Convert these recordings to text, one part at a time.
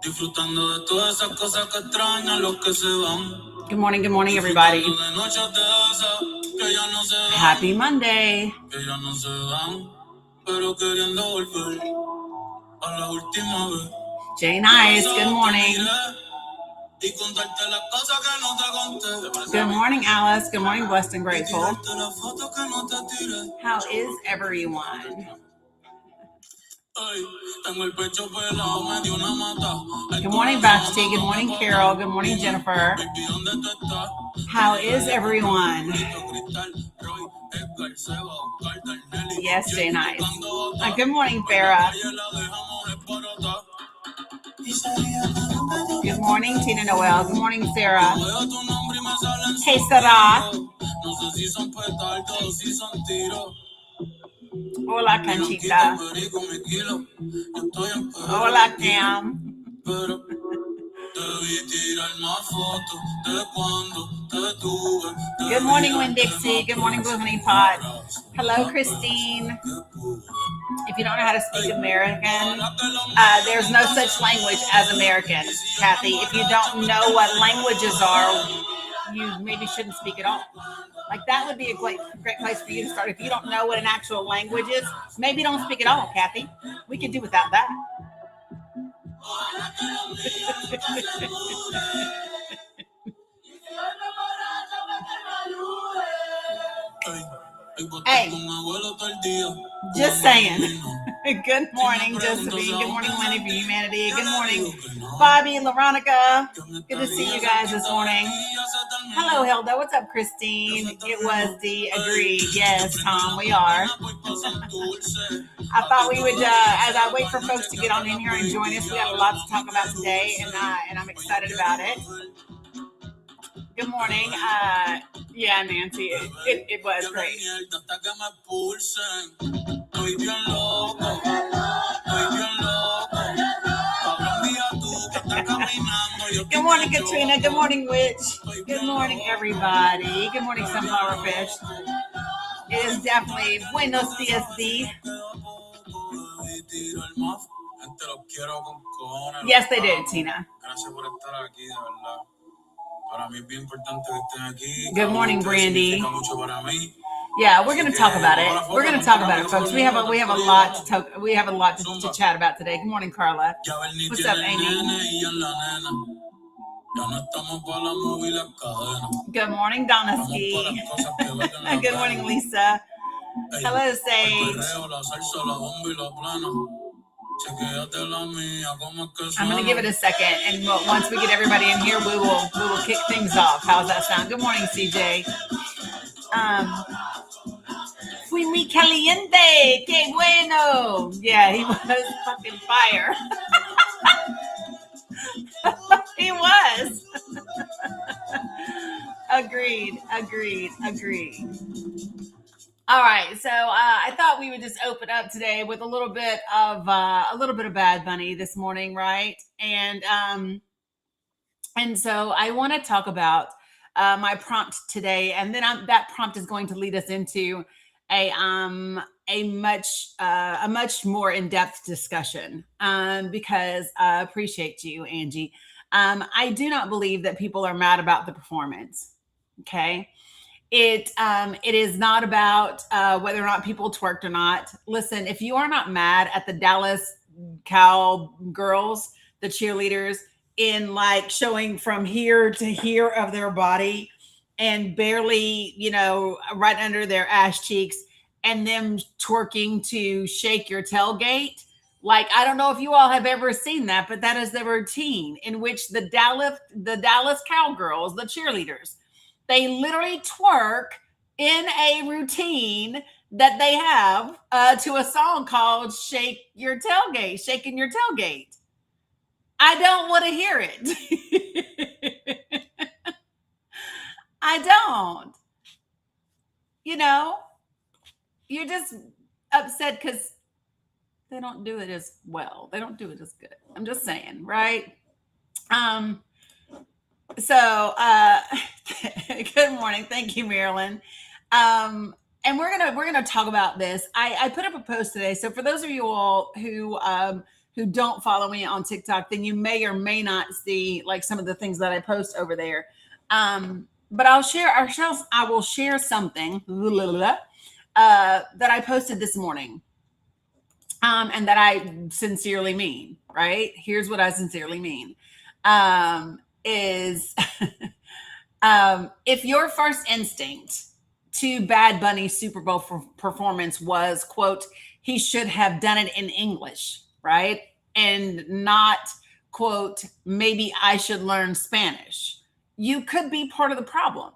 Disfrutando de todas esas cosas que extrañan los que se van. Good morning, everybody. Happy Monday. Que ya no se dan, pero queriendo volver a la última vez. Jay Nice, good morning. Good morning, Alice. Good morning, Blessed and Grateful. How is everyone? Good morning, Basti. Good morning, Carol. Good morning, Jennifer. How is everyone? Yes, Jay Nice. Good morning, Farah. Good morning, Tina Noel. Good morning, Sarah. Hey, Sarah. Hola, Canchita. Hola, Cam. Good morning, Winn-Dixie. Good morning, Blue Honey Pot. Hello, Christine. If you don't know how to speak American, there's no such language as American, Kathy. If you don't know what languages are, you maybe shouldn't speak at all. Like that would be a great place for you to start. If you don't know what an actual language is, maybe don't speak at all, Kathy. We could do without that. Hey, just saying. Good morning, Josephine. Good morning, Lenny for Humanity. Good morning, Bobby and Veronica. Good to see you guys this morning. Hello, Hilda. What's up, Christine? It was the agreed. Yes, Tom, we are. I thought we would, as I wait for folks to get on in here and join us, we got a lot to talk about today, and I'm excited about it. Good morning. Yeah, Nancy, it was great. Good morning, Katrina. Good morning, Witch. Good morning, everybody. Good morning, Sunflower Fish. It is definitely Buenos Dias, D. Yes, they did, Tina. Good morning, Brandy. Yeah, we're going to talk about it. We're going to talk about it, folks. We have a lot to talk. We have a lot to chat about today. Good morning, Carla. What's up, Amy? Good morning, Donaski. Good morning, Lisa. Hello, Sage. I'm going to give it a second, and once we get everybody in here, we will kick things off. How's that sound? Good morning, CJ. Fui muy caliente, qué bueno. Yeah, he was fucking fire. He was. Agreed. All right, so I thought we would just open up today with a little bit of Bad Bunny this morning, right? And so I want to talk about my prompt today, and then that prompt is going to lead us into a much more in-depth discussion because I appreciate you, Angie. I do not believe that people are mad about the performance. Okay. It is not about whether or not people twerked or not. Listen, if you are not mad at the Dallas Cowgirls, the cheerleaders, in like showing from here to here of their body and barely, right under their ass cheeks, and them twerking to Shake Your Tailgate. Like, I don't know if you all have ever seen that, but that is the routine in which the Dallas Cowgirls, the cheerleaders, they literally twerk in a routine that they have to a song called Shake Your Tailgate, Shaking Your Tailgate. I don't want to hear it. I don't. You're just upset because they don't do it as well. They don't do it as good. I'm just saying, right? So, good morning. Thank you, Marilyn. And we're gonna talk about this. I put up a post today. So for those of you all who who don't follow me on TikTok, then you may or may not see like some of the things that I post over there. But I will share something that I posted this morning, and that I sincerely mean. Right? Here's what I sincerely mean: is if your first instinct to Bad Bunny's Super Bowl performance was, quote, he should have done it in English, right? And not, quote, maybe I should learn Spanish. You could be part of the problem.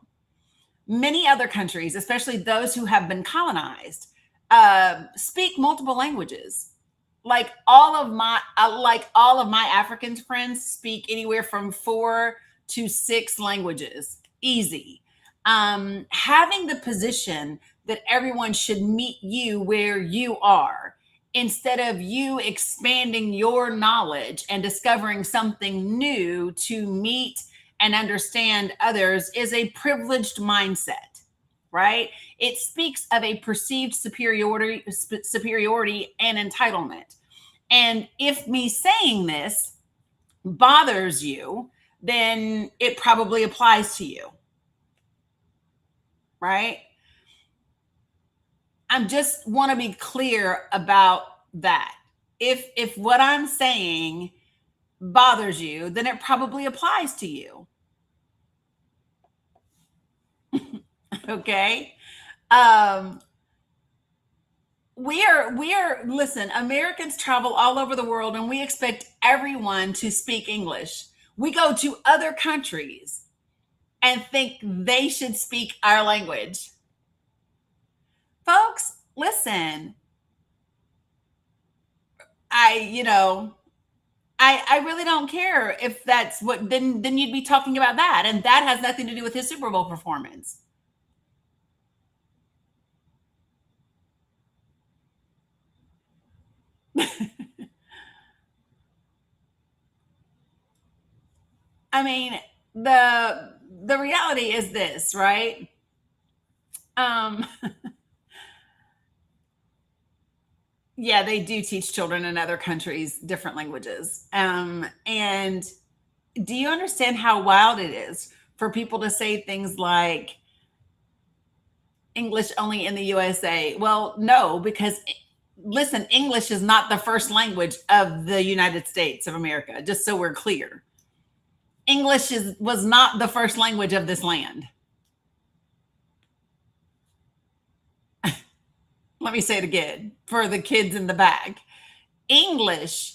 Many other countries, especially those who have been colonized, speak multiple languages. Like all of my African friends speak anywhere from 4 to 6 languages. Easy. Having the position that everyone should meet you where you are, instead of you expanding your knowledge and discovering something new to meet and understand others, is a privileged mindset, right? It speaks of a perceived superiority and entitlement. And if me saying this bothers you, then it probably applies to you, right? I just want to be clear about that. If what I'm saying bothers you, then it probably applies to you. Okay? We are listen, Americans travel all over the world and we expect everyone to speak English. We go to other countries and think they should speak our language. Folks, listen. I really don't care if that's what, then you'd be talking about that, and that has nothing to do with his Super Bowl performance. I mean, the reality is this, right? Um yeah, they do teach children in other countries different languages. And do you understand how wild it is for people to say things like English only in the USA? Well, no, because listen, English is not the first language of the United States of America, just so we're clear. English was not the first language of this land. Let me say it again for the kids in the back. English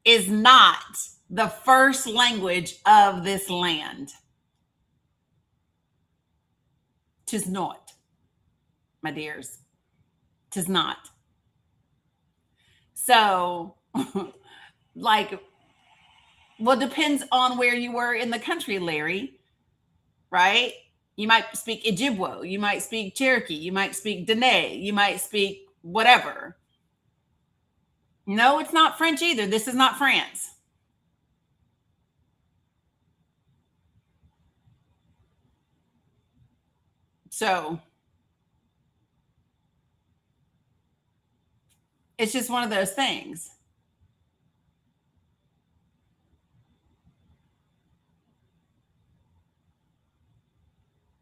is not the first language of this land. Tis not, my dears. Tis not. So, like, well, depends on where you were in the country, Larry, right? You might speak Ojibwe, you might speak Cherokee, you might speak Dene, you might speak whatever. No, it's not French either. This is not France. So it's just one of those things.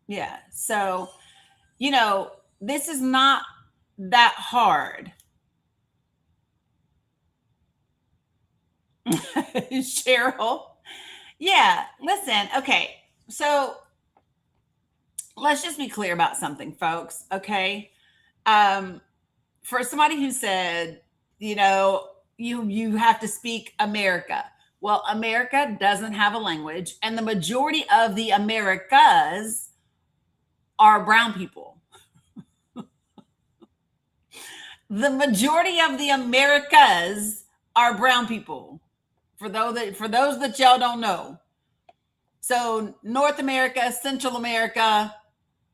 Yeah. So, this is not that hard. Cheryl. Yeah. Listen. Okay. So let's just be clear about something, folks. Okay. Um, for somebody who said, you have to speak America. Well, America doesn't have a language, and the majority of the Americas are brown people. The majority of the Americas are brown people. For those that y'all don't know. So North America, Central America,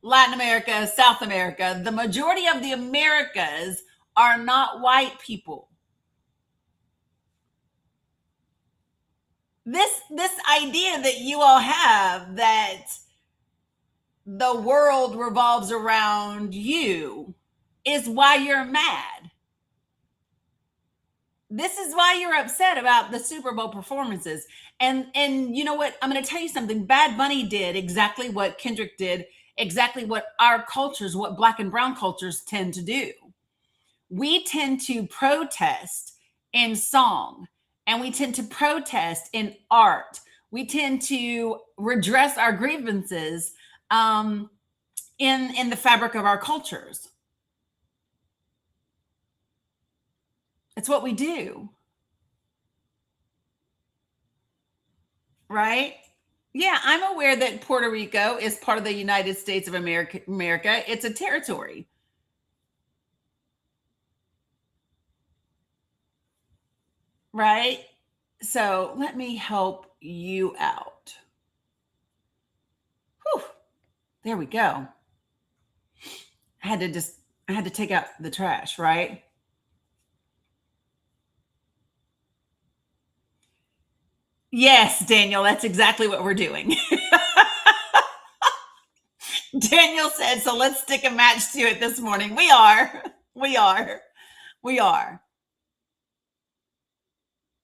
Latin America, South America, the majority of the Americas are not white people. This idea that you all have that the world revolves around you is why you're mad. This is why you're upset about the Super Bowl performances. And you know what? I'm going to tell you something. Bad Bunny did exactly what Kendrick did, exactly what our cultures, what black and brown cultures tend to do. We tend to protest in song, and we tend to protest in art. We tend to redress our grievances in the fabric of our cultures. It's what we do, right? Yeah, I'm aware that Puerto Rico is part of the United States of America. America. It's a territory, right? So let me help you out. Whew, there we go. I had to take out the trash, right? Yes, Daniel, that's exactly what we're doing. Daniel said, so let's stick a match to it this morning. We are. We are. We are.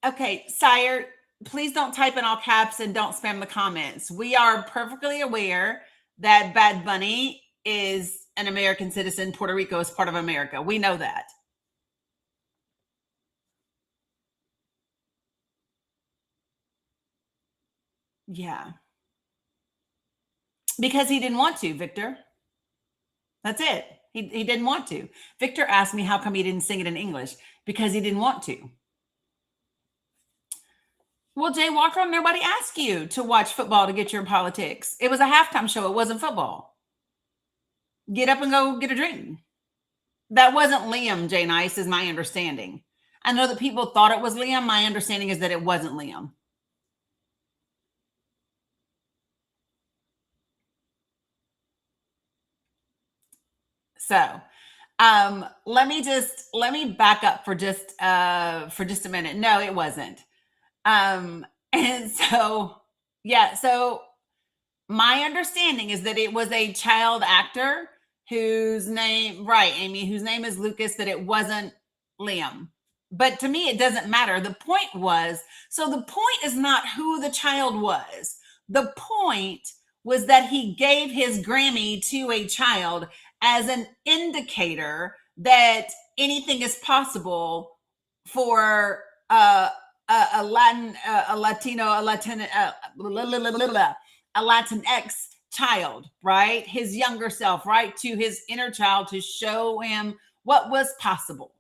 Okay, sire, please don't type in all caps and don't spam the comments. We are perfectly aware that Bad Bunny is an American citizen. Puerto Rico is part of America. We know that. Yeah. Because he didn't want to, Victor. That's it. He didn't want to. Victor asked me how come he didn't sing it in English because he didn't want to. Well, Jay Walker, nobody asked you to watch football to get your politics. It was a halftime show. It wasn't football. Get up and go get a drink. That wasn't Liam, Jay Nice, is my understanding. I know that people thought it was Liam. My understanding is that it wasn't Liam. So let me back up for just a minute. No, it wasn't. And so yeah, so my understanding is that it was a child actor whose name, right, Amy, whose name is Lucas, that it wasn't Liam. But to me, it doesn't matter. The point was, so the point is not who the child was. The point was that he gave his Grammy to a child as an indicator that anything is possible for a Latin, a Latino, a Latin, a Latinx child, right? His younger self, right? To his inner child to show him what was possible.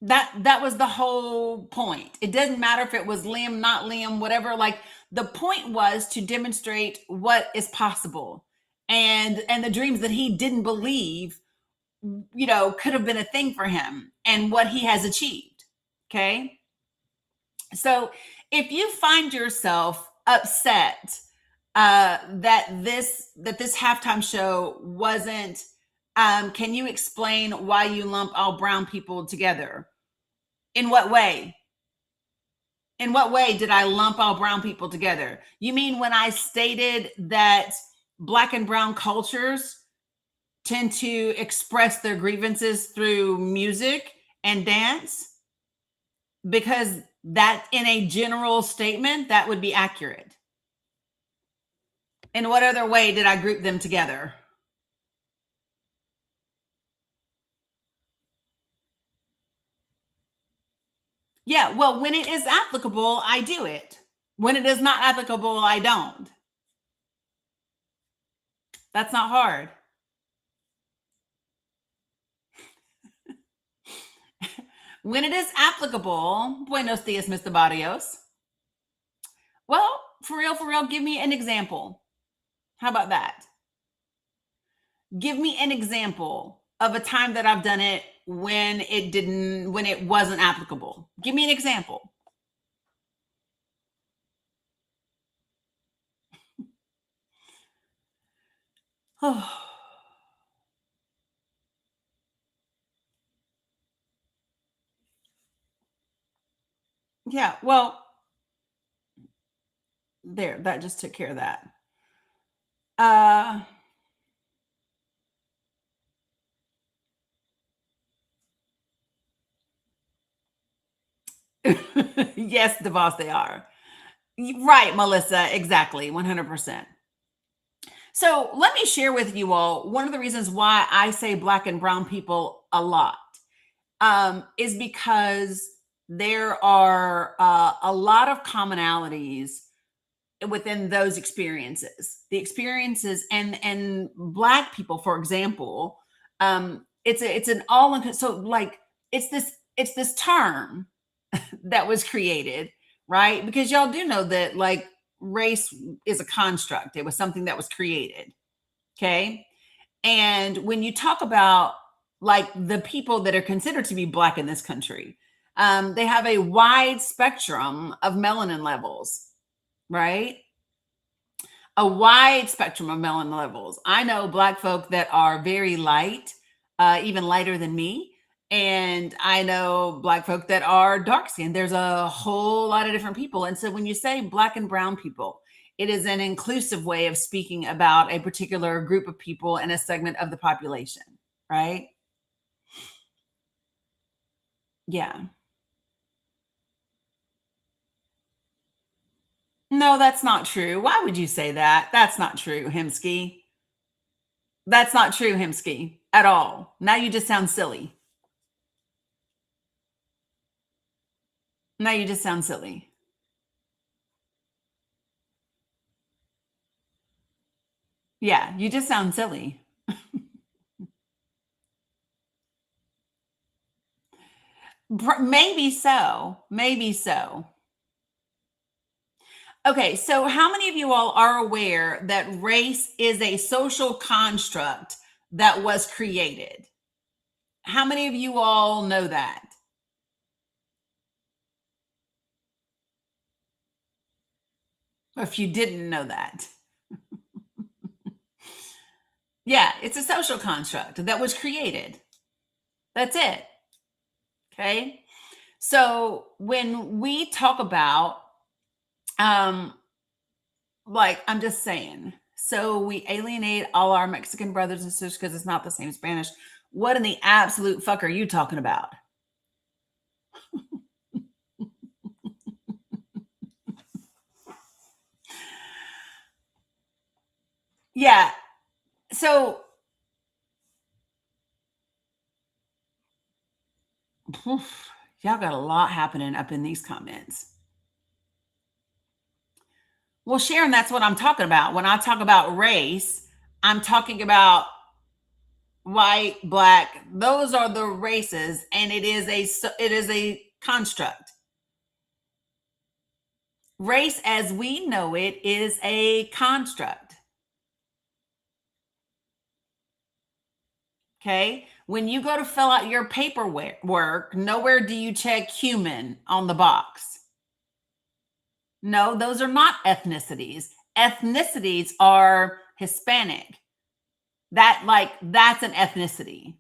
That was the whole point. It doesn't matter if it was Liam, not Liam, whatever. Like the point was to demonstrate what is possible and the dreams that he didn't believe, you know, could have been a thing for him and what he has achieved. Okay. So if you find yourself upset that this halftime show wasn't, can you explain why you lump all brown people together? In what way? In what way did I lump all brown people together? You mean when I stated that black and brown cultures tend to express their grievances through music and dance? Because that, in a general statement, that would be accurate. In what other way did I group them together? Yeah, well, when it is applicable, I do it. When it is not applicable, I don't. That's not hard. When it is applicable, buenos dias, Mr. Barrios. Well, for real, give me an example. How about that? Give me an example of a time that I've done it when it wasn't applicable. Give me an example. Oh, yeah. Well, there, that just took care of that. Uh, Yes, the boss they are. Right, Melissa. Exactly. 100%. So let me share with you all one of the reasons why I say black and brown people a lot is because there are a lot of commonalities within those experiences. The experiences and black people, for example, it's an all so like it's this term that was created, right? Because y'all do know that like race is a construct. It was something that was created. Okay. And when you talk about like the people that are considered to be black in this country, they have a wide spectrum of melanin levels, right? A wide spectrum of melanin levels. I know black folk that are very light, even lighter than me. And I know black folk that are dark skinned. There's a whole lot of different people. And so when you say black and brown people, it is an inclusive way of speaking about a particular group of people and a segment of the population, right? Yeah. No, that's not true. Why would you say that? That's not true, Hemsky. That's not true, Hemsky, at all. Now you just sound silly. Now you just sound silly. Yeah, you just sound silly. Maybe so. Maybe so. Okay, so how many of you all are aware that race is a social construct that was created? How many of you all know that? If you didn't know that. Yeah, it's a social construct that was created. That's it. Okay. So when we talk about, um, like, I'm just saying, so we alienate all our Mexican brothers and sisters because it's not the same Spanish. What in the absolute fuck are you talking about? Yeah. So, oof, y'all got a lot happening up in these comments. Well, Sharon, that's what I'm talking about. When I talk about race, I'm talking about white, black. Those are the races, and it is a construct. Race, as we know it, is a construct. Okay. When you go to fill out your paperwork, nowhere do you check human on the box. No, those are not ethnicities. Ethnicities are Hispanic. That's an ethnicity.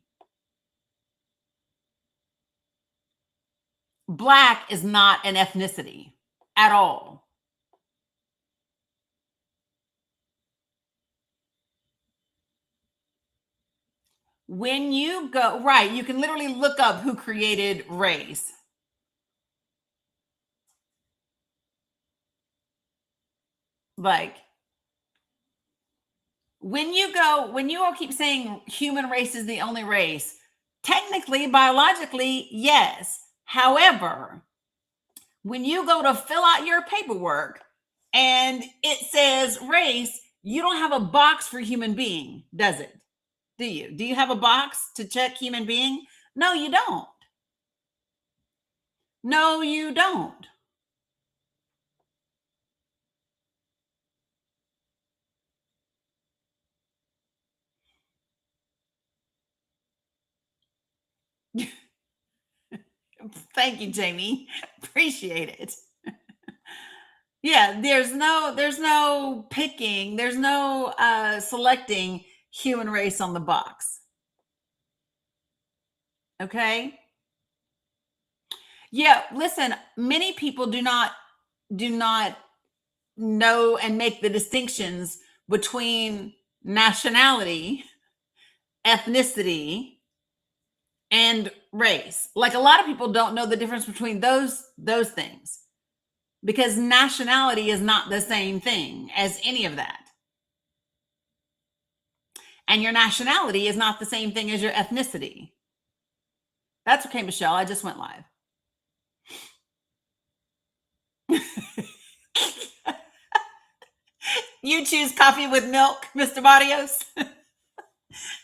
Black is not an ethnicity at all. When you go, right, you can literally look up who created race. Like, when you all keep saying human race is the only race, technically, biologically, yes. However, when you go to fill out your paperwork and it says race, you don't have a box for human being, does it? Do you? Do you have a box to check human being? No, you don't. No, you don't. Thank you, Jamie. Appreciate it. Yeah, there's no picking, there's no selecting human race on the box. Okay? Yeah, listen, many people do not know and make the distinctions between nationality, ethnicity, and race. Like a lot of people don't know the difference between those things because nationality is not the same thing as any of that. And your nationality is not the same thing as your ethnicity. That's okay, Michelle. I just went live. You choose coffee with milk, Mr. Barrios.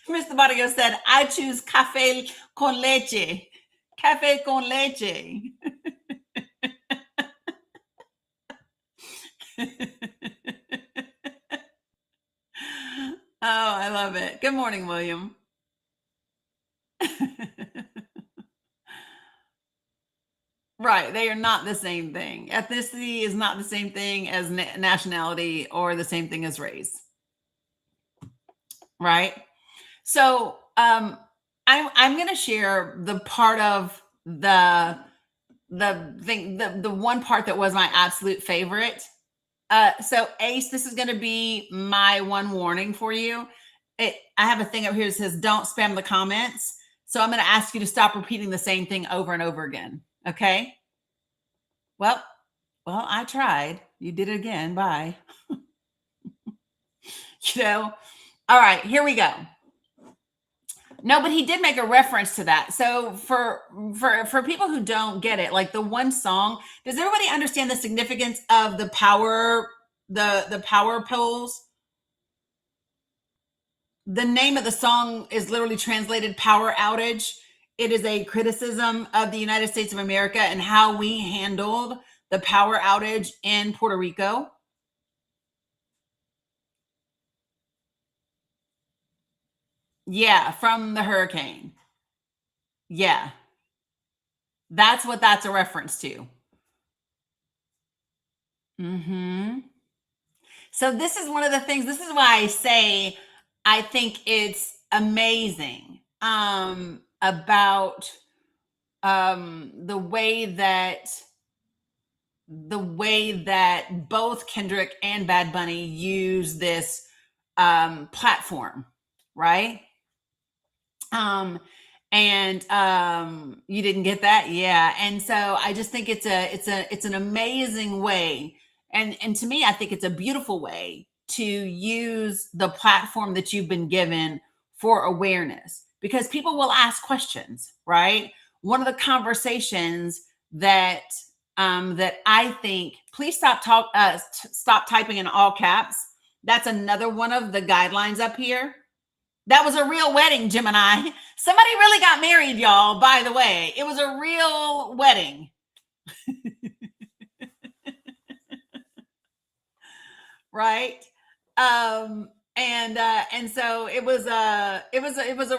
Mr. Barrios said, I choose café con leche. Café con leche. Oh, I love it. Good morning, William. Right. They are not the same thing. Ethnicity is not the same thing as nationality or the same thing as race. Right. So I'm going to share the part of the thing, the one part that was my absolute favorite. So Ace, this is going to be my one warning for you. I have a thing up here that says, don't spam the comments. So I'm going to ask you to stop repeating the same thing over and over again. Okay. Well, I tried. You did it again. Bye. All right, here we go. No, but he did make a reference to that. So for people who don't get it, like the one song, does everybody understand the significance of the power, the power poles? The name of the song is literally translated power outage. It is a criticism of the United States of America and how we handled the power outage in Puerto Rico. Yeah, from the hurricane. Yeah. That's what that's a reference to. So this is one of the things, this is why I say I think it's amazing about the way that both Kendrick and Bad Bunny use this platform, right? You didn't get that, yeah. And so I just think it's an amazing way, and to me, I think it's a beautiful way to use the platform that you've been given for awareness, because people will ask questions, right? One of the conversations that that I think, please stop typing in all caps. That's another one of the guidelines up here. That was a real wedding, Gemini. Somebody really got married, y'all, by the way. It was a real wedding. Right? And so it was a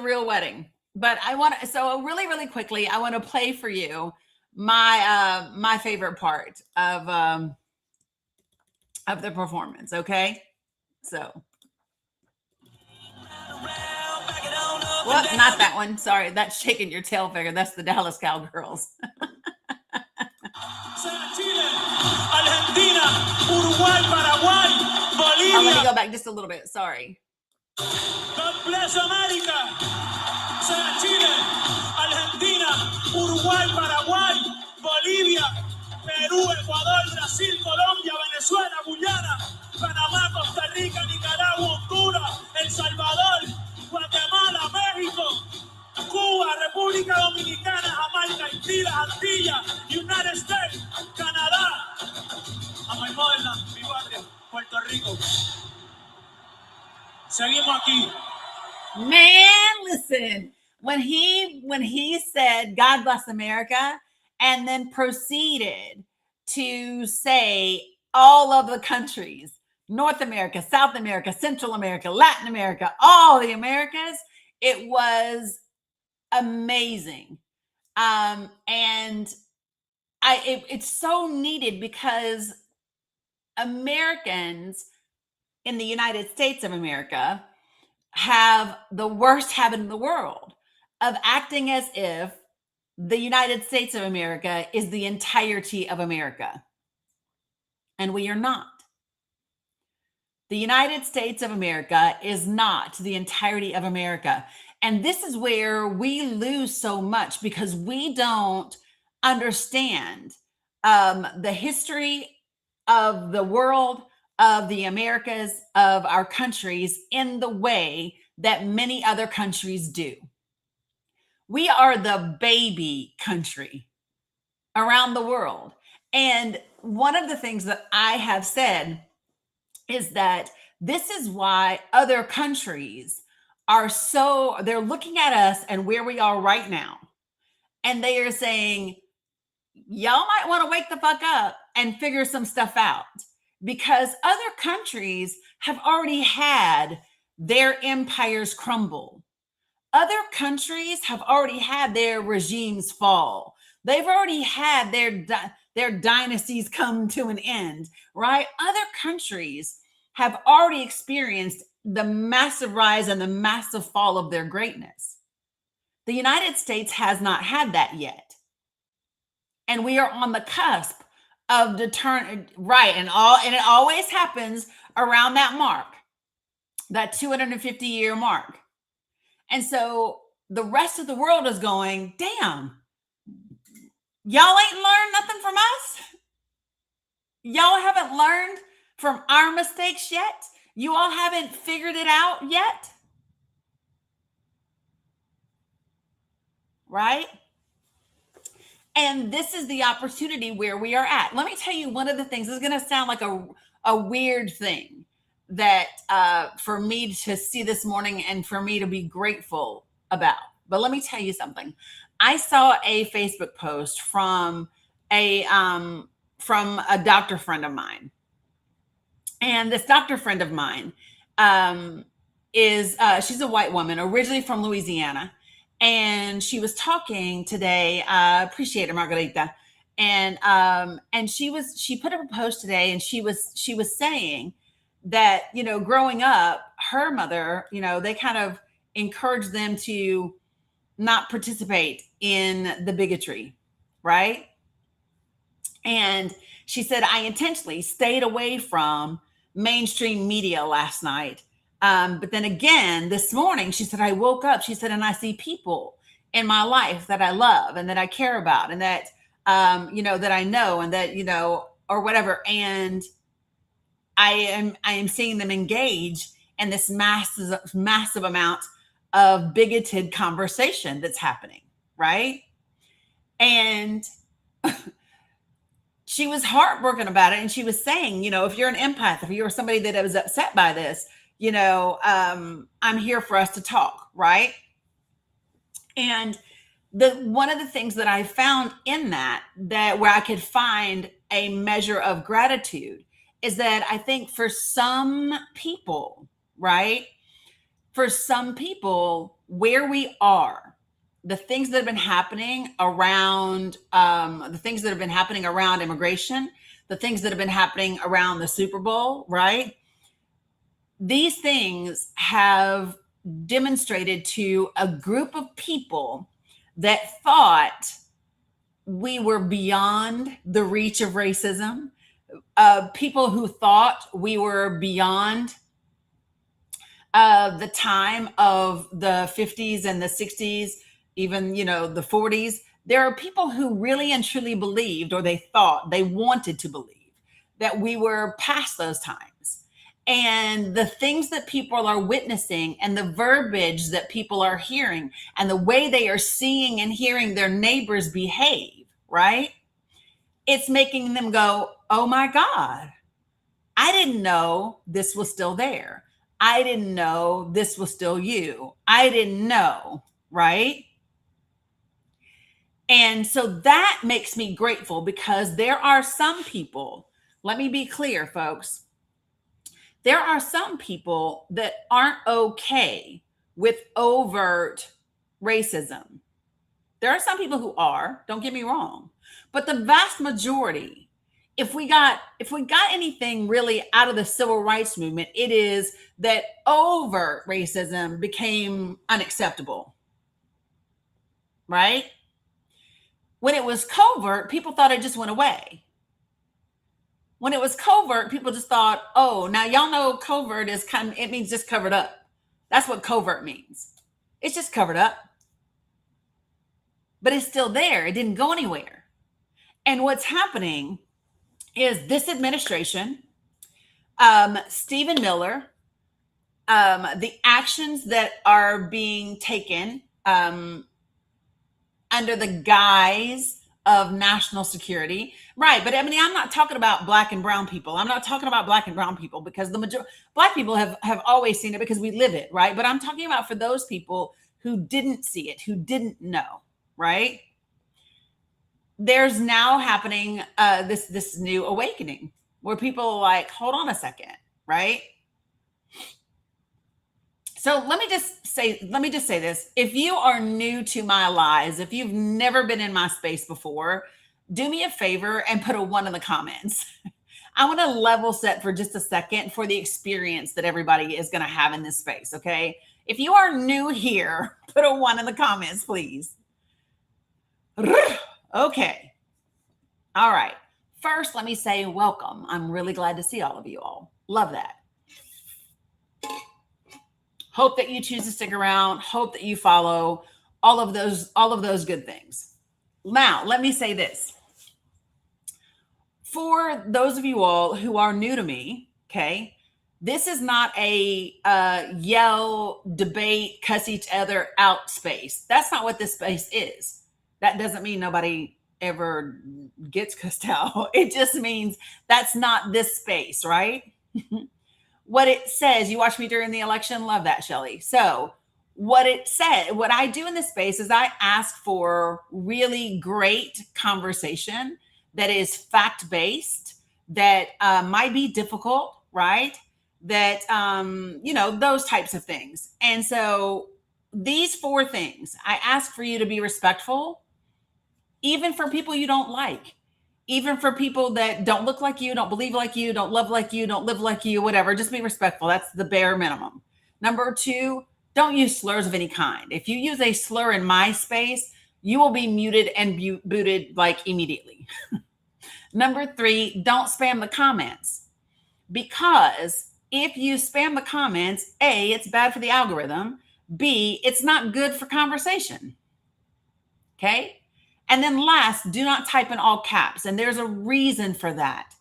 real wedding. But I want to, so really, really quickly, I want to play for you my favorite part of the performance, okay? So well, not that one. Sorry, that's Shaking Your Tail Figure. That's the Dallas Cowgirls. Chile, Argentina, Uruguay, Paraguay, Bolivia. Let me go back just a little bit. Sorry. God bless America. Chile, Argentina, Uruguay, Paraguay, Bolivia, Perú, Ecuador, Brasil, Colombia, Venezuela, Guyana, Panamá, Costa Rica, Nicaragua, Honduras, El Salvador, Guatemala, México, Cuba, República Dominicana, Jamaica, Haití, las Antillas, United States, Canadá, a my motherland, mi patria, Puerto Rico. Seguimos aquí. Man, listen, when he said God bless America and then proceeded to say all of the countries, North America, South America, Central America, Latin America, all the Americas, it was amazing. And it's so needed because Americans in the United States of America have the worst habit in the world of acting as if the United States of America is the entirety of America. And we are not. The United States of America is not the entirety of America. And this is where we lose so much because we don't understand the history of the world, of the Americas, of our countries in the way that many other countries do. We are the baby country around the world. And one of the things that I have said is that this is why other countries they're looking at us and where we are right now. And they are saying, y'all might want to wake the fuck up and figure some stuff out, because other countries have already had their empires crumble. Other countries have already had their regimes fall. They've already had their dynasties come to an end, right? Other countries have already experienced the massive rise and the massive fall of their greatness. The United States has not had that yet. And we are on the cusp of the turn, right? And it always happens around that mark, that 250-year mark. And so the rest of the world is going, damn, y'all ain't learned nothing from us. Y'all haven't learned from our mistakes yet. You all haven't figured it out yet. Right? And this is the opportunity where we are at. Let me tell you one of the things. This is going to sound like a weird thing that for me to see this morning and for me to be grateful about. But let me tell you something. I saw a Facebook post from a doctor friend of mine. And this doctor friend of mine she's a white woman, originally from Louisiana. And she was talking today. Appreciate it, Margarita. And she put up a post today, and she was saying that, growing up, her mother, they kind of encouraged them to not participate in the bigotry, right? And she said, I intentionally stayed away from mainstream media last night. But then again, this morning, she said, I woke up, she said, and I see people in my life that I love and that I care about and that, that I know and that, or whatever. And I am seeing them engage in this massive amount of bigoted conversation that's happening. Right. And she was heartbroken about it. And she was saying, if you're an empath, if you're somebody that was upset by this, I'm here for us to talk. Right. And one of the things that I found in that where I could find a measure of gratitude is that I think for some people, right, for some people where we are, the things that have been happening around immigration, the things that have been happening around the Super Bowl, right? These things have demonstrated to a group of people that thought we were beyond the reach of racism, people who thought we were beyond the time of the 50s and the 60s, even, the 40s. There are people who really and truly believed, or they wanted to believe, that we were past those times. And the things that people are witnessing and the verbiage that people are hearing and the way they are seeing and hearing their neighbors behave, right? It's making them go, oh my God, I didn't know this was still there. I didn't know this was still you. I didn't know, right? And so that makes me grateful because there are some people, let me be clear, folks. There are some people that aren't okay with overt racism. There are some people who are, don't get me wrong, but the vast majority, if we got anything really out of the civil rights movement, it is that overt racism became unacceptable, right? When it was covert, people thought it just went away. When it was covert, people just thought, oh, now y'all know covert is it means just covered up. That's what covert means. It's just covered up, but it's still there. It didn't go anywhere. And what's happening is this administration, Stephen Miller, the actions that are being taken under the guise of national security, right? But I mean, I'm not talking about black and brown people. I'm not talking about black and brown people because the majority black people have always seen it because we live it, right? But I'm talking about for those people who didn't see it, who didn't know, right? There's now happening this new awakening where people are like, hold on a second, right? So let me just say this. If you are new to my lives, if you've never been in my space before, do me a favor and put a 1 in the comments. I want to level set for just a second for the experience that everybody is going to have in this space, okay? If you are new here, put a 1 in the comments, please. Okay. All right. First, let me say welcome. I'm really glad to see all of you all. Love that. Hope that you choose to stick around. Hope that you follow all of those good things. Now, let me say this. For those of you all who are new to me, okay, this is not a yell, debate, cuss each other out space. That's not what this space is. That doesn't mean nobody ever gets cussed out. It just means that's not this space, right? What it says, you watched me during the election, love that, Shelly. So what it said, what I do in this space is I ask for really great conversation that is fact-based, that might be difficult, right? That, those types of things. And so these 4 things, I ask for you to be respectful, even for people you don't like. Even for people that don't look like you, don't believe like you, don't love like you, don't live like you, whatever, just be respectful. That's the bare minimum. Number 2, don't use slurs of any kind. If you use a slur in my space, you will be muted and booted like immediately. Number 3, don't spam the comments, because if you spam the comments, A, it's bad for the algorithm. B, it's not good for conversation. Okay. And then last, do not type in all caps. And there's a reason for that.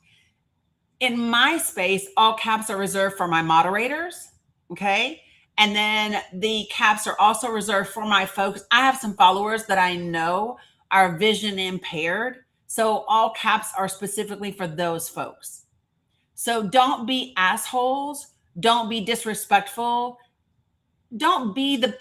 In my space, all caps are reserved for my moderators. Okay. And then the caps are also reserved for my folks. I have some followers that I know are vision impaired. So all caps are specifically for those folks. So don't be assholes. Don't be disrespectful. Don't be the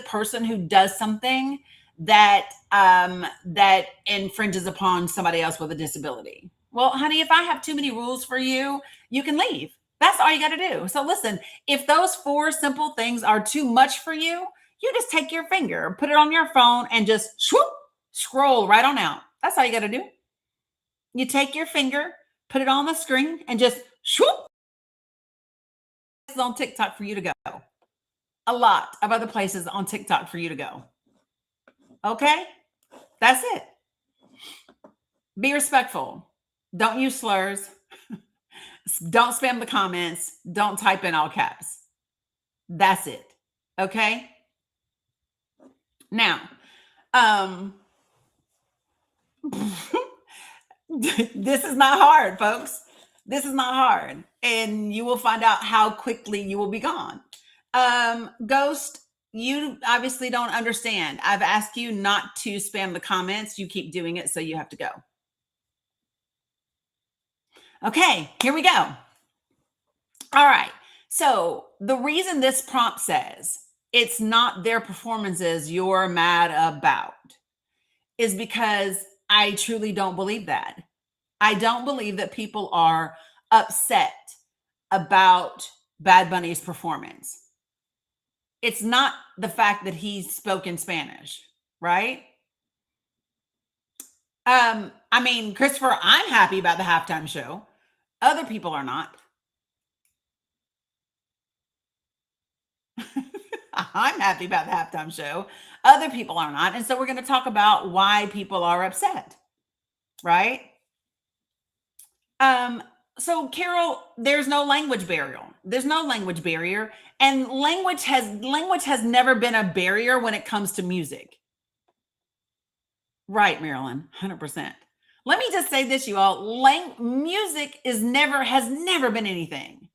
person who does something that that infringes upon somebody else with a disability. Well, honey, if I have too many rules for you, you can leave. That's all you got to do. So listen, if those 4 simple things are too much for you, you just take your finger, put it on your phone, and just swoop, scroll right on out. That's all you got to do. You take your finger, put it on the screen, and just swoop. It's on TikTok for you to go. A lot of other places on TikTok for you to go. Okay? That's it. Be respectful. Don't use slurs. Don't spam the comments. Don't type in all caps. That's it. Okay? Now, this is not hard, folks. This is not hard. And you will find out how quickly you will be gone. Ghost, you obviously don't understand. I've asked you not to spam the comments. You keep doing it, so you have to go. Okay, here we go. All right. So the reason this prompt says it's not their performances you're mad about is because I truly don't believe that. I don't believe that people are upset about Bad Bunny's performance. It's not the fact that he spoke in Spanish, right? I mean, Christopher, I'm happy about the halftime show. Other people are not. I'm happy about the halftime show. Other people are not. And so we're going to talk about why people are upset, right? So, Carol, there's no language barrier. There's no language barrier, and language has never been a barrier when it comes to music. Right, Marilyn, 100%. Let me just say this, you all. Music has never been anything.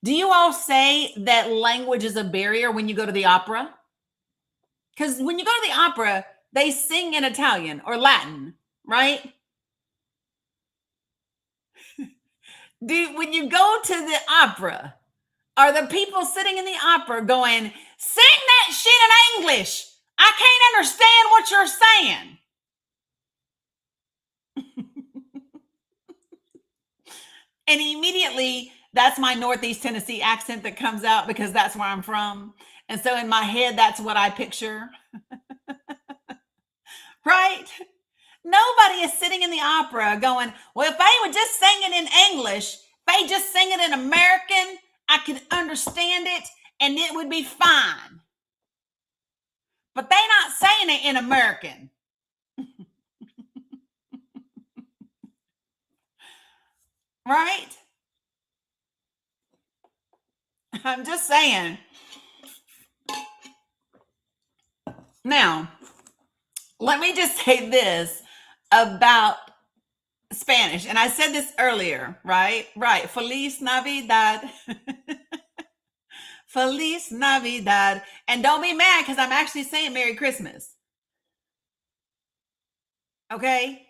Do you all say that language is a barrier when you go to the opera? Because when you go to the opera, they sing in Italian or Latin, right? When you go to the opera, are the people sitting in the opera going, sing that shit in English? I can't understand what you're saying. And immediately, that's my Northeast Tennessee accent that comes out because that's where I'm from. And so in my head, that's what I picture, right? Nobody is sitting in the opera going, well, if they were just singing in English, if they just sing it in American, I could understand it and it would be fine. But they're not saying it in American. Right? I'm just saying. Now, let me just say this about Spanish. And I said this earlier, right? Right. Feliz Navidad. Feliz Navidad. And don't be mad because I'm actually saying Merry Christmas. Okay?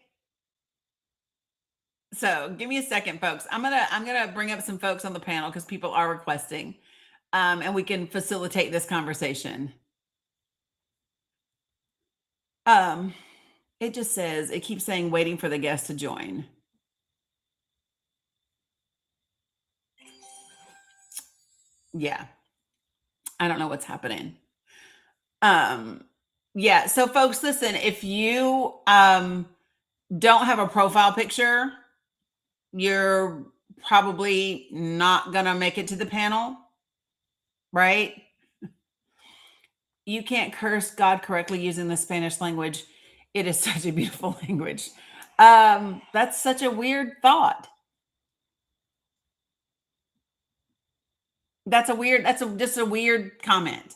So give me a second, folks. I'm gonna bring up some folks on the panel because people are requesting. And we can facilitate this conversation. It just says, it keeps saying waiting for the guest to join. Yeah. I don't know what's happening. Yeah. So folks, listen, if you don't have a profile picture, you're probably not gonna make it to the panel, right? You can't curse God correctly using the Spanish language. It is such a beautiful language. That's such a weird thought. That's just a weird comment,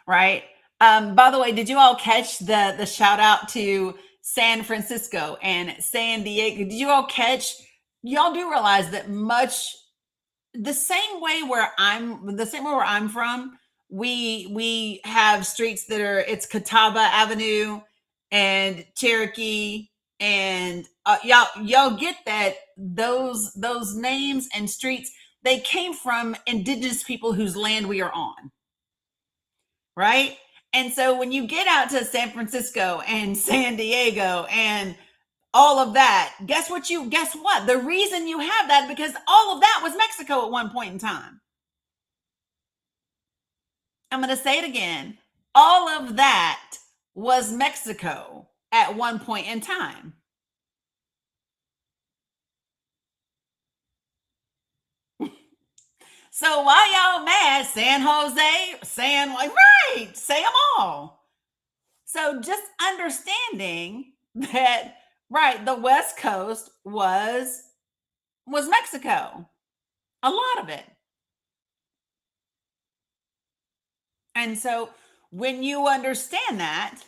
right? By the way, did you all catch the shout out to San Francisco and San Diego? Did you all catch? Y'all do realize that the same way where I'm from, we have streets that are it's Catawba Avenue and Cherokee and y'all get that those names and streets, they came from indigenous people whose land we are on, right? And so when you get out to San Francisco and San Diego and all of that, guess what? The reason you have that because all of that was Mexico at one point in time. I'm going to say it again. All of that was Mexico at one point in time. So why y'all mad? San Jose, right, say them all. So just understanding that, right, the West Coast was Mexico, a lot of it. And so when you understand that,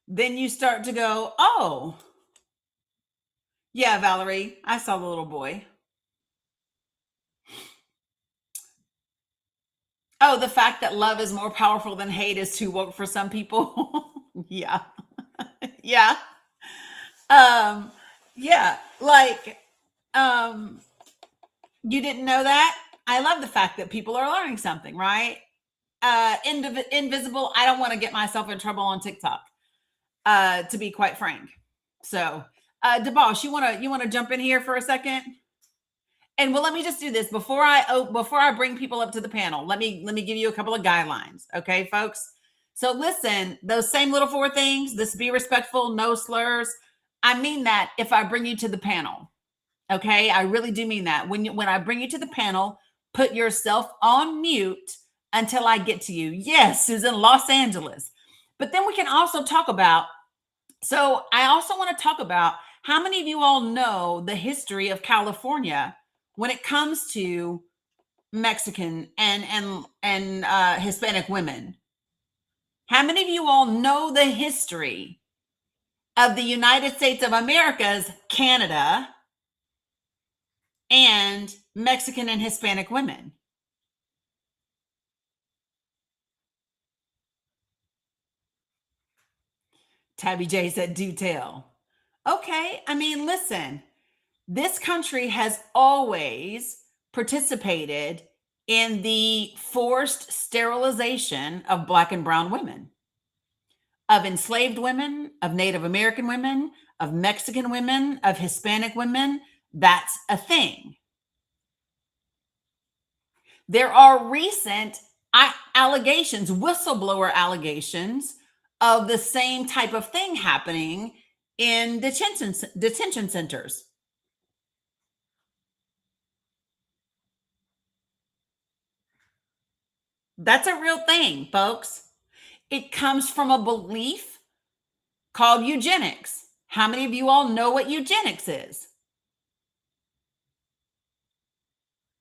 then you start to go, oh, yeah, Valerie, I saw the little boy. Oh, the fact that love is more powerful than hate is too woke for some people. Yeah. Yeah. Um, yeah. Like, um, you didn't know that? I love the fact that people are learning something, right? Invisible. I don't want to get myself in trouble on TikTok, to be quite frank. So, DeBoss, you wanna jump in here for a second? And well, let me just do this before I bring people up to the panel. Let me give you a couple of guidelines, okay, folks? So listen, those same little four things. This be respectful, no slurs. I mean that if I bring you to the panel, okay, I really do mean that. When I bring you to the panel, put yourself on mute until I get to you. Yes, Susan, Los Angeles. But then we can also talk about. So I also want to talk about how many of you all know the history of California when it comes to Mexican and Hispanic women. How many of you all know the history of the United States of America's Canada and Mexican and Hispanic women? Tabby J said, do tell. Okay, I mean, listen, this country has always participated in the forced sterilization of Black and brown women, of enslaved women, of Native American women, of Mexican women, of Hispanic women. That's a thing. There are recent allegations, whistleblower allegations, of the same type of thing happening in detention centers. That's a real thing, folks. It comes from a belief called eugenics. How many of you all know what eugenics is?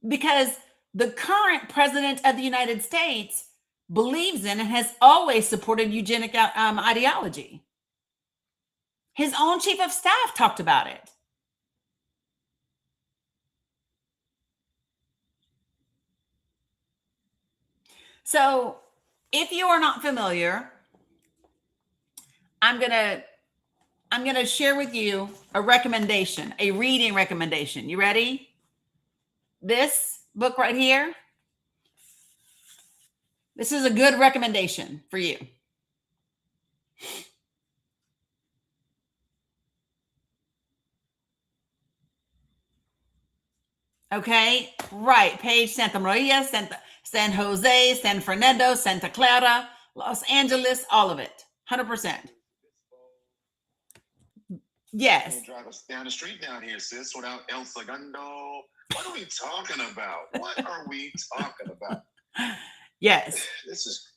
Because the current president of the United States believes in and has always supported eugenic ideology. His own chief of staff talked about it. So if you are not familiar, I'm gonna share with you a recommendation, a reading recommendation. You ready? This book right here. This is a good recommendation for you. Okay, right. Page Santa Maria, San Jose, San Fernando, Santa Clara, Los Angeles, all of it. 100%. Yes. Drive us down the street down here, sis, without El Segundo. What are we talking about? What are we talking about? Yes. This is.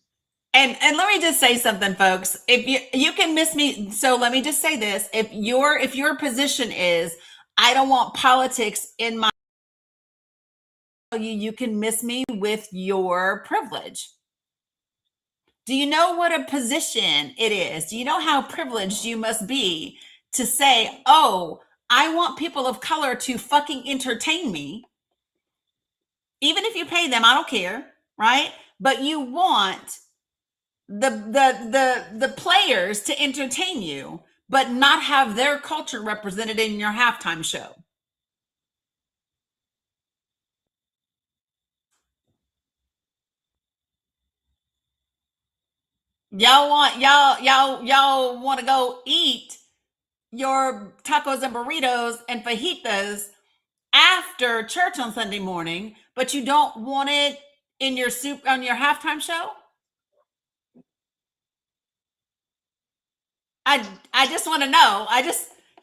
And let me just say something, folks. If you can miss me, so let me just say this: if your position is, I don't want politics in my, you can miss me with your privilege. Do you know what a position it is? Do you know how privileged you must be to say, oh, I want people of color to fucking entertain me? Even if you pay them, I don't care, right? But you want the players to entertain you, but not have their culture represented in your halftime show. Y'all want to go eat your tacos and burritos and fajitas after church on Sunday morning, but you don't want it in your soup on your halftime show? I just want to know.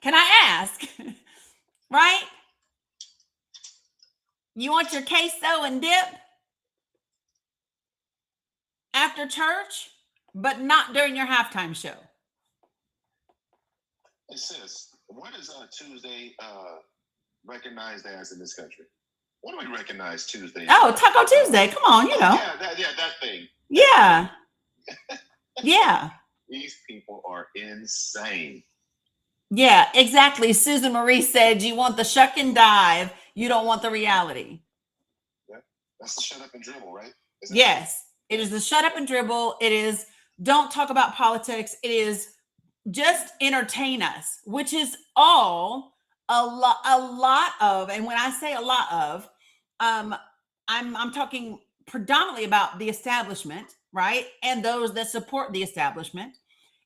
Can I ask? Right? You want your queso and dip after church, but not during your halftime show. It says, what is Tuesday recognized as in this country? What do we recognize Tuesday? Oh, Taco Tuesday. Come on, you know. Yeah, that thing. Yeah. Yeah. These people are insane. Yeah, exactly. Susan Marie said, you want the shuck and dive. You don't want the reality. Yeah. That's the shut up and dribble, right? Yes. It is the shut up and dribble. It is don't talk about politics. It is just entertain us, which is all a lot of, and when I say a lot of, I'm talking predominantly about the establishment, right? And those that support the establishment.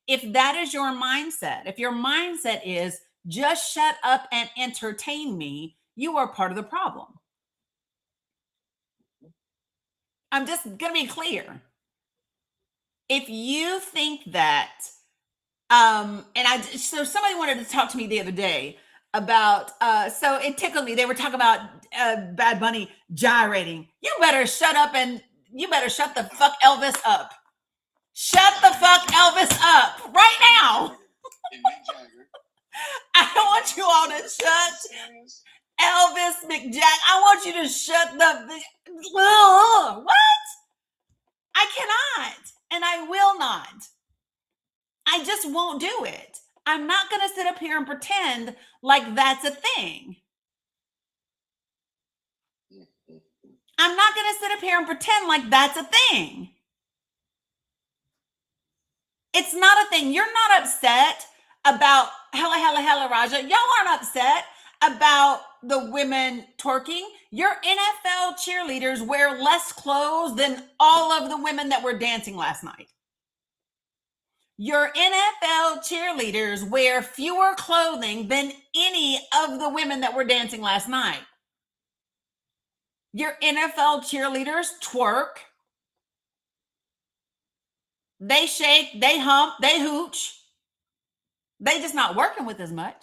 If that is your mindset, if your mindset is just shut up and entertain me, you are part of the problem. I'm just going to be clear. If you think that, so somebody wanted to talk to me the other day about, so it tickled me. They were talking about Bad Bunny gyrating. You better shut up and you better shut the fuck Elvis up. Shut the fuck Elvis up right now. I want you all to shut Elvis McJack. I want you to shut the. What? I cannot, and I will not. I just won't do it. I'm not going to sit up here and pretend like that's a thing. I'm not going to sit up here and pretend like that's a thing. It's not a thing. You're not upset about hella, Raja. Y'all aren't upset about the women twerking. Your NFL cheerleaders wear less clothes than all of the women that were dancing last night. Your NFL cheerleaders wear fewer clothing than any of the women that were dancing last night. Your NFL cheerleaders twerk. They shake, they hump, they hooch. They just not working with as much.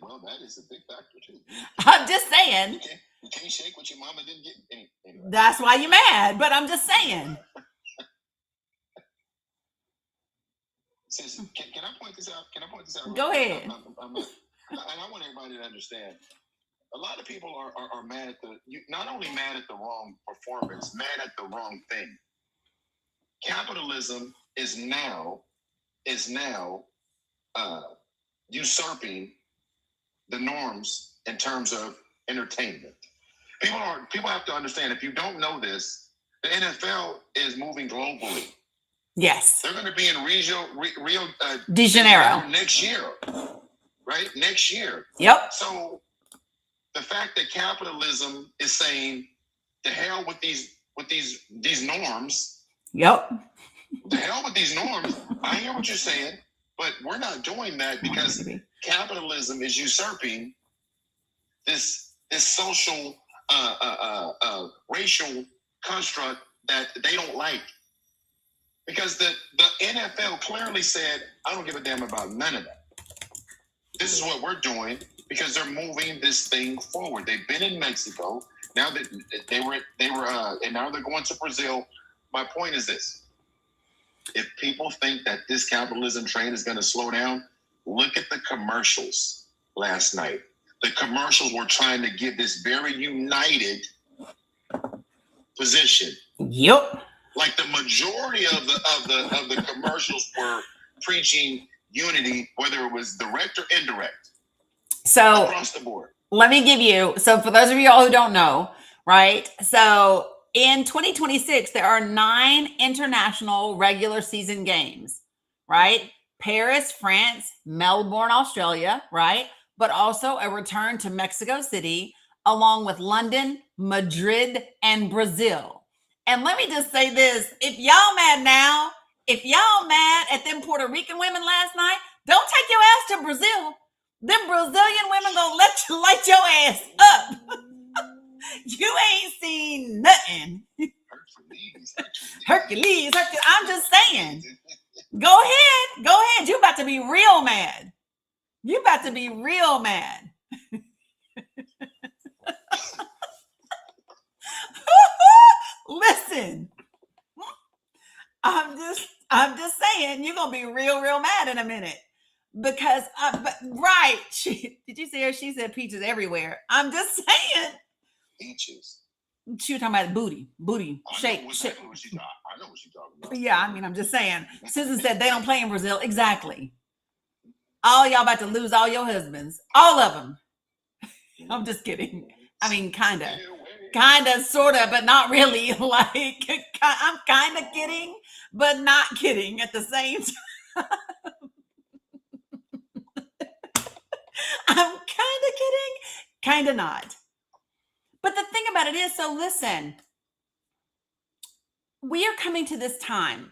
Well, that is a big factor too. I'm just saying. You can't shake what your mama didn't get. Anyway. That's why you're mad, but I'm just saying. Sis, can I point this out? Go ahead. And I want everybody to understand. A lot of people are mad at not only mad at the wrong performance, mad at the wrong thing. Capitalism is now usurping the norms in terms of entertainment. People have to understand, if you don't know this, the NFL is moving globally. Yes. They're going to be in Rio de Janeiro next year, right? Next year. Yep. So the fact that capitalism is saying, to hell with these norms. Yep. To hell with these norms. I hear what you're saying, but we're not doing that because capitalism is usurping this social racial construct that they don't like. Because the NFL clearly said, I don't give a damn about none of that. This is what we're doing because they're moving this thing forward. They've been in Mexico. Now that they were, and now they're going to Brazil. My point is this. If people think that this capitalism train is going to slow down, look at the commercials last night. The commercials were trying to give this very united position. Yep. Like the majority of the commercials were preaching unity, whether it was direct or indirect. So across the board. Let me give you. So for those of you all who don't know, right? So in 2026, there are 9 international regular season games, right? Paris, France, Melbourne, Australia, right? But also a return to Mexico City, along with London, Madrid, and Brazil. And let me just say this. If y'all mad now, if y'all mad at them Puerto Rican women last night, don't take your ass to Brazil. Them Brazilian women gonna light your ass up. You ain't seen nothing. Hercules. I'm just saying. Go ahead. You about to be real mad. Listen, I'm just saying, you're gonna be real mad in a minute. Because right, did you see her? She said peaches everywhere. I'm just saying. Peaches. She was talking about booty, shake. I know what she's talking about. Yeah, I mean, I'm just saying. Susan said they don't play in Brazil. Exactly. All y'all about to lose all your husbands, all of them. I'm just kidding. I mean, kind of, sort of, but not really. Like, I'm kind of kidding, but not kidding at the same time. I'm kind of kidding, kind of not. But the thing about it is, so listen, we are coming to this time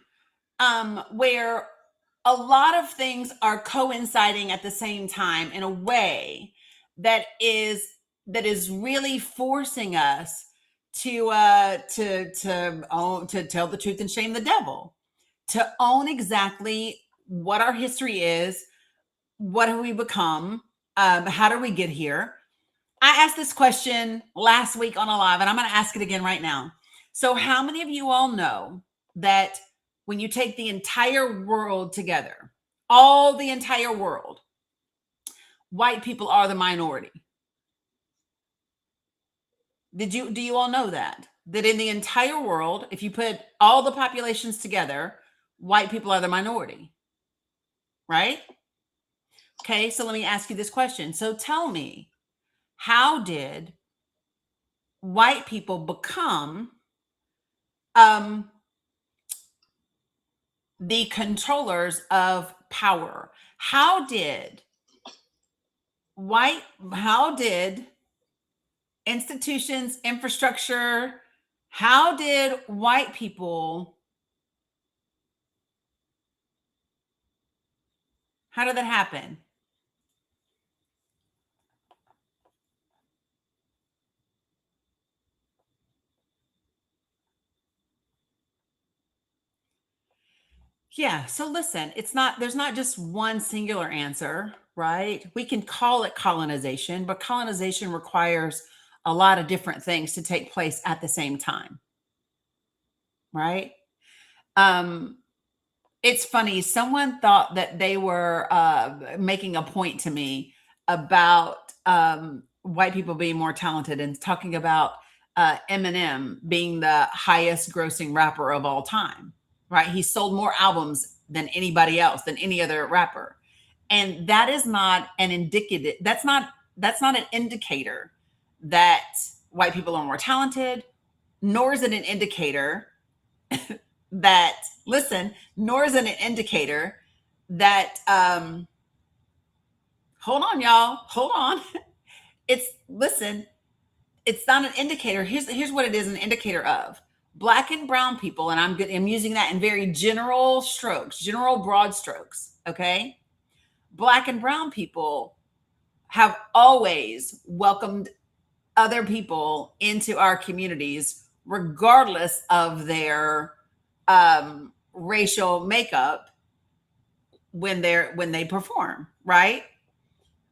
where a lot of things are coinciding at the same time in a way that is really forcing us to tell the truth and shame the devil, to own exactly what our history is, what have we become, how do we get here. I asked this question last week on a live, and I'm going to ask it again right now. So how many of you all know that when you take the entire world together, all the entire world, white people are the minority? Do you all know that? That in the entire world, if you put all the populations together, white people are the minority, right? Okay, so let me ask you this question. So tell me, how did white people become um, the controllers of power? How did institutions, infrastructure, how did white people, how did that happen? Yeah, so listen, there's not just one singular answer, right? We can call it colonization, but colonization requires a lot of different things to take place at the same time, right? Um, it's funny. Someone thought that they were making a point to me about white people being more talented and talking about Eminem being the highest grossing rapper of all time, right? He sold more albums than anybody else, than any other rapper. And that is not an indicative, that's not an indicator that white people are more talented, nor is it an indicator that, listen, nor is it an indicator that hold on, y'all, hold on. It's, listen, it's not an indicator. Here's what it is an indicator of. Black and brown people, and I'm using that in very general strokes, general broad strokes, okay? Black and brown people have always welcomed other people into our communities, regardless of their racial makeup, when they perform, right?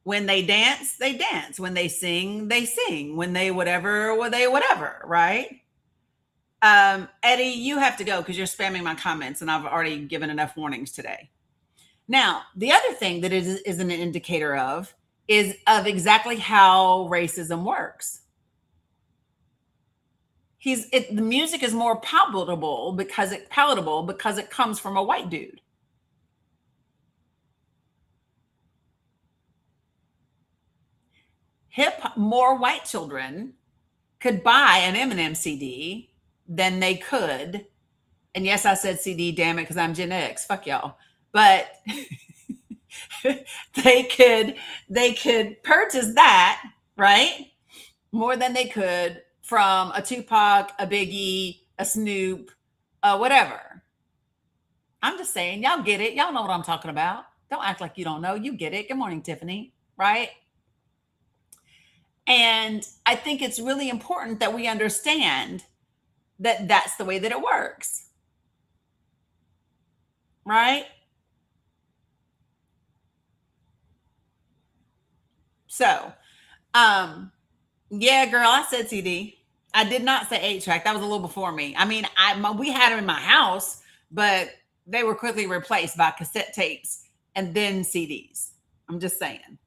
When they dance, they dance. When they sing. When they whatever, right? Eddie, you have to go because you're spamming my comments, and I've already given enough warnings today. Now, the other thing that is an indicator is of exactly how racism works. The music is more palatable because it comes from a white dude. More white children could buy an Eminem CD than they could. And yes, I said CD, damn it, because I'm Gen X. Fuck y'all. But they could purchase that, right? More than they could from a Tupac, a Biggie, a Snoop, whatever. I'm just saying, y'all get it. Y'all know what I'm talking about. Don't act like you don't know. You get it. Good morning, Tiffany. Right? And I think it's really important that we understand that that's the way that it works. Right? So, yeah, girl, I said CD. I did not say 8-track. That was a little before me. I mean, we had them in my house, but they were quickly replaced by cassette tapes and then CDs. I'm just saying.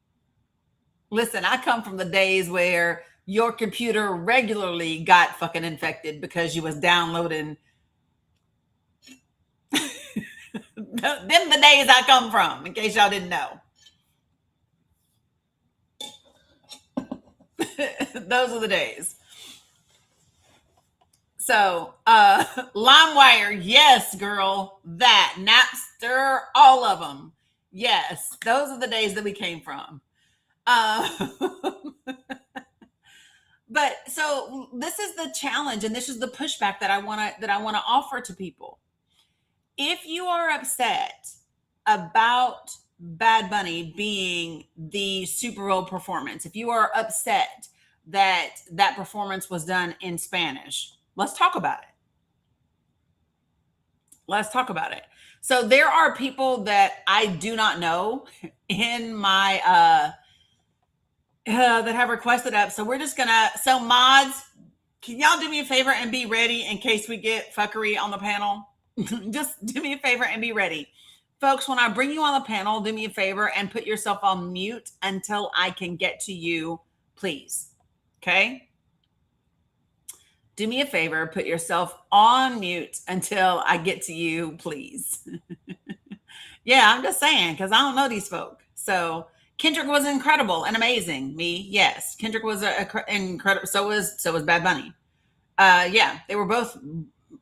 Listen, I come from the days where your computer regularly got fucking infected because you was downloading. Them the days I come from, in case y'all didn't know. Those are the days. So, LimeWire, yes, girl, that. Napster, all of them. Yes, those are the days that we came from. But so this is the challenge, and this is the pushback that I want to offer to people. If you are upset about Bad Bunny being the Super Bowl performance, if you are upset that performance was done in Spanish, let's talk about it. Let's talk about it. So there are people that I do not know in my that have requested up. So we're just gonna. So mods, can y'all do me a favor and be ready in case we get fuckery on the panel? Just do me a favor and be ready, folks. When I bring you on the panel, do me a favor and put yourself on mute until I can get to you, please. Okay. do me a favor, put yourself on mute until I get to you, please. Yeah, I'm just saying, because I don't know these folk. So Kendrick was incredible and amazing. Me, yes. Kendrick was incredible. So was Bad Bunny. Yeah, they were both.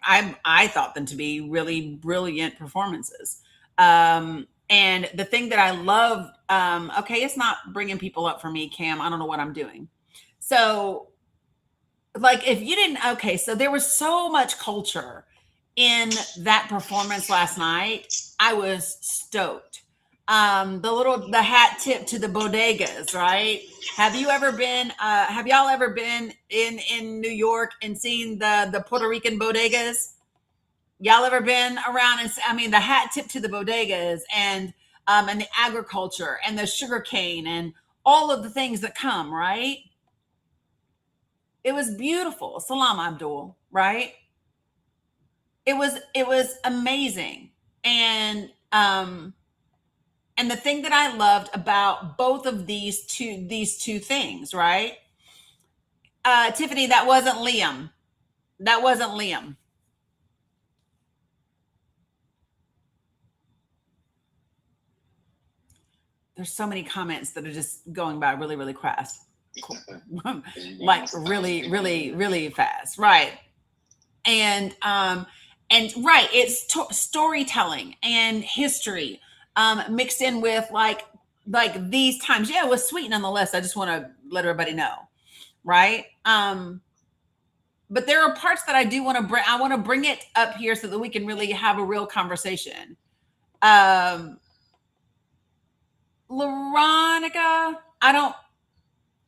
I thought them to be really brilliant performances. And the thing that I loved, okay, it's not bringing people up for me, Cam. I don't know what I'm doing. So, like, if you didn't, okay, so there was so much culture in that performance last night. I was stoked. The hat tip to the bodegas, right? Have y'all ever been in New York and seen the Puerto Rican bodegas? Y'all ever been around and I mean the hat tip to the bodegas and the agriculture and the sugar cane and all of the things that come, right? It was beautiful. Salam Abdul, right? It was amazing. And the thing that I loved about both of these two things, right? Tiffany, that wasn't Liam. That wasn't Liam. There's so many comments that are just going by really, really fast. Like really, really, really fast. Right. And right, it's storytelling and history mixed in with like these times. Yeah, it was sweet nonetheless. I just want to let everybody know. Right. But there are parts that I do want to bring. I want to bring it up here so that we can really have a real conversation. Veronica, I don't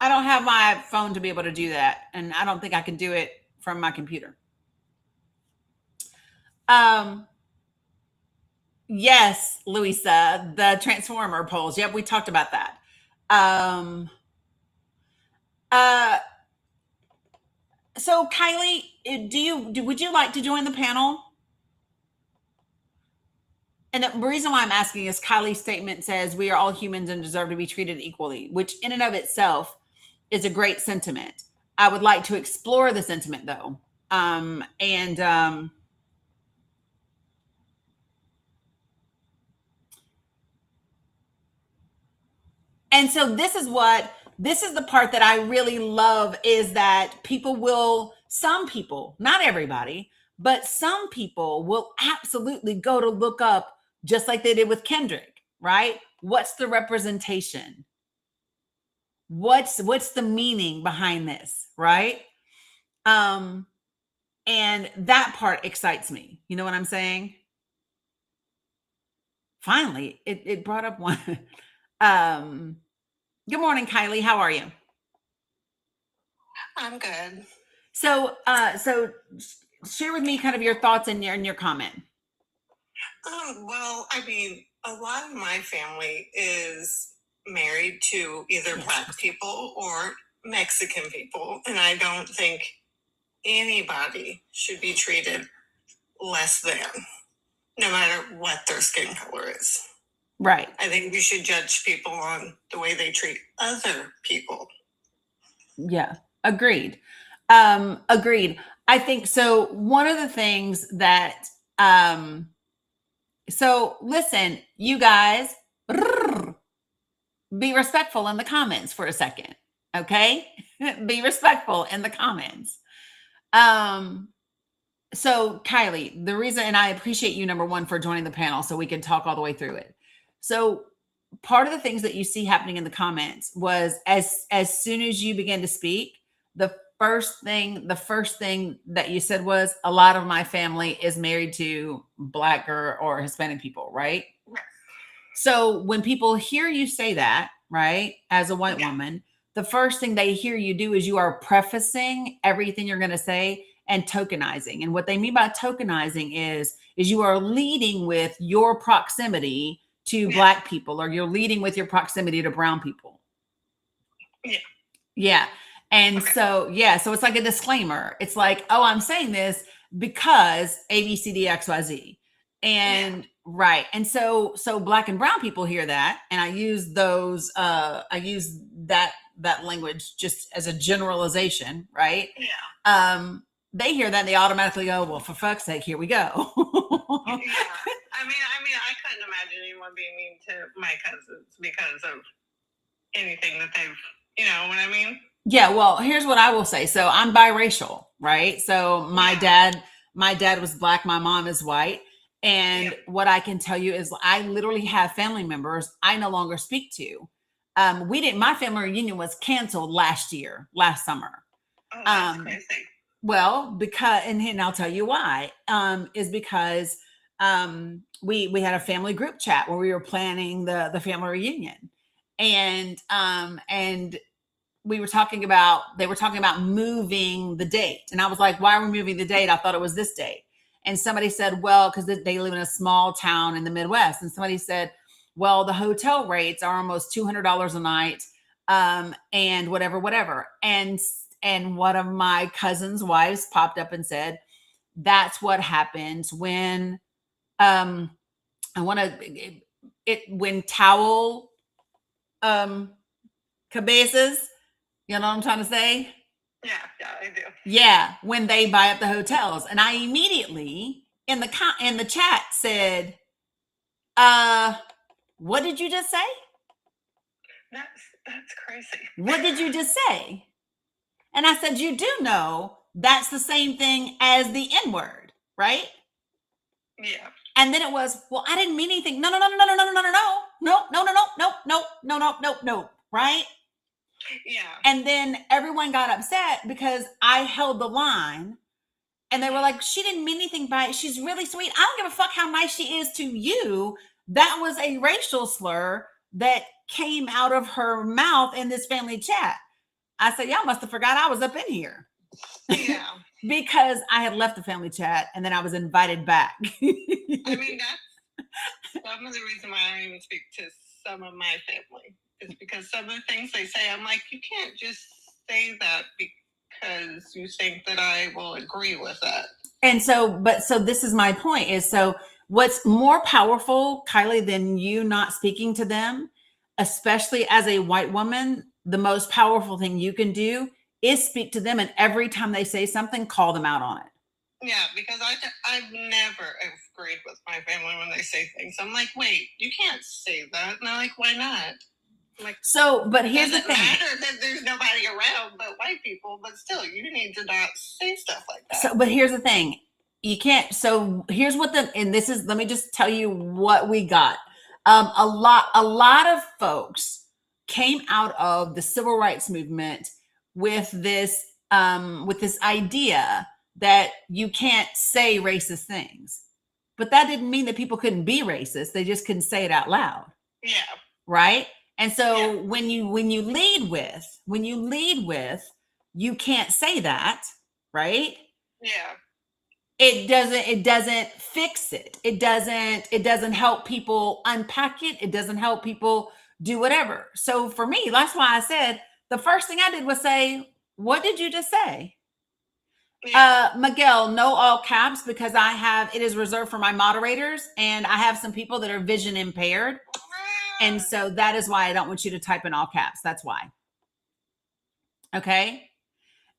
have my phone to be able to do that, and I don't think I can do it from my computer. Yes, Louisa, the Transformer polls. Yep, we talked about that. So Kylie, would you like to join the panel? And the reason why I'm asking is Kylie's statement says we are all humans and deserve to be treated equally, which in and of itself is a great sentiment. I would like to explore the sentiment though. And so this is the part that I really love is that some people, not everybody, but some people will absolutely go to look up just like they did with Kendrick, right? What's the representation? What's the meaning behind this, right? And that part excites me. You know what I'm saying? Finally, it brought up one. Good morning, Kylie. How are you? I'm good. So share with me kind of your thoughts and your comment. Well, I mean, a lot of my family is married to either Black people or Mexican people, and I don't think anybody should be treated less than, no matter what their skin color is. Right. I think you should judge people on the way they treat other people. Yeah, agreed. Agreed. I think so. One of the things that, so listen, you guys, be respectful in the comments for a second. Okay. Be respectful in the comments. So Kylie, the reason, and I appreciate you, number one, for joining the panel so we can talk all the way through it. So part of the things that you see happening in the comments was as soon as you began to speak, the first thing that you said was a lot of my family is married to Black or Hispanic people, right? Yes. So when people hear you say that, right, as a white woman, the first thing they hear you do is you are prefacing everything you're going to say and tokenizing. And what they mean by tokenizing is you are leading with your proximity to Black people, or you're leading with your proximity to brown people. Yeah. Yeah. And so it's like a disclaimer. It's like, oh, I'm saying this because A, B, C, D, X, Y, Z. And right. And so Black and brown people hear that. And I use that language just as a generalization, right? Yeah. they hear that and they automatically go, well, for fuck's sake, here we go. Yeah. I mean, I couldn't imagine anyone being mean to my cousins because of anything that they've, you know what I mean? Yeah, well, here's what I will say. So I'm biracial, right? So my dad was black, my mom is white. And what I can tell you is I literally have family members I no longer speak to. My family reunion was canceled last summer. Oh, that's crazy. Well, because, and I'll tell you why, is because we had a family group chat where we were planning the family reunion. And they were talking about moving the date. And I was like, why are we moving the date? I thought it was this date. And somebody said, well, because they live in a small town in the Midwest. And somebody said, well, the hotel rates are almost $200 a night. And whatever. And one of my cousin's wives popped up and said, that's what happens when, when towel, cabezas, you know what I'm trying to say? Yeah, I do. Yeah, when they buy up the hotels. And I immediately in the chat said, what did you just say? That's crazy. What did you just say? And I said, you do know that's the same thing as the N-word, right? Yeah. And then it was, well, I didn't mean anything. No, right? Yeah. And then everyone got upset because I held the line and they were like, she didn't mean anything by it. She's really sweet. I don't give a fuck how nice she is to you. That was a racial slur that came out of her mouth in this family chat. I said, y'all must have forgot I was up in here. Yeah. Because I had left the family chat and then I was invited back. I mean, that's some of the reason why I don't even speak to some of my family. Is because some of the things they say, I'm like, you can't just say that because you think that I will agree with that. And so this is my point is, so what's more powerful, Kylie, than you not speaking to them, especially as a white woman, the most powerful thing you can do is speak to them. And every time they say something, call them out on it. Yeah, because I've never agreed with my family when they say things. I'm like, wait, you can't say that. And they're like, why not? I'm like, so, but here's the thing. It doesn't matter that there's nobody around but white people, but still, you need to not say stuff like that. So, but here's the thing. You can't. So here's what let me just tell you what we got. A lot of folks came out of the civil rights movement with this idea that you can't say racist things, but that didn't mean that people couldn't be racist. They just couldn't say it out loud. Yeah. Right. And so when you lead with, you can't say that. Right. Yeah. It doesn't fix it. It doesn't help people unpack it. It doesn't help people do whatever. So for me, that's why I said the first thing I did was say, what did you just say? Yeah. Miguel, no all caps, because it is reserved for my moderators and I have some people that are vision impaired. And so that is why I don't want you to type in all caps. That's why. Okay.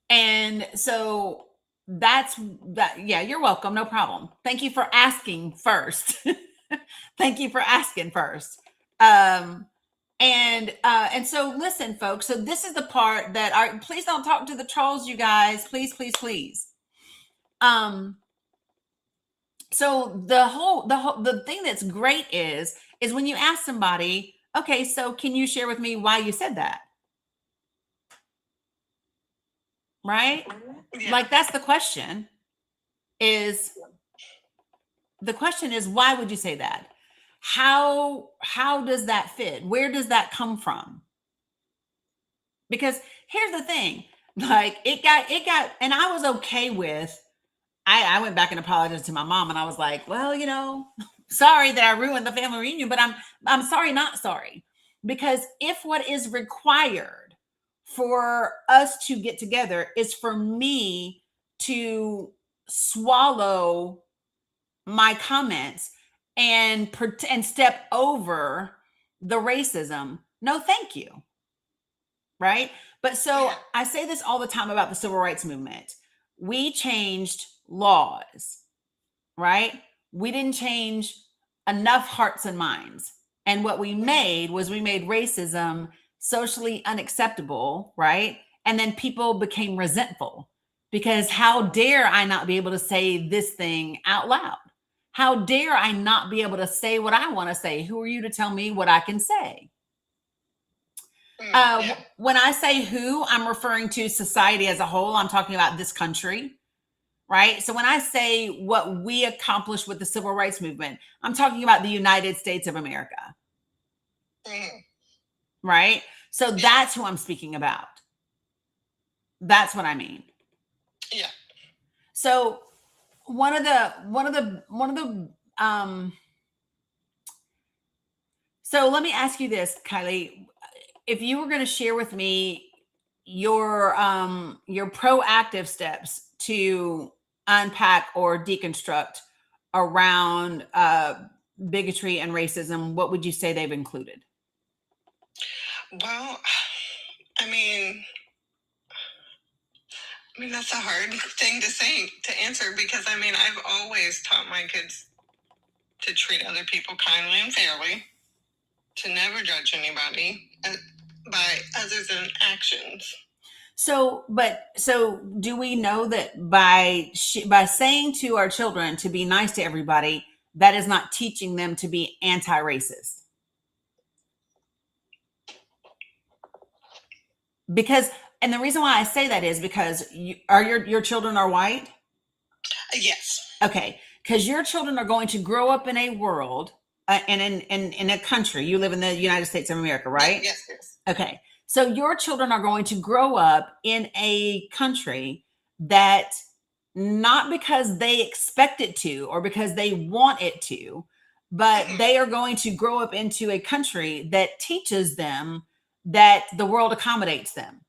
And so that's that. Yeah, you're welcome. No problem. Thank you for asking first. Thank you for asking first. And so listen, folks. So this is the part that please don't talk to the trolls, you guys. Please. So the thing that's great is when you ask somebody, okay, so can you share with me why you said that? Right? Yeah. Like that's the question. The question is, why would you say that? How does that fit? Where does that come from? Because here's the thing, like it got, and I was okay with, I went back and apologized to my mom and I was like, well, sorry that I ruined the family reunion, but I'm sorry, not sorry. Because if what is required for us to get together is for me to swallow my comments and step over the racism, no, thank you. Right? But so I say this all the time about the civil rights movement. we changed laws, right? We didn't change enough hearts and minds. And what we made was we made racism socially unacceptable, right? And then people became resentful because how dare I not be able to say this thing out loud? How dare I not be able to say what I want to say? Who are you to tell me what I can say? When I say who, I'm referring to society as a whole. I'm talking about this country, right? So when I say what we accomplished with the civil rights movement, I'm talking about the United States of America, right? So that's who I'm speaking about. That's what I mean. Yeah. So so let me ask you this, Kylie. If you were going to share with me your proactive steps to unpack or deconstruct around bigotry and racism, what would you say they've included? Well, I mean, that's a hard thing to answer because I've always taught my kids to treat other people kindly and fairly, to never judge anybody by other than actions. So do we know that by saying to our children to be nice to everybody, that is not teaching them to be anti-racist? Because, and the reason why I say that is because your children are white? Yes. Okay, because your children are going to grow up in a world and in a country. You live in the United States of America, right? Yes. Okay, so your children are going to grow up in a country that, not because they expect it to or because they want it to, but they are going to grow up into a country that teaches them that the world accommodates them.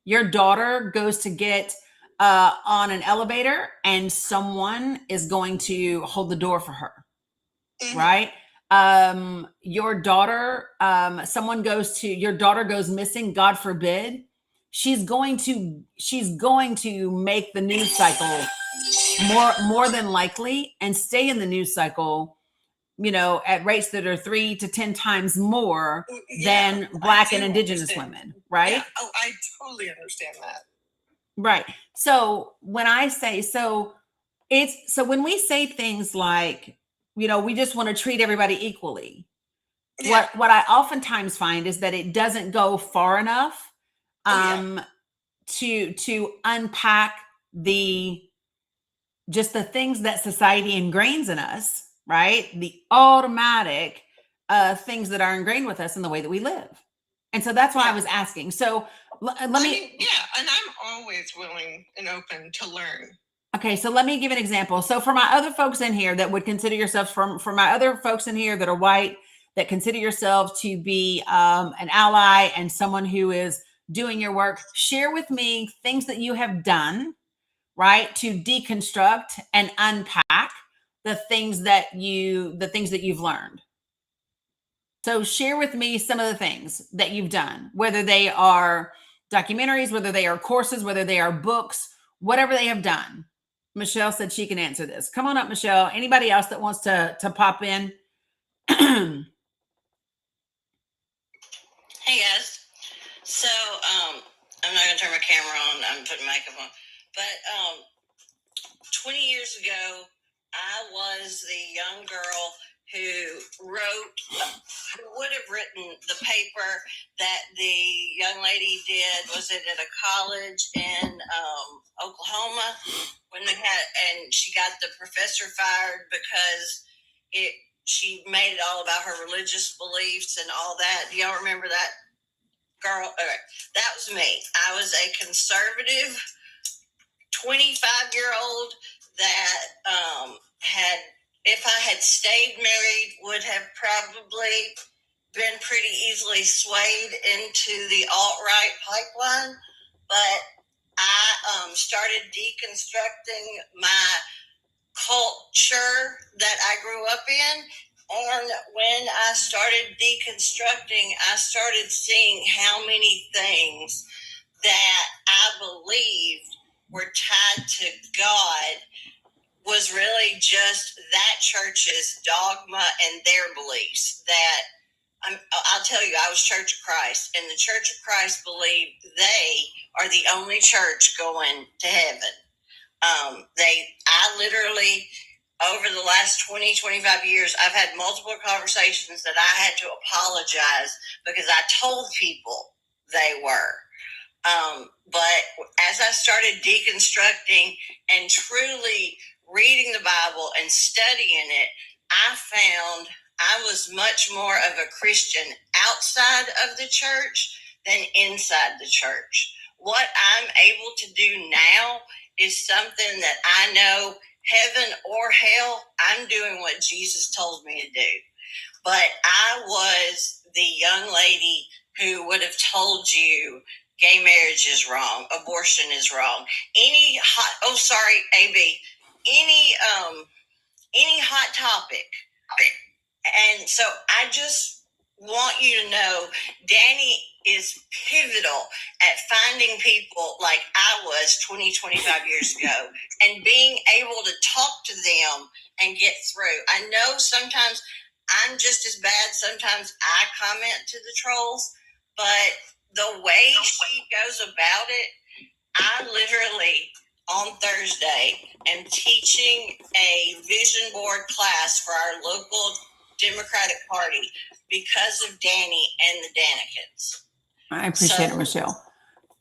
Your daughter goes to get on an elevator and someone is going to hold the door for her, right? Your daughter, your daughter goes missing, God forbid, she's going to make the news cycle more than likely and stay in the news cycle, at rates that are 3 to 10 times more than Black and Indigenous women, right? Yeah. Oh, I totally understand that. Right. So when I say, when we say things like, we just want to treat everybody equally. Yeah. What I oftentimes find is that it doesn't go far enough to unpack the things that society ingrains in us, right? The automatic things that are ingrained with us in the way that we live. And so that's why I was asking. So let me. And I'm always willing and open to learn. Okay, so let me give an example. So for my other folks in here that would consider yourselves, for my other folks in here that are white, that consider yourselves to be an ally and someone who is doing your work, share with me things that you have done, right, to deconstruct and unpack the things that you've learned. So share with me some of the things that you've done, whether they are documentaries, whether they are courses, whether they are books, whatever they have done. Michelle said she can answer this. Come on up, Michelle. Anybody else that wants to pop in? Hey guys. So I'm not gonna turn my camera on. I'm putting makeup on. But 20 years ago, I was the young girl who would have written the paper that the young lady did. Was it at a college in Oklahoma when they had, and she got the professor fired because she made it all about her religious beliefs and all that. Do y'all remember that girl? Okay, that was me. I was a conservative 25-year-old that had, if I had stayed married, would have probably been pretty easily swayed into the alt-right pipeline. But I started deconstructing my culture that I grew up in. And when I started deconstructing, I started seeing how many things that I believed were tied to God was really just that church's dogma and their beliefs. That I'll tell you, I was Church of Christ, and the Church of Christ believed they are the only church going to heaven. I literally, over the last 20, 25 years, I've had multiple conversations that I had to apologize because I told people they were. But as I started deconstructing and truly reading the Bible and studying it, I found I was much more of a Christian outside of the church than inside the church. What I'm able to do now is something that I know, heaven or hell, I'm doing what Jesus told me to do. But I was the young lady who would have told you gay marriage is wrong, abortion is wrong, any hot topic. And so I just want you to know Dani is pivotal at finding people like I was 20, 25 years ago and being able to talk to them and get through. I know sometimes I'm just as bad. Sometimes I comment to the trolls, but the way she goes about it, I literally on Thursday am teaching a vision board class for our local Democratic Party because of Dani and the Danikins. I appreciate it, Michelle.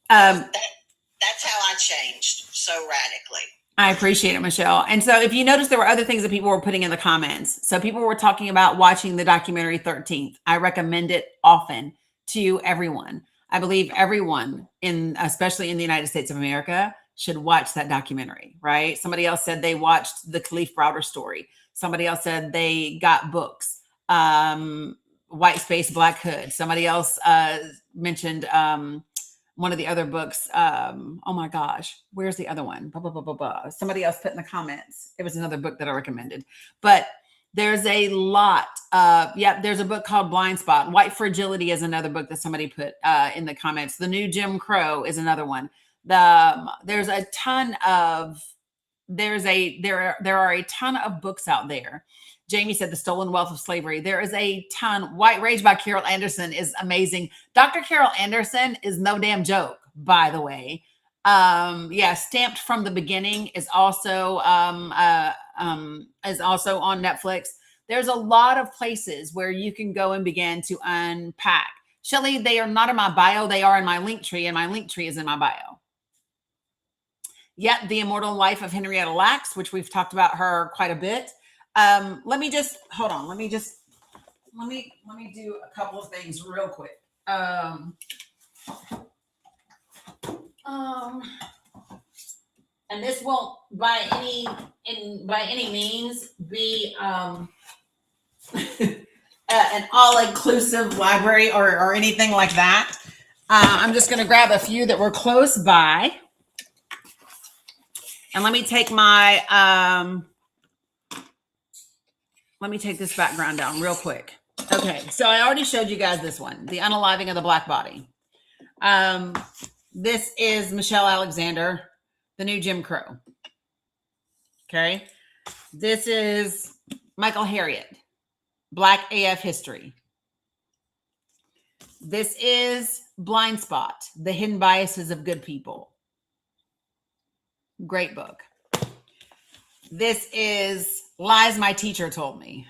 That's how I changed so radically. I appreciate it, Michelle. And so if you notice, there were other things that people were putting in the comments. So people were talking about watching the documentary 13th. I recommend it often to everyone. I believe everyone, especially in the United States of America, should watch that documentary, right? Somebody else said they watched the Khalif Browder story. Somebody else said they got books, White Space, Black Hood. Somebody else mentioned one of the other books. Oh my gosh, where's the other one? Blah, blah, blah, blah, blah. Somebody else put in the comments. It was another book that I recommended. But there's a lot. There's a book called Blind Spot. White Fragility is another book that somebody put in the comments. The New Jim Crow is another one. There's a ton of there are a ton of books out there. Jamie said The Stolen Wealth of Slavery. There is a ton. White Rage by Carol Anderson is amazing. Dr. Carol Anderson is no damn joke, by the way. Stamped from the Beginning is also on Netflix. There's a lot of places where you can go and begin to unpack. Shelley, they are not in my bio. They are in my link tree, and my link tree is in my bio. Yet, The Immortal Life of Henrietta Lacks, which we've talked about her quite a bit. Let me just hold on. Let me do a couple of things real quick. And this won't by any means be an all-inclusive library or anything like that. I'm just going to grab a few that were close by, and let me take this background down real quick. Okay, so I already showed you guys this one, The Unaliving of the Black Body. This is Michelle Alexander, The New Jim Crow. Okay. This is Michael Harriot, Black AF History. This is Blind Spot, The Hidden Biases of Good People. Great book. This is Lies My Teacher Told Me,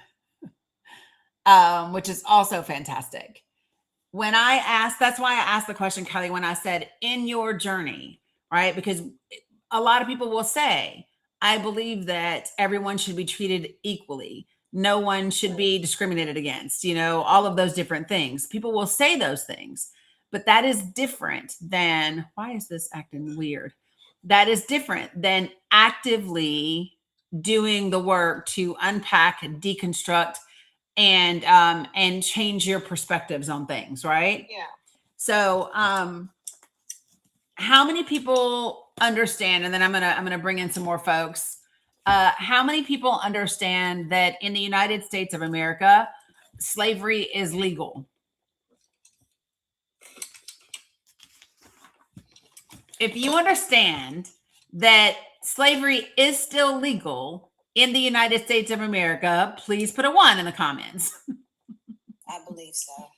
which is also fantastic. That's why I asked the question, Kelly, when I said in your journey, right? Because a lot of people will say, I believe that everyone should be treated equally. No one should be discriminated against, all of those different things. People will say those things, but that is different than, why is this acting weird? That is different than actively doing the work to unpack, deconstruct, and change your perspectives on things, right? Yeah. So, how many people understand? And then I'm gonna bring in some more folks. How many people understand that in the United States of America, slavery is legal? If you understand that slavery is still legal in the United States of America, please put a 1 in the comments. I believe so.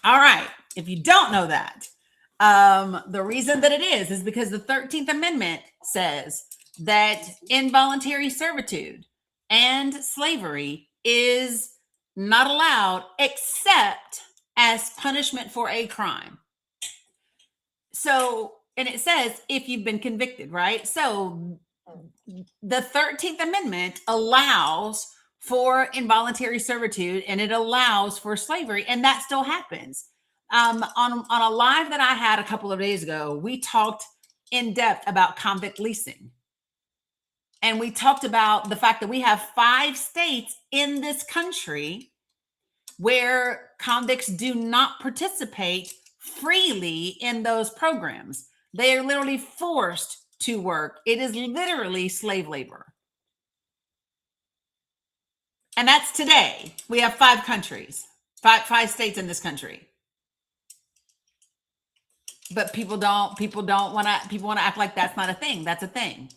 All right. If you don't know that, the reason that it is because the 13th Amendment says that involuntary servitude and slavery is not allowed except as punishment for a crime. So, and it says if you've been convicted, right? So the 13th Amendment allows for involuntary servitude and it allows for slavery, and that still happens. On a live that I had a couple of days ago, we talked in depth about convict leasing. And we talked about the fact that we have 5 states in this country where convicts do not participate freely in those programs. They are literally forced to work. It is literally slave labor. And that's today. We have 5 countries, five states in this country. But people want to act like that's not a thing. That's a thing.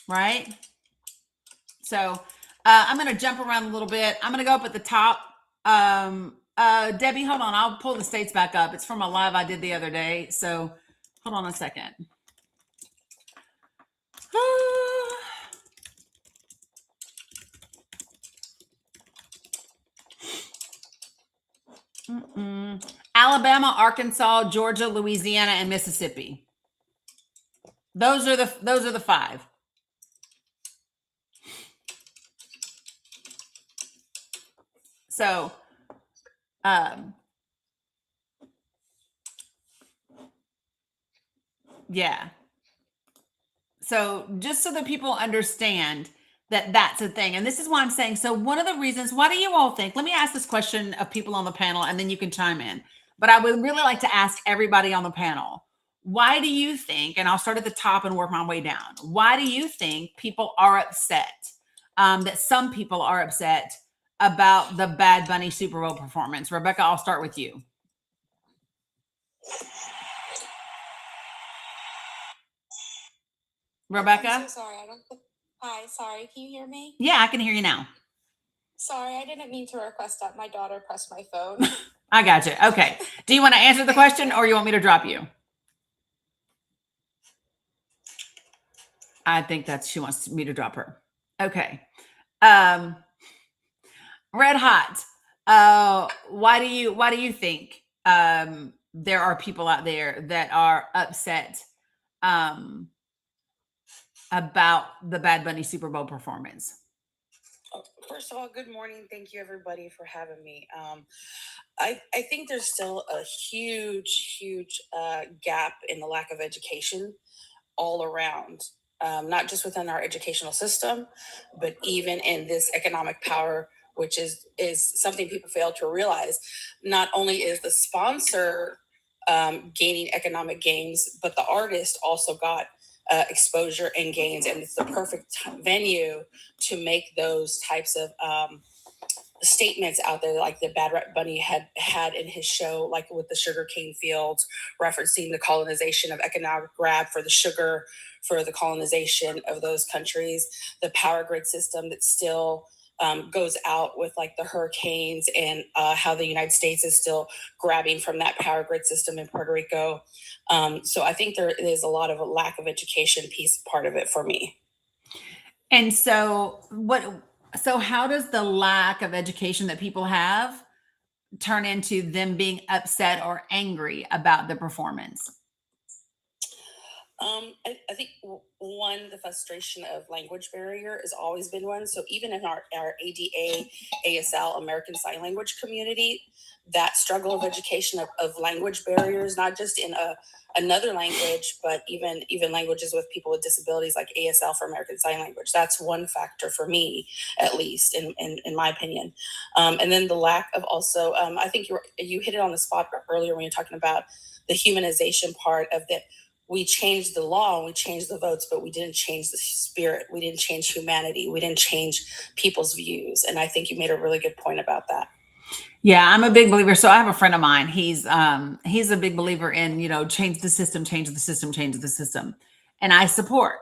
Right? So I'm going to jump around a little bit. I'm going to go up at the top. Debbie, hold on. I'll pull the states back up. It's from a live I did the other day. So hold on a second. Alabama, Arkansas, Georgia, Louisiana, and Mississippi. Those are the 5. So, yeah. So just so that people understand that that's a thing. And this is why I'm saying, so one of the reasons, why do you all think, let me ask this question of people on the panel and then you can chime in. But I would really like to ask everybody on the panel, why do you think, and I'll start at the top and work my way down. Why do you think people are upset, that some people are upset about the Bad Bunny Super Bowl performance? Rebecca, I'll start with you. Rebecca? I'm so sorry. Hi, sorry. Can you hear me? Yeah, I can hear you now. Sorry, I didn't mean to request that. My daughter pressed my phone. I got you. Okay. Do you want to answer the question or you want me to drop you? I think she wants me to drop her. Okay. Red Hot. Why do you think there are people out there that are upset about the Bad Bunny Super Bowl performance? First of all, good morning. Thank you, everybody, for having me. I think there's still a huge gap in the lack of education all around, not just within our educational system, but even in this economic power, which is something people fail to realize. Not only is the sponsor gaining economic gains, but the artist also got exposure and gains, and it's the perfect venue to make those types of statements out there, like the Bad Bunny had in his show, like with the sugarcane fields, referencing the colonization of economic grab for the sugar, for the colonization of those countries, the power grid system that still goes out with like the hurricanes, and how the United States is still grabbing from that power grid system in Puerto Rico. So I think there is a lot of a lack of education piece part of it for me. And so how does the lack of education that people have turn into them being upset or angry about the performance? I think one, the frustration of language barrier has always been one. So even in our ADA, ASL, American Sign Language community, that struggle of education of language barriers, not just in another language, but even languages with people with disabilities, like ASL for American Sign Language. That's one factor for me, at least in my opinion. And then the lack of also, I think you hit it on the spot earlier when you're talking about the humanization part of that. We changed the law, we changed the votes, but we didn't change the spirit. We didn't change humanity. We didn't change people's views. And I think you made a really good point about that. Yeah, I'm a big believer. So I have a friend of mine. He's a big believer in, change the system, change the system, change the system. And I support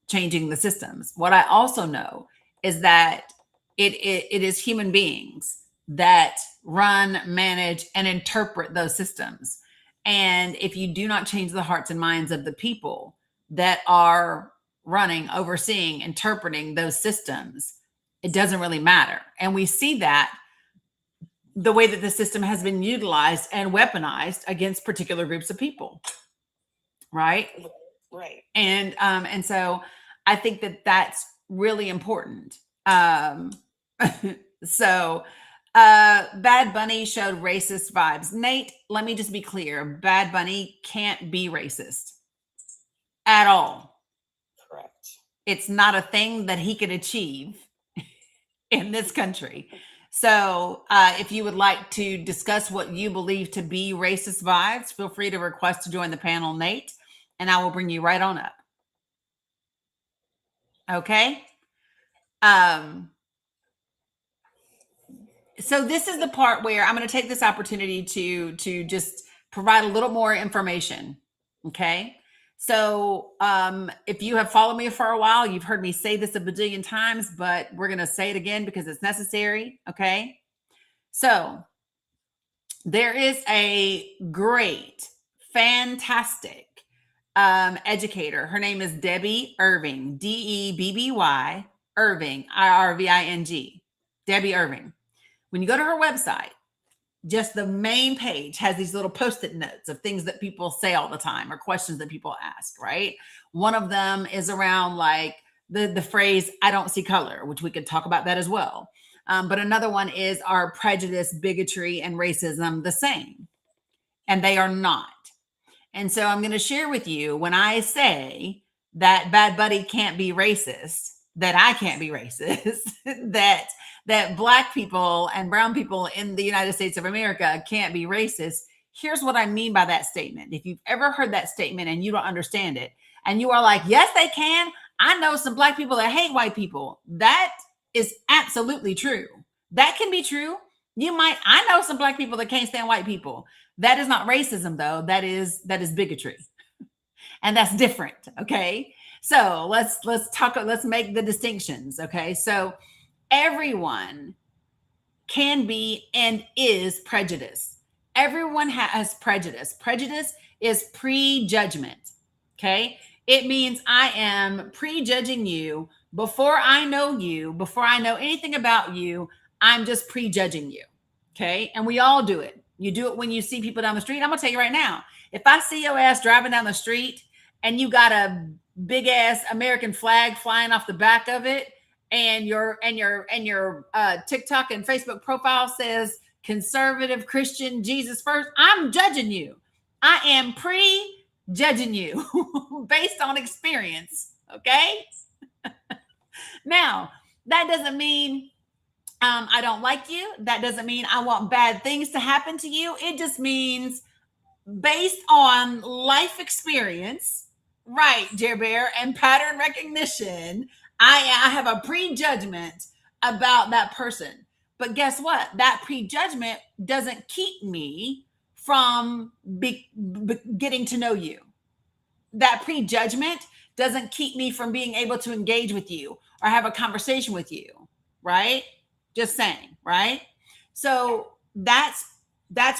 changing the systems. What I also know is that it is human beings that run, manage, and interpret those systems. And if you do not change the hearts and minds of the people that are running, overseeing, interpreting those systems, it doesn't really matter. And we see that the way that the system has been utilized and weaponized against particular groups of people, right? Right. And so I think that that's really important. So Bad Bunny showed racist vibes. Nate, let me just be clear. Bad Bunny can't be racist at all. Correct. It's not a thing that he could achieve in this country. So if you would like to discuss what you believe to be racist vibes, feel free to request to join the panel, Nate, and I will bring you right on up. Okay. So this is the part where I'm going to take this opportunity to just provide a little more information. Okay. So if you have followed me for a while, you've heard me say this a bajillion times, but we're going to say it again because it's necessary. Okay. So there is a great, fantastic educator. Her name is Debbie Irving, Debby Irving, Irving. Debbie Irving. When you go to her website, just the main page has these little post-it notes of things that people say all the time or questions that people ask, right? One of them is around like the phrase, I don't see color, which we could talk about that as well. But another one is, are prejudice, bigotry, and racism the same? And they are not. And so I'm going to share with you, when I say that Bad Bunny can't be racist, that I can't be racist, that Black people and brown people in the United States of America can't be racist. Here's what I mean by that statement. If you've ever heard that statement and you don't understand it, and you are like, yes, they can. I know some Black people that hate white people. That is absolutely true. That can be true. I know some Black people that can't stand white people. That is not racism, though. That is bigotry. And that's different. Okay. So let's make the distinctions. Okay. So everyone can be and is prejudiced. Everyone has prejudice. Prejudice is prejudgment. Okay. It means I am prejudging you before I know you, before I know anything about you. I'm just prejudging you. Okay. And we all do it. You do it when you see people down the street. I'm going to tell you right now, if I see your ass driving down the street and you got a big ass American flag flying off the back of it, and your TikTok and Facebook profile says conservative Christian Jesus first, I'm judging you. I am prejudging you based on experience. Okay. Now, that doesn't mean I don't like you. That doesn't mean I want bad things to happen to you. It just means based on life experience, right, Jer Bear, and pattern recognition, I have a prejudgment about that person. But guess what? That prejudgment doesn't keep me from getting to know you. That prejudgment doesn't keep me from being able to engage with you or have a conversation with you, right? Just saying, right? So that's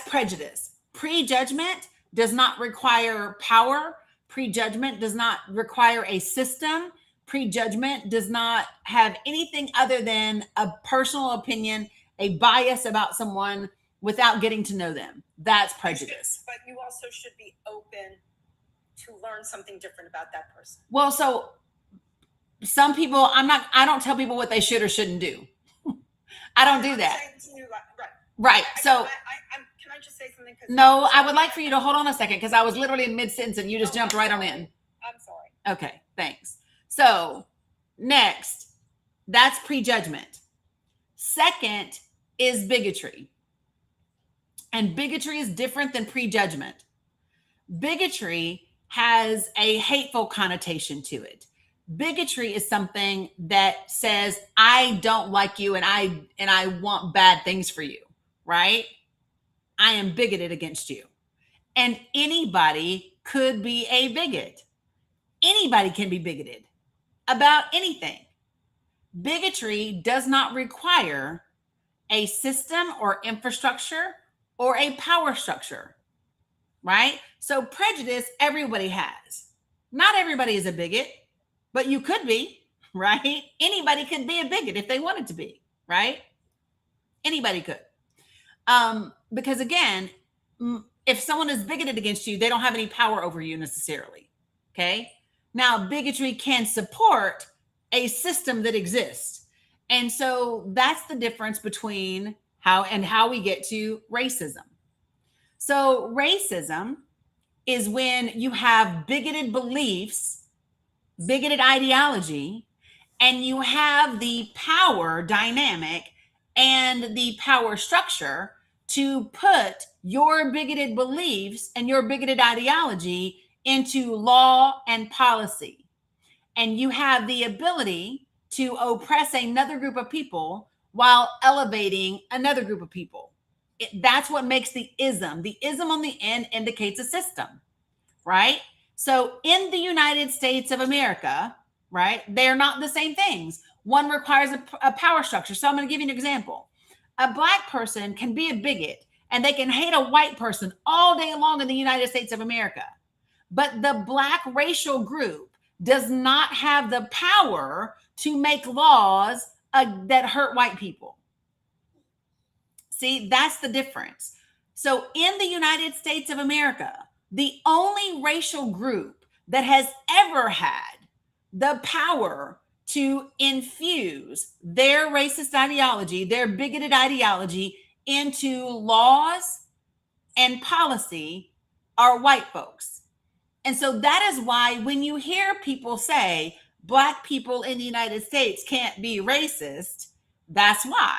prejudice. Prejudgment does not require power. Prejudgment does not require a system. Prejudgment does not have anything other than a personal opinion, a bias about someone without getting to know them. That's prejudice. But you also should be open to learn something different about that person. Well, so some people, I don't tell people what they should or shouldn't do. I don't do that. Right. So can I just say something? No, I would like for you to hold on a second because I was literally in mid-sentence and you just jumped right on in. I'm sorry. Okay, thanks. So next, that's prejudgment. Second is bigotry. And bigotry is different than prejudgment. Bigotry has a hateful connotation to it. Bigotry is something that says, I don't like you and I want bad things for you, right? I am bigoted against you. And anybody could be a bigot. Anybody can be bigoted about anything. Bigotry does not require a system or infrastructure or a power structure, right? So prejudice, everybody has. Not everybody is a bigot, but you could be, right? Anybody could be a bigot if they wanted to be, right? Anybody could. Because again, if someone is bigoted against you, they don't have any power over you necessarily. Okay. Now, bigotry can support a system that exists. And so that's the difference between how we get to racism. So racism is when you have bigoted beliefs, bigoted ideology, and you have the power dynamic and the power structure to put your bigoted beliefs and your bigoted ideology into law and policy. And you have the ability to oppress another group of people while elevating another group of people. That's what makes the ism. The ism on the end indicates a system, right? So in the United States of America, right, they're not the same things. One requires a power structure. So I'm going to give you an example. A Black person can be a bigot and they can hate a white person all day long in the United States of America. But the Black racial group does not have the power to make laws that hurt white people. See, that's the difference. So in the United States of America, the only racial group that has ever had the power to infuse their racist ideology, their bigoted ideology into laws and policy are white folks. And so that is why when you hear people say Black people in the United States can't be racist, that's why.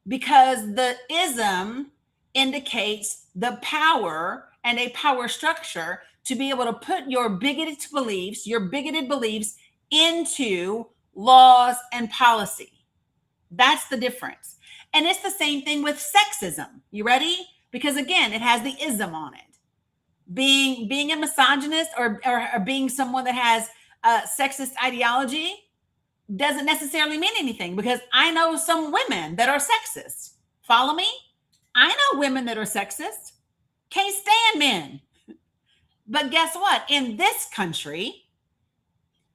Because the ism indicates the power and a power structure to be able to put your bigoted beliefs into laws and policy. That's the difference. And it's the same thing with sexism. You ready? Because again, it has the ism on it. Being a misogynist or being someone that has sexist ideology doesn't necessarily mean anything, because I know some women that are sexist. Follow me? I know women that are sexist. Can't stand men. But guess what? In this country,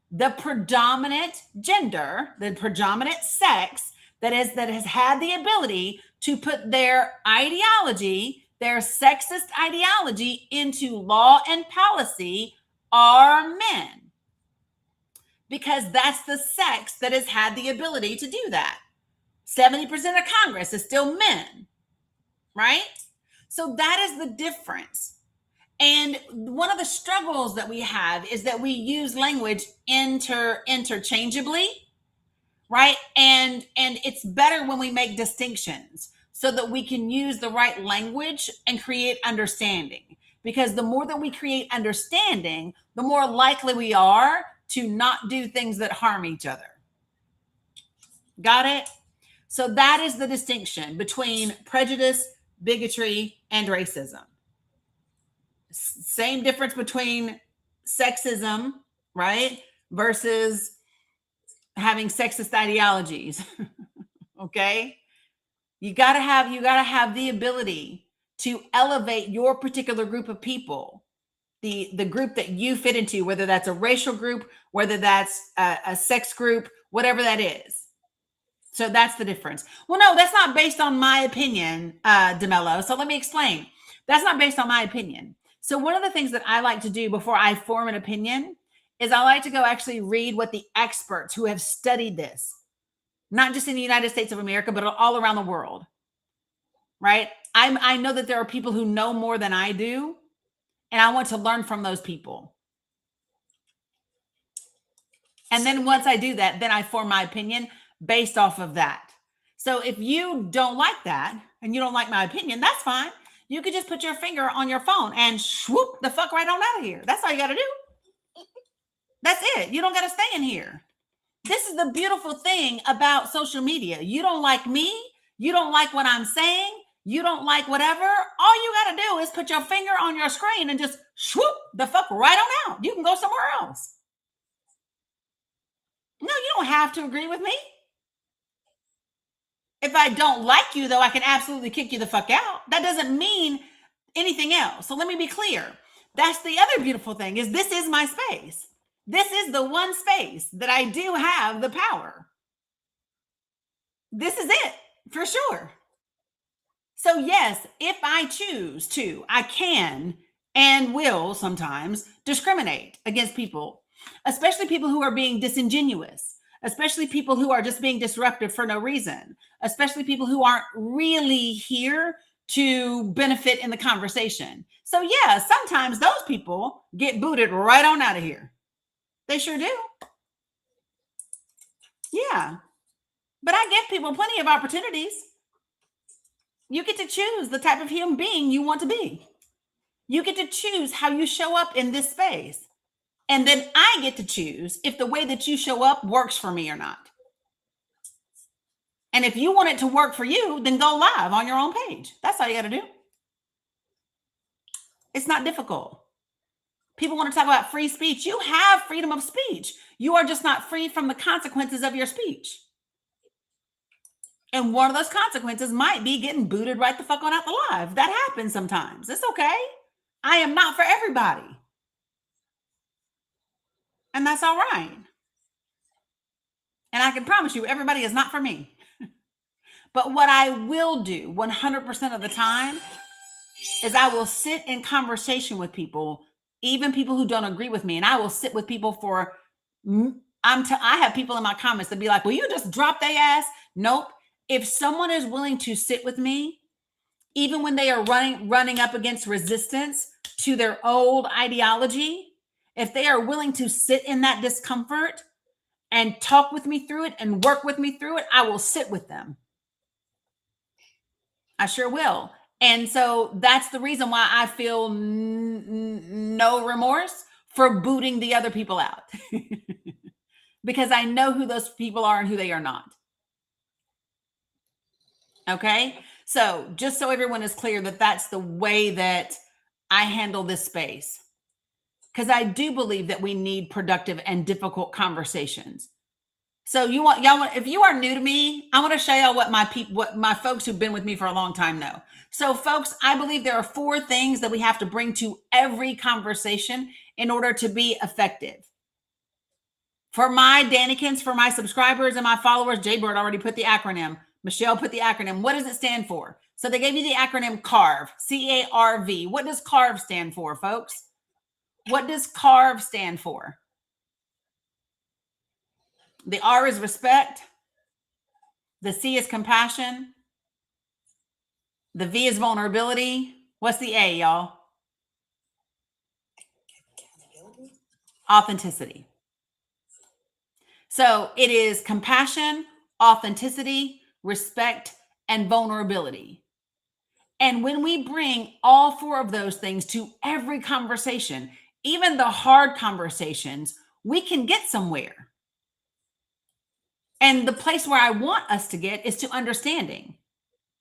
the predominant gender, the predominant sex that has had the ability to put their ideology, their sexist ideology into law and policy are men. Because that's the sex that has had the ability to do that. 70% of Congress is still men, right? So that is the difference. And one of the struggles that we have is that we use language interchangeably, right? And it's better when we make distinctions so that we can use the right language and create understanding. Because the more that we create understanding, the more likely we are to not do things that harm each other. Got it? So that is the distinction between prejudice, bigotry, and racism. Same difference between sexism, right, versus having sexist ideologies. Okay? You gotta have the ability to elevate your particular group of people, the group that you fit into, whether that's a racial group, whether that's a sex group, whatever that is. So that's the difference. Well, no, that's not based on my opinion, DeMello. So let me explain. That's not based on my opinion. So one of the things that I like to do before I form an opinion is I like to go actually read what the experts who have studied this, not just in the United States of America, but all around the world, right? I know that there are people who know more than I do, and I want to learn from those people. And then once I do that, then I form my opinion based off of that. So if you don't like that and you don't like my opinion, that's fine. You could just put your finger on your phone and swoop the fuck right on out of here. That's all you got to do. That's it. You don't got to stay in here. This is the beautiful thing about social media. You don't like me. You don't like what I'm saying. you don't like whatever, all you got to do is put your finger on your screen and just swoop the fuck right on out. You can go somewhere else. No, you don't have to agree with me. If I don't like you, though, I can absolutely kick you the fuck out. That doesn't mean anything else. So let me be clear. That's the other beautiful thing is this is my space. This is the one space that I do have the power. This is it for sure. So yes, if I choose to, I can and will sometimes discriminate against people, especially people who are being disingenuous, especially people who are just being disruptive for no reason, especially people who aren't really here to benefit in the conversation. So yeah, sometimes those people get booted right on out of here. They sure do. Yeah. But I give people plenty of opportunities. You get to choose the type of human being you want to be. You get to choose how you show up in this space. And then I get to choose if the way that you show up works for me or not. And if you want it to work for you, then go live on your own page. That's all you got to do. It's not difficult. People want to talk about free speech. You have freedom of speech. You are just not free from the consequences of your speech. And one of those consequences might be getting booted right the fuck on out the live. That happens sometimes. It's okay. I am not for everybody. And that's all right. And I can promise you, everybody is not for me. But what I will do 100% of the time is I will sit in conversation with people, even people who don't agree with me. And I will sit with people for, I have people in my comments that be like, will you just drop their ass? Nope. If someone is willing to sit with me, even when they are running up against resistance to their old ideology, if they are willing to sit in that discomfort and talk with me through it and work with me through it, I will sit with them. I sure will. And so that's the reason why I feel no remorse for booting the other people out. Because I know who those people are and who they are not. Okay? So just so everyone is clear that that's the way that I handle this space. Because I do believe that we need productive and difficult conversations. So if you are new to me, I want to show y'all what my folks who've been with me for a long time know. So folks, I believe there are 4 things that we have to bring to every conversation in order to be effective. For my Danikins, for my subscribers and my followers, Jay Bird already put the acronym. Michelle put the acronym. What does it stand for? So they gave you the acronym CARV, C-A-R-V. What does CARV stand for, folks? What does CARV stand for? The R is respect. The C is compassion. The V is vulnerability. What's the A, y'all? Authenticity. So it is compassion, authenticity, respect, and vulnerability. And when we bring all 4 of those things to every conversation, even the hard conversations, we can get somewhere. And the place where I want us to get is to understanding.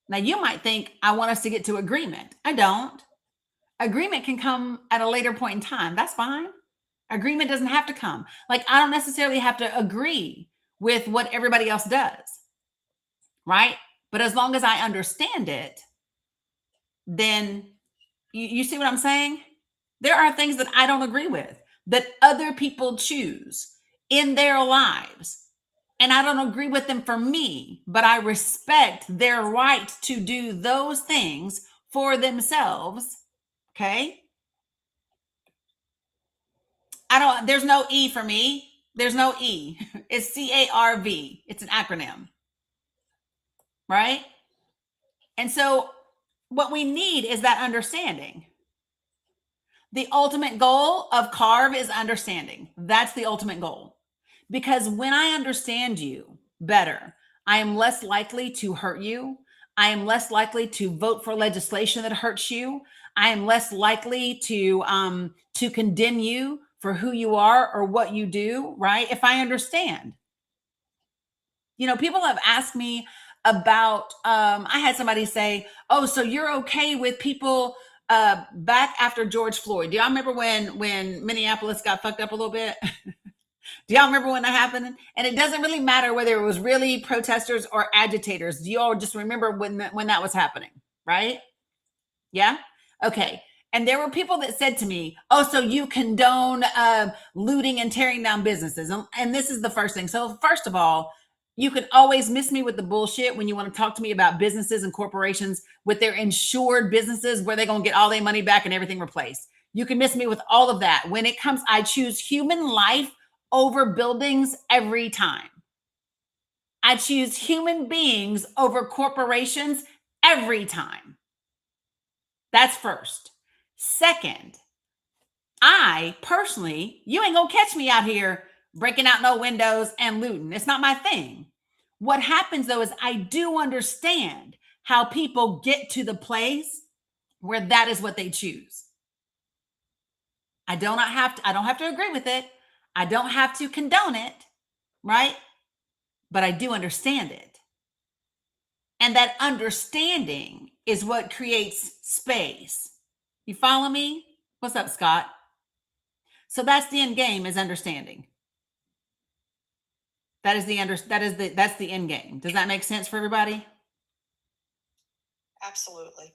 Now, you might think I want us to get to agreement. I don't. Agreement can come at a later point in time. That's fine. Agreement doesn't have to come. Like, I don't necessarily have to agree with what everybody else does. Right? But as long as I understand it, then you see what I'm saying? There are things that I don't agree with that other people choose in their lives. And I don't agree with them for me, but I respect their right to do those things for themselves. Okay? There's no E for me. There's no E. It's C-A-R-V. It's an acronym. Right? And so what we need is that understanding. The ultimate goal of CARV is understanding. That's the ultimate goal. Because when I understand you better, I am less likely to hurt you. I am less likely to vote for legislation that hurts you. I am less likely to condemn you for who you are or what you do, right? If I understand. You know, people have asked me, about, I had somebody say, oh, so you're okay with people back after George Floyd. Do y'all remember when Minneapolis got fucked up a little bit? Do y'all remember when that happened? And it doesn't really matter whether it was really protesters or agitators. Do y'all just remember when that was happening, right? Yeah? Okay. And there were people that said to me, oh, so you condone looting and tearing down businesses. And this is the first thing. So first of all, you can always miss me with the bullshit when you want to talk to me about businesses and corporations with their insured businesses where they're going to get all their money back and everything replaced. You can miss me with all of that. When it comes, I choose human life over buildings every time. I choose human beings over corporations every time. That's first. Second, I personally, you ain't gonna catch me out here breaking out no windows and looting. It's not my thing. What happens though is I do understand how people get to the place where that is what they choose. I don't have to agree with it. I don't have to condone it, right? But I do understand it. And that understanding is what creates space. You follow me? What's up, Scott? So that's the end game, is understanding. That's the end game. Does that make sense for everybody? Absolutely.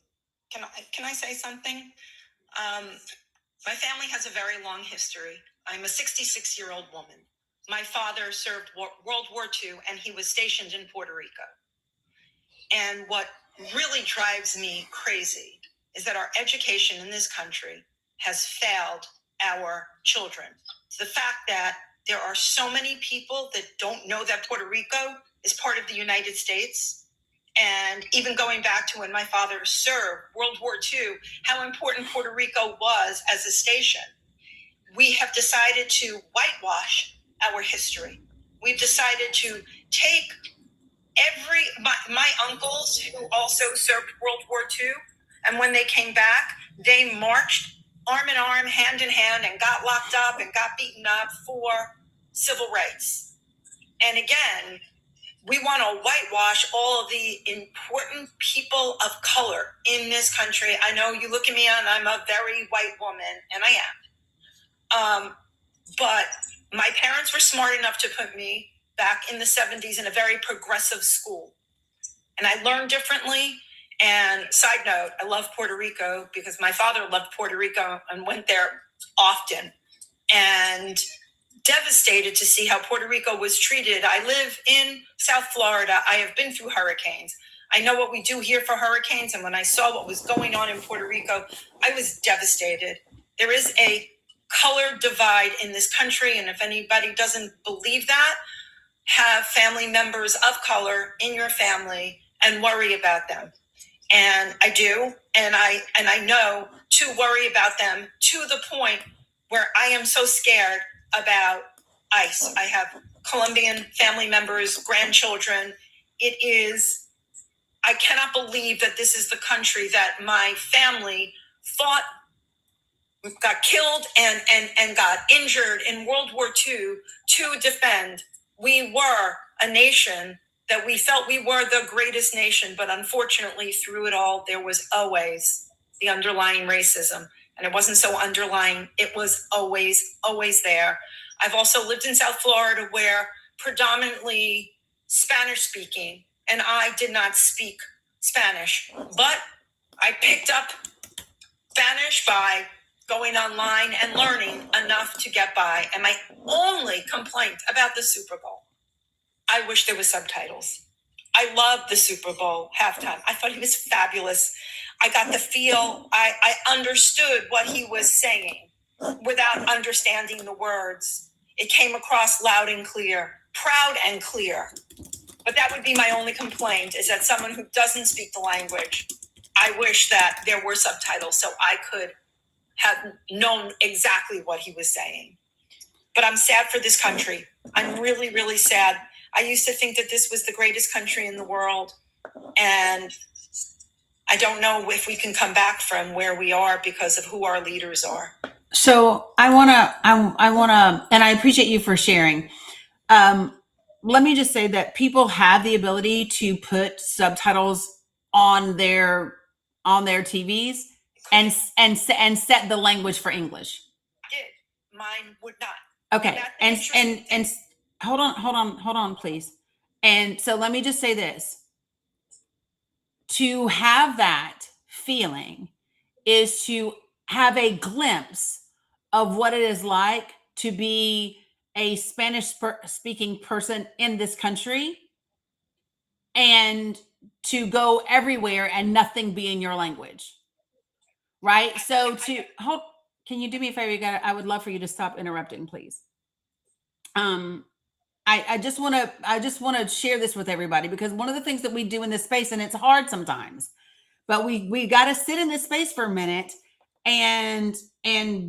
Can I say something? My family has a very long history. I'm a 66-year-old woman. My father served World War II, and he was stationed in Puerto Rico. And what really drives me crazy is that our education in this country has failed our children. The fact that there are so many people that don't know that Puerto Rico is part of the United States. And even going back to when my father served World War II, how important Puerto Rico was as a station. We have decided to whitewash our history. We've decided to take my uncles who also served World War II, and when they came back, they marched arm in arm, hand in hand, and got locked up and got beaten up for civil rights. And again, we want to whitewash all of the important people of color in this country. I know you look at me and I'm a very white woman, and I am. But my parents were smart enough to put me back in the 70s in a very progressive school. And I learned differently. And side note, I love Puerto Rico because my father loved Puerto Rico and went there often. And devastated to see how Puerto Rico was treated. I live in South Florida. I have been through hurricanes. I know what we do here for hurricanes. And when I saw what was going on in Puerto Rico, I was devastated. There is a color divide in this country. And if anybody doesn't believe that, have family members of color in your family and worry about them. And I do. And I know to worry about them to the point where I am so scared about ICE. I have Colombian family members, grandchildren. I cannot believe that this is the country that my family fought, got killed and got injured in World War II to defend. We were a nation that we felt we were the greatest nation, but unfortunately through it all, there was always the underlying racism. And it wasn't so underlying, it was always there. I've also lived in South Florida where predominantly Spanish speaking, and I did not speak Spanish, but I picked up Spanish by going online and learning enough to get by. And my only complaint about the Super Bowl, I wish there was subtitles. I loved the Super Bowl halftime. I thought he was fabulous. I got the feel. I understood what he was saying without understanding the words. It came across loud and clear, proud and clear. But that would be my only complaint, is that someone who doesn't speak the language, I wish that there were subtitles so I could have known exactly what he was saying. But I'm sad for this country. I'm really, really sad. I used to think that this was the greatest country in the world. And I don't know if we can come back from where we are because of who our leaders are. So I want to, and I appreciate you for sharing. let me just say that people have the ability to put subtitles on their TVs and set the language for English. Did mine would not. Okay. That's And interesting. and hold on, please. And so let me just say this. To have that feeling is to have a glimpse of what it is like to be a Spanish speaking person in this country and to go everywhere and nothing be in your language. Right? So to hold, can you do me a favor? I would love for you to stop interrupting, please. I just want to share this with everybody, because one of the things that we do in this space, and it's hard sometimes, but we got to sit in this space for a minute and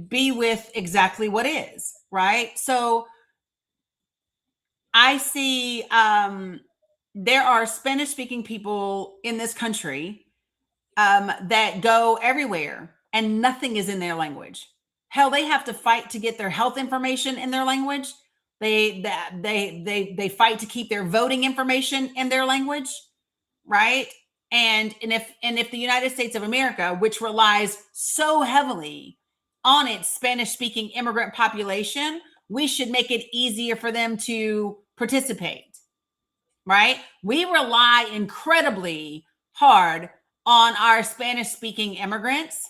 be with exactly what is, right? So I see there are Spanish speaking people in this country that go everywhere and nothing is in their language. Hell, they have to fight to get their health information in their language. They fight to keep their voting information in their language, right? And if the United States of America, which relies so heavily on its Spanish speaking immigrant population, we should make it easier for them to participate, right? We rely incredibly hard on our Spanish speaking immigrants.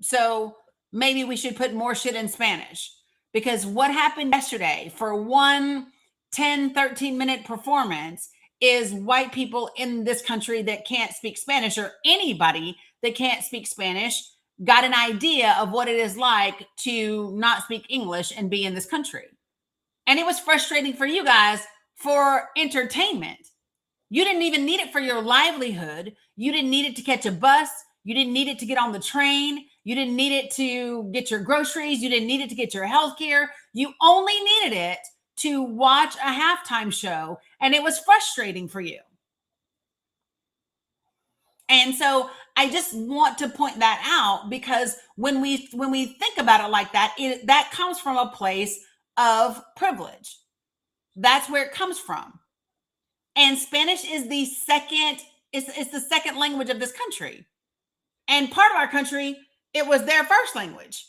So maybe we should put more shit in Spanish, because what happened yesterday for one 10-13 minute performance is white people in this country that can't speak Spanish, or anybody that can't speak Spanish, got an idea of what it is like to not speak English and be in this country. And it was frustrating for you guys for entertainment. You didn't even need it for your livelihood. You didn't need it to catch a bus. You didn't need it to get on the train. You didn't need it to get your groceries. You didn't need it to get your health care. You only needed it to watch a halftime show. And it was frustrating for you. And so I just want to point that out, because when we think about it like that, that comes from a place of privilege. That's where it comes from. And Spanish is the second, it's the second language of this country. And part of our country, it was their first language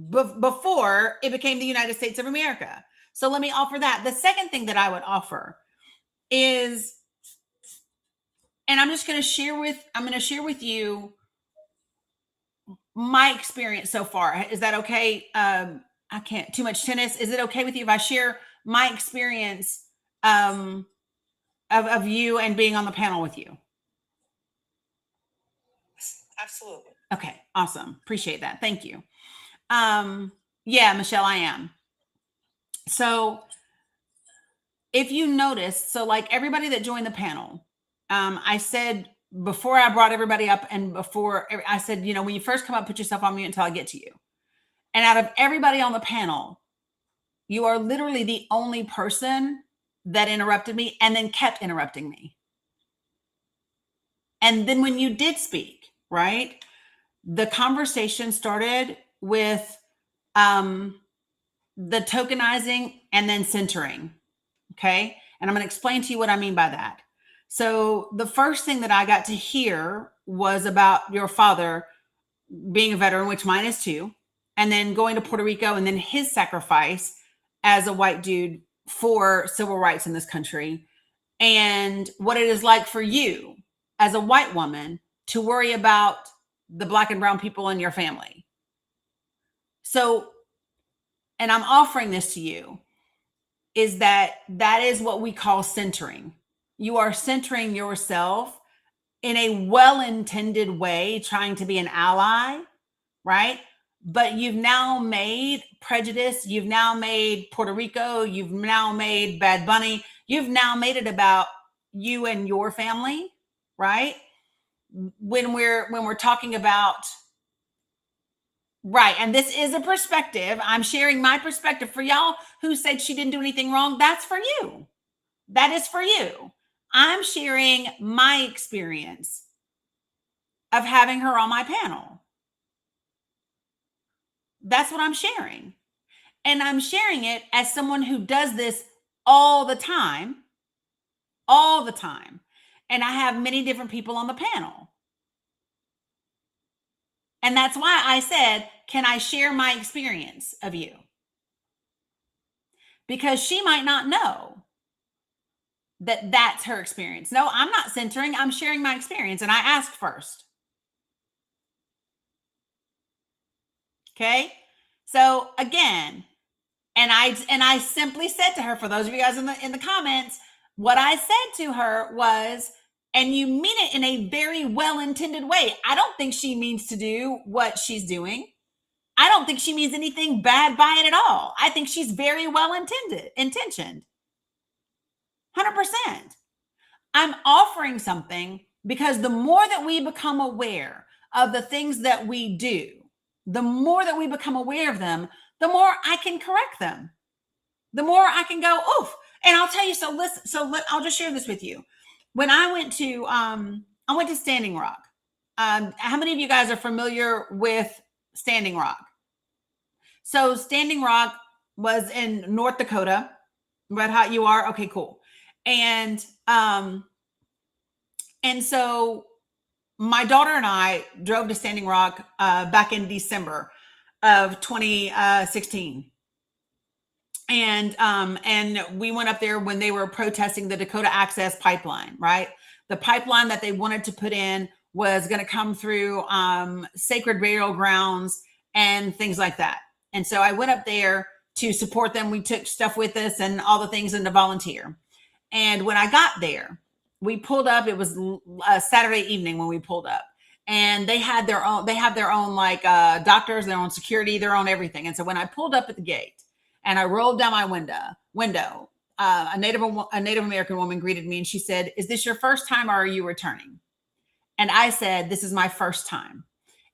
before it became the United States of America. So let me offer that. The second thing that I would offer is, and I'm going to share with you my experience so far. Is that okay? I can't too much tennis. Is it okay with you if I share my experience of you and being on the panel with you? Absolutely. Okay, awesome. Appreciate that. Thank you. Yeah, Michelle, I am. So if you notice, so like everybody that joined the panel, I said before I brought everybody up, and before I said, when you first come up, put yourself on mute until I get to you. And out of everybody on the panel, you are literally the only person that interrupted me and then kept interrupting me. And then when you did speak, right, the conversation started with the tokenizing and then centering. Okay. And I'm going to explain to you what I mean by that. So the first thing that I got to hear was about your father being a veteran, which mine is too, and then going to Puerto Rico, and then his sacrifice as a white dude for civil rights in this country, and what it is like for you as a white woman to worry about the Black and brown people in your family. So, and I'm offering this to you, is that is what we call centering. You are centering yourself in a well-intended way, trying to be an ally, right? But you've now made prejudice. You've now made Puerto Rico. You've now made Bad Bunny. You've now made it about you and your family, right? When we're talking about, right. And this is a perspective. I'm sharing my perspective. For y'all who said she didn't do anything wrong, that's for you. That is for you. I'm sharing my experience of having her on my panel. That's what I'm sharing. And I'm sharing it as someone who does this all the time, all the time. And I have many different people on the panel. And that's why I said, can I share my experience of you? Because she might not know that that's her experience. No, I'm not centering. I'm sharing my experience. And I asked first. Okay. So again, and I simply said to her, for those of you guys in the comments, what I said to her was, and you mean it in a very well-intended way. I don't think she means to do what she's doing. I don't think she means anything bad by it at all. I think she's very intentioned. 100%. I'm offering something because the more that we become aware of the things that we do, the more that we become aware of them, the more I can correct them. The more I can go, oof. And I'll tell you, I'll just share this with you. When I went to Standing Rock. How many of you guys are familiar with Standing Rock? So Standing Rock was in North Dakota. Red Hot you are? Okay, cool. And so my daughter and I drove to Standing Rock back in December of 2016. And we went up there when they were protesting the Dakota Access Pipeline, right? The pipeline that they wanted to put in was going to come through sacred burial grounds and things like that. And so I went up there to support them. We took stuff with us and all the things and to volunteer. And when I got there, we pulled up. It was a Saturday evening when we pulled up. And they have their own like doctors, their own security, their own everything. And so when I pulled up at the gate and I rolled down my window, a Native American woman greeted me and she said, "Is this your first time or are you returning?" And I said, "This is my first time."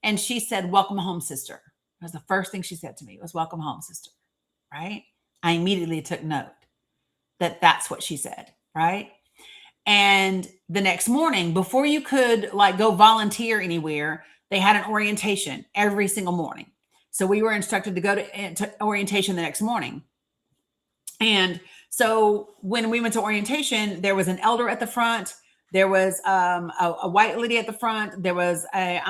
And she said, "Welcome home, sister." That was the first thing she said to me was, "Welcome home, sister." Right? I immediately took note that that's what she said. Right? And the next morning, before you could like go volunteer anywhere, they had an orientation every single morning. So we were instructed to go to orientation the next morning. And so when we went to orientation, there was an elder at the front. There was a white lady at the front. There was a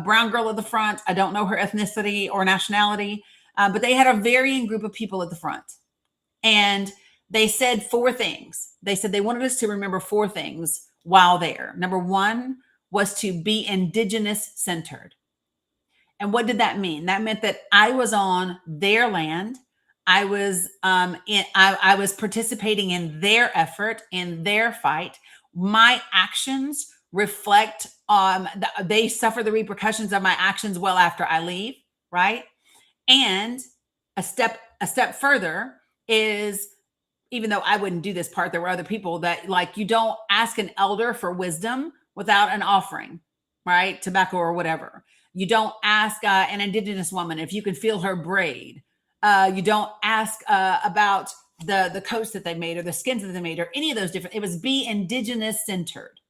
brown girl at the front. I don't know her ethnicity or nationality, but they had a varying group of people at the front. And they said 4 things. They said they wanted us to remember 4 things while there. Number 1 was to be indigenous centered. And what did that mean? That meant that I was on their land. I was I was participating in their effort, in their fight. My actions reflect they suffer the repercussions of my actions well after I leave, right? And a step further is, even though I wouldn't do this part, there were other people that like, you don't ask an elder for wisdom without an offering, right? Tobacco or whatever. You don't ask an indigenous woman if you can feel her braid. You don't ask about the coats that they made or the skins that they made or any of those different. It was be indigenous centered,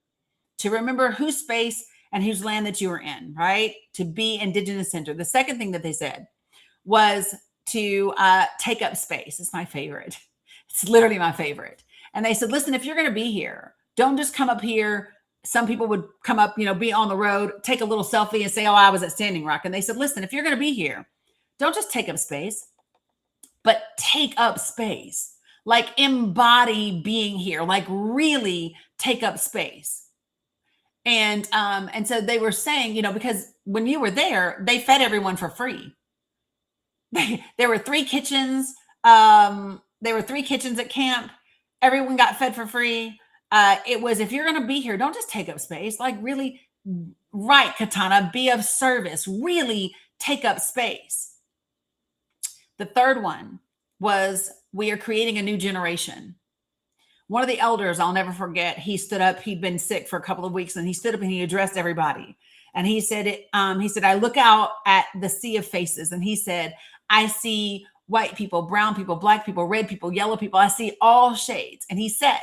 to remember whose space and whose land that you were in, right? To be indigenous centered. The second thing that they said was to take up space. It's my favorite. It's literally my favorite. And they said, listen, if you're going to be here, don't just come up here. Some people would come up, be on the road, take a little selfie and say, oh, I was at Standing Rock. And they said, listen, if you're going to be here, don't just take up space, but take up space. Like embody being here, like really take up space. And so they were saying, because when you were there, they fed everyone for free. There were 3 kitchens. There were 3 kitchens at camp. Everyone got fed for free. It was, if you're going to be here, don't just take up space, like really, right, Katana, be of service, really take up space. The third one was, we are creating a new generation. One of the elders, I'll never forget, he stood up, he'd been sick for a couple of weeks, and he stood up and he addressed everybody. And he said, I look out at the sea of faces, and he said, I see white people, brown people, black people, red people, yellow people. I see all shades. And he said,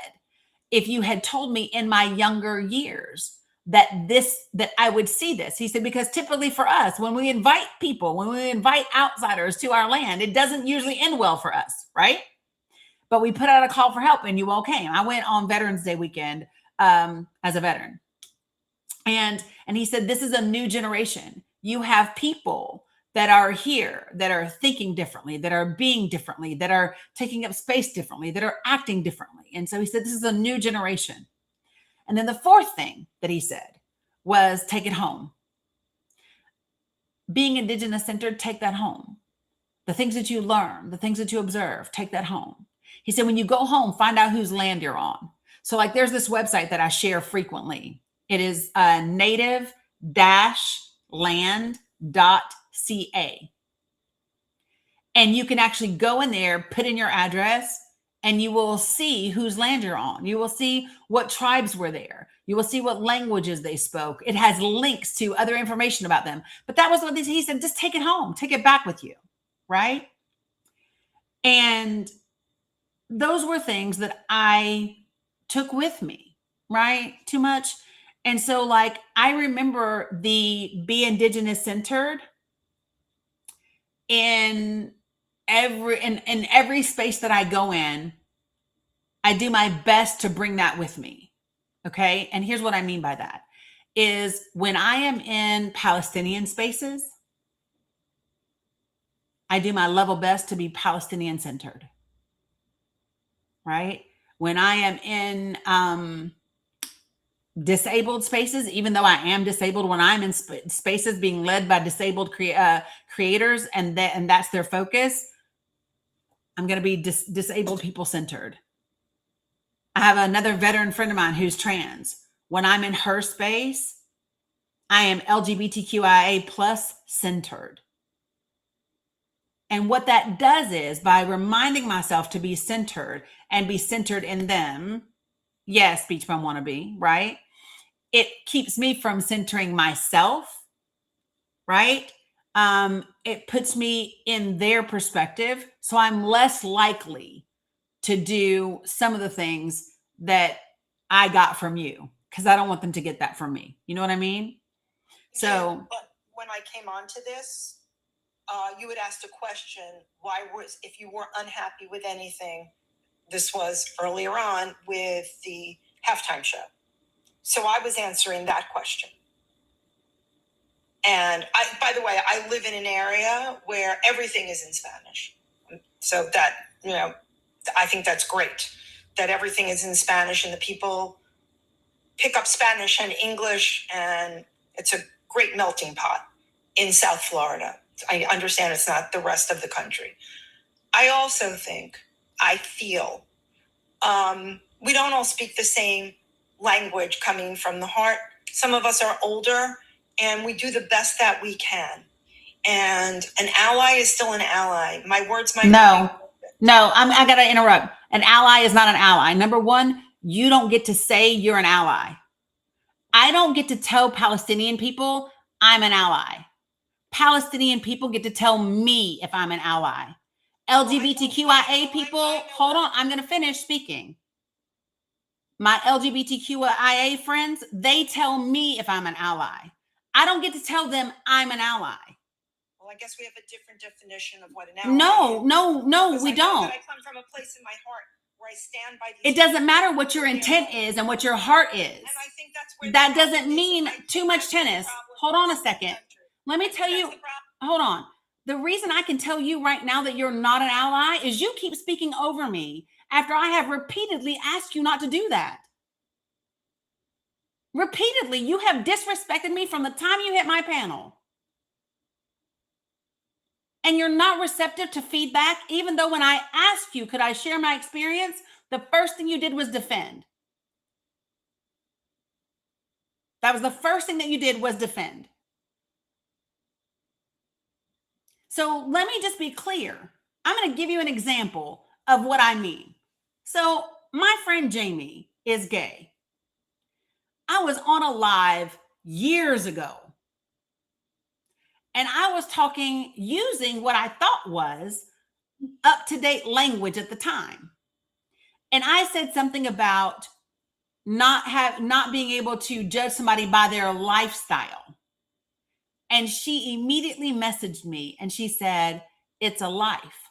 if you had told me in my younger years that I would see this, he said, because typically for us, when we invite people, when we invite outsiders to our land, it doesn't usually end well for us, right? but we put out a call for help and you all came. I went on Veterans Day weekend as a veteran. And he said, this is a new generation. You have people that are here, that are thinking differently, that are being differently, that are taking up space differently, that are acting differently. And so he said, this is a new generation. And then the fourth thing that he said was, take it home. Being Indigenous centered, take that home. The things that you learn, the things that you observe, take that home. He said, when you go home, find out whose land you're on. So like there's this website that I share frequently. It is native-land.ca. And you can actually go in there, put in your address, and you will see whose land you're on. You will see what tribes were there. You will see what languages they spoke. It has links to other information about them. But that was what he said, just take it home, take it back with you, right? And those were things that I took with me, right? Too much. And so like, I remember the Be Indigenous centered in every space that I go in, I do my best to bring that with me. Okay. And here's what I mean by that is when I am in Palestinian spaces, I do my level best to be Palestinian centered. Right. When I am in disabled spaces, even though I am disabled, when I'm in spaces being led by disabled creators and that's their focus, I'm going to be disabled people centered. I have another veteran friend of mine who's trans. When I'm in her space, I am LGBTQIA plus centered. And what that does is by reminding myself to be centered and be centered in them. Yes, Beach Bum wannabe, right? It keeps me from centering myself, right? It puts me in their perspective. So I'm less likely to do some of the things that I got from you because I don't want them to get that from me. You know what I mean? So, but when I came onto this, you had asked a question, if you were unhappy with anything, this was earlier on with the halftime show. So I was answering that question. And by the way, I live in an area where everything is in Spanish. So that, I think that's great that everything is in Spanish and the people pick up Spanish and English, and it's a great melting pot in South Florida. I understand it's not the rest of the country. I also feel we don't all speak the same language coming from the heart. Some of us are older and we do the best that we can. And an ally is still an ally. My words might No, I got to interrupt. An ally is not an ally. Number one, you don't get to say you're an ally. I don't get to tell Palestinian people I'm an ally. Palestinian people get to tell me if I'm an ally. LGBTQIA people, hold on, I'm going to finish speaking. My LGBTQIA friends, they tell me if I'm an ally. I don't get to tell them I'm an ally. Well, I guess we have a different definition of what an ally is. No, we don't. I come from a place in my heart where I stand by these. It doesn't matter what your intent is and what your heart is. And I think that's where that doesn't mean too much tennis. Hold on a second. Let me tell you, hold on. The reason I can tell you right now that you're not an ally is you keep speaking over me after I have repeatedly asked you not to do that. Repeatedly, you have disrespected me from the time you hit my panel. And you're not receptive to feedback, even though when I asked you, could I share my experience, the first thing you did was defend. That was the first thing that you did was defend. So let me just be clear. I'm going to give you an example of what I mean. So my friend Jamie is gay. I was on a live years ago. And I was talking using what I thought was up-to-date language at the time. And I said something about not being able to judge somebody by their lifestyle. And she immediately messaged me and she said, "It's a life."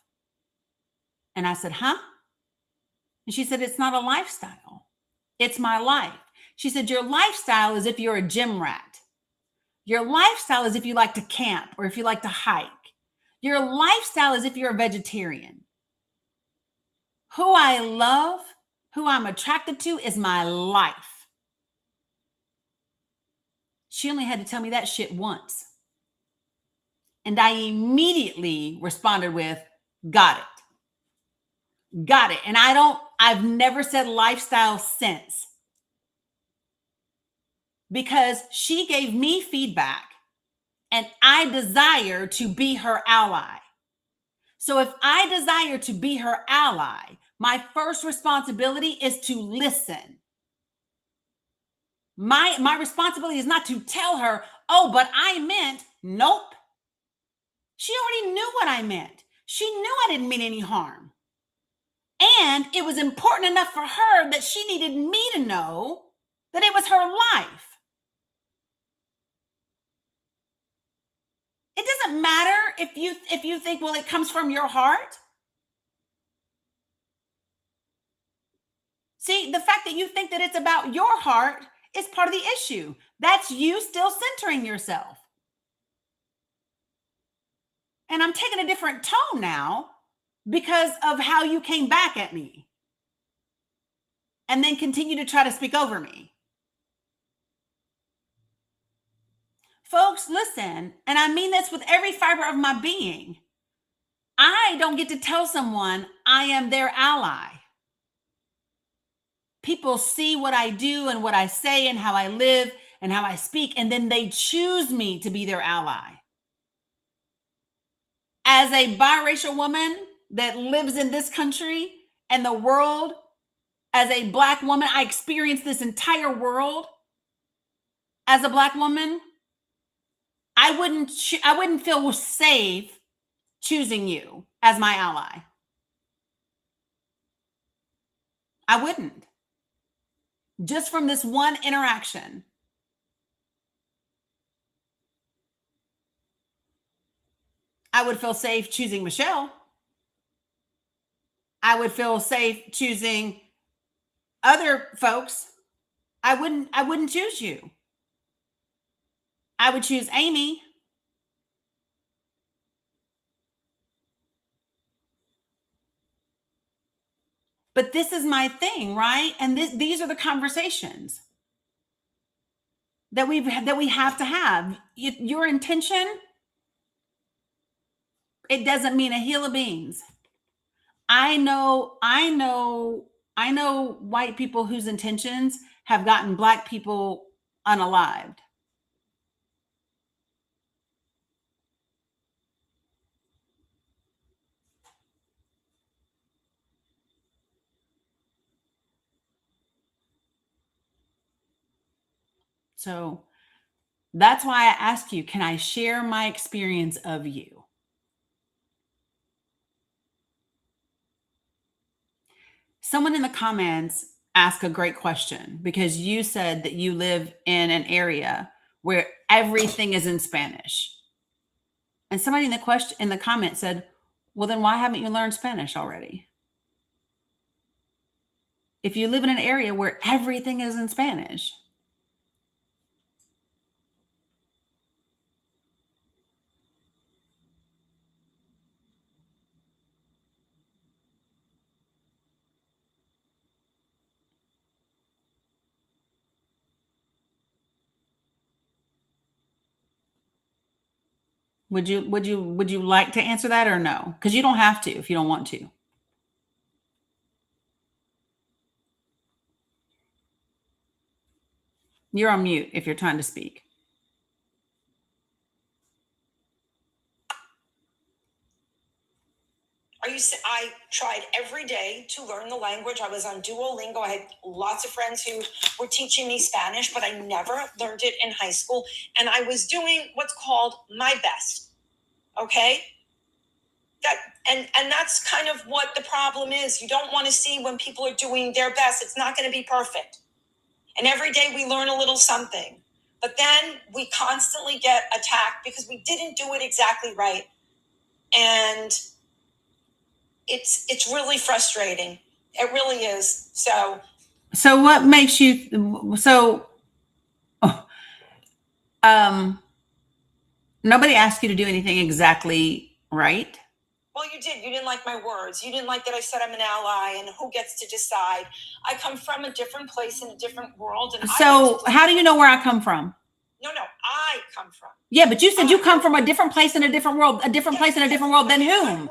And I said, "Huh?" And she said, it's not a lifestyle. It's my life. She said, your lifestyle is if you're a gym rat. Your lifestyle is if you like to camp or if you like to hike. Your lifestyle is if you're a vegetarian. Who I love, who I'm attracted to is my life. She only had to tell me that shit once. And I immediately responded with, got it. Got it. And I've never said lifestyle since. Because she gave me feedback and I desire to be her ally. So if I desire to be her ally, my first responsibility is to listen. My responsibility is not to tell her, oh, but I meant, nope. She already knew what I meant. She knew I didn't mean any harm. And it was important enough for her that she needed me to know that it was her life. It doesn't matter if you think, well, it comes from your heart. See, the fact that you think that it's about your heart is part of the issue. That's you still centering yourself. And I'm taking a different tone now because of how you came back at me and then continue to try to speak over me. Folks, listen, and I mean this with every fiber of my being. I don't get to tell someone I am their ally. People see what I do and what I say and how I live and how I speak, and then they choose me to be their ally. As a biracial woman that lives in this country and the world, as a Black woman, I experienced this entire world as a Black woman. I wouldn't feel safe choosing you as my ally. I wouldn't. Just from this one interaction. I would feel safe choosing Michelle. I would feel safe choosing other folks. I wouldn't choose you. I would choose Amy. But this is my thing, right? And these are the conversations that we have to have. Your intention, it doesn't mean a hill of beans. I know white people whose intentions have gotten Black people unalived. So that's why I ask you, can I share my experience of you? Someone in the comments asked a great question because you said that you live in an area where everything is in Spanish. And somebody in the comment said, well, then why haven't you learned Spanish already? If you live in an area where everything is in Spanish. Would you like to answer that or no? Because you don't have to if you don't want to. You're on mute if you're trying to speak. I tried every day to learn the language. I was on Duolingo. I had lots of friends who were teaching me Spanish, but I never learned it in high school. And I was doing what's called my best. Okay? And that's kind of what the problem is. You don't want to see when people are doing their best. It's not going to be perfect. And every day we learn a little something. But then we constantly get attacked because we didn't do it exactly right. And it's really frustrating. It really is. So what makes you, nobody asked you to do anything exactly right. well, you did. You didn't like my words. You didn't like that I said I'm an ally and who gets to decide. I come from a different place in a different world. And So how do you know where I come from? No, I come from. Yeah, but you said you come from a different place in a different world, a different place in a different world. Than whom?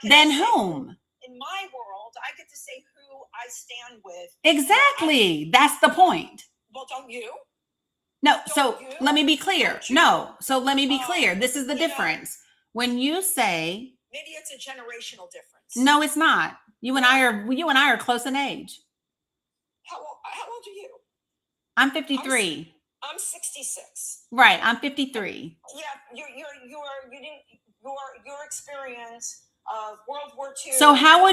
Than whom? In my world, I get to say who I stand with. Exactly. That's the point. Well, don't you? No, so let me be clear. No, so let me be clear. This is the difference. When you say, maybe it's a generational difference. No, it's not. You and I are close in age. How old are you? I'm 53. I'm 66. Right, I'm 53. Yeah, your experience of World War II. So how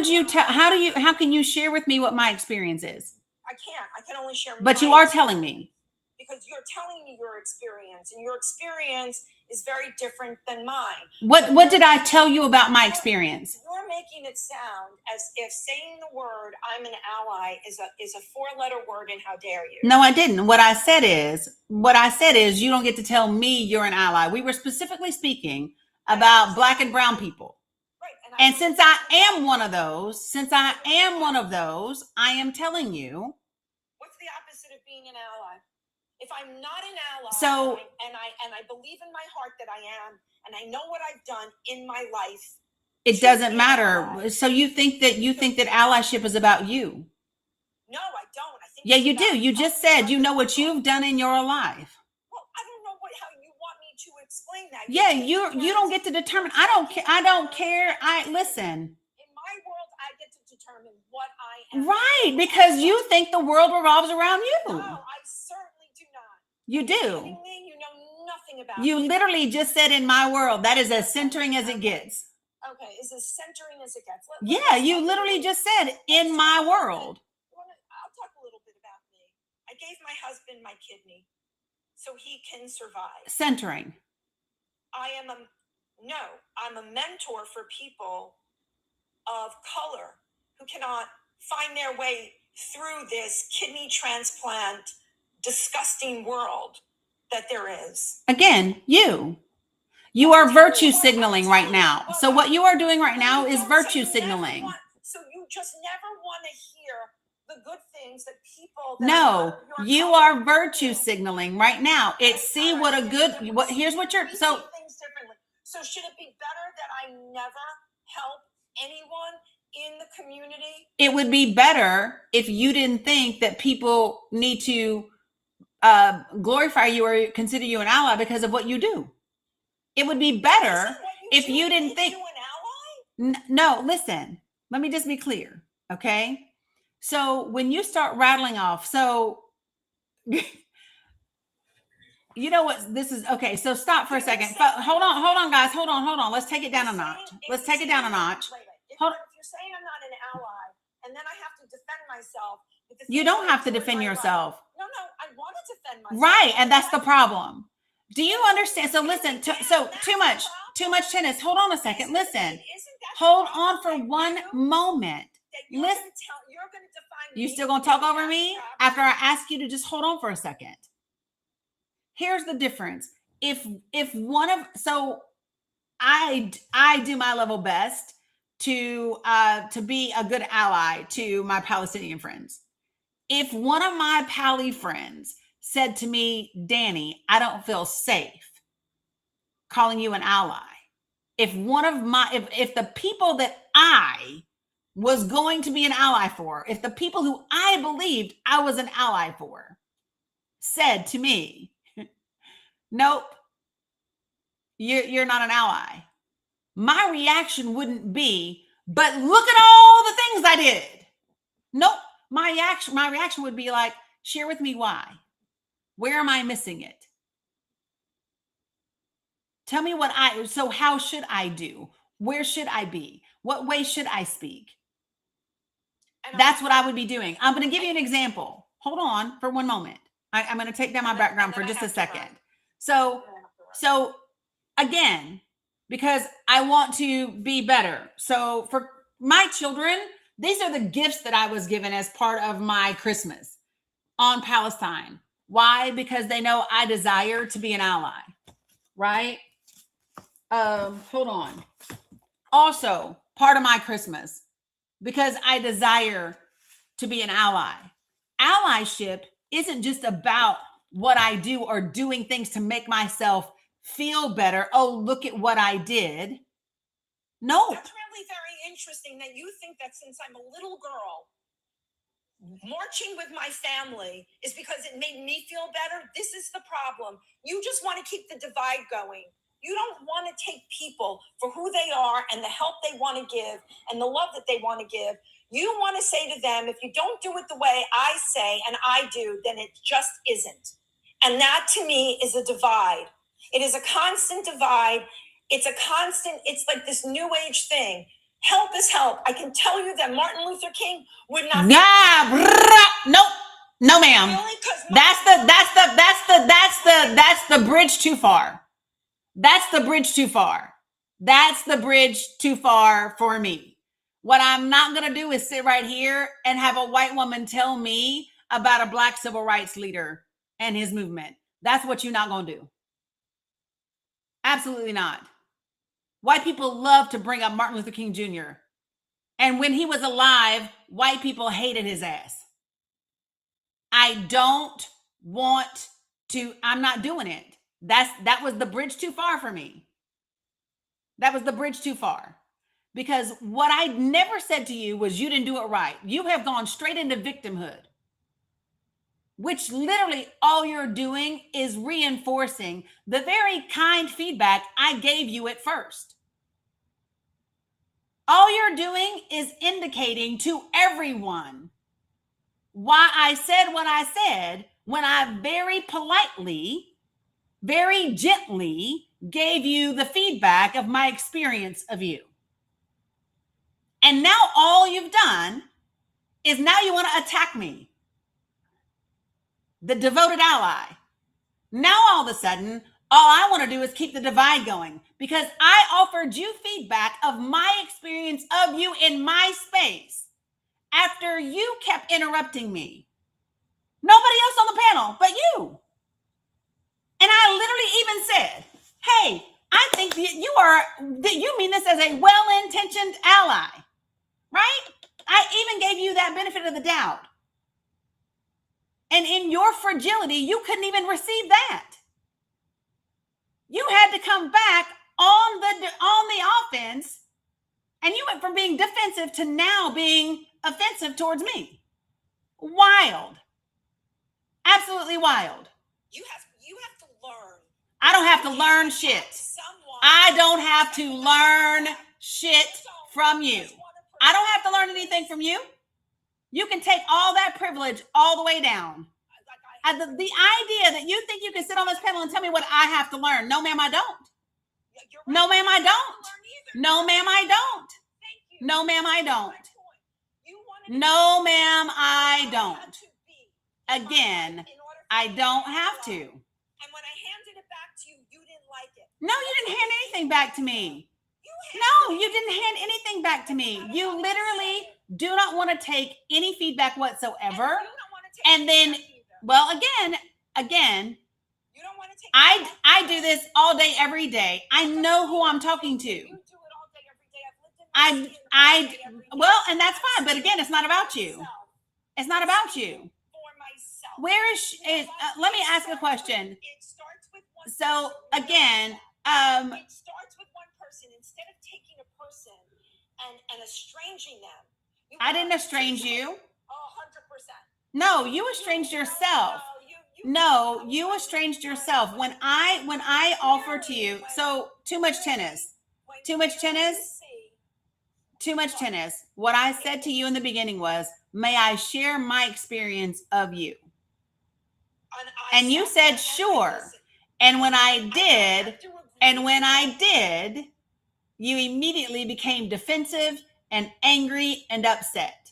can you share with me what my experience is? I can't. I can only share. But you are telling me. Because you're telling me your experience, and your experience is very different than mine. What did I tell you about my experience? You're making it sound as if saying the word "I'm an ally" is a 4-letter word, and how dare you? No, I didn't. What I said is you don't get to tell me you're an ally. We were specifically speaking about Black and brown people. Right. And since I am one of those, I am telling you. What's the opposite of being an ally? If I'm not an ally, so and I believe in my heart that I am, and I know what I've done in my life, it doesn't matter. So you think that allyship is about you? No, I don't. I think you do. You just said you know what you've done in your life. Well, I don't know how you want me to explain that. Yeah, you don't get to determine. I don't care. Listen. In my world, I get to determine what I am. Right, because you think the world revolves around you. No, I certainly do not. You do. You know nothing about you me. Literally just said in my world. That is as centering as it gets. Okay, is as centering as it gets. You literally just said in my world. I'll talk a little bit about me. I gave my husband my kidney so he can survive. Centering. I'm a mentor for people of color who cannot find their way through this kidney transplant disgusting world that there is. Again, you are virtue signaling right now. So what you are doing right now is virtue signaling. So you just never want to hear the good things that people. No, you are virtue signaling right now. Here's what you're. So things differently. So should it be better that I never help anyone in the community? It would be better if you didn't think that people need to glorify you or consider you an ally because of what you do. It would be better if you didn't think. You an ally? No, listen. Let me just be clear, okay? So when you start rattling off, so you know what this is? Okay, so stop for a second. Hold on, guys. Hold on. Let's take it down a notch. Hold. If you're saying I'm not an ally, and then I have to defend myself. You don't have to defend yourself. No, I want to defend myself. Right, and that's the problem. Do you understand? So listen, too much tennis. Hold on a second. Listen. Hold on for one moment. Listen. You're going to define. You still going to talk over me after I ask you to just hold on for a second? Here's the difference. I do my level best to be a good ally to my Palestinian friends. If one of my Pali friends said to me, Dani, I don't feel safe calling you an ally. If the people that I was going to be an ally for, if the people who I believed I was an ally for said to me, nope, you're not an ally, my reaction wouldn't be, but look at all the things I did. Nope. My reaction would be like, share with me why. Where am I missing it? Tell me so how should I do? Where should I be? What way should I speak? That's what I would be doing. I'm going to give you an example. Hold on for one moment. I'm going to take down my background for just a second. So again, because I want to be better. So for my children These are the gifts that I was given as part of my Christmas on Palestine. Why? Because they know I desire to be an ally, right? Hold on. Also, part of my Christmas, because I desire to be an ally. Allyship isn't just about what I do or doing things to make myself feel better. Oh, look at what I did. No. That's really very interesting that you think that since I'm a little girl, marching with my family is because it made me feel better. This is the problem. You just want to keep the divide going. You don't want to take people for who they are and the help they want to give and the love that they want to give. You want to say to them, if you don't do it the way I say and I do, then it just isn't. And that to me is a divide. It is a constant divide. It's like this new age thing. Help is help. I can tell you that Martin Luther King would not. Nope. No, ma'am. Really? That's the bridge too far. That's the bridge too far. That's the bridge too far for me. What I'm not going to do is sit right here and have a white woman tell me about a black civil rights leader and his movement. That's what you're not going to do. Absolutely not. White people love to bring up Martin Luther King Jr. And when he was alive, white people hated his ass. I don't want to, I'm not doing it. That was the bridge too far for me. That was the bridge too far. Because what I never said to you was you didn't do it right. You have gone straight into victimhood, which literally all you're doing is reinforcing the very kind feedback I gave you at first. All you're doing is indicating to everyone why I said what I said when I very politely, very gently gave you the feedback of my experience of you. And now all you've done is now you want to attack me, the devoted ally. Now all of a sudden, all I want to do is keep the divide going because I offered you feedback of my experience of you in my space after you kept interrupting me. Nobody else on the panel but you. And I literally even said, hey, I think that you mean this as a well-intentioned ally, right? I even gave you that benefit of the doubt. And in your fragility, you couldn't even receive that. You had to come back on the offense, and you went from being defensive to now being offensive towards me. Wild. Absolutely wild. You have to learn. I don't have to learn shit. I don't have to learn shit from you. I don't have to learn anything from you. You can take all that privilege all the way down. The idea that you think you can sit on this panel and tell me what I have to learn. No, ma'am, I don't. No, ma'am, I don't. No, ma'am, I don't. No, ma'am, I don't. No, ma'am, I don't. Again, I don't have to. And when I handed it back to you, you didn't like it. No, you didn't hand anything back to me. No, you didn't hand anything back to me. You literally do not want to take any feedback whatsoever. And then, well, again, you don't want to take I do this all day, every day. I know who I'm talking to. You do it all day, every day. I've lived in well, and that's fine. But again, it's not about you. It's not about you. Where is let me ask a question. It starts with one so again, it starts with one person. Instead of taking a person and estranging them. I didn't estrange you. 100%. No, you estranged yourself. No, you estranged yourself. When I offer to you, so too much tennis. What I said to you in the beginning was, may I share my experience of you? And you said, sure. And when I did, you immediately became defensive and angry and upset.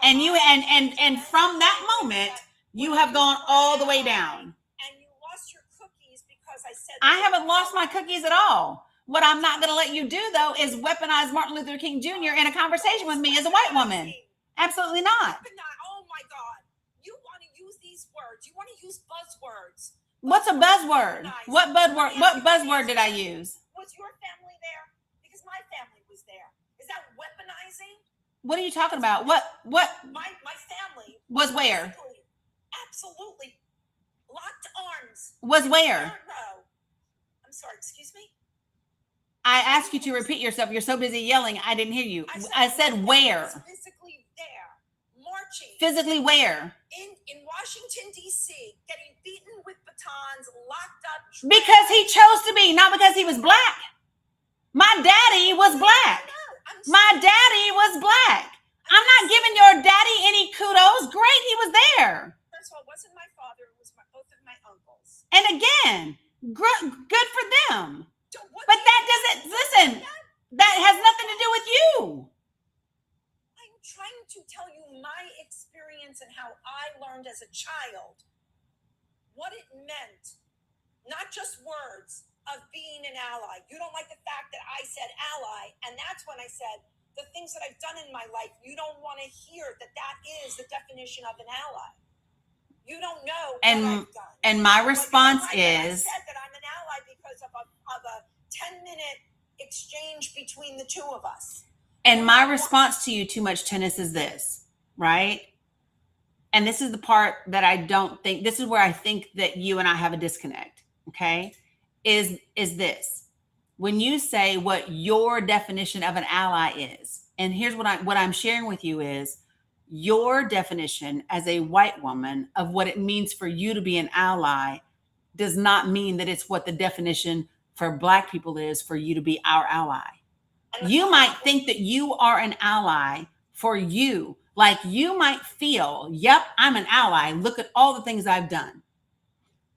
And you and from that moment, you have gone all the way down. And you lost your cookies because I said I haven't lost my cookies at all. What I'm not going to let you do, though, is weaponize Martin Luther King Jr. in a conversation with me as a white woman. Absolutely not. Oh my God. You want to use these words. You want to use buzzwords. What's a buzzword? What buzzword did I use? Was your family there? Because my family was there. Is that weaponizing? What are you talking about? What My family was where? Absolutely locked arms. Was where? I'm sorry, excuse me? I asked you to repeat yourself. You're so busy yelling, I didn't hear you. I said where? Physically there, marching. Physically where? In Washington, D.C., getting beaten with batons, locked up. Because he chose to be, not because he was black. My daddy was black. My daddy was black. I'm not giving your daddy any kudos. Great, he was there. First of all, it wasn't my father. It was both of my uncles. And again, good for them. But that doesn't, listen, that has nothing to do with you. I'm trying to tell you my experience and how I learned as a child what it meant, not just words, of being an ally. You don't like the fact that I said ally, and that's when I said the things that I've done in my life, you don't want to hear that is the definition of an ally. You don't know what I've done. And my response is... I said that I'm an ally because of a 10-minute exchange between the two of us. And my response to you, too much tennis, is this, right? And this is the part that I don't think, this is where I think that you and I have a disconnect, okay? Is this. When you say what your definition of an ally is, and here's what I'm sharing with you is your definition as a white woman of what it means for you to be an ally does not mean that it's what the definition for black people is for you to be our ally. You might think that you are an ally for you. Like you might feel, yep, I'm an ally. Look at all the things I've done.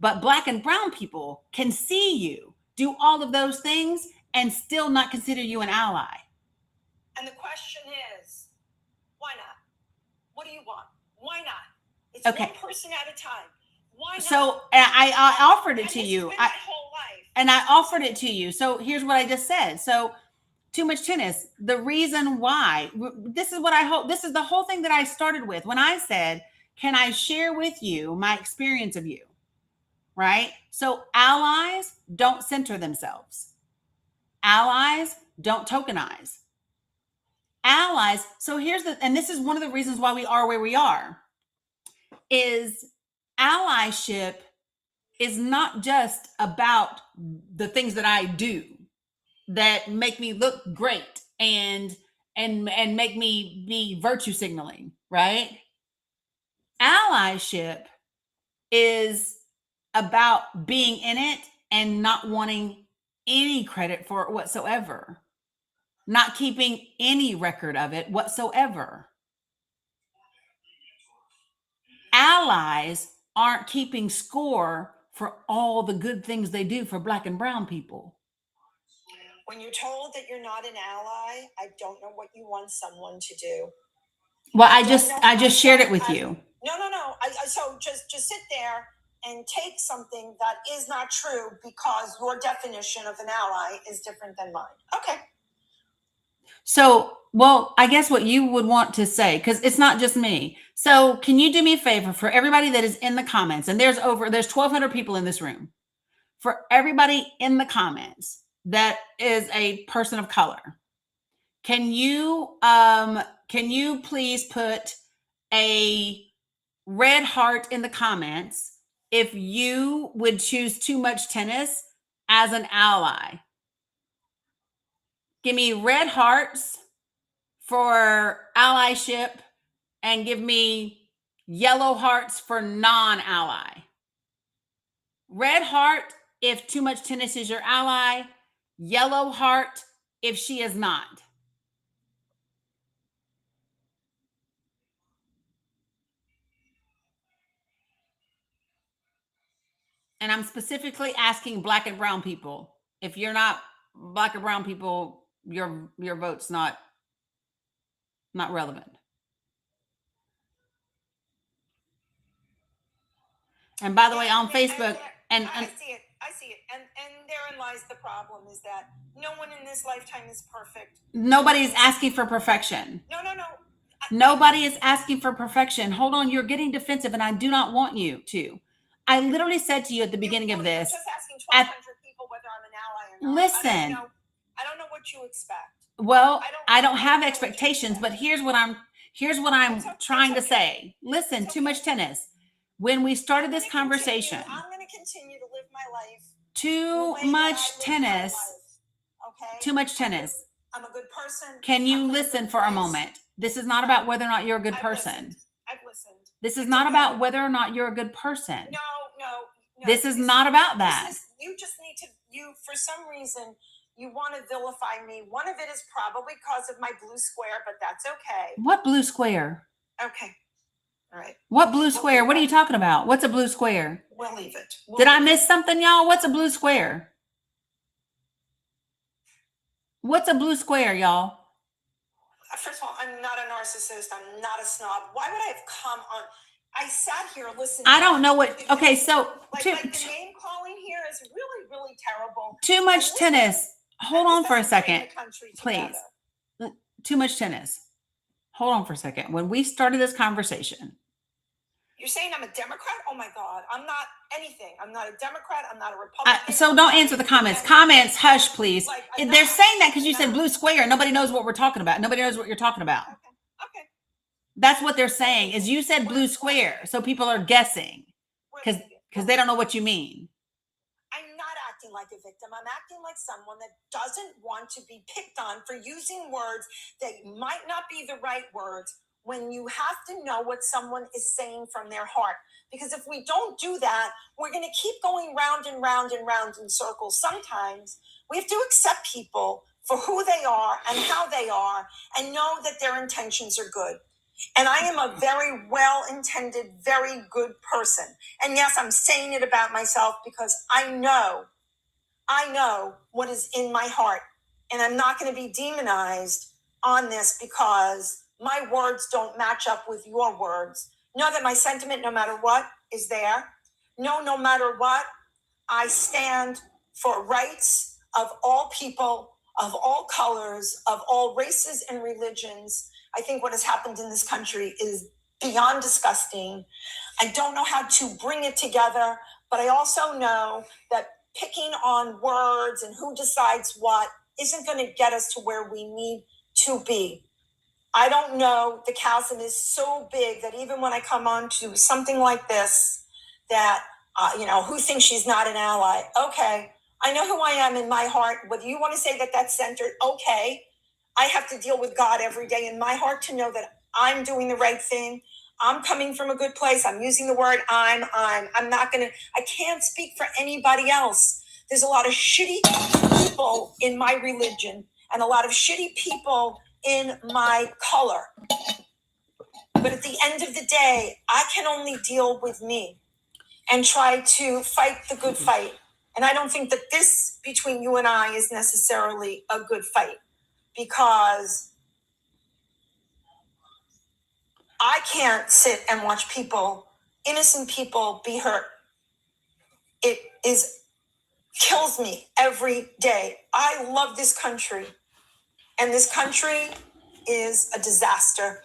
But black and brown people can see you do all of those things and still not consider you an ally. And the question is, why not? What do you want? Why not? It's okay. One person at a time. Why not? So I offered it to you. My whole life. And I offered it to you. So here's what I just said. So too much tennis. The reason why, this is what I hope, this is the whole thing that I started with when I said, can I share with you my experience of you? Right? So allies don't center themselves. Allies don't tokenize. Allies. So here's and this is one of the reasons why we are where we are, is allyship is not just about the things that I do that make me look great and make me be virtue signaling, right? Allyship is about being in it and not wanting any credit for it whatsoever, not keeping any record of it whatsoever. Allies aren't keeping score for all the good things they do for black and brown people. When you're told that you're not an ally, I don't know what you want someone to do. Well, I just shared it with you. No. So just sit there and take something that is not true because your definition of an ally is different than mine. Okay. So, well, I guess what you would want to say, because it's not just me. So can you do me a favor for everybody that is in the comments? And there's 1,200 people in this room. For everybody in the comments that is a person of color, can you please put a red heart in the comments if you would choose too much tennis as an ally? Give me red hearts for allyship and give me yellow hearts for non-ally. Red heart if too much tennis is your ally. Yellow heart if she is not. And I'm specifically asking black and brown people. If you're not black or brown people, your vote's not relevant. And by the way, on Facebook, I see it. I see it. And therein lies the problem, is that no one in this lifetime is perfect. Nobody's asking for perfection. No. Nobody is asking for perfection. Hold on, you're getting defensive, and I do not want you to. I literally said to you at the beginning of this. You're just asking 1,200 people whether I'm an ally or not. Listen. I don't know what you expect. Well, I don't have expectations, but here's what I'm trying to say. Listen, too much tennis. When we started this conversation, I'm going to continue to live my life. Too much tennis. Okay. Too much tennis. I'm a good person. Can you listen for a moment? This is not about whether or not you're a good person. I've listened. This is not about whether or not you're a good person. No. This is not about that. You just need to, for some reason, you want to vilify me. One of it is probably because of my blue square, but that's okay. What blue square? Okay. All right. What blue square? What are you talking about? What's a blue square? We'll leave it. Did I miss something, y'all? What's a blue square? What's a blue square, y'all? First of all, I'm not a narcissist. I'm not a snob. Why would I have come on? I sat here listening. I don't know what. Okay, so the name calling here is really, really terrible. Too much tennis. Hold on for a second, please. Too much tennis. Hold on for a second. When we started this conversation, you're saying I'm a Democrat? Oh my God, I'm not anything. I'm not a Democrat. I'm not a Republican. So don't answer the comments. Comments, hush, please. They're saying that because you said blue square. Nobody knows what we're talking about. Nobody knows what you're talking about. Okay. That's what they're saying. Is you said blue square, so people are guessing because they don't know what you mean. I'm not acting like a victim. I'm acting like someone that doesn't want to be picked on for using words that might not be the right words, when you have to know what someone is saying from their heart. Because if we don't do that, we're going to keep going round and round and round in circles. Sometimes we have to accept people for who they are and how they are and know that their intentions are good. And I am a very well-intended, very good person. And yes, I'm saying it about myself because I know what is in my heart. And I'm not going to be demonized on this because my words don't match up with your words. Know that my sentiment, no matter what, is there. No matter what, I stand for rights of all people, of all colors, of all races and religions. I think what has happened in this country is beyond disgusting. I don't know how to bring it together, but I also know that picking on words and who decides what isn't going to get us to where we need to be. I don't know. The chasm is so big that even when I come on to something like this, that, who thinks she's not an ally? Okay. I know who I am in my heart. Whether you want to say that that's centered, okay. I have to deal with God every day in my heart to know that I'm doing the right thing. I'm coming from a good place. I'm using the word I'm not going to, I can't speak for anybody else. There's a lot of shitty people in my religion and a lot of shitty people in my color. But at the end of the day, I can only deal with me and try to fight the good fight. And I don't think that this between you and I is necessarily a good fight, because I can't sit and watch innocent people be hurt. It kills me every day. I love this country. And this country is a disaster.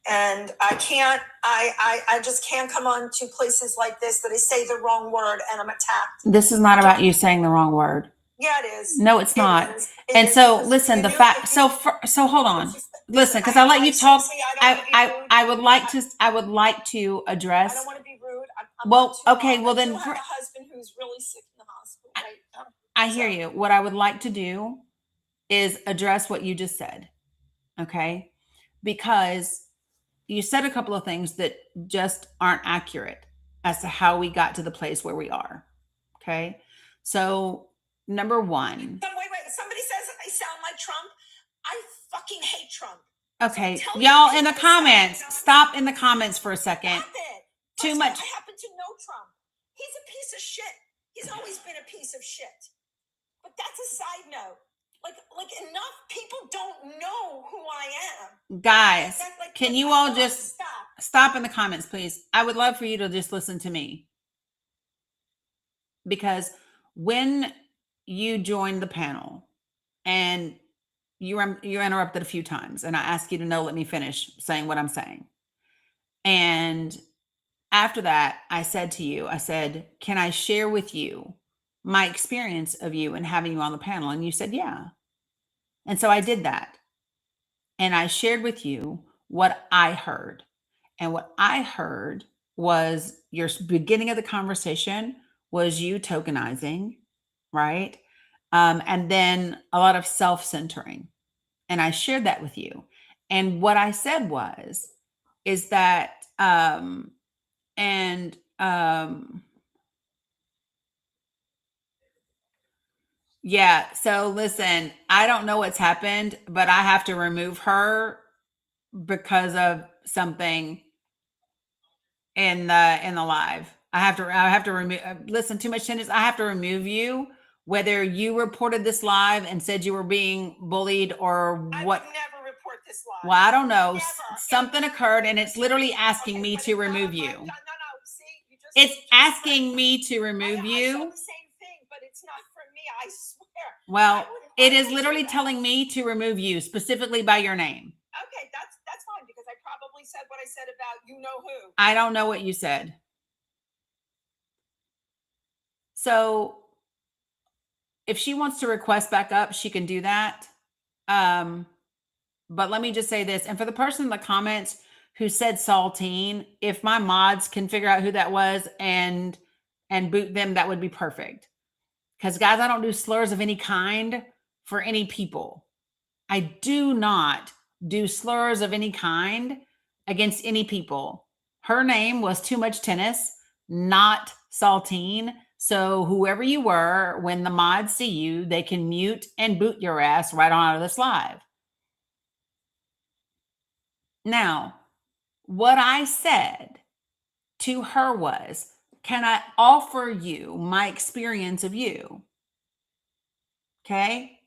And I just can't come on to places like this that I say the wrong word and I'm attacked. This is not about you saying the wrong word. Yeah, it is. No, it's not. Listen, so hold on. Listen, because I let you talk. I would like to address. I don't want to be rude. Then I have a husband who's really sick in the hospital right now. I hear you. What I would like to do is address what you just said. Okay? Because you said a couple of things that just aren't accurate as to how we got to the place where we are. Okay? So, number one. Wait. Somebody says I sound like Trump. I fucking hate Trump. Okay. So y'all in the comments. Stop in the comments for a second. Stop it. Too much. I happen to know Trump. He's a piece of shit. He's always been a piece of shit. But that's a side note. Like enough people don't know who I am. Guys, can you all just stop in the comments, please? I would love for you to just listen to me. because when you joined the panel and you interrupted a few times, and I asked you to let me finish saying what I'm saying. And after that, I said to you, I said, can I share with you my experience of you and having you on the panel? And you said, yeah. And so I did that. And I shared with you what I heard. And what I heard was your beginning of the conversation was you tokenizing, right? And then a lot of self-centering. And I shared that with you. And what I said is that, yeah. So listen, I don't know what's happened, but I have to remove her because of something in the live. I have to remove, listen, too much tennis. I have to remove you, whether you reported this live and said you were being bullied or what. I would never report this live. Well, I don't know. Never. Something occurred and it's literally asking me to remove you. No. See, It's asking me to remove I you. saw the same thing, but it's not from me. I swear. Well, it is literally telling me to remove you specifically by your name. Okay, that's fine because I probably said what I said about you know who. I don't know what you said. So if she wants to request back up, she can do that. But let me just say this. And for the person in the comments who said saltine, if my mods can figure out who that was and boot them, that would be perfect. Because guys, I don't do slurs of any kind for any people. I do not do slurs of any kind against any people. Her name was Too Much Tennis, not Saltine. So whoever you were, when the mods see you, they can mute and boot your ass right on out of this live. Now, what I said to her was, can I offer you my experience of you? Okay.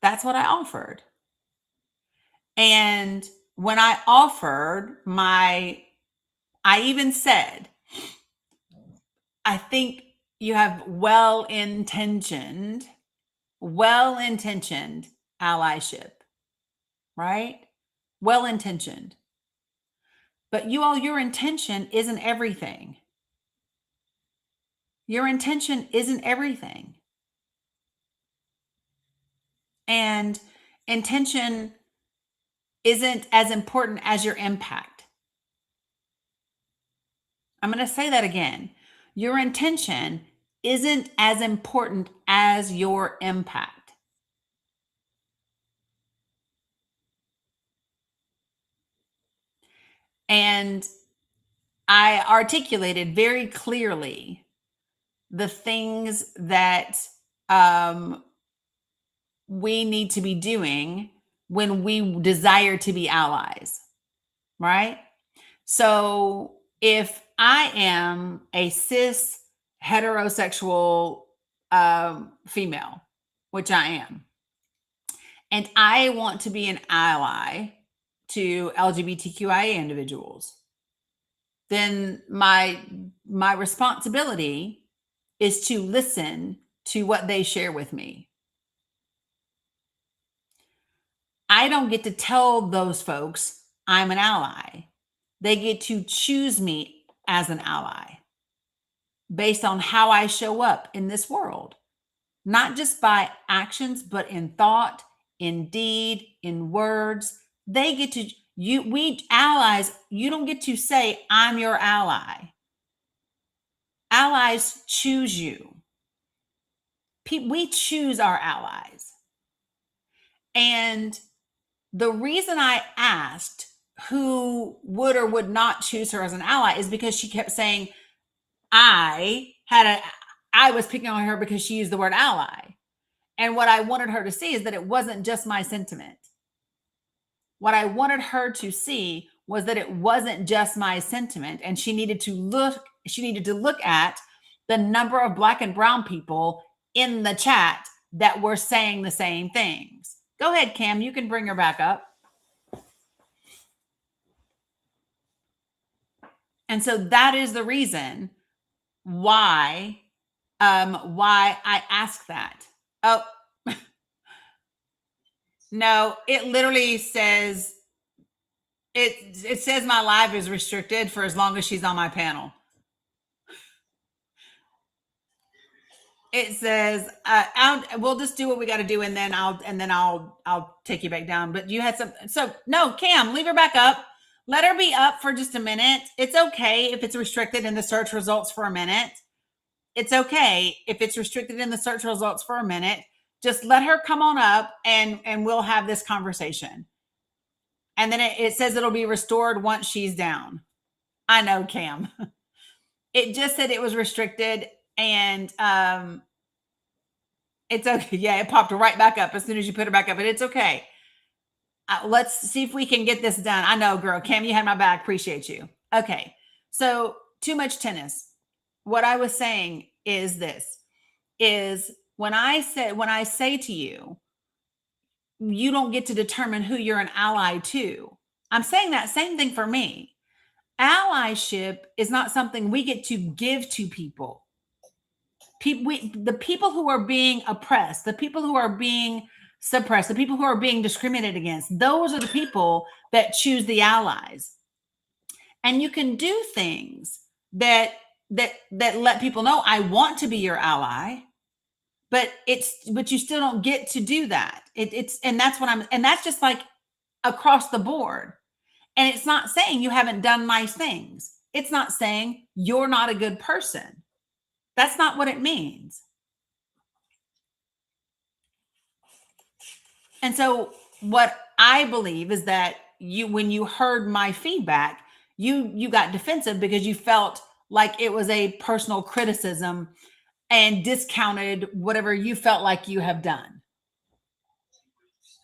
That's what I offered. And when I offered I even said, I think you have well-intentioned allyship, right? Well-intentioned. But your intention isn't everything. Your intention isn't everything. And intention isn't as important as your impact. I'm going to say that again. Your intention isn't as important as your impact. And I articulated very clearly the things that we need to be doing when we desire to be allies, right? So if I am a cis heterosexual female, which I am, and I want to be an ally to LGBTQIA individuals, then my responsibility is to listen to what they share with me. I don't get to tell those folks I'm an ally. They get to choose me as an ally based on how I show up in this world, not just by actions, but in thought, in deed, in words. They get to, we allies, you don't get to say, I'm your ally. Allies choose you. We choose our allies. And the reason I asked who would or would not choose her as an ally is because she kept saying, I was picking on her because she used the word ally. And what I wanted her to see is that it wasn't just my sentiment. What I wanted her to see was that it wasn't just my sentiment. And she needed to look at the number of Black and brown people in the chat that were saying the same things. Go ahead, Cam, you can bring her back up. And so that is the reason why I ask that. Oh, no, it literally says, it says my live is restricted for as long as she's on my panel. It says, we'll just do what we got to do, and then I'll take you back down. But you had some, so no, Cam, leave her back up. Let her be up for just a minute. It's okay if it's restricted in the search results for a minute. It's okay if it's restricted in the search results for a minute. Just let her come on up, and we'll have this conversation. And then it says it'll be restored once she's down. I know, Cam. It just said it was restricted, and it's okay. Yeah, it popped right back up as soon as you put her back up, but it's okay. Let's see if we can get this done. I know, girl. Cam, you had my back. Appreciate you. Okay. So too much tennis. What I was saying is this, is when I say to you, you don't get to determine who you're an ally to. I'm saying that same thing for me. Allyship is not something we get to give to people. The people who are being oppressed, the people who are being suppressed, the people who are being discriminated against, those are the people that choose the allies. And you can do things that let people know, I want to be your ally, but you still don't get to do that. And that's just like across the board. And it's not saying you haven't done nice things. It's not saying you're not a good person. That's not what it means. And so what I believe is that when you heard my feedback, you got defensive because you felt like it was a personal criticism and discounted whatever you felt like you have done.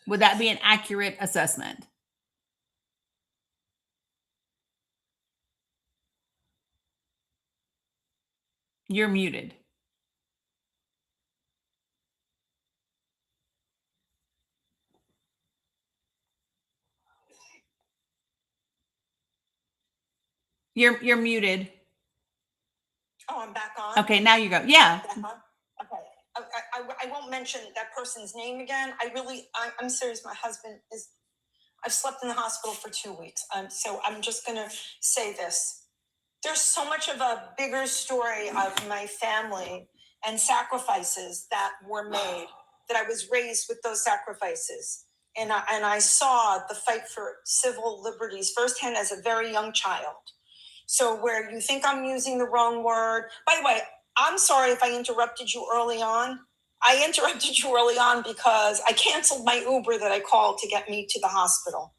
Would that be an accurate assessment? You're muted. You're muted. Oh, I'm back on. Okay, now you go. Yeah. Okay. I won't mention that person's name again. I'm serious. My husband I've slept in the hospital for 2 weeks. So I'm just going to say this. There's so much of a bigger story of my family and sacrifices that were made, that I was raised with those sacrifices. And I saw the fight for civil liberties firsthand as a very young child. So where you think I'm using the wrong word, by the way, I'm sorry if I interrupted you early on. I interrupted you early on because I canceled my Uber that I called to get me to the hospital.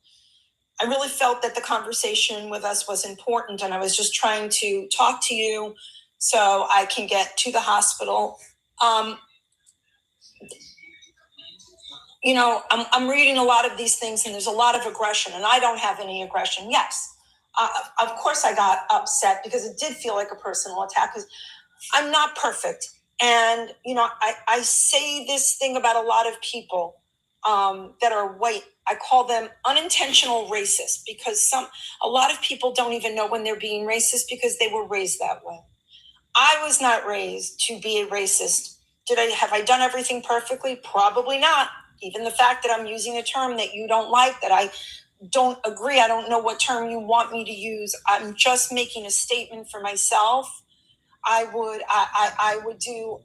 I really felt that the conversation with us was important, and I was just trying to talk to you so I can get to the hospital. I'm reading a lot of these things, and there's a lot of aggression, and I don't have any aggression. Yes, of course I got upset because it did feel like a personal attack because I'm not perfect. And, I say this thing about a lot of people that are white. I call them unintentional racists because a lot of people don't even know when they're being racist because they were raised that way. I was not raised to be a racist. Have I done everything perfectly? Probably not. Even the fact that I'm using a term that you don't like, that I don't agree, I don't know what term you want me to use. I'm just making a statement for myself. I would do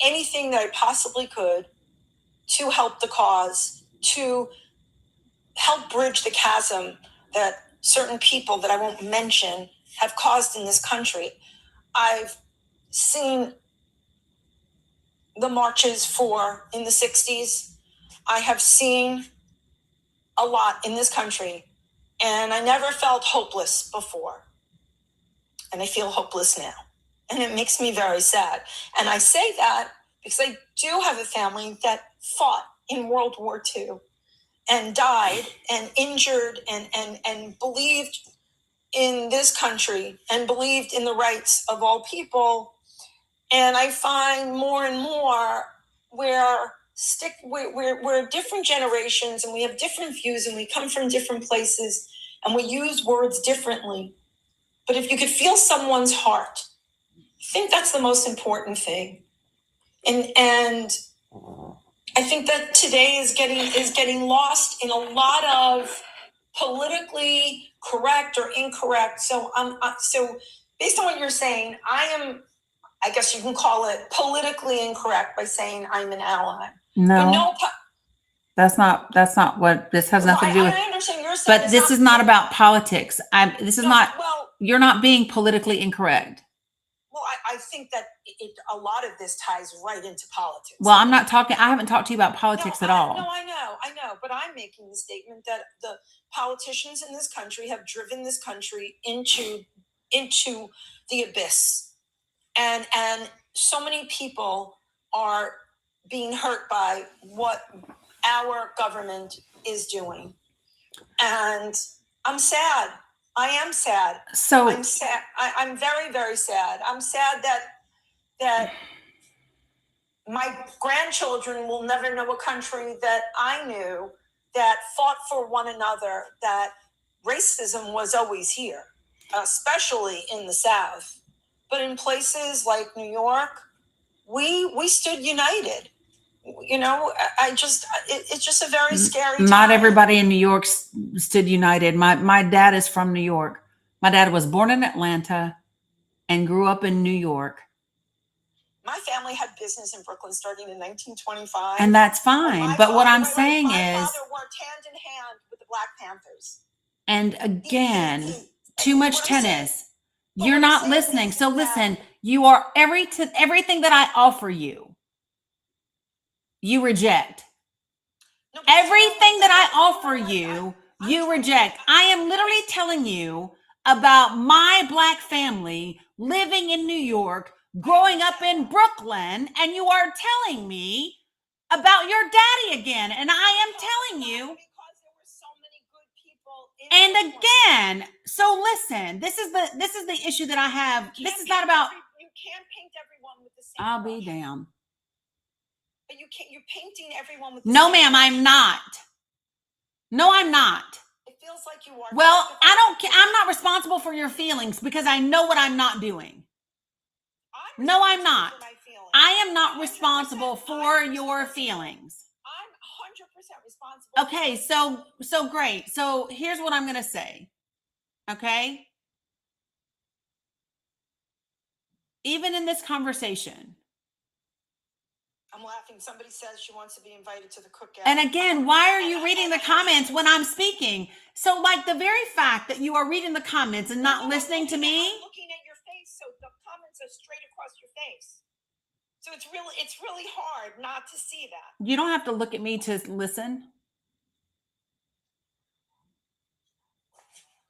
anything that I possibly could to help the cause, to help bridge the chasm that certain people that I won't mention have caused in this country. I've seen the marches in the 60s. I have seen a lot in this country, and I never felt hopeless before. And I feel hopeless now. And it makes me very sad. And I say that because I do have a family that fought in World War II and died and injured and believed in this country and believed in the rights of all people. And I find more and more we're different generations and we have different views and we come from different places and we use words differently. But if you could feel someone's heart, think that's the most important thing. And I think that today is getting lost in a lot of politically correct or incorrect. So so based on what you're saying, I guess you can call it politically incorrect by saying I'm an ally. No, that's not what this has nothing to do with. I understand you're saying, but this is not about politics. This is not. Well, you're not being politically incorrect. Well, I think that a lot of this ties right into politics. Well, I'm not talking. I haven't talked to you about politics at all. No, I know, but I'm making the statement that the politicians in this country have driven this country into the abyss, and so many people are being hurt by what our government is doing, and I'm sad. I am sad. So I'm sad. I'm very, very sad. I'm sad that my grandchildren will never know a country that I knew that fought for one another, that racism was always here, especially in the South. But in places like New York, we stood united. You know, it's just a very scary time. Not everybody in New York stood united. My dad is from New York. My dad was born in Atlanta and grew up in New York. My family had business in Brooklyn starting in 1925. And that's fine. But what I'm saying is, my father worked hand in hand with the Black Panthers. And again, too much tennis. You're not listening. So listen, you are everything that I offer you, you reject. Everything that I offer you, you reject. I am literally telling you about my Black family living in New York, growing up in Brooklyn, and you are telling me about your daddy again. And I am telling you. Because there were so many good people and again, so listen, this is the issue that I have. This is not about. You can't paint everyone with the same I'll brush. be damned. But you're painting everyone with the No, same ma'am, brush. I'm not. No, I'm not. It feels like you are. Well, I'm not responsible for your feelings because I know what I'm not doing. No, I'm not. I am not responsible for your feelings. I'm 100% responsible. Okay, so great. So here's what I'm going to say. Okay? Even in this conversation. I'm laughing. Somebody says she wants to be invited to the cookout. And again, why are you reading the comments when I'm speaking? So like the very fact that you are reading the comments and not listening to me. I'm looking at your face, so the comments are straight across your face. So it's really hard not to see that. You don't have to look at me to listen.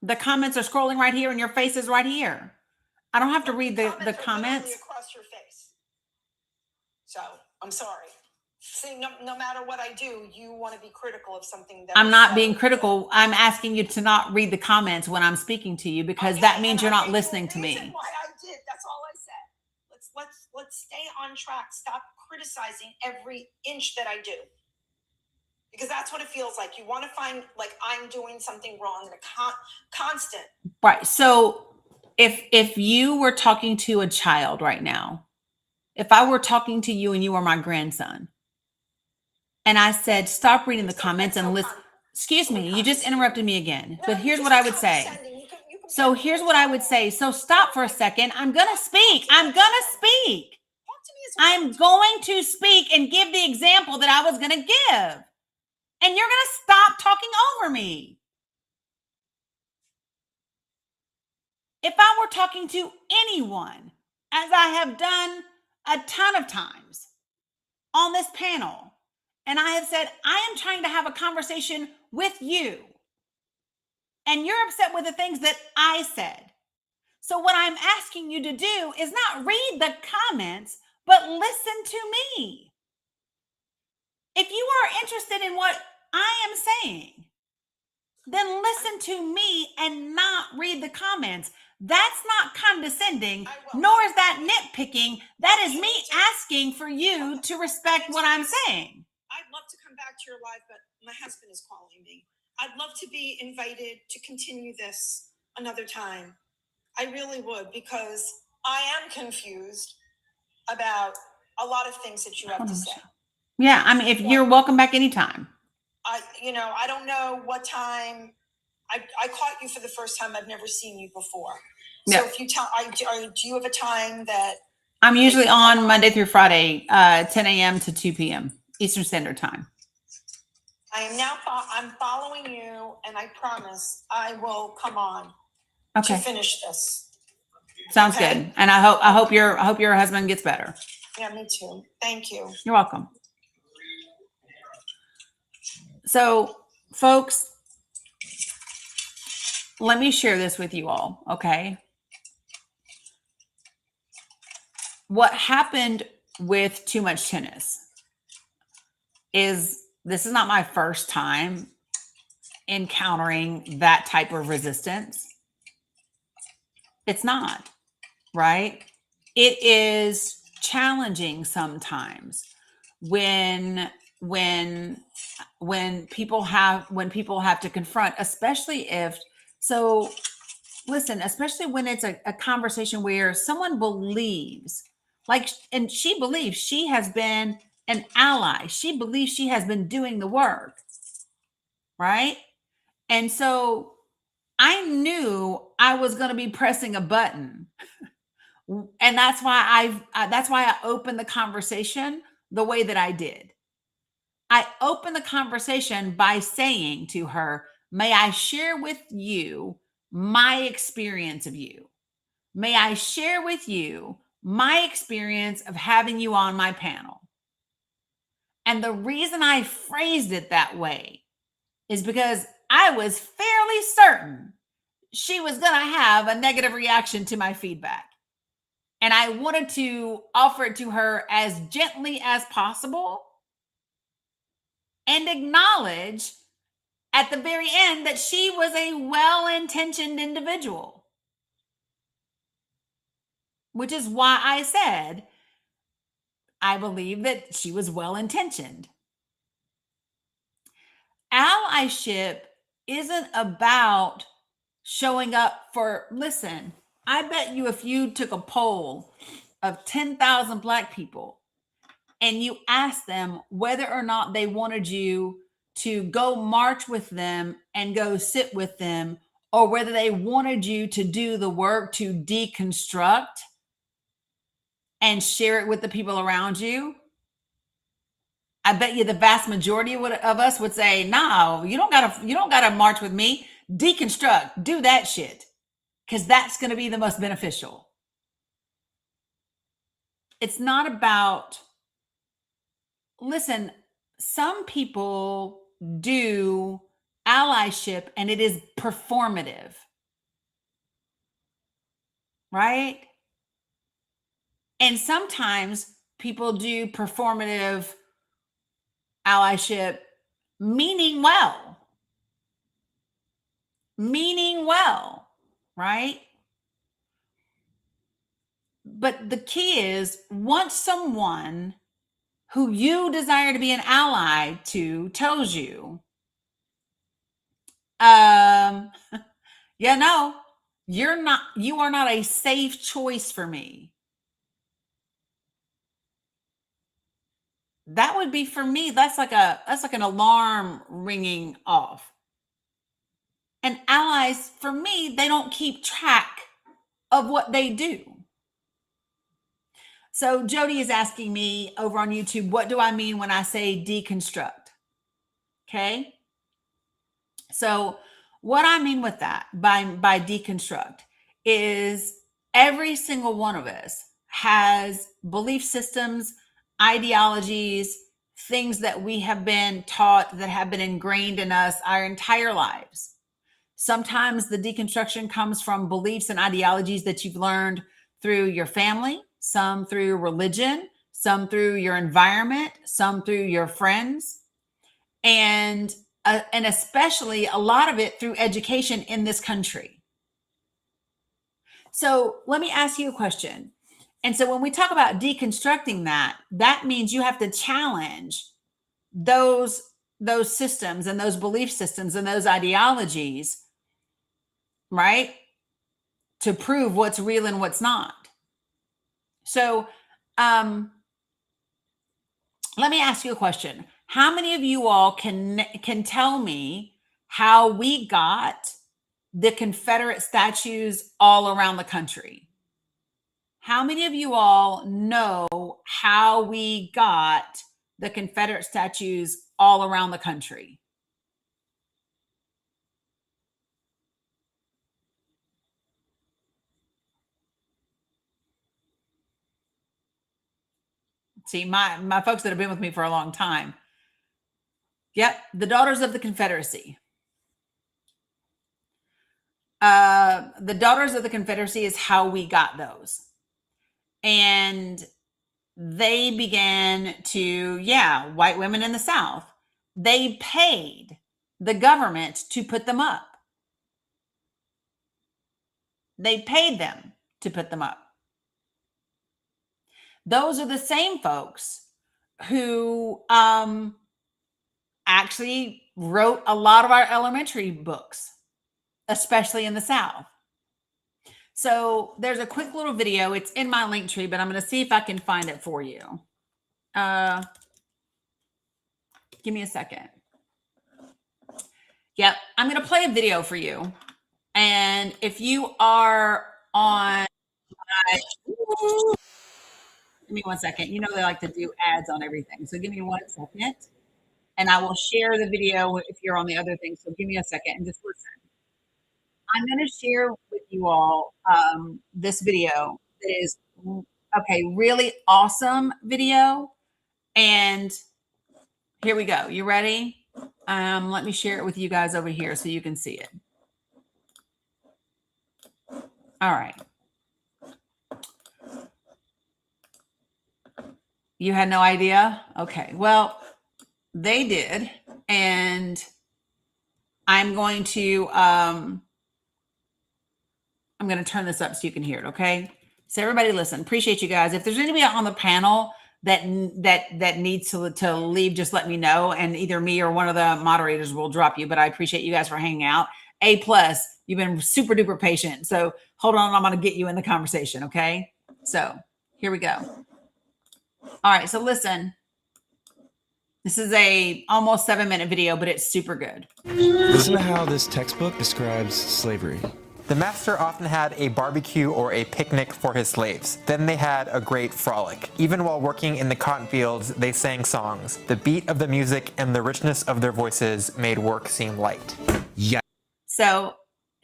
The comments are scrolling right here and your face is right here. I don't have to read the comments. Across your face. So I'm sorry. See, no matter what I do, you want to be critical of something that I'm not being critical. I'm asking you to not read the comments when I'm speaking to you because that means you're not listening to me. Why I did. That's all I said. Let's stay on track. Stop criticizing every inch that I do. Because that's what it feels like. You want to find like I'm doing something wrong and a constant. Right. So if you were talking to a child right now, if I were talking to you and you were my grandson, and I said, stop reading the comments and listen. Excuse me, you just interrupted me again. But here's what I would say. So here's what I would say. So stop for a second. I'm going to speak. I'm going to speak and give the example that I was going to give. And you're going to stop talking over me. If I were talking to anyone, as I have done a ton of times on this panel, and I have said, I am trying to have a conversation with you, and you're upset with the things that I said. So what I'm asking you to do is not read the comments, but listen to me. If you are interested in what I am saying, then listen to me and not read the comments. That's not condescending, nor is that nitpicking. That is me asking for you to respect what I'm saying. I'd love to come back to your live, but my husband is calling me. I'd love to be invited to continue this another time. I really would, because I am confused about a lot of things that you have to say. Yeah, I mean, if you're welcome back anytime. I don't know what time. I caught you for the first time. I've never seen you before. So if you tell, do you have a time that? I'm usually on Monday through Friday, 10 a.m. to 2 p.m. Eastern Standard Time. I am now. I'm following you, and I promise I will come on to finish this. Sounds good. And I hope your husband gets better. Yeah, me too. Thank you. You're welcome. So, folks, let me share this with you all, okay? What happened with Too Much Tennis is this is not my first time encountering that type of resistance. It's not, right? It is challenging sometimes when people have to confront, especially when it's a conversation where someone believes, and she believes she has been an ally. She believes she has been doing the work, right? And so I knew I was going to be pressing a button. And that's why I opened the conversation the way that I did. I opened the conversation by saying to her, may I share with you my experience of you? May I share with you my experience of having you on my panel? And the reason I phrased it that way is because I was fairly certain she was going to have a negative reaction to my feedback. And I wanted to offer it to her as gently as possible and acknowledge at the very end that she was a well-intentioned individual. Which is why I said I believe that she was well-intentioned. Allyship isn't about showing up for, listen, I bet you if you took a poll of 10,000 Black people and you asked them whether or not they wanted you to go march with them and go sit with them, or whether they wanted you to do the work to deconstruct and share it with the people around you, I bet you the vast majority of us would say, no, you don't gotta march with me. Deconstruct, do that shit, because that's going to be the most beneficial. It's not about, listen, some people do allyship and it is performative, right? And sometimes people do performative allyship meaning well, right? But the key is, once someone who you desire to be an ally to tells you, you are not a safe choice for me. That would be, for me, that's like an alarm ringing off. And allies, for me, they don't keep track of what they do. So Jody is asking me over on YouTube, what do I mean when I say deconstruct? Okay. So what I mean with that by deconstruct is every single one of us has belief systems, ideologies, things that we have been taught that have been ingrained in us our entire lives. Sometimes the deconstruction comes from beliefs and ideologies that you've learned through your family, some through religion, some through your environment, some through your friends, and especially a lot of it through education in this country. So let me ask you a question. And so when we talk about deconstructing that means you have to challenge those systems and those belief systems and those ideologies, right? To prove what's real and what's not. So let me ask you a question. How many of you all can tell me how we got the Confederate statues all around the country? How many of you all know how we got the Confederate statues all around the country? See, my folks that have been with me for a long time. Yep, the Daughters of the Confederacy. The Daughters of the Confederacy is how we got those. And they began to, white women in the South, they paid the government to put them up. They paid them to put them up. Those are the same folks who actually wrote a lot of our elementary books, especially in the South. So there's a quick little video. It's in my link tree, but I'm going to see if I can find it for you. Give me a second. Yep, I'm going to play a video for you. And if you are on, give me 1 second. You know they like to do ads on everything. So give me 1 second. And I will share the video if you're on the other thing. So give me a second and just listen. I'm going to share with you all this video that is, really awesome video. And here we go. You ready? Let me share it with you guys over here so you can see it. All right. You had no idea? Okay. Well, they did. And I'm going to turn this up so you can hear it. Okay. So everybody listen, appreciate you guys. If there's anybody on the panel that needs to leave, just let me know. And either me or one of the moderators will drop you, but I appreciate you guys for hanging out. A+, you've been super duper patient. So hold on. I'm going to get you in the conversation. Okay. So here we go. All right. So listen, this is a almost 7-minute video, but it's super good. Listen to how this textbook describes slavery. The master often had a barbecue or a picnic for his slaves. Then they had a great frolic. Even while working in the cotton fields, they sang songs. The beat of the music and the richness of their voices made work seem light. Yeah. So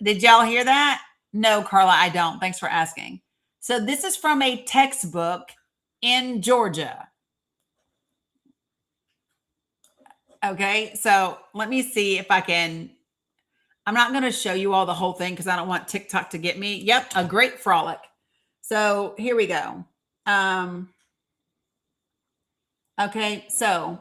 did y'all hear that? No, Carla, I don't. Thanks for asking. So this is from a textbook in Georgia. Okay, so let me see if I can. I'm not going to show you all the whole thing because I don't want TikTok to get me. Yep, a great frolic. So here we go. Okay, so.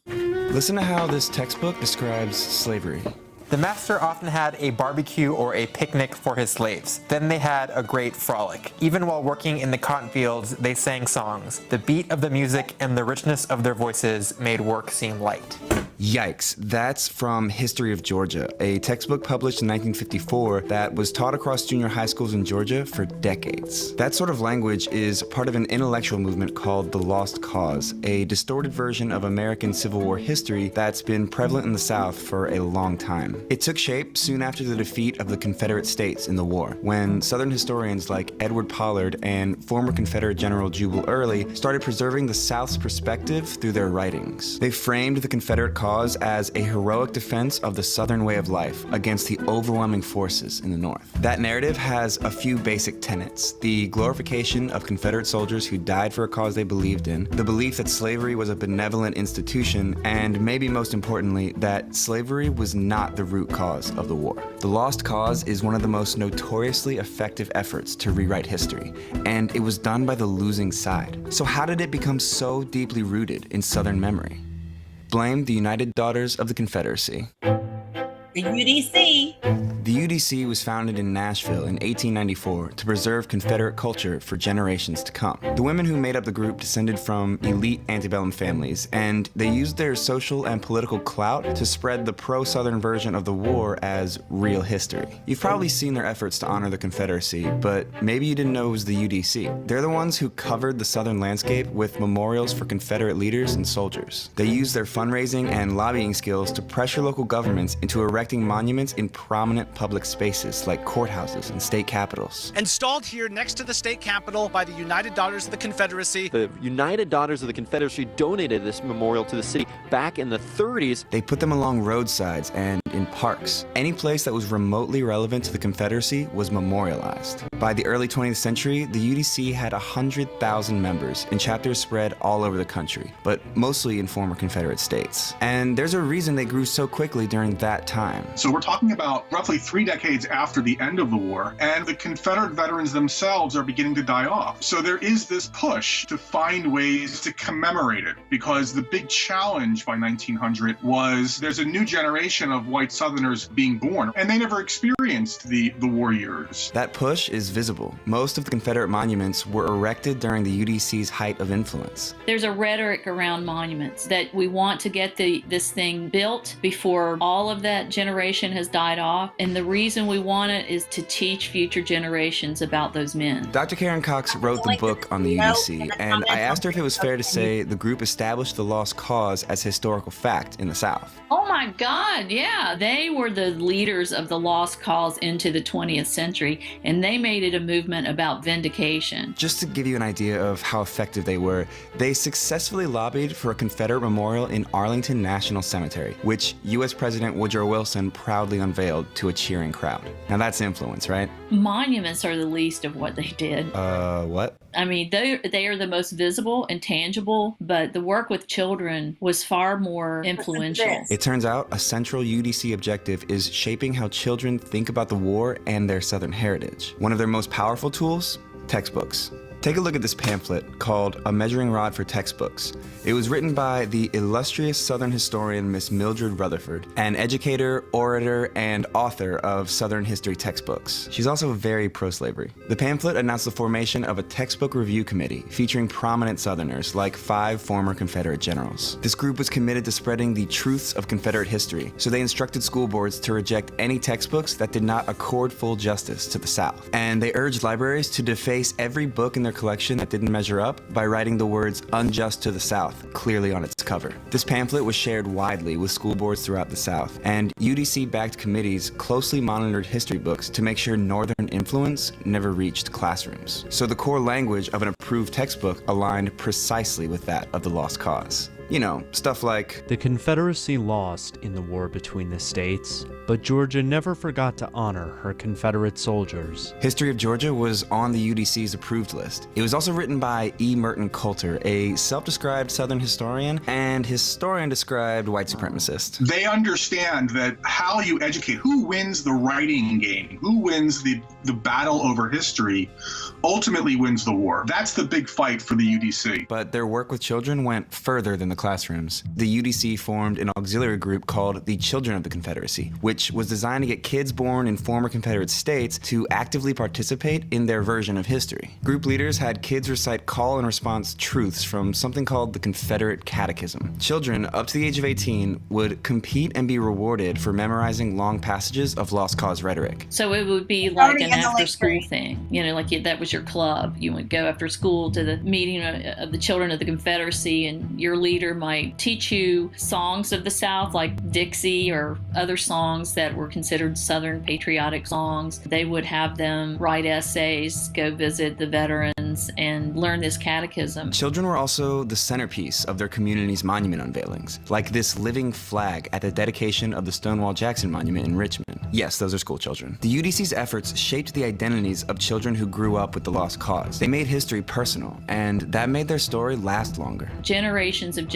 Listen to how this textbook describes slavery. The master often had a barbecue or a picnic for his slaves. Then they had a great frolic. Even while working in the cotton fields, they sang songs. The beat of the music and the richness of their voices made work seem light. Yikes, that's from History of Georgia, a textbook published in 1954 that was taught across junior high schools in Georgia for decades. That sort of language is part of an intellectual movement called the Lost Cause, a distorted version of American Civil War history that's been prevalent in the South for a long time. It took shape soon after the defeat of the Confederate States in the war, when Southern historians like Edward Pollard and former Confederate General Jubal Early started preserving the South's perspective through their writings. They framed the Confederate cause as a heroic defense of the Southern way of life against the overwhelming forces in the North. That narrative has a few basic tenets: the glorification of Confederate soldiers who died for a cause they believed in, the belief that slavery was a benevolent institution, and maybe most importantly, that slavery was not the root cause of the war. The Lost Cause is one of the most notoriously effective efforts to rewrite history, and it was done by the losing side. So how did it become so deeply rooted in Southern memory? Blame the United Daughters of the Confederacy. The UDC. The UDC was founded in Nashville in 1894 to preserve Confederate culture for generations to come. The women who made up the group descended from elite antebellum families, and they used their social and political clout to spread the pro-Southern version of the war as real history. You've probably seen their efforts to honor the Confederacy, but maybe you didn't know it was the UDC. They're the ones who covered the Southern landscape with memorials for Confederate leaders and soldiers. They used their fundraising and lobbying skills to pressure local governments into erecting monuments in prominent public spaces like courthouses and state capitals. Installed here next to the state capitol by the United Daughters of the Confederacy. The United Daughters of the Confederacy donated this memorial to the city back in the 30s. They put them along roadsides and in parks. Any place that was remotely relevant to the Confederacy was memorialized. By the early 20th century, the UDC had 100,000 members in chapters spread all over the country, but mostly in former Confederate states. And there's a reason they grew so quickly during that time. So we're talking about roughly 3 decades after the end of the war, and the Confederate veterans themselves are beginning to die off. So there is this push to find ways to commemorate it, because the big challenge by 1900 was there's a new generation of white Southerners being born, and they never experienced the war years. That push is visible. Most of the Confederate monuments were erected during the UDC's height of influence. There's a rhetoric around monuments that we want to get this thing built before all of that generation has died off, and the reason we want it is to teach future generations about those men. Dr. Karen Cox wrote the book on the UDC, and I asked her if it was fair to say the group established the lost cause as historical fact in the South. Oh my God, yeah. They were the leaders of the lost cause into the 20th century, and they made it a movement about vindication. Just to give you an idea of how effective they were, they successfully lobbied for a Confederate memorial in Arlington National Cemetery, which U.S. President Woodrow Wilson proudly unveiled to a cheering crowd. Now that's influence, right? Monuments are the least of what they did. What? I mean, they are the most visible and tangible, but the work with children was far more influential. It turns out a central UDC objective is shaping how children think about the war and their Southern heritage. One of their most powerful tools? Textbooks. Take a look at this pamphlet called A Measuring Rod for Textbooks. It was written by the illustrious Southern historian Miss Mildred Rutherford, an educator, orator, and author of Southern history textbooks. She's also very pro-slavery. The pamphlet announced the formation of a textbook review committee featuring prominent Southerners like 5 former Confederate generals. This group was committed to spreading the truths of Confederate history, so they instructed school boards to reject any textbooks that did not accord full justice to the South. And they urged libraries to deface every book in their collection that didn't measure up by writing the words "unjust to the South" clearly on its cover. This pamphlet was shared widely with school boards throughout the South, and UDC-backed committees closely monitored history books to make sure Northern influence never reached classrooms. So the core language of an approved textbook aligned precisely with that of the lost cause. You know, stuff like, the Confederacy lost in the war between the states, but Georgia never forgot to honor her Confederate soldiers. History of Georgia was on the UDC's approved list. It was also written by E. Merton Coulter, a self-described Southern historian and historian-described white supremacist. They understand that how you educate, who wins the writing game, who wins the battle over history, ultimately wins the war. That's the big fight for the UDC. But their work with children went further than the classrooms. The UDC formed an auxiliary group called the Children of the Confederacy, which was designed to get kids born in former Confederate states to actively participate in their version of history. Group leaders had kids recite call and response truths from something called the Confederate Catechism. Children up to the age of 18 would compete and be rewarded for memorizing long passages of lost cause rhetoric. So it would be like an after school thing, you know, like that was your club. You would go after school to the meeting of the Children of the Confederacy, and your leader might teach you songs of the South like Dixie or other songs that were considered Southern patriotic songs. They would have them write essays, go visit the veterans, and learn this catechism. Children were also the centerpiece of their community's monument unveilings, like this living flag at the dedication of the Stonewall Jackson Monument in Richmond. Yes, those are school children. The UDC's efforts shaped the identities of children who grew up with the lost cause. They made history personal, and that made their story last longer. Generations of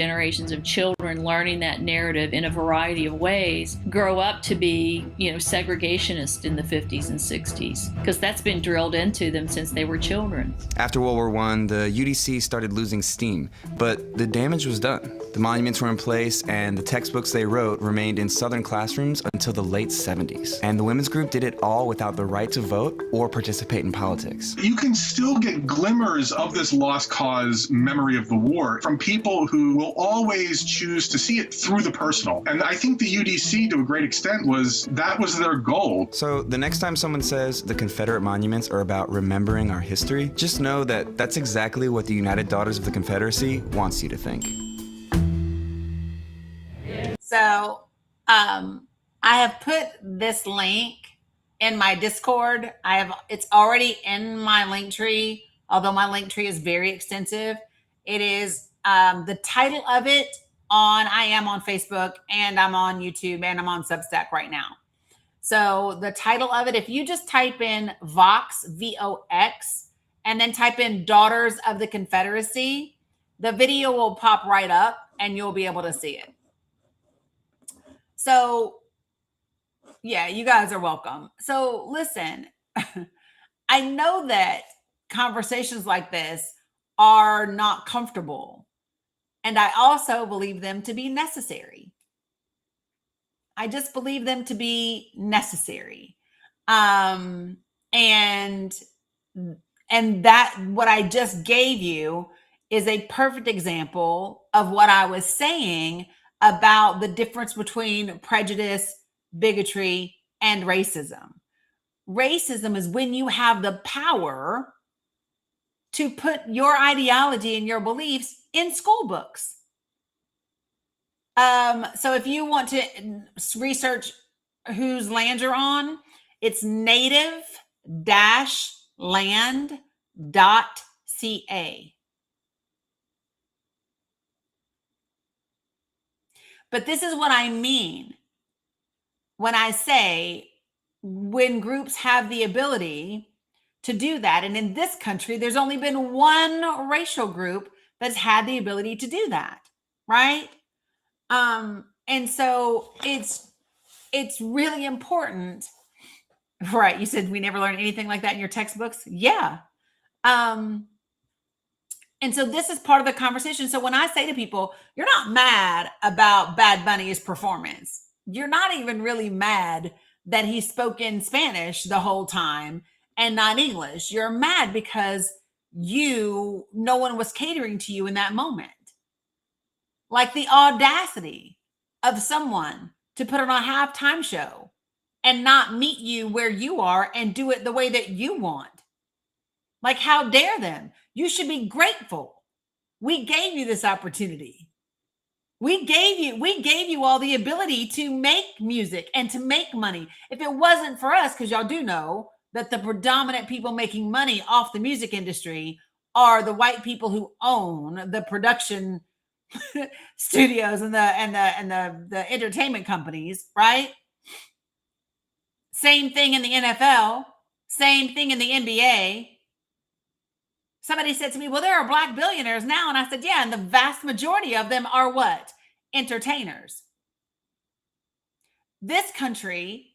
children learning that narrative in a variety of ways grow up to be, you know, segregationist in the 50s and 60s, because that's been drilled into them since they were children. After World War I, the UDC started losing steam, but the damage was done. The monuments were in place, and the textbooks they wrote remained in Southern classrooms until the late 70s. And the women's group did it all without the right to vote or participate in politics. You can still get glimmers of this lost cause memory of the war from people who will always choose to see it through the personal. And I think the UDC, to a great extent, was their goal. So the next time someone says the Confederate monuments are about remembering our history, just know that that's exactly what the United Daughters of the Confederacy wants you to think. So I have put this link in my Discord. It's already in my link tree, although my link tree is very extensive. It is the title of it I am on Facebook, and I'm on YouTube, and I'm on Substack right now. So the title of it, if you just type in Vox, V-O-X, and then type in Daughters of the Confederacy, the video will pop right up and you'll be able to see it. So, yeah, you guys are welcome. So, listen, I know that conversations like this are not comfortable, and I also believe them to be necessary. I just believe them to be necessary. And that what I just gave you is a perfect example of what I was saying about the difference between prejudice, bigotry, and racism. Racism is when you have the power to put your ideology and your beliefs in school books. So if you want to research whose land you're on, it's native-land.ca. But this is what I mean when I say when groups have the ability to do that. And in this country, there's only been one racial group that's had the ability to do that, right? And so it's really important, right? You said we never learned anything like that in your textbooks. Yeah. And so this is part of the conversation. So when I say to people, you're not mad about Bad Bunny's performance. You're not even really mad that he spoke in Spanish the whole time and not English. You're mad because no one was catering to you in that moment. Like the audacity of someone to put on a halftime show and not meet you where you are and do it the way that you want. Like, how dare them? You should be grateful. We gave you this opportunity. We gave you all the ability to make music and to make money. If it wasn't for us, because y'all do know that the predominant people making money off the music industry are the white people who own the production studios and the entertainment companies, right? Same thing in the NFL, same thing in the NBA. Somebody said to me, well, there are Black billionaires now. And I said, yeah, and the vast majority of them are what? Entertainers. This country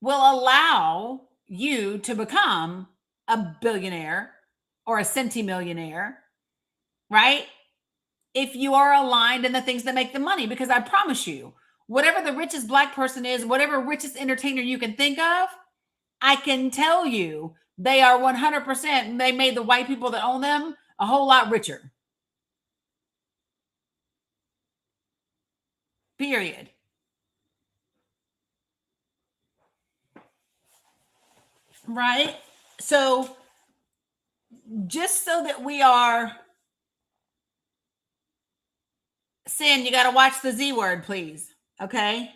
will allow you to become a billionaire or a centimillionaire, right? If you are aligned in the things that make the money, because I promise you, whatever the richest Black person is, whatever richest entertainer you can think of, I can tell you they are 100%, they made the white people that own them a whole lot richer. Period. Right? So just so that we are, Sin, you got to watch the Z word, please. Okay?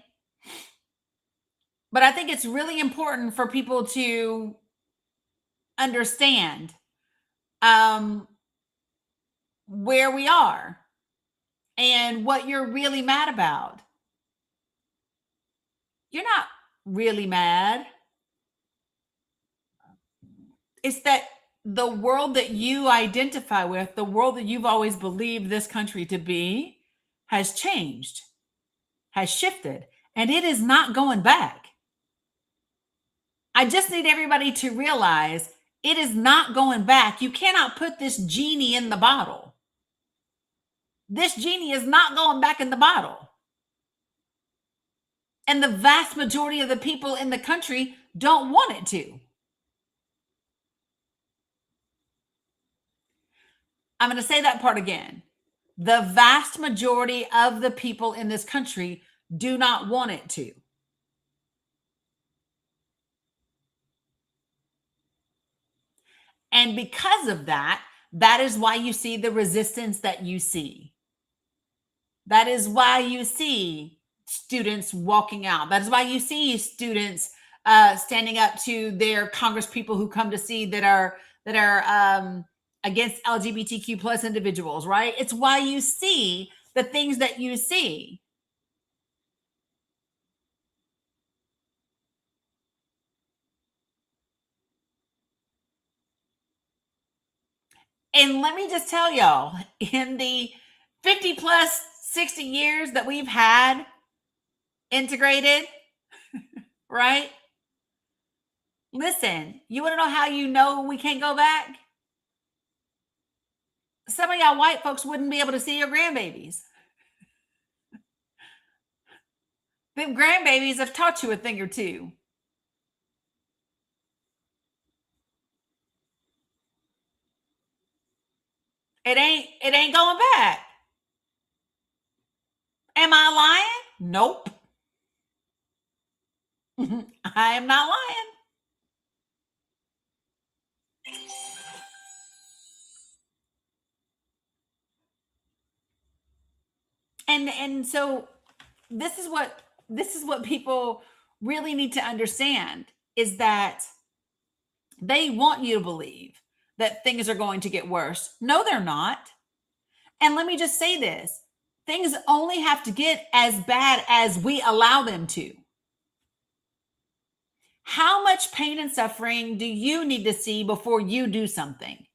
But I think it's really important for people to understand where we are and what you're really mad about. You're not really mad. It's that the world that you identify with, the world that you've always believed this country to be, has changed, has shifted, and it is not going back. I just need everybody to realize it is not going back. You cannot put this genie in the bottle. this genie is not going back in the bottle. And the vast majority of the people in the country don't want it to. I'm going to say that part again. The vast majority of the people in this country do not want it to. And because of that, that is why you see the resistance that you see. That is why you see students walking out. That is why you see students standing up to their Congress people who come to see that are against LGBTQ plus individuals, right? It's why you see the things that you see. And let me just tell y'all, in the 50 plus 60 years that we've had integrated, right? Listen, you want to know how you know we can't go back? Some of y'all white folks wouldn't be able to see your grandbabies. Them grandbabies have taught you a thing or two. It ain't going back. Am I lying? Nope. I am not lying. And so this is what people really need to understand, is that they want you to believe that things are going to get worse. No, they're not. And let me just say this. Things only have to get as bad as we allow them to. How much pain and suffering do you need to see before you do something?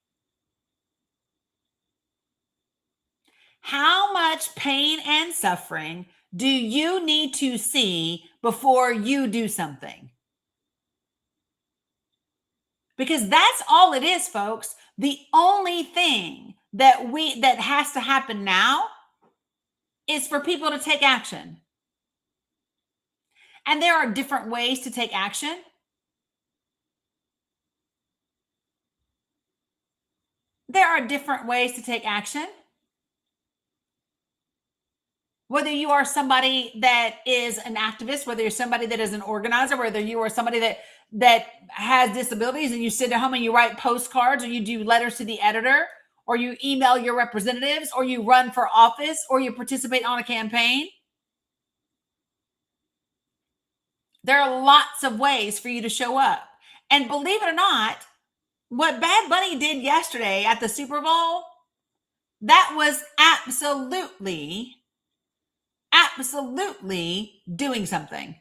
How much pain and suffering do you need to see before you do something? Because that's all it is, folks. The only thing that has to happen now is for people to take action. And there are different ways to take action. There are different ways to take action. Whether you are somebody that is an activist, whether you're somebody that is an organizer, whether you are somebody that has disabilities and you sit at home and you write postcards, or you do letters to the editor, or you email your representatives, or you run for office, or you participate on a campaign. There are lots of ways for you to show up. And believe it or not, what Bad Bunny did yesterday at the Super Bowl, that was absolutely doing something.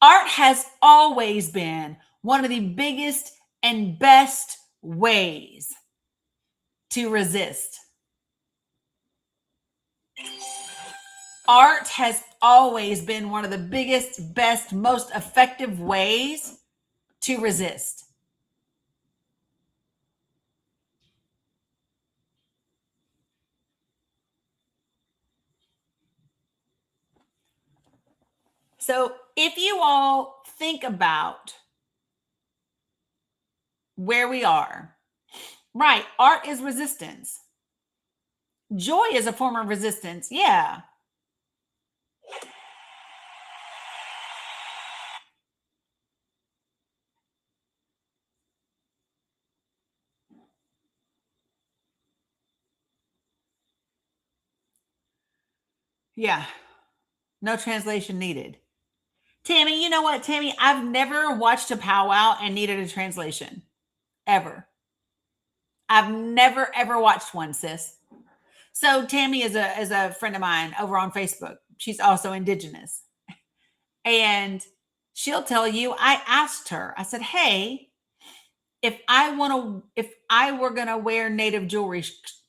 Art has always been one of the biggest and best ways to resist. Art has always been one of the biggest, best, most effective ways to resist. So if you all think about where we are, right? Art is resistance. Joy is a form of resistance. Yeah. Yeah. No translation needed. Tammy, you know what, Tammy? I've never watched a powwow and needed a translation. Ever. I've never, ever watched one, sis. So Tammy is a friend of mine over on Facebook. She's also Indigenous. And she'll tell you, I asked her, I said, hey, if I were going to wear Native jewelry,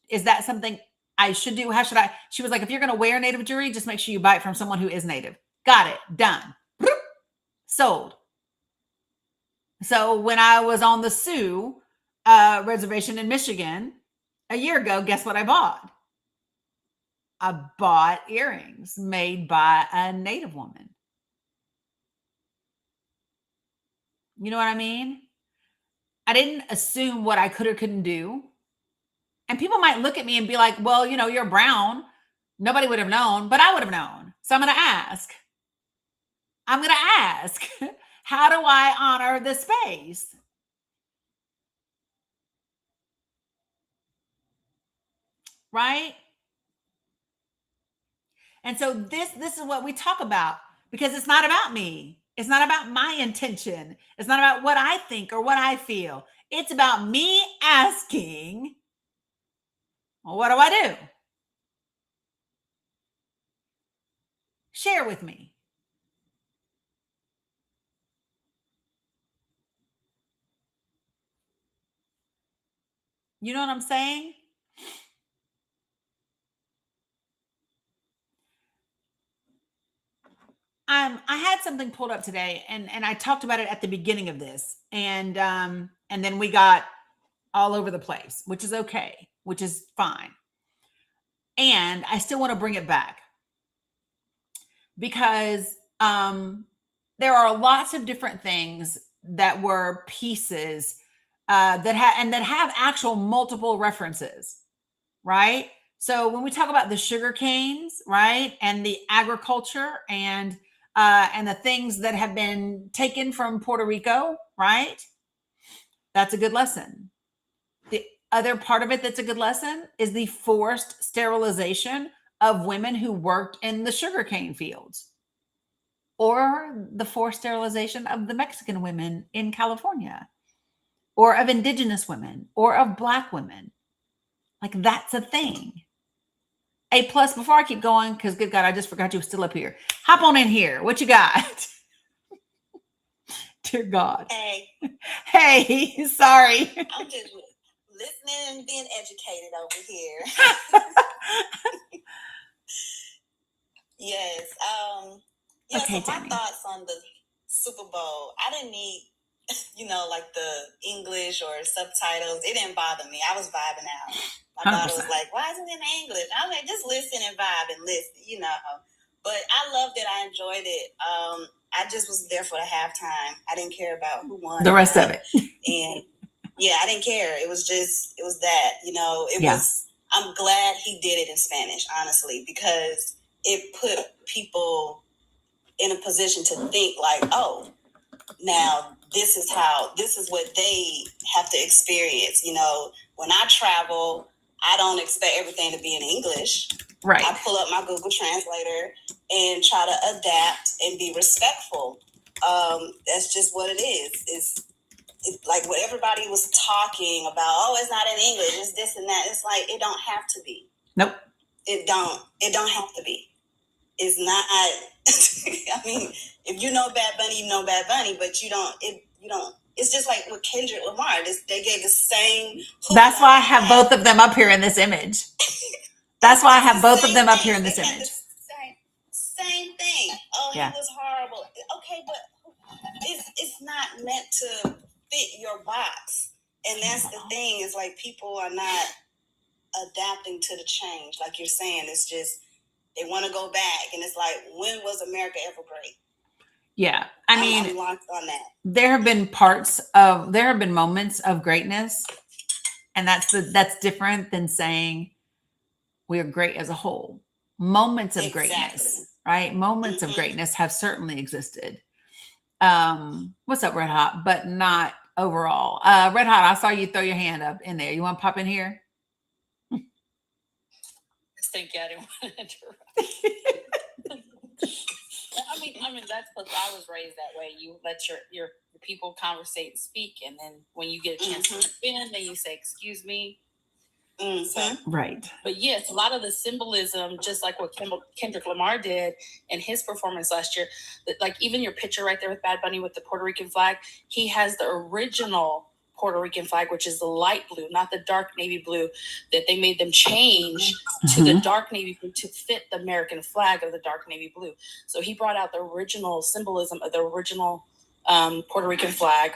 is that something I should do? How should I? She was like, if you're going to wear Native jewelry, just make sure you buy it from someone who is Native. Got it. Done. Sold. So when I was on the Sioux reservation in Michigan, a year ago, guess what I bought? I bought earrings made by a Native woman. You know what I mean? I didn't assume what I could or couldn't do. And people might look at me and be like, well, you know, you're brown. Nobody would have known, but I would have known. So I'm going to ask. How do I honor the space? Right? And so this is what we talk about, because it's not about me. It's not about my intention. It's not about what I think or what I feel. It's about me asking, well, what do I do? Share with me. You know what I'm saying? I had something pulled up today, and I talked about it at the beginning of this, and then we got all over the place, which is okay, which is fine. And I still want to bring it back because there are lots of different things that were pieces that have actual multiple references, right? So when we talk about the sugar canes, right, and the agriculture and the things that have been taken from Puerto Rico, right, that's a good lesson. The other part of it that's a good lesson is the forced sterilization of women who worked in the sugarcane fields, or the forced sterilization of the Mexican women in California, or of indigenous women, or of Black women. Like, that's a thing. A plus, before I keep going, because good God, I just forgot you were still up here. Hop on in here. What you got? Dear God. Hey. Hey, sorry. I'm just listening and being educated over here. Yes. Okay, so my Dani. thoughts on the Super Bowl, I didn't need, like the English or subtitles. It didn't bother me. I was vibing out. My daughter was like, why isn't it in English? I was like, just listen and vibe and listen, But I loved it. I enjoyed it. I just was there for the halftime. I didn't care about who won. The rest of it. And yeah, I didn't care. It was that, was, I'm glad he did it in Spanish, honestly, because it put people in a position to think like, oh, now this is what they have to experience. When I travel, I don't expect everything to be in English. Right. I pull up my Google Translator and try to adapt and be respectful. That's just what it is. It's like what everybody was talking about. Oh, it's not in English. It's this and that. It's like, it don't have to be. Nope. It don't have to be. It's not. I mean, if you know Bad Bunny, you know Bad Bunny, but you don't. It's just like with Kendrick Lamar. They gave the same. That's why I have both of them up here in this image. That's why I have both of them up here in this image. Same thing. Oh, yeah. He was horrible. Okay, but it's not meant to fit your box, and that's the thing. Is like people are not adapting to the change. Like you're saying, it's just they want to go back, and it's like, when was America ever great? Yeah, I mean, I'm locked on that. There have been moments of greatness, and that's different than saying we are great as a whole. Moments of greatness, right? Moments of greatness have certainly existed. What's up, Red Hot? But not overall. Red Hot, I saw you throw your hand up in there. You want to pop in here? Thank you. I didn't want to interrupt. I mean, that's because I was raised that way. You let your people conversate and speak, and then when you get a chance to spin, then you say, "Excuse me." So, right. But yes, a lot of the symbolism, just like what Kendrick Lamar did in his performance last year, like even your picture right there with Bad Bunny with the Puerto Rican flag, he has the original Puerto Rican flag, which is the light blue, not the dark navy blue, that they made them change to the dark navy blue to fit the American flag of the dark navy blue. So he brought out the original symbolism of the original Puerto Rican flag.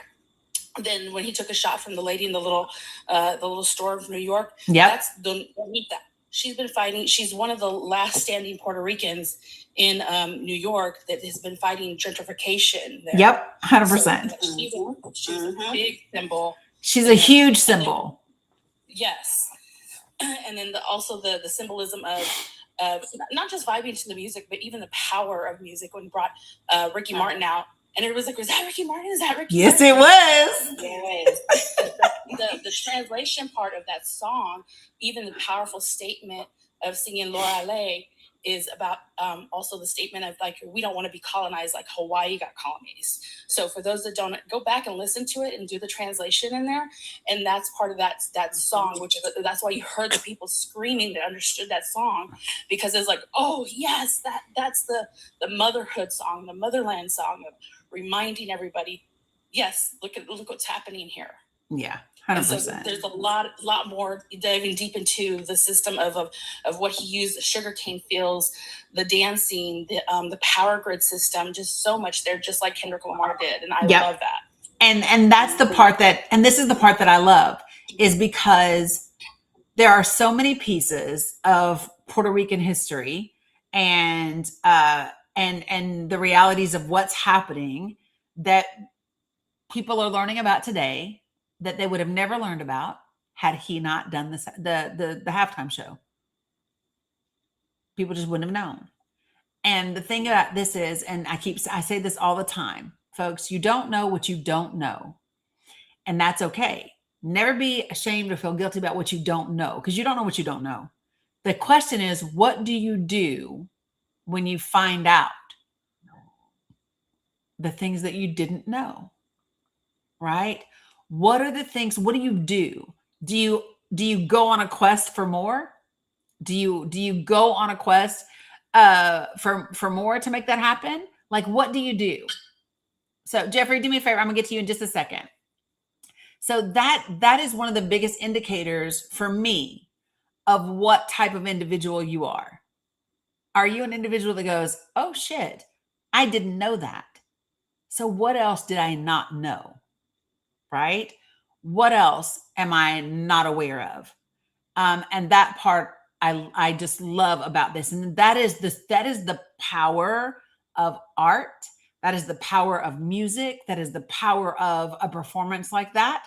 Then when he took a shot from the lady in the little store from New York, Yep. that's Donita. She's been fighting. She's one of the last standing Puerto Ricans in New York that has been fighting gentrification there. Yep, 100%. So she's a big symbol. She's a huge symbol. Yes. And then also the symbolism of not just vibing to the music, but even the power of music when he brought Ricky Martin out. And it was like, was that Ricky Martin? Is that Ricky Yes, Martin? it was. Yes. The translation part of that song, even the powerful statement of singing Laura Lay, is about also the statement of like, we don't want to be colonized like Hawaii got colonized. So for those that don't, go back and listen to it and do the translation in there. And that's part of that song, which that's why you heard the people screaming that understood that song, because it's like, oh yes, that's the motherhood song, the motherland song of reminding everybody, yes, look what's happening here. Yeah. 100%. So there's a lot more diving deep into the system of what he used, the sugarcane fields, the dancing, the power grid system, just so much there, just like Kendrick Lamar did. And I love that. And that's the part and this is the part that I love, is because there are so many pieces of Puerto Rican history and the realities of what's happening that people are learning about today that they would have never learned about had he not done the halftime show. People just wouldn't have known. And the thing about this is, and I say this all the time, folks, you don't know what you don't know. And that's okay. Never be ashamed or feel guilty about what you don't know, because you don't know what you don't know. The question is, what do you do when you find out the things that you didn't know? Right? What are the things? What do you do? Do you go on a quest for more? Do you go on a quest for more to make that happen? Like, what do you do? So, Jeffrey, do me a favor. I'm gonna get to you in just a second. So that is one of the biggest indicators for me of what type of individual you are. Are you an individual that goes, oh shit, I didn't know that. So what else did I not know? Right? What else am I not aware of? And that part I just love about this. And that is the power of art. That is the power of music. That is the power of a performance like that.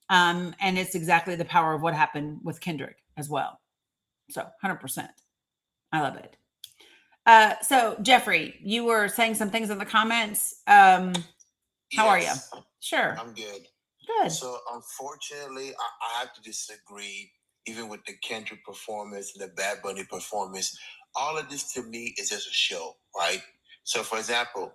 And it's exactly the power of what happened with Kendrick as well. So 100%. I love it. So Jeffrey, you were saying some things in the comments. How are you? Sure. I'm good. Good. So unfortunately, I have to disagree, even with the Kendrick performance and the Bad Bunny performance. All of this to me is just a show, right? So for example,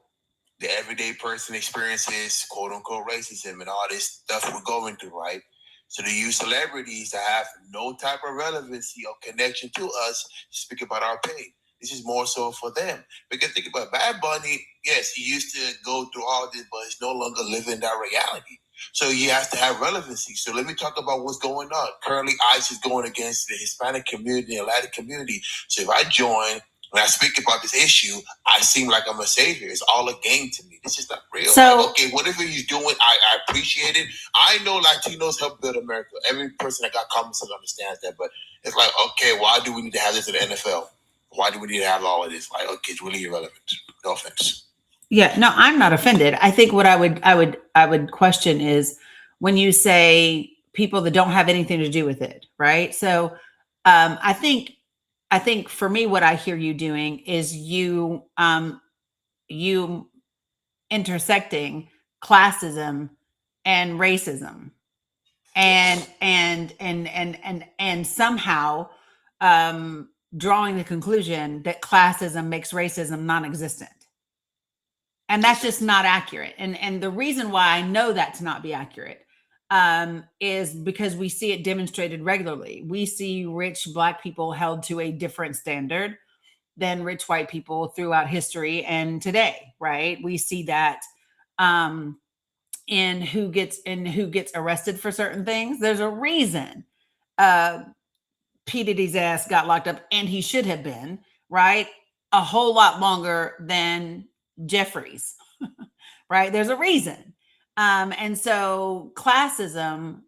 the everyday person experiences quote unquote racism and all this stuff we're going through, right? So they use celebrities that have no type of relevancy or connection to us to speak about our pain. This is more so for them. Because think about Bad Bunny, yes, he used to go through all this, but he's no longer living that reality. So he has to have relevancy. So let me talk about what's going on. Currently, ICE is going against the Hispanic community and Latin community. So if I join, when I speak about this issue, I seem like I'm a savior. It's all a game to me. This is not real. So, like, okay, whatever you're doing, I appreciate it. I know Latinos help build America. Every person that got common sense understands that. But it's like, okay, why do we need to have this in the NFL? Why do we need to have all of this? Like, okay, it's really irrelevant. No offense. Yeah, no, I'm not offended. I think what I would question is when you say people that don't have anything to do with it, right? So I think for me, what I hear you doing is you intersecting classism and racism, and somehow drawing the conclusion that classism makes racism non-existent. And that's just not accurate. And the reason why I know that to not be accurate is because we see it demonstrated regularly. We see rich Black people held to a different standard than rich white people throughout history and today, right? We see that in who gets arrested for certain things. There's a reason P. Diddy's ass got locked up, and he should have been, right? A whole lot longer than Jeffrey's, right? There's a reason. And so classism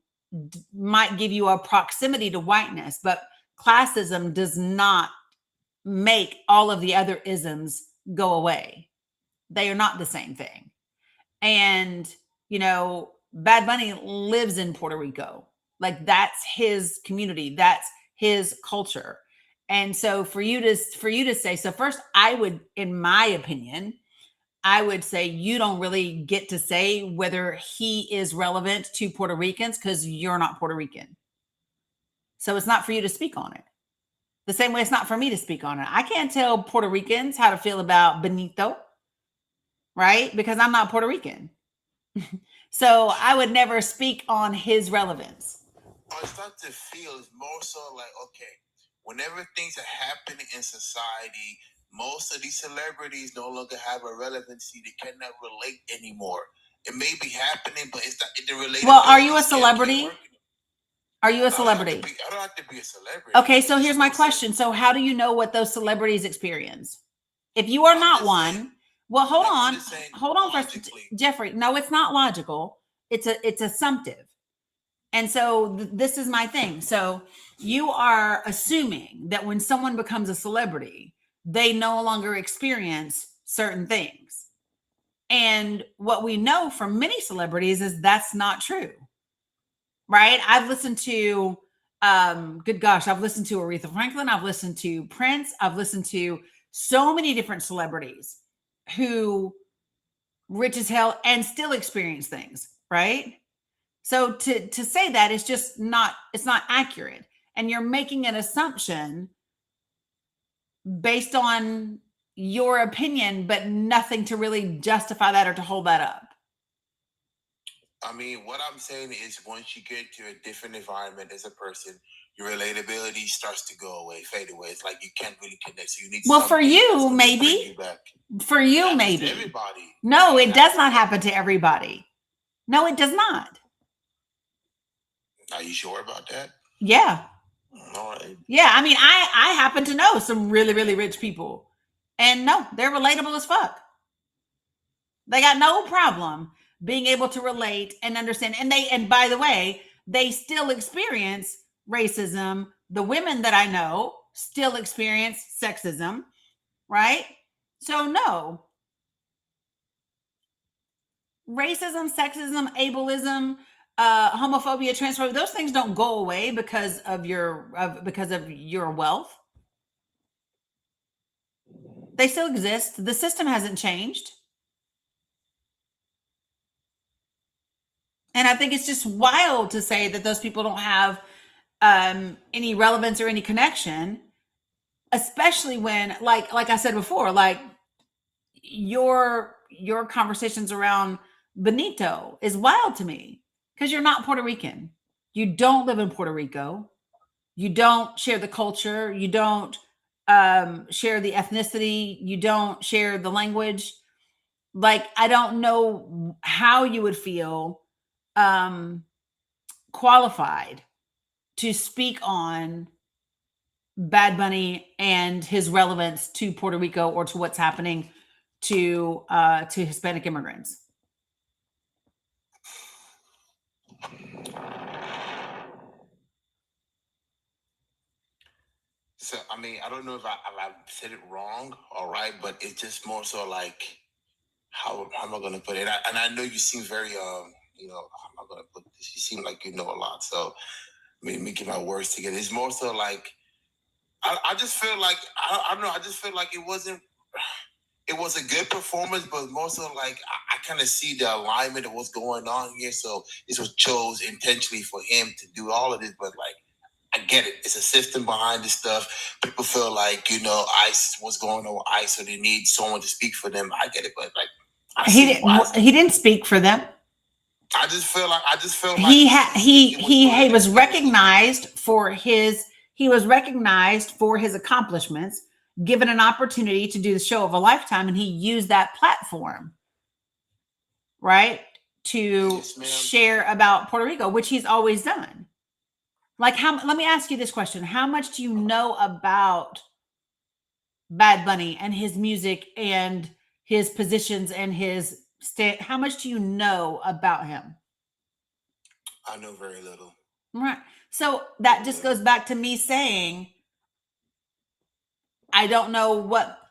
might give you a proximity to whiteness, but classism does not make all of the other isms go away. They are not the same thing. And, you know, Bad Bunny lives in Puerto Rico. Like, that's his community. That's his culture. And so for you to say, so first, I would, in my opinion, I would say you don't really get to say whether he is relevant to Puerto Ricans because you're not Puerto Rican. So it's not for you to speak on it. The same way it's not for me to speak on it. I can't tell Puerto Ricans how to feel about Benito, right? Because I'm not Puerto Rican. So I would never speak on his relevance. I start to feel it's more so like, okay, whenever things are happening in society, most of these celebrities no longer have a relevancy. They cannot relate anymore. It may be happening, but it's not the relatability. Well, are you a celebrity? Are you a celebrity? I don't have to be a celebrity. Okay, so here's my question. So how do you know what those celebrities experience? If you are not one, well, hold on first, Jeffrey. No, it's not logical. It's assumptive. And so this is my thing. So you are assuming that when someone becomes a celebrity, they no longer experience certain things. And what we know from many celebrities is that's not true. Right? I've listened to, good gosh, I've listened to Aretha Franklin. I've listened to Prince. I've listened to so many different celebrities who rich as hell and still experience things, right? So to say that is just not, it's not accurate. And you're making an assumption based on your opinion, but nothing to really justify that or to hold that up. I mean, what I'm saying is once you get to a different environment as a person, your relatability starts to go away, fade away. It's like you can't really connect. So you need for you, maybe. For you, maybe. Everybody. No, it does not happen to everybody. No, it does not. Are you sure about that? Yeah. All right. Yeah, I mean, I happen to know some really, really rich people. And no, they're relatable as fuck. They got no problem being able to relate and understand. And by the way, they still experience racism. The women that I know still experience sexism, right? So no. Racism, sexism, ableism, homophobia, transphobia, those things don't go away because of your wealth. They still exist. The system hasn't changed. And I think it's just wild to say that those people don't have any relevance or any connection, especially when, like I said before, like your conversations around Benito is wild to me because you're not Puerto Rican. You don't live in Puerto Rico. You don't share the culture. You don't share the ethnicity. You don't share the language. Like, I don't know how you would feel qualified to speak on Bad Bunny and his relevance to Puerto Rico or to what's happening to Hispanic immigrants. So, I mean, I don't know if I said it wrong, all right, but it's just more so like, how am I going to put it? And I know you seem very, how am I going to put this? You seem like you know a lot. So, let me get my words together. It's more so like, I just feel like, I don't know, I just feel like it was a good performance, but more so like, I kind of see the alignment of what's going on here. So, this was chose intentionally for him to do all of this, but like, I get it. It's a system behind this stuff. People feel like, ICE, what's going on with ICE, so they need someone to speak for them. I get it, but like, he didn't speak for them. I just feel like he was recognized for his accomplishments, given an opportunity to do the show of a lifetime, and he used that platform, right, to share about Puerto Rico, which he's always done. Like, let me ask you this question. How much do you know about Bad Bunny and his music and his positions and his Stan, how much do you know about him? I know very little. Right. So that just goes back to me saying, I don't know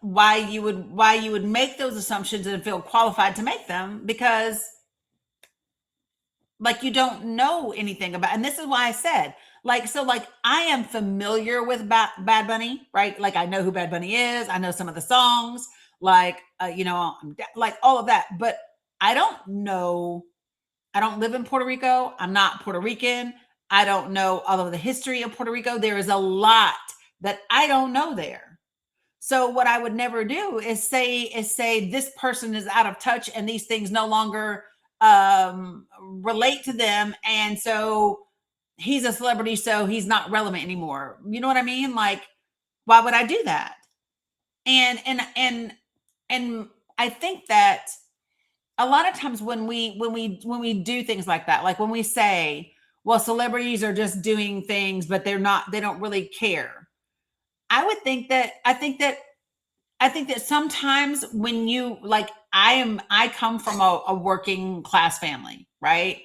why you would make those assumptions and feel qualified to make them, because like you don't know anything about. And this is why I said, like, so like I am familiar with Bad Bunny, right? Like I know who Bad Bunny is. I know some of the songs, like like all of that. But I don't know. I don't live in Puerto Rico. I'm not Puerto Rican. I don't know all of the history of Puerto Rico. There is a lot that I don't know there. So what I would never do is say this person is out of touch and these things no longer relate to them, and so he's a celebrity, so he's not relevant anymore. You know what I mean? Like, why would I do that? And I think that a lot of times when we do things like that, like when we say, well, celebrities are just doing things, but they don't really care. I think that sometimes when you like, I come from a working class family, right?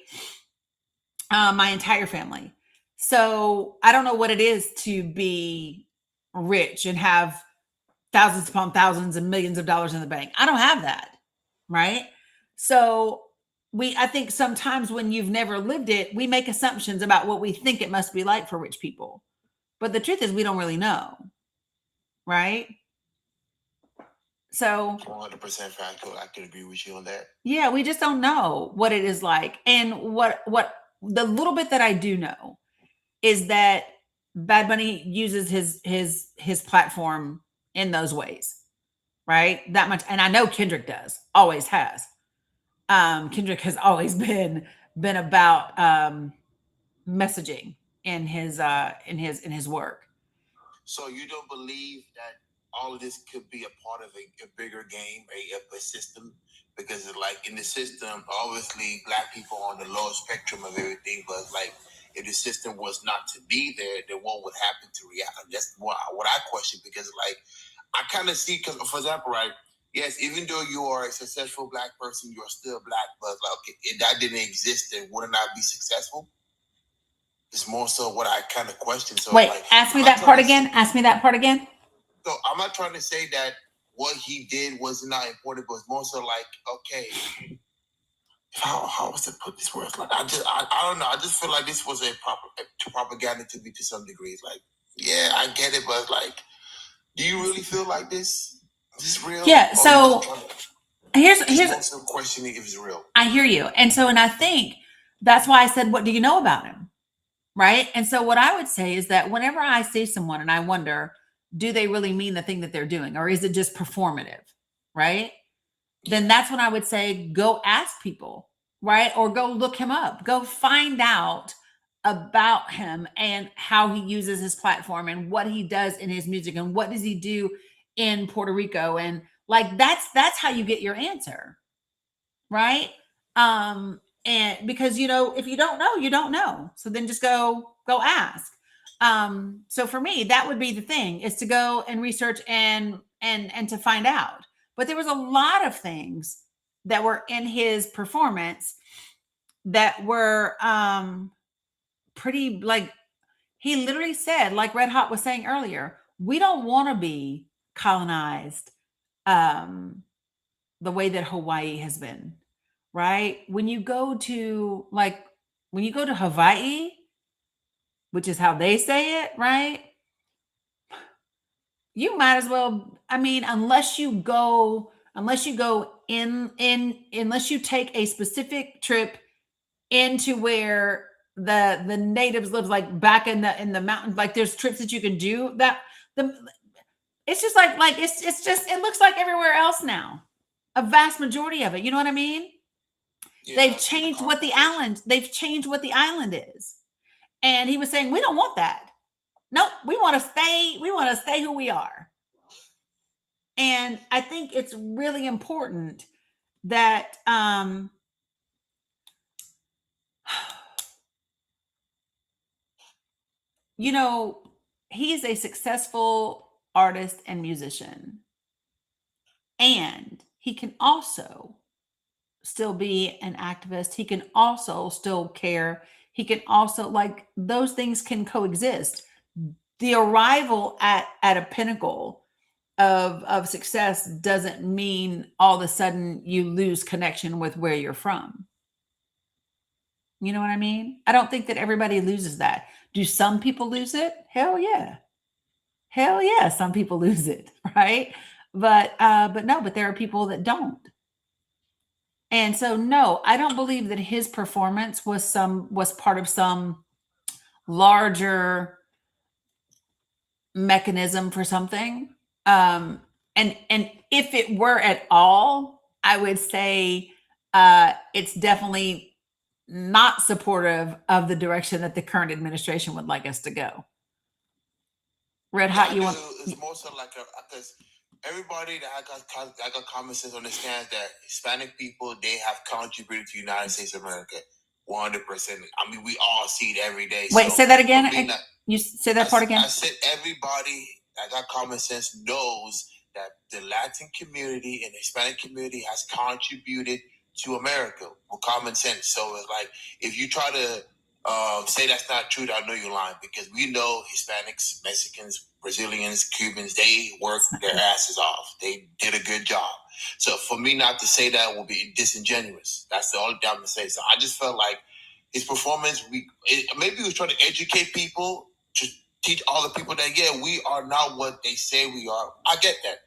My entire family. So I don't know what it is to be rich and have thousands upon thousands and millions of dollars in the bank. I don't have that, right? So I think sometimes when you've never lived it, we make assumptions about what we think it must be like for rich people. But the truth is we don't really know, right? So 100% factual. I can agree with you on that. Yeah, we just don't know what it is like. And what the little bit that I do know is that Bad Bunny uses his platform in those ways, right? That much. And I know Kendrick does, always has. Kendrick has always been about messaging in his work. So you don't believe that all of this could be a part of a bigger game, a system? Because like in the system, obviously black people are on the lower spectrum of everything, but like if the system was not to be there, then what would happen to reality? That's what I question, because like I kind of see, because for example, right, yes, even though you are a successful black person, you're still black, but like if that didn't exist, then wouldn't I be successful? It's more so what I kind of question. So wait, like, ask me that part again. Ask me that part again. So I'm not trying to say that what he did was not important, but it's more so like, okay, how was to put this word? Like, I don't know. I just feel like this was a propaganda to me to some degree. Like, yeah, I get it, but like, do you really feel like this? Is this real? Yeah. So here's also questioning if it's real. I hear you, and I think that's why I said, what do you know about him? Right. And so what I would say is that whenever I see someone and I wonder, do they really mean the thing that they're doing, or is it just performative? Right. Then that's when I would say, go ask people, right? Or go look him up, go find out about him and how he uses his platform and what he does in his music and what does he do in Puerto Rico. And like, that's how you get your answer. Right. And because, if you don't know, you don't know. So then just go ask. So for me, that would be the thing, is to go and research and to find out. But there was a lot of things that were in his performance that were pretty, like, he literally said, like Red Hot was saying earlier, we don't want to be colonized the way that Hawaii has been. Right? When you go to Hawaii, which is how they say it, right? You might as well, I mean, unless you take a specific trip into where the natives live, like back in the mountains, like there's trips that you can do it's just like it looks like everywhere else now. A vast majority of it. You know what I mean? Yeah, they've changed what the island is. And he was saying, we don't want that. Nope, we want to stay who we are. And I think it's really important that he is a successful artist and musician. And he can also still be an activist. He can also still care. He can also, like, those things can coexist. The arrival at a pinnacle of success doesn't mean all of a sudden you lose connection with where you're from. You know what I mean? I don't think that everybody loses that. Do some people lose it? Hell yeah. Hell yeah, some people lose it, right? But no, but there are people that don't. And so no, I don't believe that his performance was part of some larger mechanism for something. And if it were at all, I would say it's definitely not supportive of the direction that the current administration would like us to go. Red Hot, you want? It's more so like because everybody that I got common sense understands that Hispanic people, they have contributed to the United States of America 100%. I mean, we all see it every day. Wait, say that again. You say that part again. I said everybody that got common sense knows that the Latin community and the Hispanic community has contributed to America with common sense. So it's like, if you try to say that's not true, I know you're lying, because we know Hispanics, Mexicans, Brazilians, Cubans, they work their asses off. They did a good job. So for me not to say that will be disingenuous. That's the only thing I'm going to say. So I just felt like his performance, maybe he was trying to educate people, to teach all the people that, yeah, we are not what they say we are. I get that.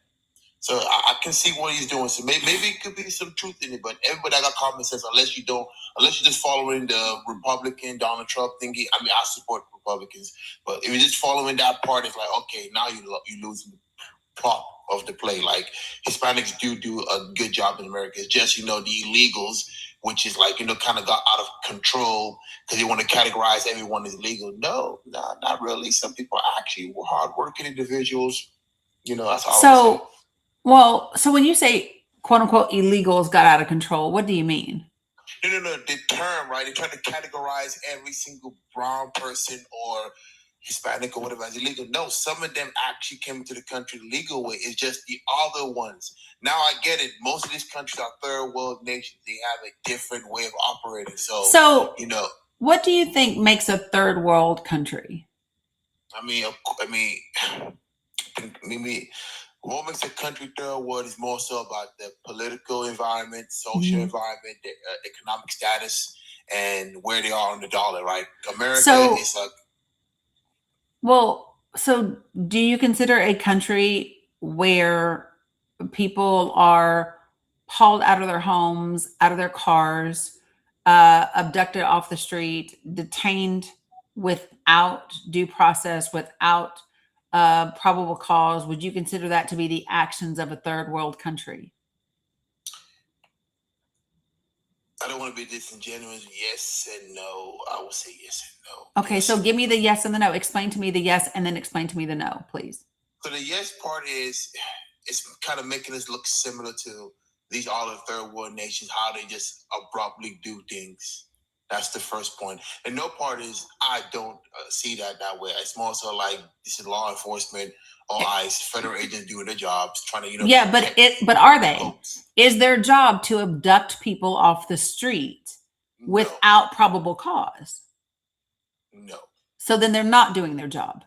So I can see what he's doing. So maybe it could be some truth in it, but everybody got common sense, unless you're just following the Republican Donald Trump thingy. I mean, I support Republicans, but if you're just following that part, it's like, okay, now you lose part of the play. Like, Hispanics do a good job in America. It's just, the illegals, which is like, kind of got out of control because they want to categorize everyone as illegal. No, not really. Some people are actually hardworking individuals. That's all. So when you say quote unquote illegals got out of control, what do you mean? No. The term, right? They're trying to categorize every single brown person or Hispanic or whatever as illegal. No, some of them actually came into the country the legal way. It's just the other ones. Now I get it. Most of these countries are third world nations. They have a different way of operating. So what do you think makes a third world country? What makes a country third world is more so about the political environment, social environment, the economic status, and where they are on the dollar, right? America is like... Well, so do you consider a country where people are hauled out of their homes, out of their cars, abducted off the street, detained without due process, without probable cause? Would you consider that to be the actions of a third world country? I don't want to be disingenuous. Yes and no. I will say yes and no. Okay, so give me the yes and the no. Explain to me the yes and then explain to me the no, please. So the yes part is, it's kind of making us look similar to these other third world nations, how they just abruptly do things. That's the first point. And no part is, I don't see that way. It's more so like, this is law enforcement or ICE, federal agents doing their jobs, trying to, Yeah, but are they? Is their job to abduct people off the street without probable cause? No. So then they're not doing their job.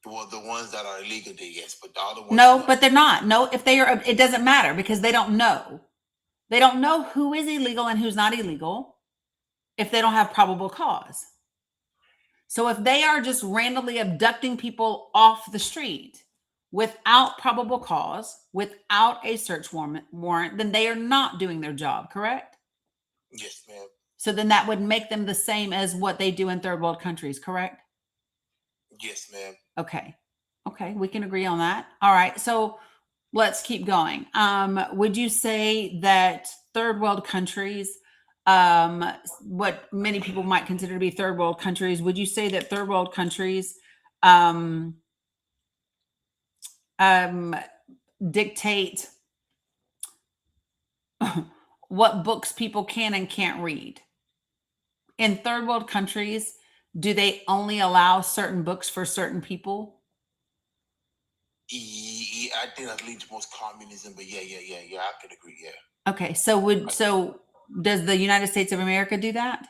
Well, the ones that are illegal, yes, but the other ones... No, but they're not. No, if they are, it doesn't matter, because they don't know. They don't know who is illegal and who's not illegal if they don't have probable cause. So if they are just randomly abducting people off the street without probable cause, without a search warrant, then they are not doing their job, correct? Yes, ma'am. So then that would make them the same as what they do in third world countries, correct? Yes, ma'am. Okay, we can agree on that. All right, so let's keep going. Would you say that third world countries, what many people might consider to be third world countries, would you say that third world countries dictate what books people can and can't read? In third world countries, do they only allow certain books for certain people? I think that leads to most communism, but yeah, I could agree, yeah. Okay. So does the United States of America do that?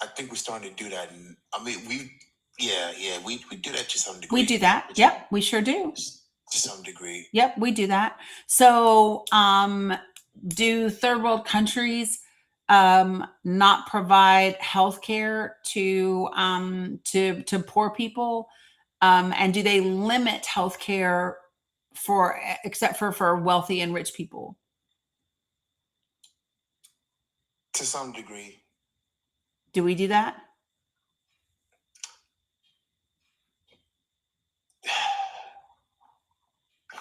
I think we're starting to do that. I mean, we do that to some degree. We do that. Yep, we sure do. To some degree. Yep, we do that. So, do third world countries not provide health care to poor people? And do they limit health care except for wealthy and rich people? To some degree. Do we do that?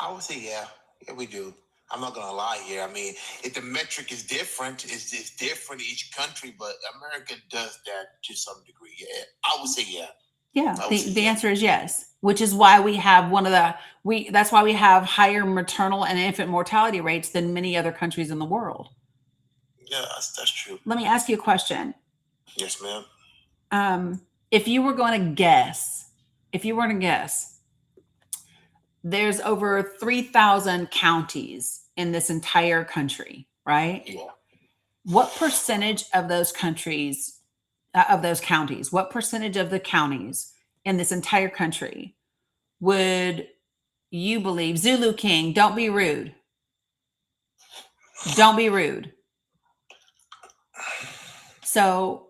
I would say yeah, we do. I'm not gonna lie here. I mean, if the metric is different, it's different in each country, but America does that to some degree. Yeah, I would say yeah. Yeah, the answer is yes, which is why we have that's why we have higher maternal and infant mortality rates than many other countries in the world. Yeah, that's true. Let me ask you a question. Yes, ma'am. If you were going to guess, there's over 3,000 counties in this entire country, right? Yeah. What percentage of those counties, what percentage of the counties in this entire country would you believe? Zulu King, don't be rude. Don't be rude. So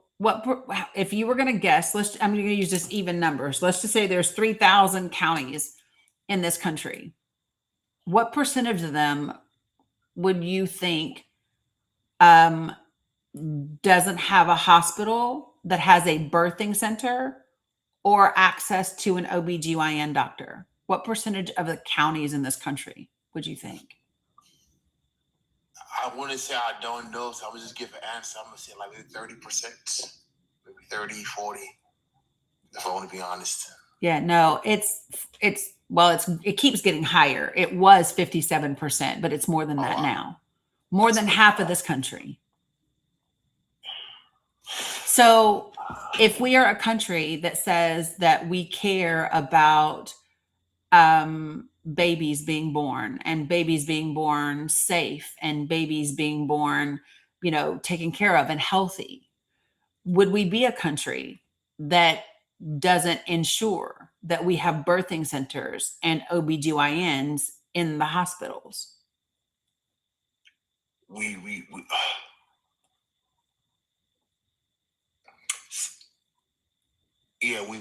if you were going to guess, I'm going to use just even numbers. Let's just say there's 3,000 counties in this country. What percentage of them would you think doesn't have a hospital that has a birthing center or access to an OBGYN doctor? What percentage of the counties in this country would you think? I want to say I don't know, so I'm going to just give an answer. I'm going to say like maybe 30%, maybe 30, 40, if I want to be honest. Yeah, no, it keeps getting higher. It was 57%, but it's more than that now. More than half of this country. So if we are a country that says that we care about babies being born and babies being born safe and babies being born, taken care of and healthy, would we be a country that doesn't ensure that we have birthing centers and OBGYNs in the hospitals? Yeah, we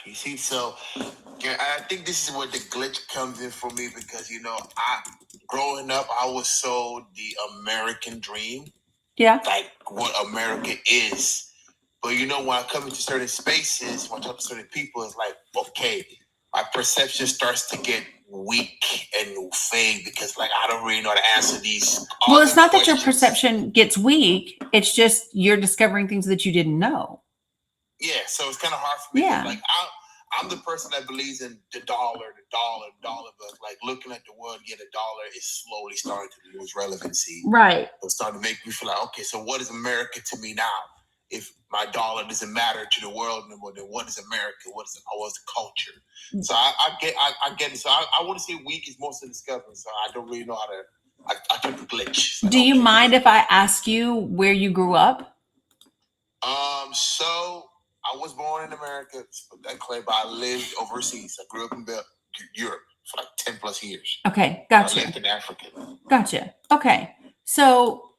you see, so yeah, I think this is where the glitch comes in for me because growing up, I was sold the American dream. Yeah. Like what America is. But when I come into certain spaces, when I talk to certain people, it's like, okay, my perception starts to get weak and fade because I don't really know how to answer these. Well, it's not that your perception gets weak. It's just you're discovering things that you didn't know. Yeah, so it's kind of hard for me. Yeah. I'm the person that believes in the dollar, but looking at the world, the dollar is slowly starting to lose relevancy. Right. It's starting to make me feel like, okay, so what is America to me now? If my dollar doesn't matter to the world anymore, then what is America? What's the culture? So I get it. So I want to say weak is most of the discovery. So I don't really know how to. I took the glitch. Do you mind if I ask you where you grew up? So I was born in America, but I lived overseas. I grew up in Europe for 10 plus years. Okay, gotcha. I lived in Africa. Gotcha. Okay, so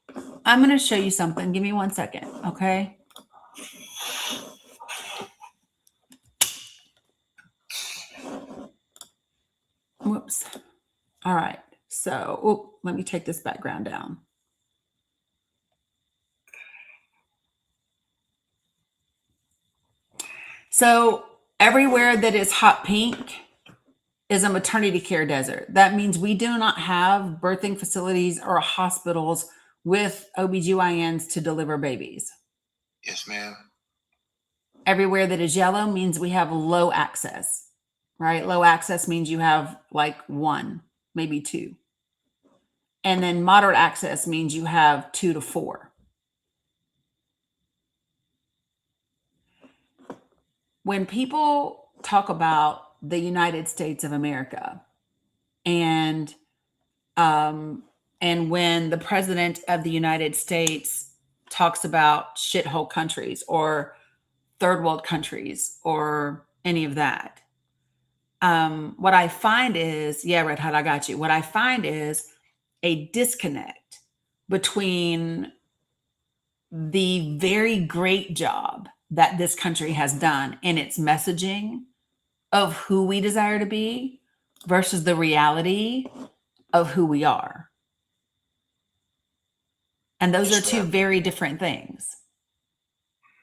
I'm going to show you something. Give me 1 second, okay? Whoops. All right. So, let me take this background down. So everywhere that is hot pink is a maternity care desert. That means we do not have birthing facilities or hospitals with OBGYNs to deliver babies. Yes, ma'am. Everywhere that is yellow means we have low access, right? Low access means you have 1, maybe 2. And then moderate access means you have 2 to 4. When people talk about the United States of America and And when the president of the United States talks about shithole countries or third world countries or any of that, what I find is, yeah, Red Hot, I got you. What I find is a disconnect between the very great job that this country has done in its messaging of who we desire to be versus the reality of who we are. And those are two very different things,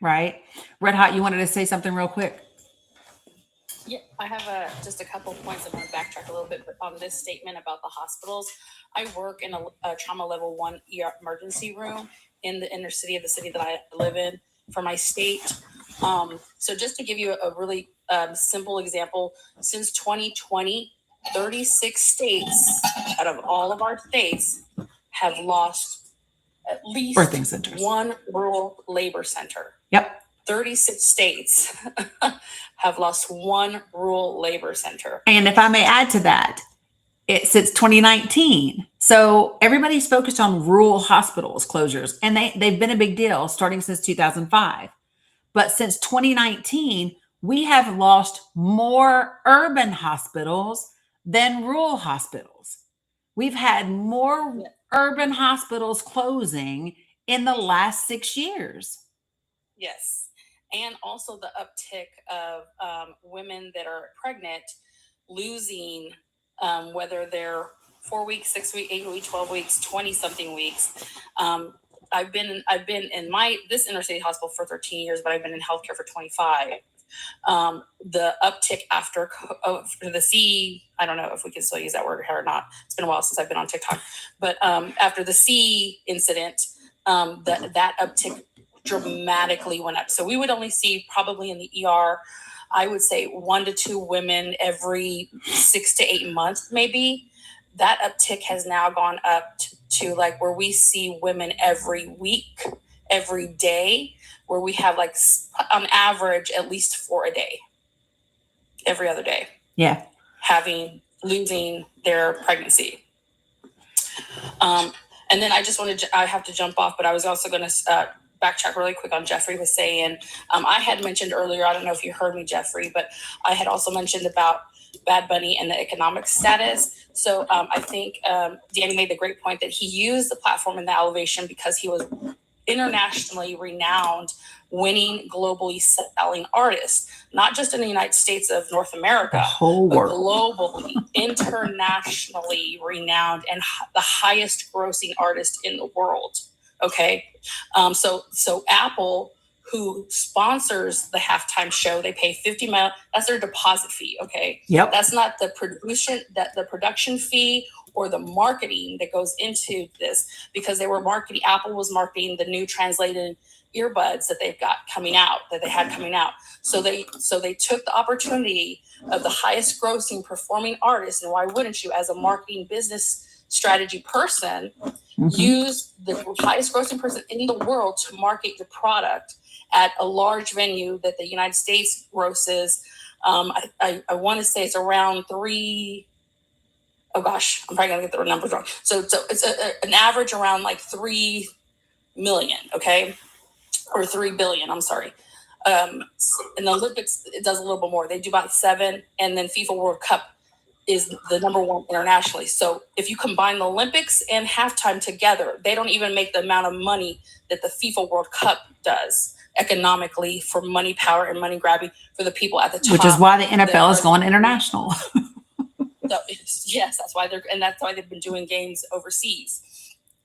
right? Red Hot, you wanted to say something real quick? Yeah, I have just a couple of points. I want to backtrack a little bit on this statement about the hospitals. I work in a trauma level 1 ER emergency room in the inner city of the city that I live in for my state. So just to give you a really simple example, since 2020, 36 states out of all of our states have lost at least Birthing centers. one rural labor center. Yep. 36 states have lost one rural labor center. And if I may add to that, since 2019. So everybody's focused on rural hospitals closures, and they've been a big deal starting since 2005. But since 2019, we have lost more urban hospitals than rural hospitals. We've had more urban hospitals closing in the last 6 years. Yes. And also the uptick of women that are pregnant losing, whether they're 4 weeks, 6 weeks, 8 weeks, 12 weeks, 20 something weeks. I've been in this inner city hospital for 13 years, but I've been in healthcare for 25. The uptick after the C, I don't know if we can still use that word or not. It's been a while since I've been on TikTok, but after the C incident, that uptick dramatically went up. So we would only see probably in the ER, I would say 1 to 2 women every 6 to 8 months, maybe. That uptick has now gone up to like where we see women every week, every day, where we have like on average at least 4 a day, every other day. Yeah. Losing their pregnancy. And then I have to jump off, but I was also going to backtrack really quick on Jeffrey was saying. I had mentioned earlier, I don't know if you heard me, Jeffrey, but I had also mentioned about Bad Bunny and the economic status. So I think Dani made the great point that he used the platform and the elevation because he was internationally renowned, winning, globally selling artist, not just in the United States of North America, the whole but world. globally, internationally renowned and the highest grossing artist in the world. Okay. So Apple, who sponsors the halftime show, they pay $50 million. That's their deposit fee. Okay. Yep. That's not the production fee or the marketing that goes into this, because Apple was marketing the new translated earbuds that they had coming out. So they took the opportunity of the highest grossing performing artist, and why wouldn't you, as a marketing business strategy person, use the highest grossing person in the world to market your product at a large venue that the United States grosses. I want to say it's around oh gosh, I'm probably gonna get the numbers wrong. So it's an average around like 3 million, okay, or 3 billion. I'm sorry. In the Olympics, it does a little bit more. They do about 7, and then FIFA World Cup is the number 1 internationally. So if you combine the Olympics and halftime together, they don't even make the amount of money that the FIFA World Cup does economically for money, power, and money grabbing for the people at the top. Which is why the NFL is going international. So yes, that's why they've been doing games overseas.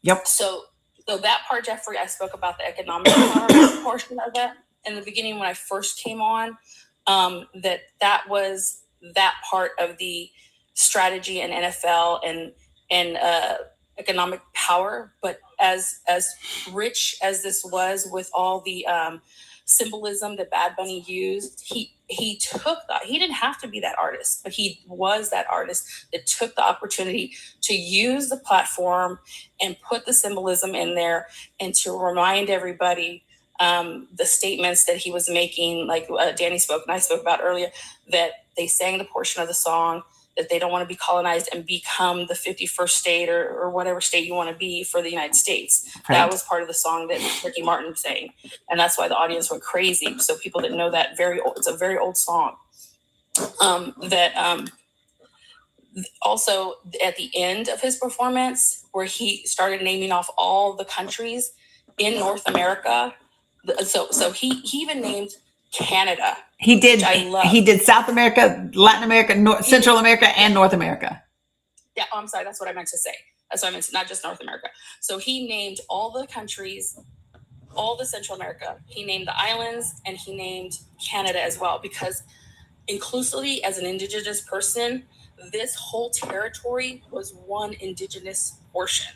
Yep. So that part, Jeffrey, I spoke about the economic empowerment portion of that in the beginning when I first came on. That was that part of the strategy in NFL and economic power. But as rich as this was with all the symbolism that Bad Bunny used, he took that. He didn't have to be that artist, but he was that artist that took the opportunity to use the platform and put the symbolism in there and to remind everybody the statements that he was making, like Dani spoke and I spoke about earlier, that they sang the portion of the song that they don't want to be colonized and become the 51st state or whatever state you want to be for the United States. Right. That was part of the song that Ricky Martin sang. And that's why the audience went crazy. So people didn't know that it's a very old song. Also at the end of his performance, where he started naming off all the countries in North America. So he even named Canada. He did. I love. He did South America, Latin America, Central America, and North America. Yeah, I'm sorry. That's what I meant to say. That's what I meant to, not just North America. So he named all the countries, all the Central America. He named the islands, and he named Canada as well, because inclusively, as an Indigenous person, this whole territory was one Indigenous portion.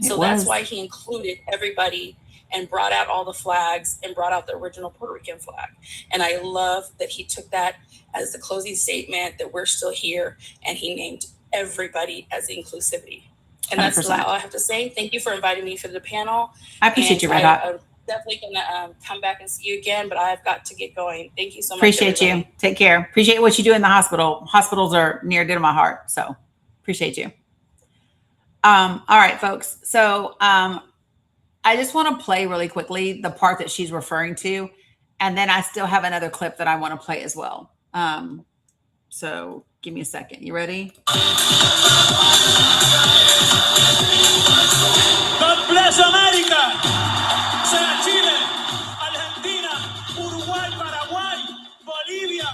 So that's why he included everybody and brought out all the flags and brought out the original Puerto Rican flag. And I love that he took that as the closing statement, that we're still here, and he named everybody as inclusivity. And that's 100%. all I have to say. Thank you for inviting me for the panel. I appreciate you, Red Hot. I'm definitely gonna come back and see you again, but I've got to get going. Thank you so much. Appreciate you. Take care. Appreciate what you do in the hospital. Hospitals are near and dear to my heart. So appreciate you. All right, folks. So I just want to play really quickly the part that she's referring to, and then I still have another clip that I want to play as well. So give me a second. You ready? God bless America. Sea Chile, Argentina, Uruguay, Paraguay, Bolivia,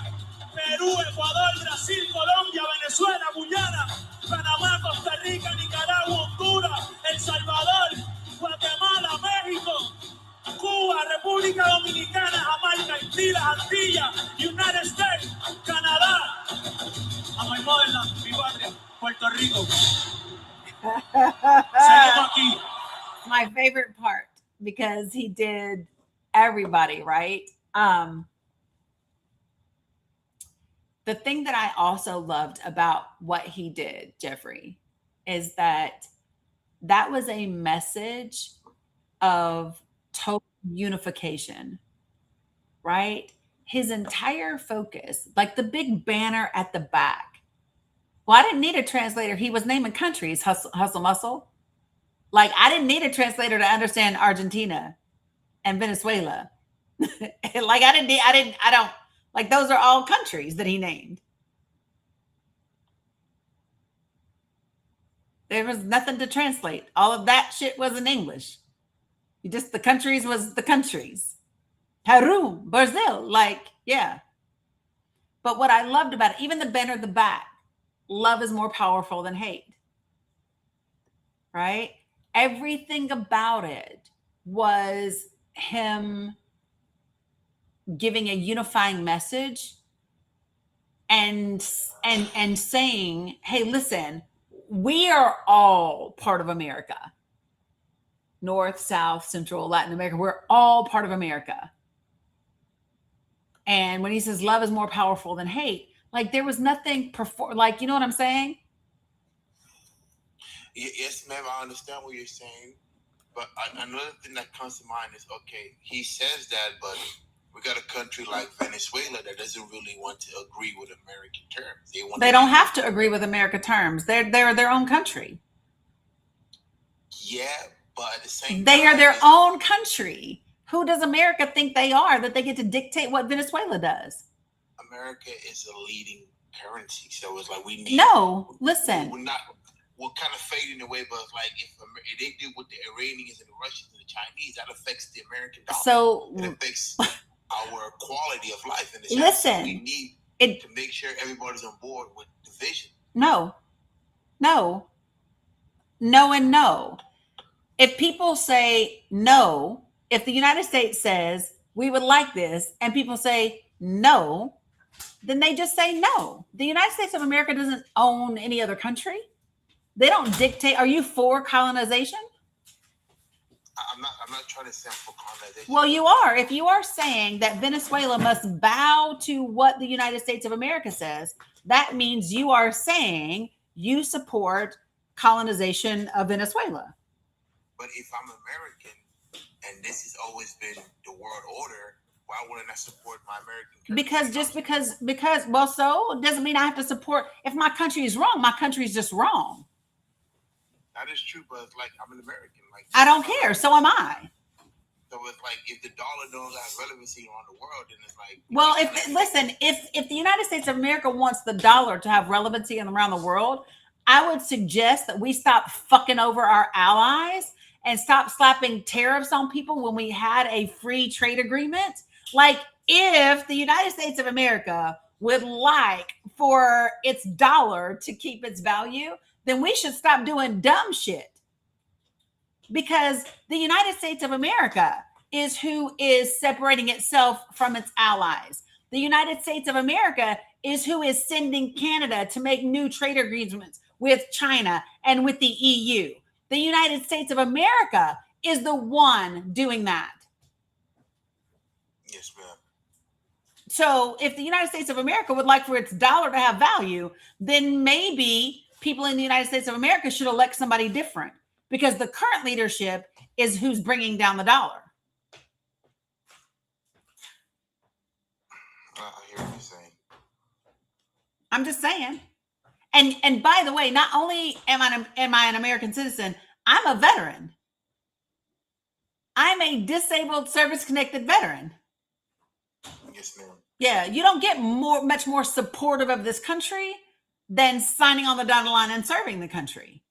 Perú, Ecuador, Brasil, Colombia, Venezuela, Guyana, Panamá, Costa Rica, Nicaragua, Honduras, El Salvador, Guatemala, México, Cuba, República Dominicana, Jamaica, Haití, las Antillas, United States, Canadá, a my motherland, mi patria, Puerto Rico. Seguimos aquí. My favorite part, because he did everybody, right? The thing that I also loved about what he did, Jeffrey, is that was a message of total unification, right? His entire focus, like the big banner at the back. Well, I didn't need a translator. He was naming countries, hustle muscle. Like, I didn't need a translator to understand Argentina and Venezuela. Like, I don't, like, those are all countries that he named. There was nothing to translate. All of that shit was in English. The countries was the countries. Peru, Brazil, like, yeah. But what I loved about it, even the banner at the back, love is more powerful than hate. Right? Everything about it was him giving a unifying message and saying, hey, listen, we are all part of America. North, South, Central, Latin America, we're all part of America. And when he says love is more powerful than hate, like, there was nothing, like, you know what I'm saying? Yes, ma'am, I understand what you're saying. But another thing that comes to mind is, okay, he says that, but we got a country like Venezuela that doesn't really want to agree with American terms. They don't have to agree with American terms. They're their own country. Yeah, but at the same they are their own country. Who does America think they are that they get to dictate what Venezuela does? America is a leading currency, so it's like we need. No, listen. We're kind of fading away, but it's like if they do with the Iranians and the Russians and the Chinese, that affects the American dollar. So it affects our quality of life in this. Listen, we need to make sure everybody's on board with the vision. No, and no. If people say no, if the United States says we would like this, and people say no, then they just say no. The United States of America doesn't own any other country. They don't dictate. Are you for colonization? I'm not trying to sound for colonization. Well, you are. If you are saying that Venezuela must bow to what the United States of America says, that means you are saying you support colonization of Venezuela. But if I'm American and this has always been the world order, why wouldn't I support my American country? Because well, so it doesn't mean I have to support. If my country is wrong, my country is just wrong. That is true, but it's like I'm an American. Like I don't care. So am I. So it's like if the dollar don't have relevancy around the world, then it's like. Well, if the United States of America wants the dollar to have relevancy around the world, I would suggest that we stop fucking over our allies and stop slapping tariffs on people when we had a free trade agreement. Like, if the United States of America would like for its dollar to keep its value, then we should stop doing dumb shit. Because the United States of America is who is separating itself from its allies. The United States of America is who is sending Canada to make new trade agreements with China and with the EU. The United States of America is the one doing that. Yes, ma'am. So if the United States of America would like for its dollar to have value, then maybe people in the United States of America should elect somebody different, because the current leadership is who's bringing down the dollar. I hear what you're saying. I'm just saying. And by the way, not only am I an American citizen, I'm a veteran. I'm a disabled service-connected veteran. Yes, ma'am. Yeah, you don't get much more supportive of this country than signing on the dotted line and serving the country.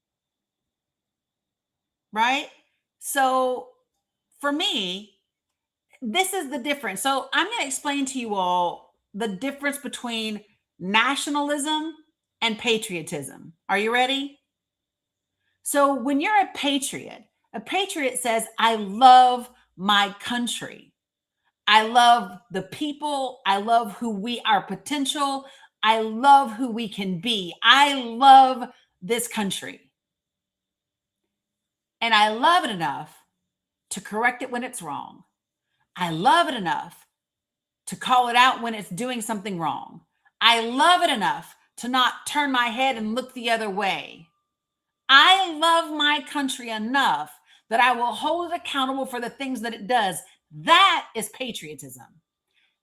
Right? So for me, this is the difference. So I'm going to explain to you all the difference between nationalism and patriotism. Are you ready? So when you're a patriot says, I love my country. I love the people. I love who we are, potential. I love who we can be. I love this country. And I love it enough to correct it when it's wrong. I love it enough to call it out when it's doing something wrong. I love it enough to not turn my head and look the other way. I love my country enough that I will hold it accountable for the things that it does. That is patriotism.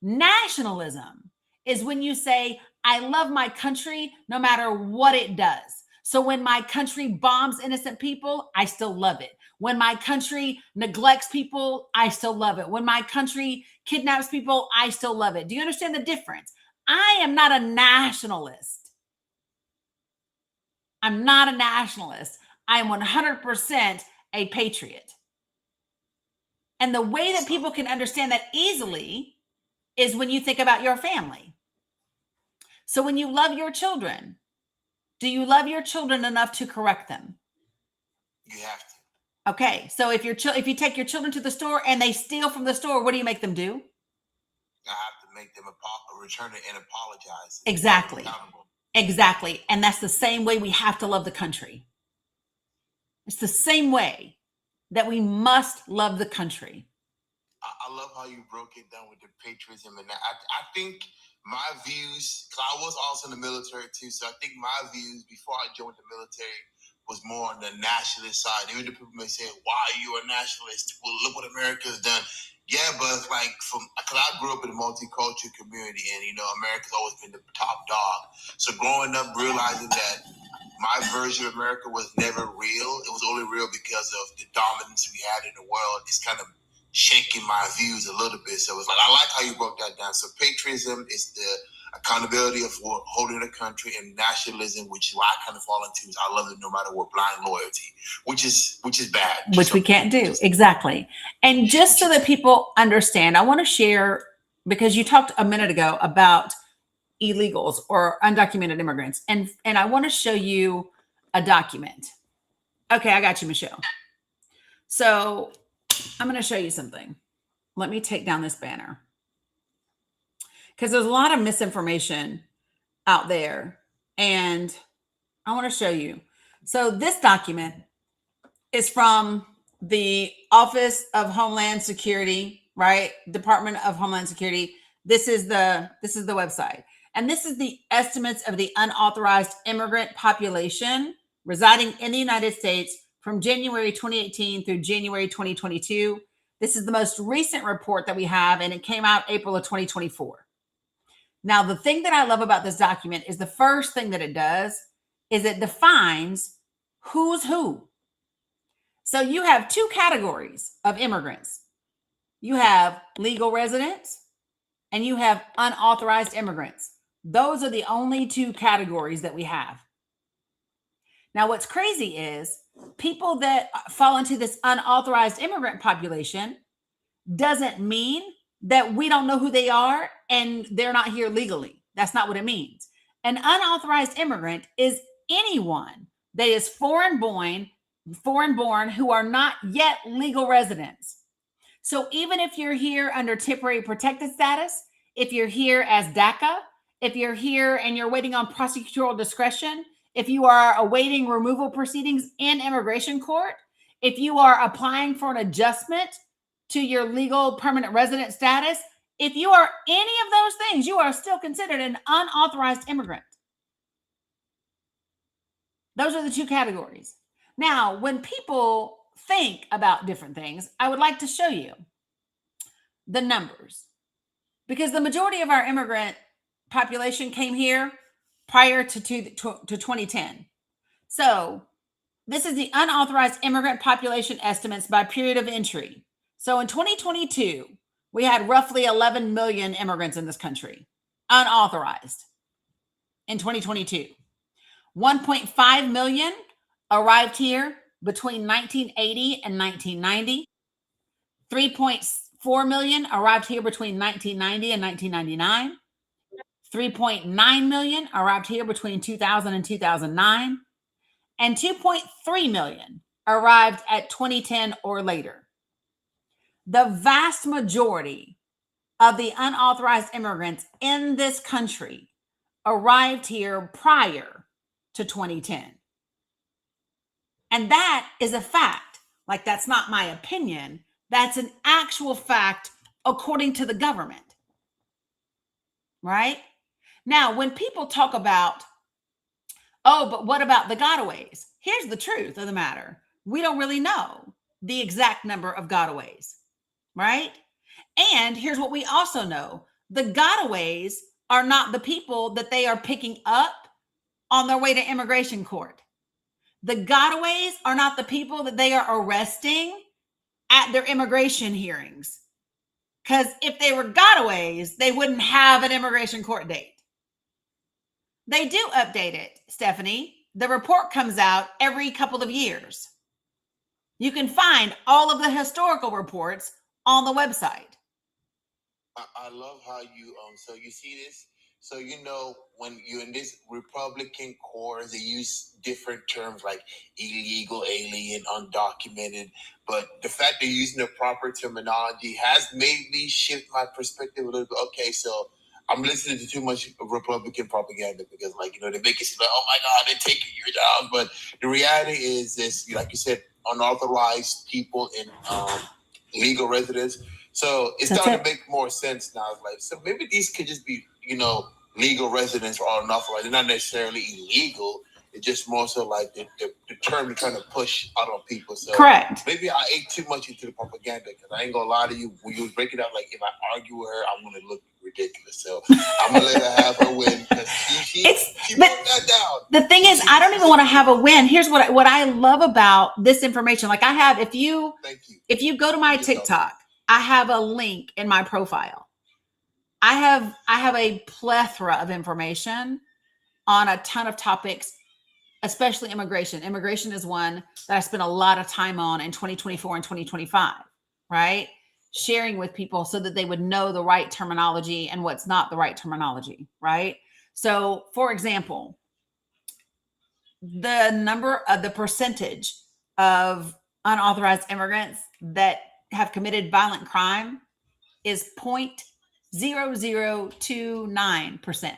Nationalism is when you say, I love my country no matter what it does. So when my country bombs innocent people, I still love it. When my country neglects people, I still love it. When my country kidnaps people, I still love it. Do you understand the difference? I am not a nationalist. I'm not a nationalist. I am 100% a patriot. And the way that people can understand that easily is when you think about your family. So when you love your children, do you love your children enough to correct them? You have to. Okay, so if you take your children to the store and they steal from the store, what do you make them do? I have to make them return it and apologize. Exactly. Exactly. And that's the same way we have to love the country. It's the same way that we must love the country. I love how you broke it down with the patriotism. And I think my views, because I was also in the military too, so I think my views before I joined the military was more on the nationalist side. Even the people may say, why are you a nationalist? Well, look what America has done. Yeah, but it's like, because I grew up in a multicultural community, and, America's always been the top dog. So growing up, realizing that my version of America was never real. It was only real because of the dominance we had in the world. It's kind of shaking my views a little bit. So it's like, I like how you broke that down. So patriotism is the accountability of holding the country, and nationalism, which is why I kind of fall into, is I love it no matter what, blind loyalty, which is bad. Which we can't do. Exactly. And just so that people understand, I want to share, because you talked a minute ago about illegals or undocumented immigrants. And I want to show you a document. Okay, I got you, Michelle. So I'm going to show you something. Let me take down this banner, because there's a lot of misinformation out there, and I want to show you. So this document is from the Office of Homeland Security, right? Department of Homeland Security. This is the website. And this is the estimates of the unauthorized immigrant population residing in the United States from January 2018 through January 2022. This is the most recent report that we have, and it came out April of 2024. Now, the thing that I love about this document is the first thing that it does is it defines who's who. So you have two categories of immigrants. You have legal residents and you have unauthorized immigrants. Those are the only two categories that we have. Now, what's crazy is people that fall into this unauthorized immigrant population doesn't mean that we don't know who they are and they're not here legally. That's not what it means. An unauthorized immigrant is anyone that is foreign born who are not yet legal residents. So even if you're here under temporary protected status, if you're here as DACA, if you're here and you're waiting on prosecutorial discretion, if you are awaiting removal proceedings in immigration court, if you are applying for an adjustment to your legal permanent resident status, if you are any of those things, you are still considered an unauthorized immigrant. Those are the two categories. Now, when people think about different things, I would like to show you the numbers, because the majority of our immigrant population came here prior to 2010. So this is the unauthorized immigrant population estimates by period of entry. So in 2022, we had roughly 11 million immigrants in this country, unauthorized. In 2022, 1.5 million arrived here between 1980 and 1990. 3.4 million arrived here between 1990 and 1999. 3.9 million arrived here between 2000 and 2009. And 2.3 million arrived at 2010 or later. The vast majority of the unauthorized immigrants in this country arrived here prior to 2010. And that is a fact. Like, that's not my opinion. That's an actual fact according to the government. Right? Now, when people talk about, oh, but what about the gotaways? Here's the truth of the matter. We don't really know the exact number of gotaways, right? And here's what we also know. The gotaways are not the people that they are picking up on their way to immigration court. The gotaways are not the people that they are arresting at their immigration hearings. Because if they were gotaways, they wouldn't have an immigration court date. They do update it, Stephanie. The report comes out every couple of years. You can find all of the historical reports on the website. I love how you so you see this. So you know when you're in this Republican court, they use different terms like illegal, alien, undocumented. But the fact they're using the proper terminology has made me shift my perspective a little bit. Okay, so I'm listening to too much Republican propaganda because, like, you know, they make it seem like, oh my God, they're taking your job. But the reality is this, like you said, unauthorized people in legal residence. So it's starting to make more sense now. It's like, so maybe these could just be, you know, legal residents or unauthorized. They're not necessarily illegal. It's just more so like the term you're trying to push out on people. So correct. Maybe I ate too much into the propaganda because I ain't gonna lie to you. When you break it out, like if I argue with her, I'm gonna look ridiculous. So I'm gonna let her have her win because she broke that down. The thing is, I don't even want to have a win. Here's what I love about this information. Like I have, if you go to my TikTok, I have a link in my profile. I have a plethora of information on a ton of topics, especially immigration. Immigration is one that I spent a lot of time on in 2024 and 2025, right? Sharing with people so that they would know the right terminology and what's not the right terminology, right? So, for example, the percentage of unauthorized immigrants that have committed violent crime is 0.0029%.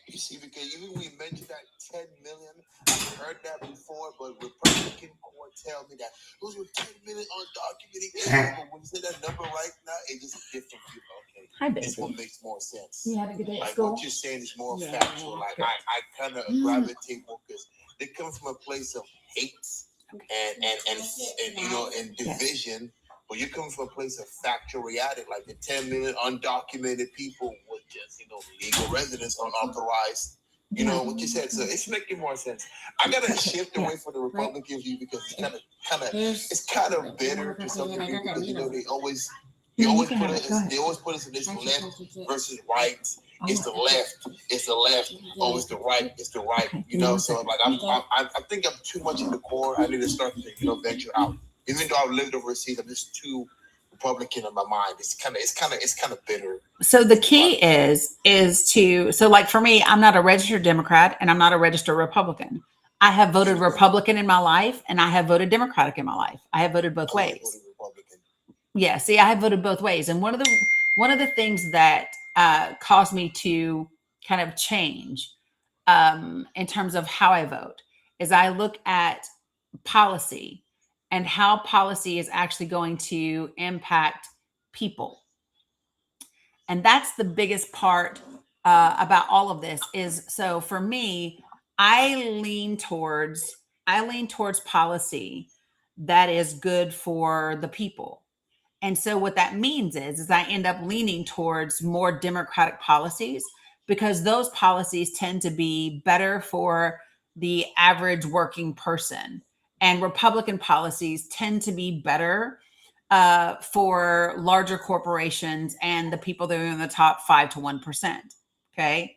You see, because even we mentioned that 10 million, I've heard that before, but Republican court tell me that those were 10 million undocumented. But when you say that number right now, it's just a different view. Okay, Hi, this one makes more sense. You had a good day at like school? What you're saying is more factual. Like I kind of gravitate more because they come from a place of hate and you know, and division. But you're coming from a place of factual reality, like the 10 million undocumented people with just, you know, legal residence, unauthorized. You know what you said, so it's making more sense. I gotta shift away from the Republican view because it's kind of bitter to some degree because you know they always put us in this left versus right. It's the left. It's the left. Oh, it's the right. It's the right. You know, so like I think I'm too much in the core. I need to start to venture out. Even though I've lived overseas, I'm just too Republican in my mind. It's kind of bitter. So the key is to, so like for me, I'm not a registered Democrat and I'm not a registered Republican. I have voted Republican in my life and I have voted Democratic in my life. I have voted both ways. Yeah, see, I have voted both ways. And one of the things that caused me to kind of change in terms of how I vote is I look at policy and how policy is actually going to impact people. And that's the biggest part about all of this is, so for me, I lean towards policy that is good for the people. And so what that means is I end up leaning towards more democratic policies because those policies tend to be better for the average working person. And Republican policies tend to be better for larger corporations and the people that are in the top 5 to 1%. Okay.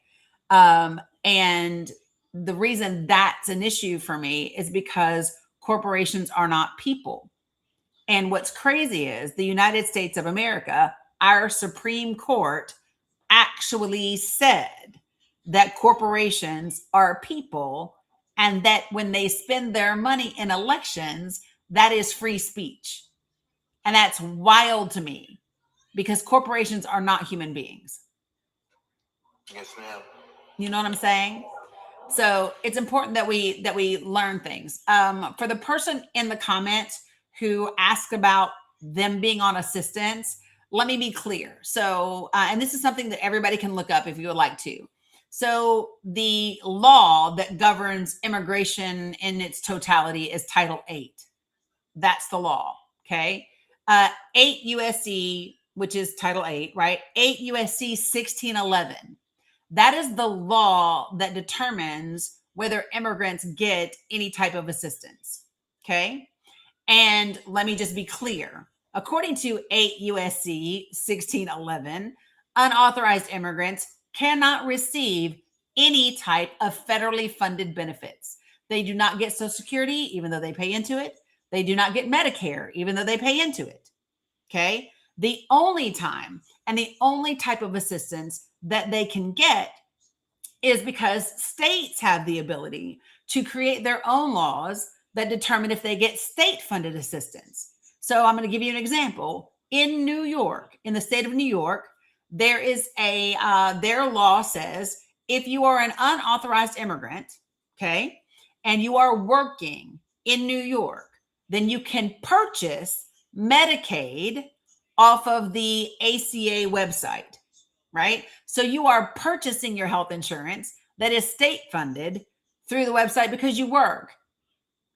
And the reason that's an issue for me is because corporations are not people. And what's crazy is the United States of America, our Supreme Court actually said that corporations are people and that when they spend their money in elections, that is free speech. And that's wild to me because corporations are not human beings. Yes, ma'am. You know what I'm saying? So it's important that we learn things. For the person in the comments who asked about them being on assistance, let me be clear. So, and this is something that everybody can look up if you would like to. So the law that governs immigration in its totality is Title 8. That's the law. Okay. 8 USC, which is Title 8, right? 8 USC 1611. That is the law that determines whether immigrants get any type of assistance. Okay. And let me just be clear. According to 8 USC 1611, unauthorized immigrants cannot receive any type of federally funded benefits. They do not get Social Security, even though they pay into it. They do not get Medicare, even though they pay into it. Okay. The only time and the only type of assistance that they can get is because states have the ability to create their own laws that determine if they get state funded assistance. So I'm going to give you an example. In New York, in the state of New York, there is their law says if you are an unauthorized immigrant, okay, and you are working in New York, then you can purchase Medicaid off of the ACA website, right? So you are purchasing your health insurance that is state funded through the website because you work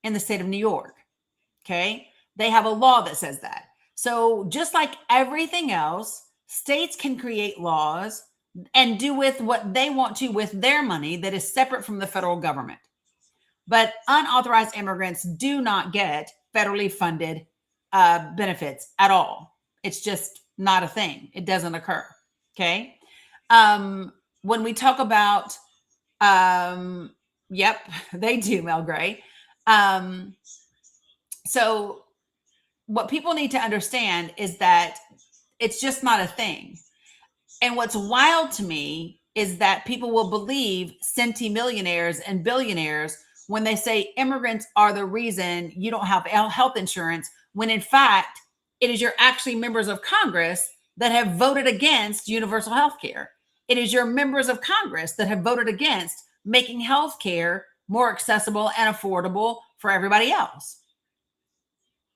in the state of New York, okay? They have a law that says that. So just like everything else, states can create laws and do with what they want to with their money that is separate from the federal government. But unauthorized immigrants do not get federally funded benefits at all. It's just not a thing. It doesn't occur. Okay. When we talk about, yep, they do, Mel Gray. So what people need to understand is that it's just not a thing. And what's wild to me is that people will believe centimillionaires and billionaires when they say immigrants are the reason you don't have health insurance, when in fact, it is your actually members of Congress that have voted against universal health care. It is your members of Congress that have voted against making health care more accessible and affordable for everybody else.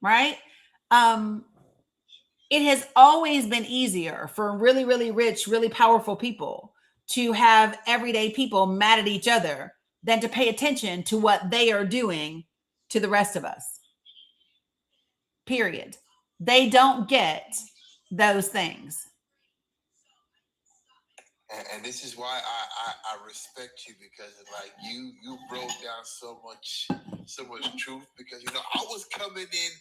Right? It has always been easier for really, really rich, really powerful people to have everyday people mad at each other than to pay attention to what they are doing to the rest of us. Period. They don't get those things. And this is why I respect you, because like you broke down so much truth, because I was coming in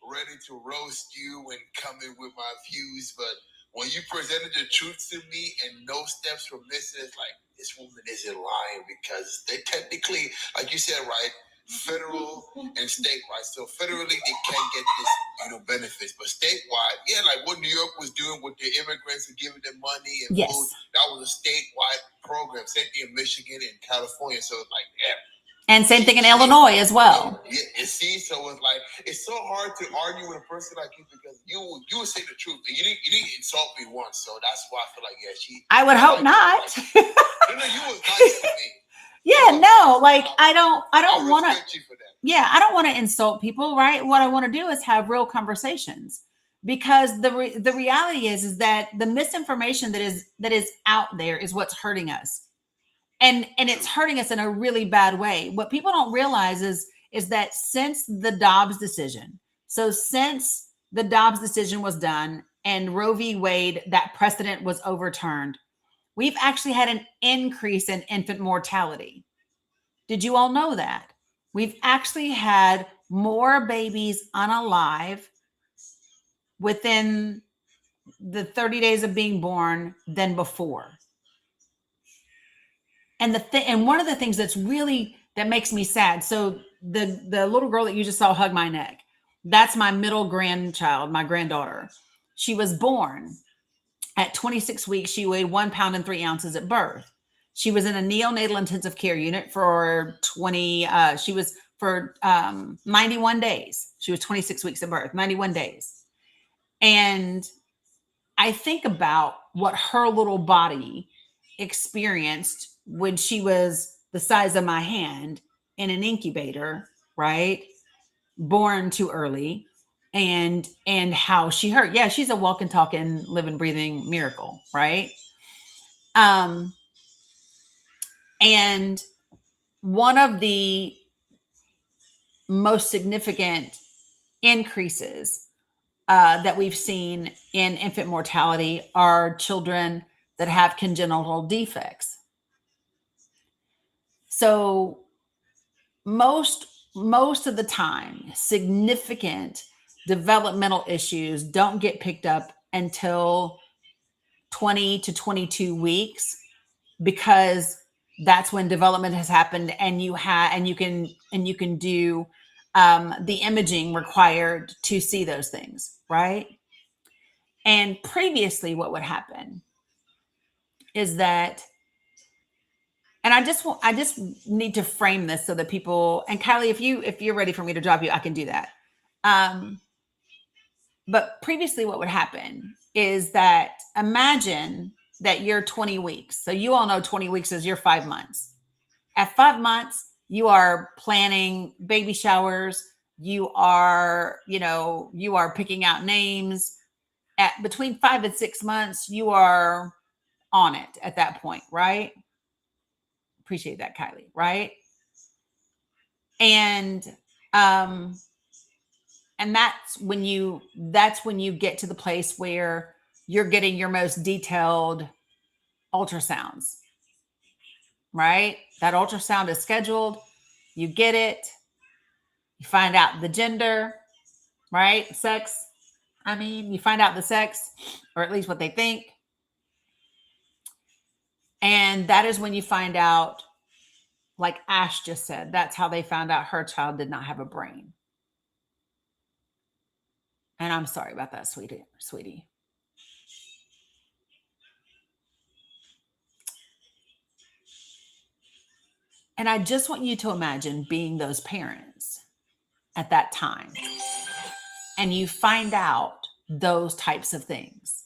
ready to roast you and come in with my views, but when you presented the truth to me and no steps were missing, it's like, this woman isn't lying, because they technically, like you said, right, federal and statewide. So federally, they can't get this, benefits, but statewide, yeah, like what New York was doing with the immigrants and giving them money and food, that was a statewide program. Same thing in Michigan and California. So it's like, yeah. And same thing in Illinois as well. Yeah, you see, so it's like, it's so hard to argue with a person like you, because you would say the truth. You didn't insult me once, so that's why I feel like, yeah, I would hope not. No, you was nice to me. Yeah, no, like I don't want to. You for that. Yeah, I don't want to insult people, right? What I want to do is have real conversations, because the reality is that the misinformation that is out there is what's hurting us. And it's hurting us in a really bad way. What people don't realize is that since the Dobbs decision was done and Roe v. Wade, that precedent was overturned, we've actually had an increase in infant mortality. Did you all know that? We've actually had more babies unalive within the 30 days of being born than before. And and one of the things that makes me sad. So the little girl that you just saw hug my neck, that's my middle grandchild, my granddaughter. She was born at 26 weeks. She weighed 1 pound and 3 ounces at birth. She was in a neonatal intensive care unit for 91 days. She was 26 weeks at birth, 91 days. And I think about what her little body experienced when she was the size of my hand in an incubator, right? Born too early, and how she hurt. Yeah, she's a walking, talking, living, breathing miracle, right? And one of the most significant increases that we've seen in infant mortality are children that have congenital defects. So most of the time, significant developmental issues don't get picked up until 20 to 22 weeks, because that's when development has happened, and you can do the imaging required to see those things, right? And previously, what would happen is that, and I just need to frame this so that people, and Kylie, if you're ready for me to drop you, I can do that. But previously, what would happen is that, imagine that you're 20 weeks. So you all know 20 weeks is your 5 months. At 5 months, you are planning baby showers. You are picking out names. At between 5 and 6 months, you are on it at that point, right? Appreciate that, Kylie, right? And that's when you get to the place where you're getting your most detailed ultrasounds, right? That ultrasound is scheduled. You get it. You find out the gender, right? Sex. I mean, you find out the sex, or at least what they think. And that is when you find out, like Ash just said, that's how they found out her child did not have a brain. And I'm sorry about that, sweetie. And I just want you to imagine being those parents at that time, and you find out those types of things.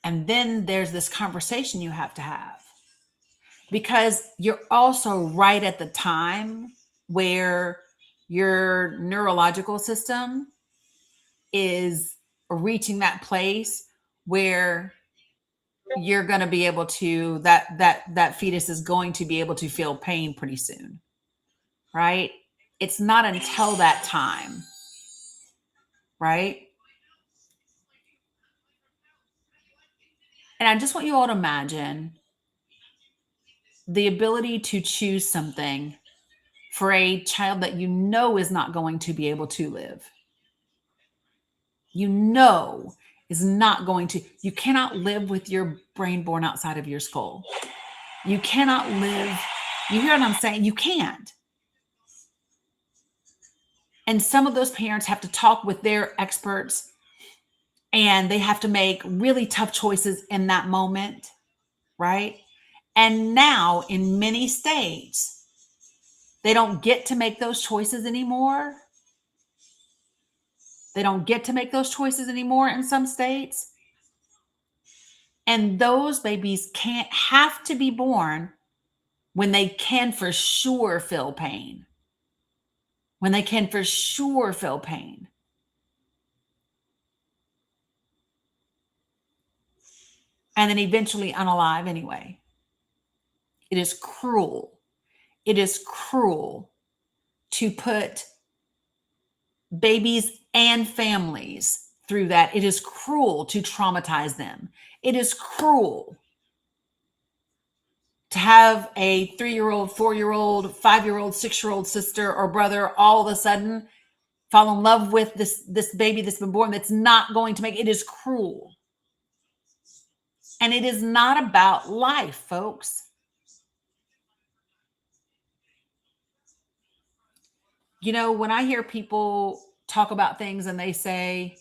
And then there's this conversation you have to have, because you're also right at the time where your neurological system is reaching that place where you're going to be able to, that fetus is going to be able to feel pain pretty soon, right? It's not until that time, right? And I just want you all to imagine the ability to choose something for a child that you know is not going to be able to live. You know is not going to, you cannot live with your brain born outside of your skull. You cannot live, you hear what I'm saying? You can't. And some of those parents have to talk with their experts and they have to make really tough choices in that moment, right? And now in many states, they don't get to make those choices anymore. They don't get to make those choices anymore in some states. And those babies can't have to be born when they can for sure feel pain. When they can for sure feel pain. And then eventually unalive anyway. It is cruel. It is cruel to put babies and families through that. It is cruel to traumatize them. It is cruel to have a 3-year-old, 4-year-old, 5-year-old, 6-year-old sister or brother all of a sudden fall in love with this baby that's been born that's not going to make it. Is cruel. And it is not about life, folks. You know, when I hear people talk about things and they say,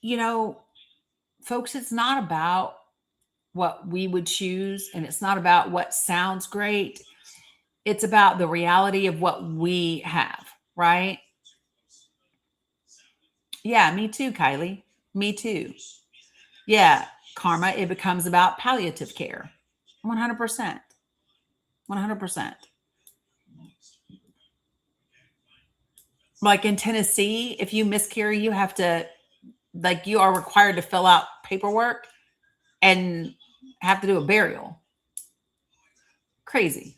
you know, folks, it's not about what we would choose and it's not about what sounds great. It's about the reality of what we have, right? Yeah, me too, Kylie. Me too. Yeah, karma, it becomes about palliative care. 100%. 100%. Like in Tennessee, if you miscarry, you have to, like, you are required to fill out paperwork and have to do a burial. Crazy.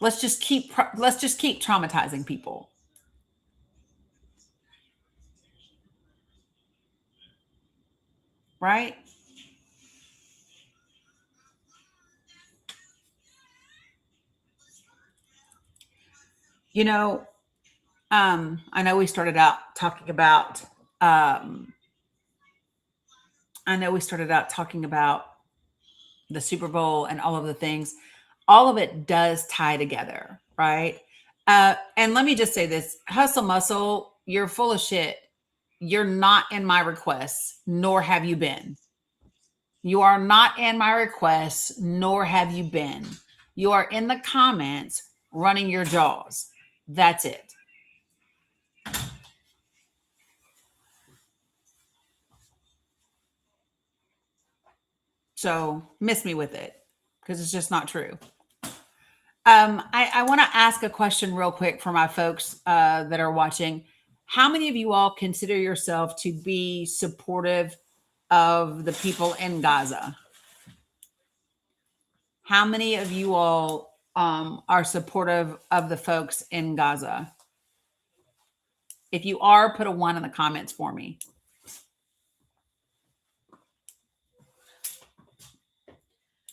Let's just keep traumatizing people. Right? You know, I know we started out talking about the Super Bowl and all of the things. All of it does tie together, right? And let me just say this, Hustle Muscle, you're full of shit. You're not in my requests, nor have you been. You are not in my requests, nor have you been. You are in the comments running your jaws. That's it. So miss me with it because it's just not true. I want to ask a question real quick for my folks that are watching. How many of you all consider yourself to be supportive of the people in Gaza? How many of you all are supportive of the folks in Gaza? If you are, put a 1 in the comments for me.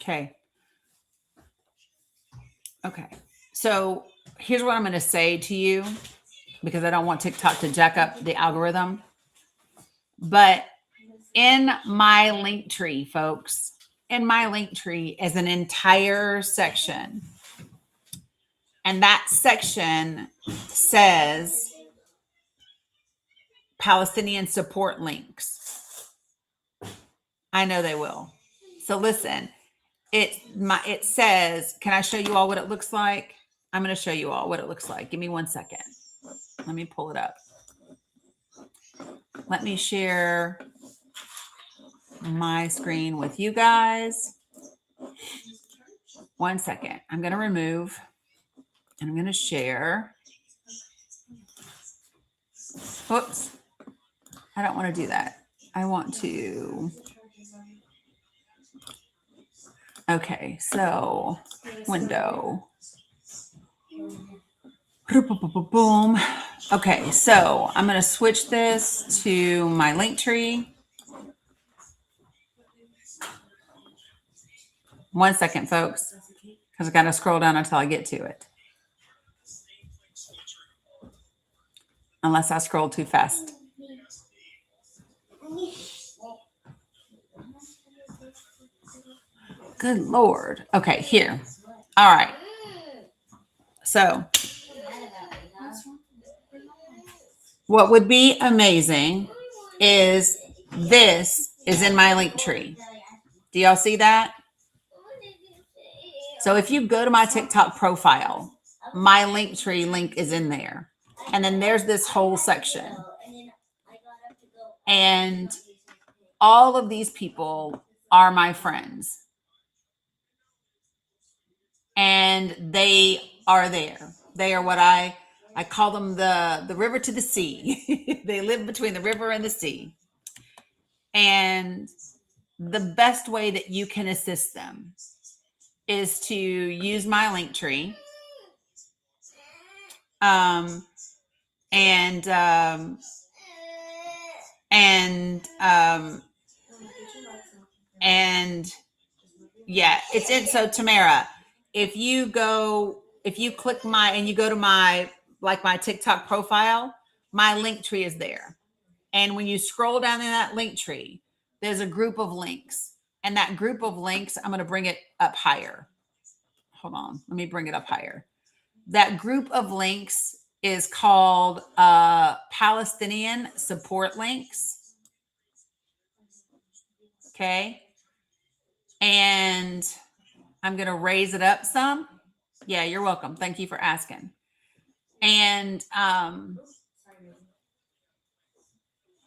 Okay. Okay. So here's what I'm going to say to you because I don't want TikTok to jack up the algorithm. But in my link tree, folks, in my link tree is an entire section. And that section says Palestinian support links. I know they will. So listen, it says, can I show you all what it looks like? I'm going to show you all what it looks like. Give me 1 second. Let me pull it up. Let me share my screen with you guys. 1 second. I'm going to remove and I'm going to share. Whoops. I don't want to do that. I want to. Okay, so window. Boom. Okay, so I'm going to switch this to my link tree. 1 second, folks, because I got to scroll down until I get to it. Unless I scroll too fast. Good Lord. Okay, here. All right. So what would be amazing is this is in my link tree. Do y'all see that? So if you go to my TikTok profile, my link tree link is in there. And then there's this whole section. And all of these people are my friends. And they are there. They are what I call them the river to the sea. They live between the river and the sea. And the best way that you can assist them is to use my link tree. And yeah, it's in. So Tamara, if you click and you go to my TikTok profile, my link tree is there. And when you scroll down in that link tree, there's a group of links. And that group of links, I'm going to bring it up higher. Hold on. Let me bring it up higher. That group of links is called Palestinian Support Links. Okay. And I'm going to raise it up some. Yeah, you're welcome. Thank you for asking. And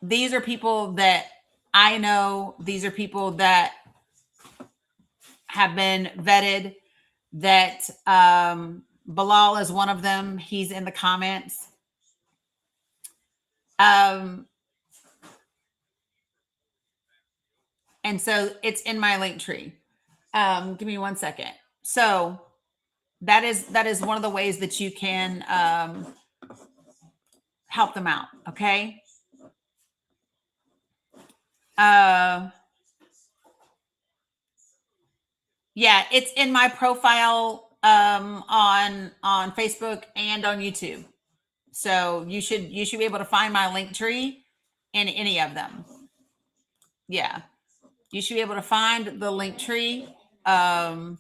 these are people that I know. These are people that have been vetted. That Bilal is one of them. He's in the comments. And so it's in my link tree. Give me 1 second. So that is one of the ways that you can help them out. Okay. Yeah, it's in my profile on Facebook and on YouTube. So you should be able to find my link tree in any of them. Yeah, you should be able to find the link tree on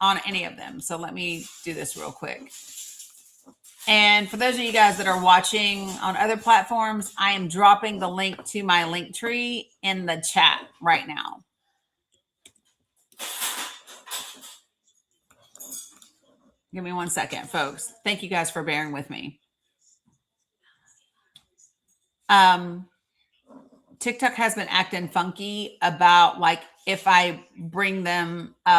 any of them. So let me do this real quick. And for those of you guys that are watching on other platforms, I am dropping the link to my link tree in the chat right now. Give me 1 second, folks. Thank you guys for bearing with me. TikTok has been acting funky about like if I bring them up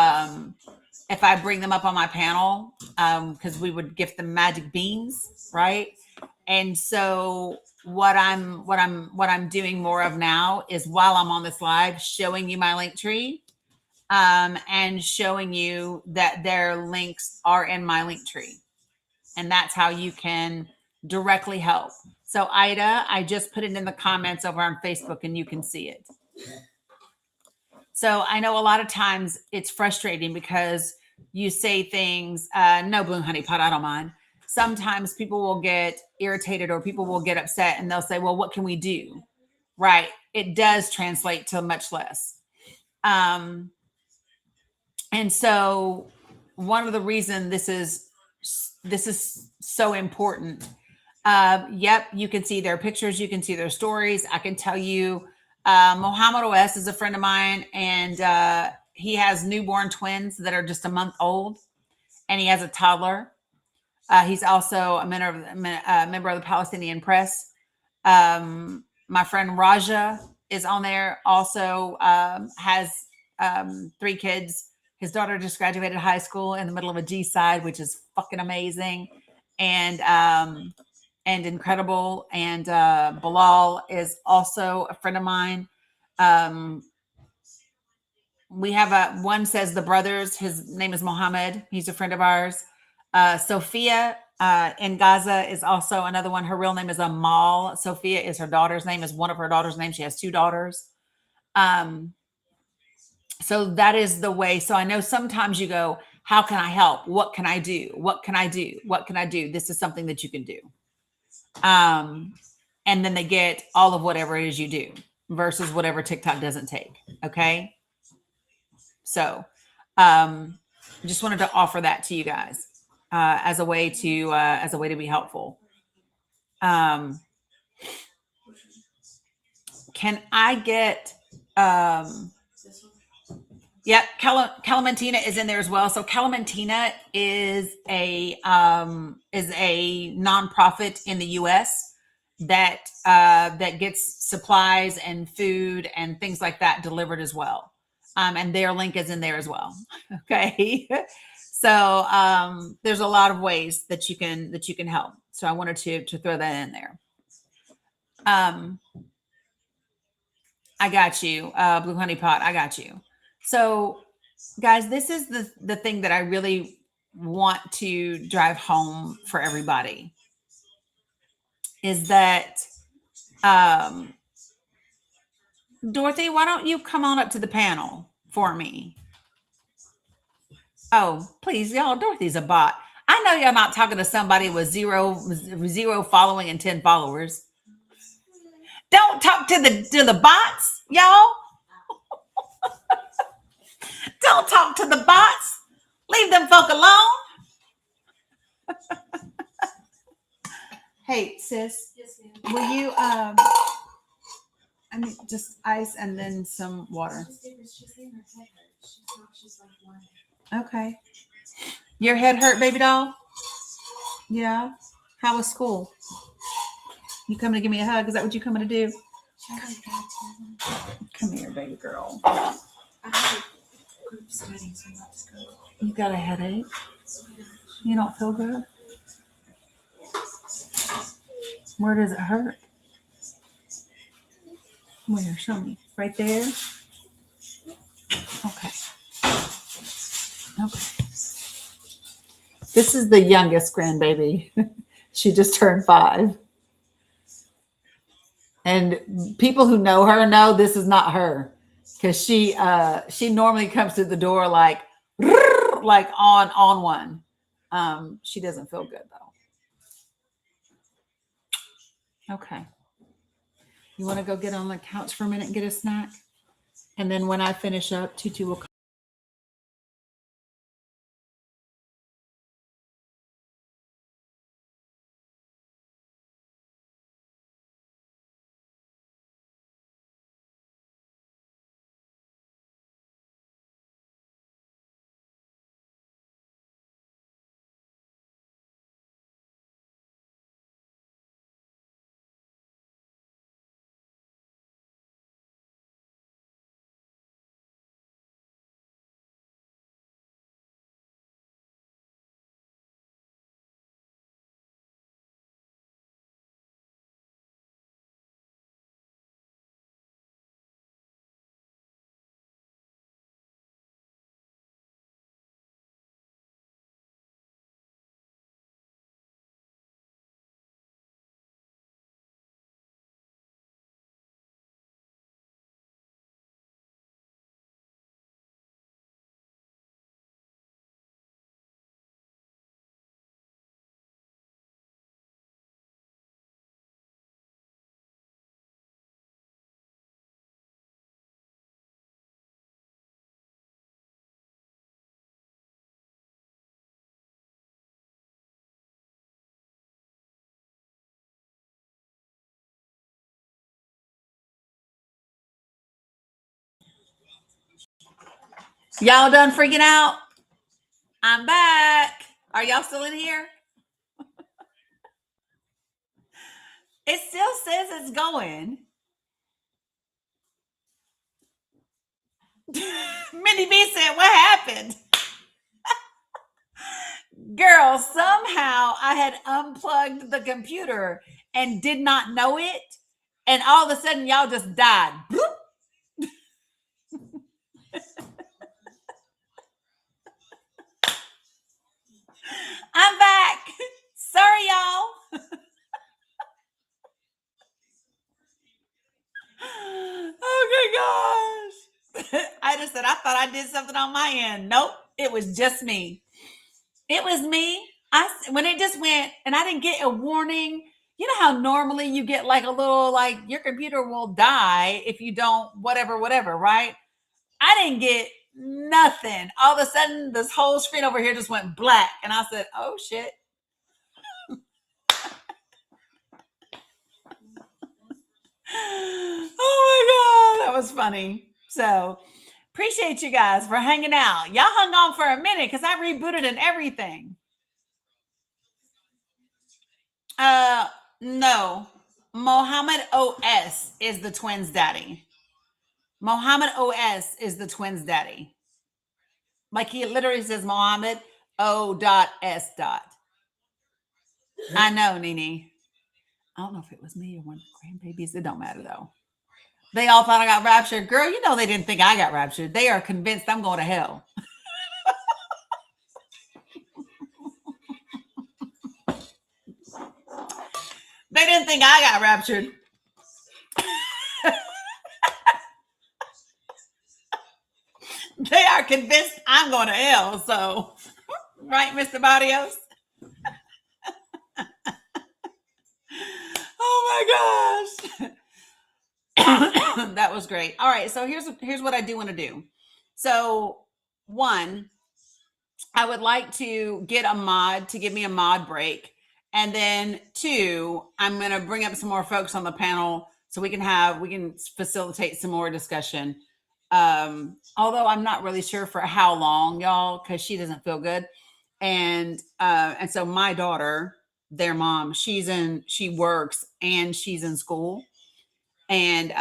on my panel, because we would gift them magic beans, right? And so what I'm doing more of now is while I'm on this live, showing you my link tree, and showing you that their links are in my link tree, and that's how you can directly help. So Ida, I just put it in the comments over on Facebook and you can see it. So I know a lot of times it's frustrating because you say things, no, Bloom Honey Pot, I don't mind. Sometimes people will get irritated or people will get upset and they'll say, well, what can we do? Right. It does translate to much less. And so one of the reasons this is so important. Yep, you can see their pictures, you can see their stories. I can tell you, Mohammed OS is a friend of mine, and he has newborn twins that are just a month old, and he has a toddler. He's also a member of the Palestinian Press. My friend Raja is on there, also has 3 kids, His daughter just graduated high school in the middle of a G side, which is fucking amazing and incredible. And Bilal is also a friend of mine. We have one says the brothers. His name is Mohammed. He's a friend of ours. Sophia in Gaza is also another one. Her real name is Amal. Sophia is her daughter's name, is one of her daughter's names. She has two daughters. So that is the way. So I know sometimes you go, how can I help? What can I do? What can I do? What can I do? This is something that you can do. And then they get all of whatever it is you do versus whatever TikTok doesn't take. Okay. So just wanted to offer that to you guys as a way to be helpful. Can I get yep, Calamentina is in there as well. So Calamentina is a nonprofit in the U.S. that gets supplies and food and things like that delivered as well. And their link is in there as well. Okay. So there's a lot of ways that you can help. So I wanted to throw that in there. I got you, Blue Honey Pot. I got you. So, guys, this is the thing that I really want to drive home for everybody is that, Dorothy, why don't you come on up to the panel for me? Oh, please, y'all, Dorothy's a bot. I know y'all not talking to somebody with zero following and 10 followers. Don't talk to the bots, y'all. Don't talk to the bots. Leave them folk alone. Hey, sis, will you, I mean, just ice and then some water. Okay. Your head hurt, baby doll? Yeah. How was school? You coming to give me a hug? Is that what you coming to do? Come here, baby girl. You got a headache? You don't feel good? Where does it hurt? Where? Show me. Right there? Okay. Okay. This is the youngest grandbaby. She just turned 5. And people who know her know this is not her. Because she normally comes to the door like on one. She doesn't feel good though. Okay. You want to go get on the couch for a minute and get a snack? And then when I finish up, Tutu will come. Y'all done freaking out? I'm back. Are y'all still in here? It still says it's going. Mindy B said, what happened? Girl, somehow I had unplugged the computer and did not know it. And all of a sudden, y'all just died. I'm back. Sorry, y'all. Oh my gosh. I just said, I thought I did something on my end. Nope, it was just me. It was me. When it just went, and I didn't get a warning. You know how normally you get like a little, like your computer will die if you don't, whatever, right? I didn't get nothing. All of a sudden, this whole screen over here just went black. And I said, oh shit. Oh my God, that was funny. So appreciate you guys for hanging out. Y'all hung on for a minute because I rebooted and everything. No. Mohammed OS is the twins' daddy. Mohammed OS is the twins' daddy. Like he literally says Mohammed O.S. I know, Nene. I don't know if it was me or one of the grandbabies. It don't matter though. They all thought I got raptured. Girl, you know they didn't think I got raptured. They are convinced I'm going to hell. They didn't think I got raptured. They are convinced I'm going to hell. So, right, Mr. Barrios? Oh my gosh. That was great. All right. So here's what I do want to do. So one, I would like to get a mod to give me a mod break. And then two, I'm going to bring up some more folks on the panel so we can facilitate some more discussion. Although I'm not really sure for how long, y'all, because she doesn't feel good. And so my daughter, their mom, she works and she's in school. And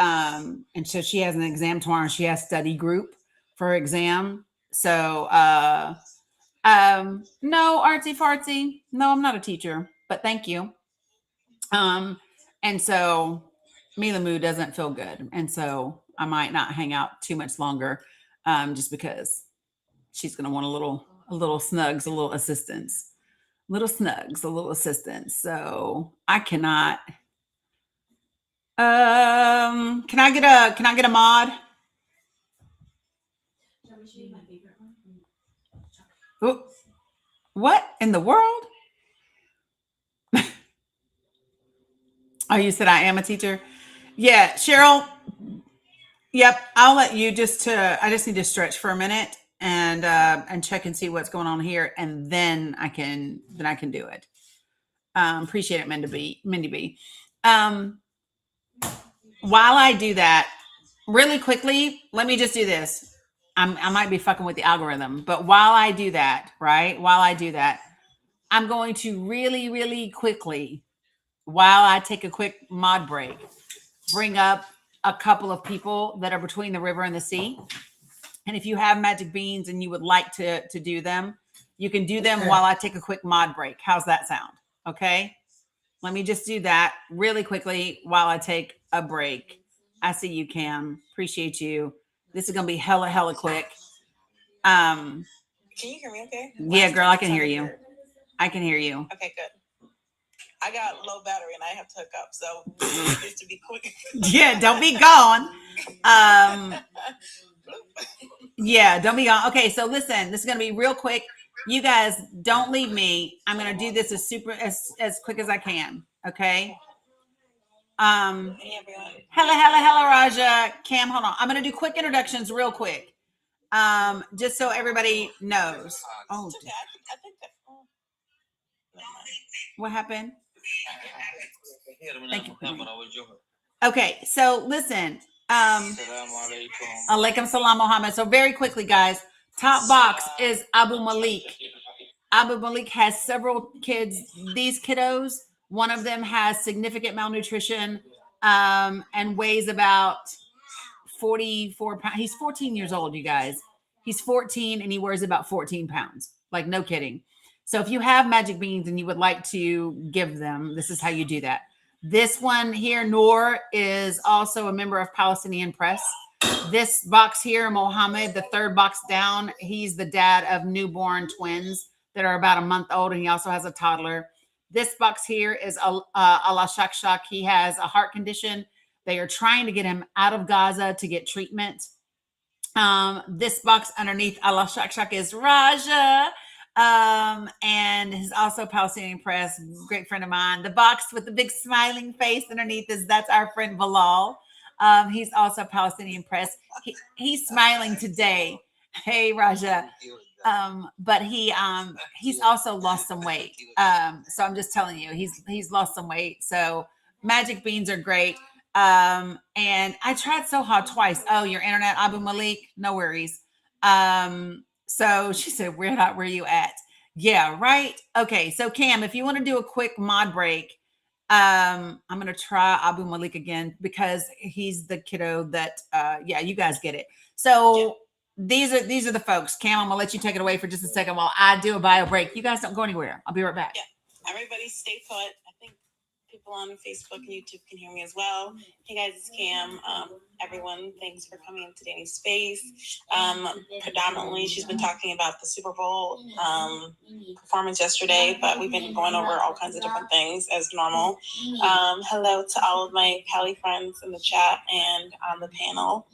so she has an exam tomorrow and she has study group for her exam. So no, artsy fartsy. No, I'm not a teacher, but thank you. And so Mila Moo doesn't feel good. And so I might not hang out too much longer, just because she's going to want a little snugs, a little assistance, So I cannot, can I get a mod? Ooh, what in the world? Oh, you said I am a teacher? Yeah, Cheryl. Yep, I'll let you I just need to stretch for a minute and check and see what's going on here, and then I can do it. Appreciate it, Mindy B. While I do that, really quickly, let me just do this. I might be fucking with the algorithm, but while I do that, I'm going to really, really quickly, while I take a quick mod break, bring up a couple of people that are between the river and the sea. And if you have magic beans and you would like to do them, you can do them while I take a quick mod break. How's that sound? Okay. Let me just do that really quickly while I take a break. I see you, Cam. Appreciate you. This is going to be hella quick. Can you hear me okay? Yeah, girl, I can hear you. I can hear you. Okay, good. I got low battery and I have to hook up, so just to be quick. Yeah, don't be gone. Yeah, don't be gone. Okay, so listen, this is gonna be real quick. You guys don't leave me. I'm gonna do this as quick as I can. Okay. Hello, Raja. Cam, hold on. I'm gonna do quick introductions real quick. Just so everybody knows. Oh, okay. I think that. What happened? Thank you. Okay, so listen. Alaikum salam, Muhammad. So very quickly, guys, top box is Abu Malik. Abu Malik has several kids. These kiddos, one of them has significant malnutrition and weighs about 44 pounds. He's 14 years old, you guys. He's 14 and he weighs about 14 pounds. Like, no kidding. So if you have magic beans and you would like to give them, this is how you do that. This one here, Noor, is also a member of Palestinian Press. This box here, Mohammed, the third box down, he's the dad of newborn twins that are about a month old, and he also has a toddler. This box here is Allah Shakshak. He has a heart condition. They are trying to get him out of Gaza to get treatment. This box underneath Allah Shakshak is Raja. And he's also Palestinian Press, great friend of mine. The box with the big smiling face underneath that's our friend Bilal. He's also Palestinian Press. He's smiling today. Hey, Raja. But he's also lost some weight. So I'm just telling you, he's lost some weight. So magic beans are great. And I tried so hard twice. Oh, your internet, Abu Malik, no worries. So she said, where you at? Yeah, right. Okay. So Cam, if you want to do a quick mod break, I'm going to try Abu Malik again because he's the kiddo that, yeah, you guys get it. So these are the folks. Cam, I'm going to let you take it away for just a second while I do a bio break. You guys don't go anywhere. I'll be right back. Yeah. Everybody stay put. I think people on Facebook and YouTube can hear me as well. Hey guys, it's Cam. Everyone, thanks for coming into Dani's space. Predominantly, she's been talking about the Super Bowl performance yesterday, but we've been going over all kinds of different things as normal. Hello to all of my Pally friends in the chat and on the panel.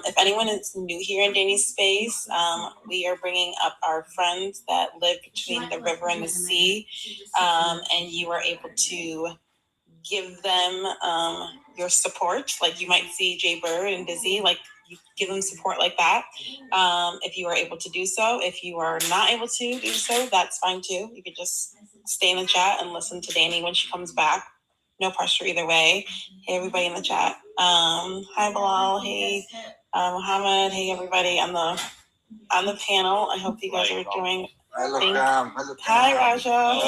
If anyone is new here in Dani's space, we are bringing up our friends that live between the river and the sea, and you are able to give them your support. Like you might see Jay Bird and Dizzy, like you give them support like that. If you are able to do so. If you are not able to do so, that's fine too. You could just stay in the chat and listen to Dani when she comes back. No pressure either way. Hey, everybody in the chat. Hi, Bilal. Hey, Muhammad. Hey, everybody on the panel. I hope you guys are doing. Hi, Raja.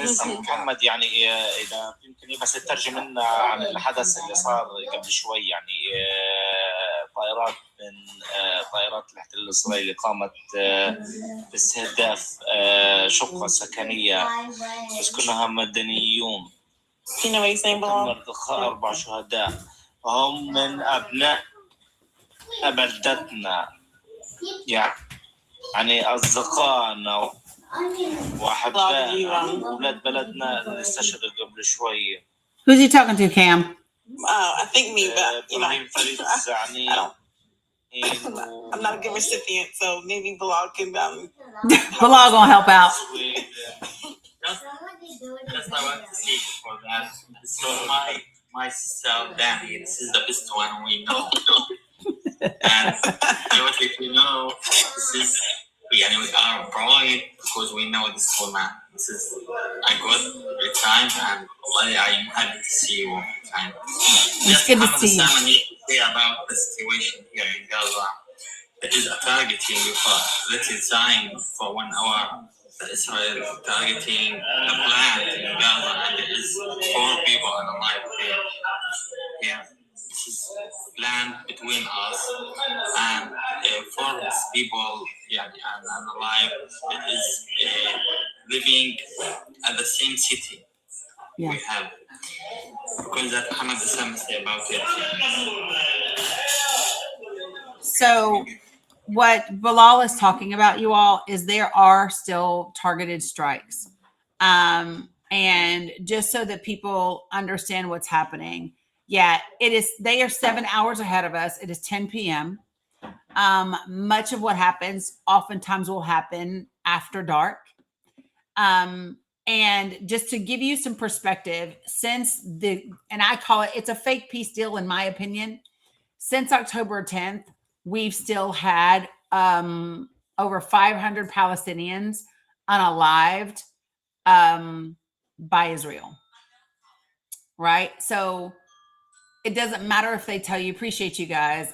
اسم محمد يعني اذا يمكن بس تترجم لنا عن الحدث اللي صار قبل شوي يعني طائرات من طائرات الاحتلال الاسرائيلي قامت باستهداف شقة سكنية يسكنها مدنيون. تم ارتقاء 4 شهداء هم من ابناء بلدتنا يعني اصدقائنا وأولاد بلدنا اللي استشهدوا قبل شوية. Who's he talking to, Cam? I think me, but you know, I'm not a good recipient, so maybe Bilal can. Bilal gonna help out. Just I want to say for that. So my sister Dani, this is the best one we know. And I want to let you know this is. We are proud because we know this woman. This is a good time, and I'm happy to see you all the time. It's good to see you. Say about the situation here in Gaza. It is a targeting for little time for 1 hour. Israel targeting the plant in Gaza, and there is 4 people alive there. Yeah. This is land between us and for these people and alive it is living at the same city we have because that Muhammad say about it. So what Bilal is talking about, you all, is there are still targeted strikes. And just so that people understand what's happening. Yeah, it is. They are 7 hours ahead of us. It is 10 p.m. Much of what happens oftentimes will happen after dark. And just to give you some perspective, and I call it's a fake peace deal, in my opinion. Since October 10th, we've still had over 500 Palestinians unalived by Israel. Right? So it doesn't matter if they tell you, appreciate you guys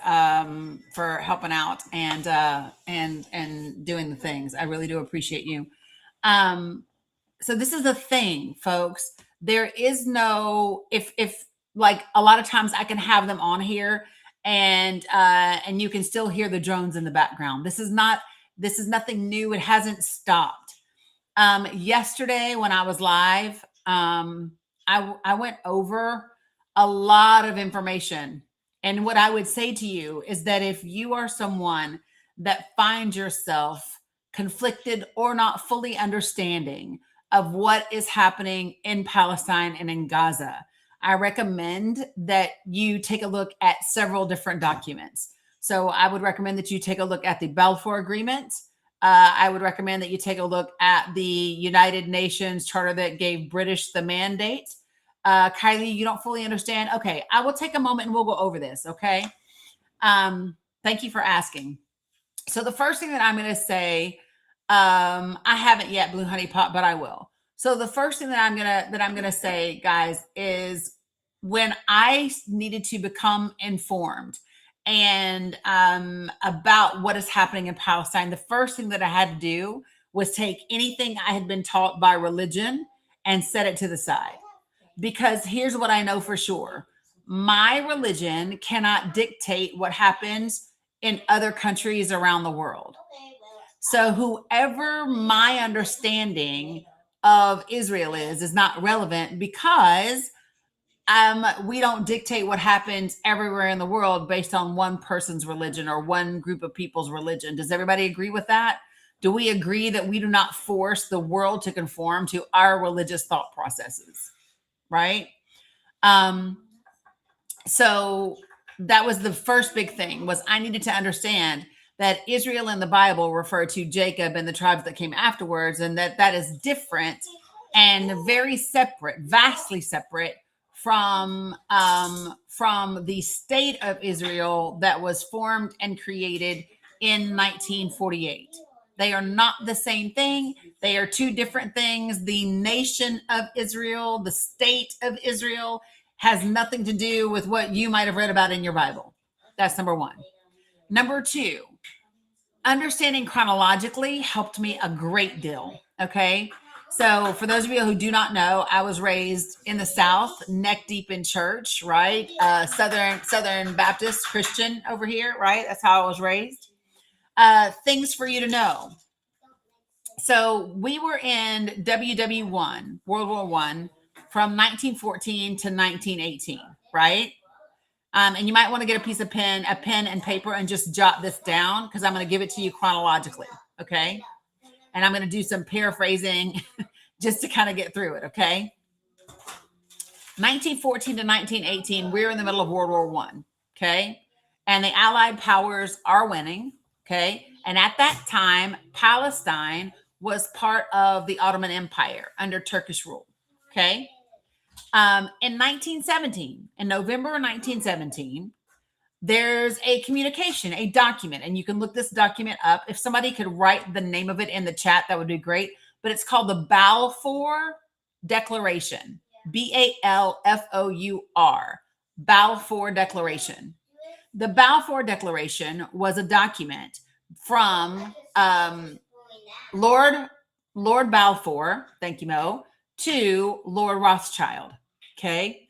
for helping out and doing the things. I really do appreciate you. So this is the thing, folks. There is no, if like a lot of times I can have them on here and you can still hear the drones in the background. This is nothing new. It hasn't stopped. Yesterday when I was live, I went over a lot of information. And what I would say to you is that if you are someone that finds yourself conflicted or not fully understanding of what is happening in Palestine and in Gaza, I recommend that you take a look at several different documents. So I would recommend that you take a look at the Balfour Agreement. I would recommend that you take a look at the United Nations Charter that gave British the mandate. Kylie, you don't fully understand? Okay, I will take a moment and we'll go over this, okay? Thank you for asking. So the first thing that I'm going to say, I haven't yet, Blue Honey Pot, but I will. So the first thing that I'm gonna say, guys, is when I needed to become informed and about what is happening in Palestine, the first thing that I had to do was take anything I had been taught by religion and set it to the side. Because here's what I know for sure. My religion cannot dictate what happens in other countries around the world. So whoever my understanding of Israel is not relevant, because we don't dictate what happens everywhere in the world based on one person's religion or one group of people's religion. Does everybody agree with that? Do we agree that we do not force the world to conform to our religious thought processes? Right? So that was the first big thing, was I needed to understand that Israel in the Bible referred to Jacob and the tribes that came afterwards, and that is different and very separate, vastly separate from the state of Israel that was formed and created in 1948. They are not the same thing. They are two different things. The nation of Israel, the state of Israel, has nothing to do with what you might have read about in your Bible. That's number one. Number two, understanding chronologically helped me a great deal. Okay. So for those of you who do not know, I was raised in the South, neck deep in church, right? Southern Baptist Christian over here, right? That's how I was raised. Things for you to know. So we were in WW1, World War I, from 1914 to 1918, right? And you might want to get a pen and paper and just jot this down, because I'm going to give it to you chronologically, okay? And I'm going to do some paraphrasing just to kind of get through it, okay? 1914 to 1918, we're in the middle of World War I, okay? And the Allied powers are winning, okay? And at that time, Palestine was part of the Ottoman Empire under Turkish rule, okay? In 1917, in November of 1917, there's a communication, a document, and you can look this document up. If somebody could write the name of it in the chat, that would be great. But it's called the Balfour Declaration, Balfour, Balfour Declaration. The Balfour Declaration was a document from Lord Balfour, thank you, Mo, to Lord Rothschild, okay?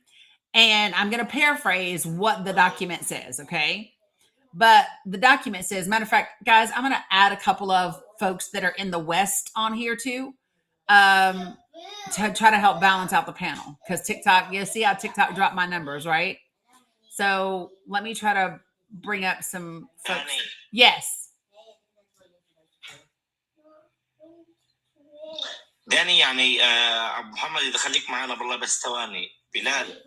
And I'm going to paraphrase what the document says, okay? But the document says, matter of fact, guys, I'm going to add a couple of folks that are in the West on here too, to try to help balance out the panel. Because TikTok, you see how TikTok dropped my numbers, right? So let me try to bring up some folks. Dani. Yes. داني يعني أبو محمد إذا خليك معنا بالله بس ثواني بلال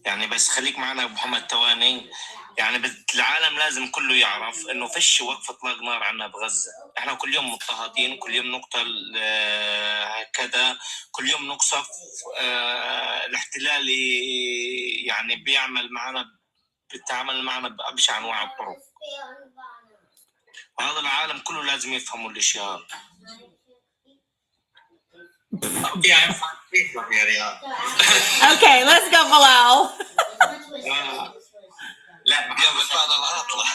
يعني بس خليك معنا أبو محمد ثواني يعني العالم لازم كله يعرف إنه فيش وقف إطلاق نار عنا بغزة. إحنا كل يوم مضطهدين، كل يوم نقتل هكذا، كل يوم نقصف. الاحتلال يعني بيتعامل معنا بأبشع أنواع الطرق. وهذا العالم كله لازم يفهموا الاشياء. Okay, let's go below. لا بس هذا العطلة.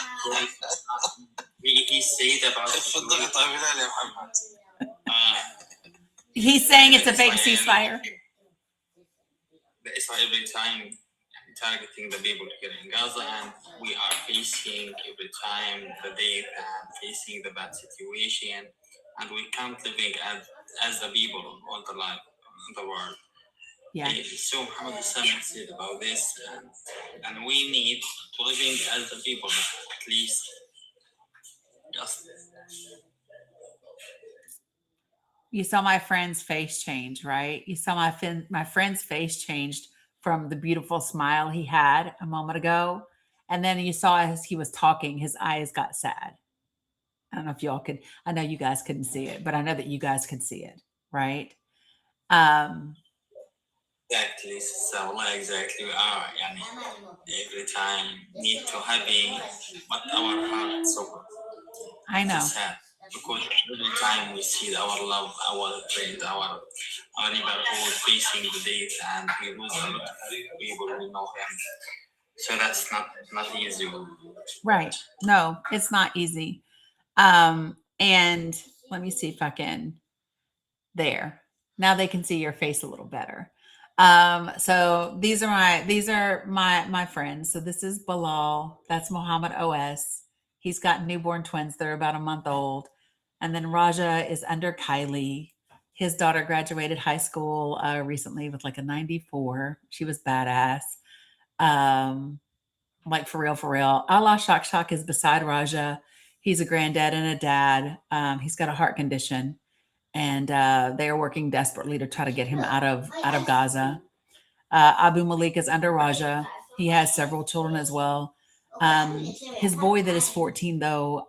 He's saying about بلال يا محمد. He's saying it's a fake ceasefire. Israel every time targeting the people here in Gaza, and we are facing every time the death and facing the bad situation, and we can't living as the people all the life in the world. Yeah. So Muhammad Hussein said about this, and we need to living as the people, at least just. You saw my friend's face change, right? You saw my friend's face changed from the beautiful smile he had a moment ago. And then you saw as he was talking, his eyes got sad. I don't know if y'all could, I know you guys couldn't see it, but I know that you guys could see it, right? Exactly. So exactly. Yani, every time need to happy, but our heart so I know. sad because every time we see our love, our friends, our neighborhood facing the death, and we lose a lot of people who know him. So that's not easy. Right. No, it's not easy. And let me see if I can there. Now they can see your face a little better. So these are my friends. So this is Bilal. That's Muhammad OS. He's got newborn twins. They're about a month old. And then Raja is under Kylie. His daughter graduated high school recently with like a 94. She was badass. Like for real. Allah Shak is beside Raja. He's a granddad and a dad. He's got a heart condition, and they are working desperately to try to get him out of Gaza. Abu Malik is under Raja. He has several children as well. His boy that is 14 though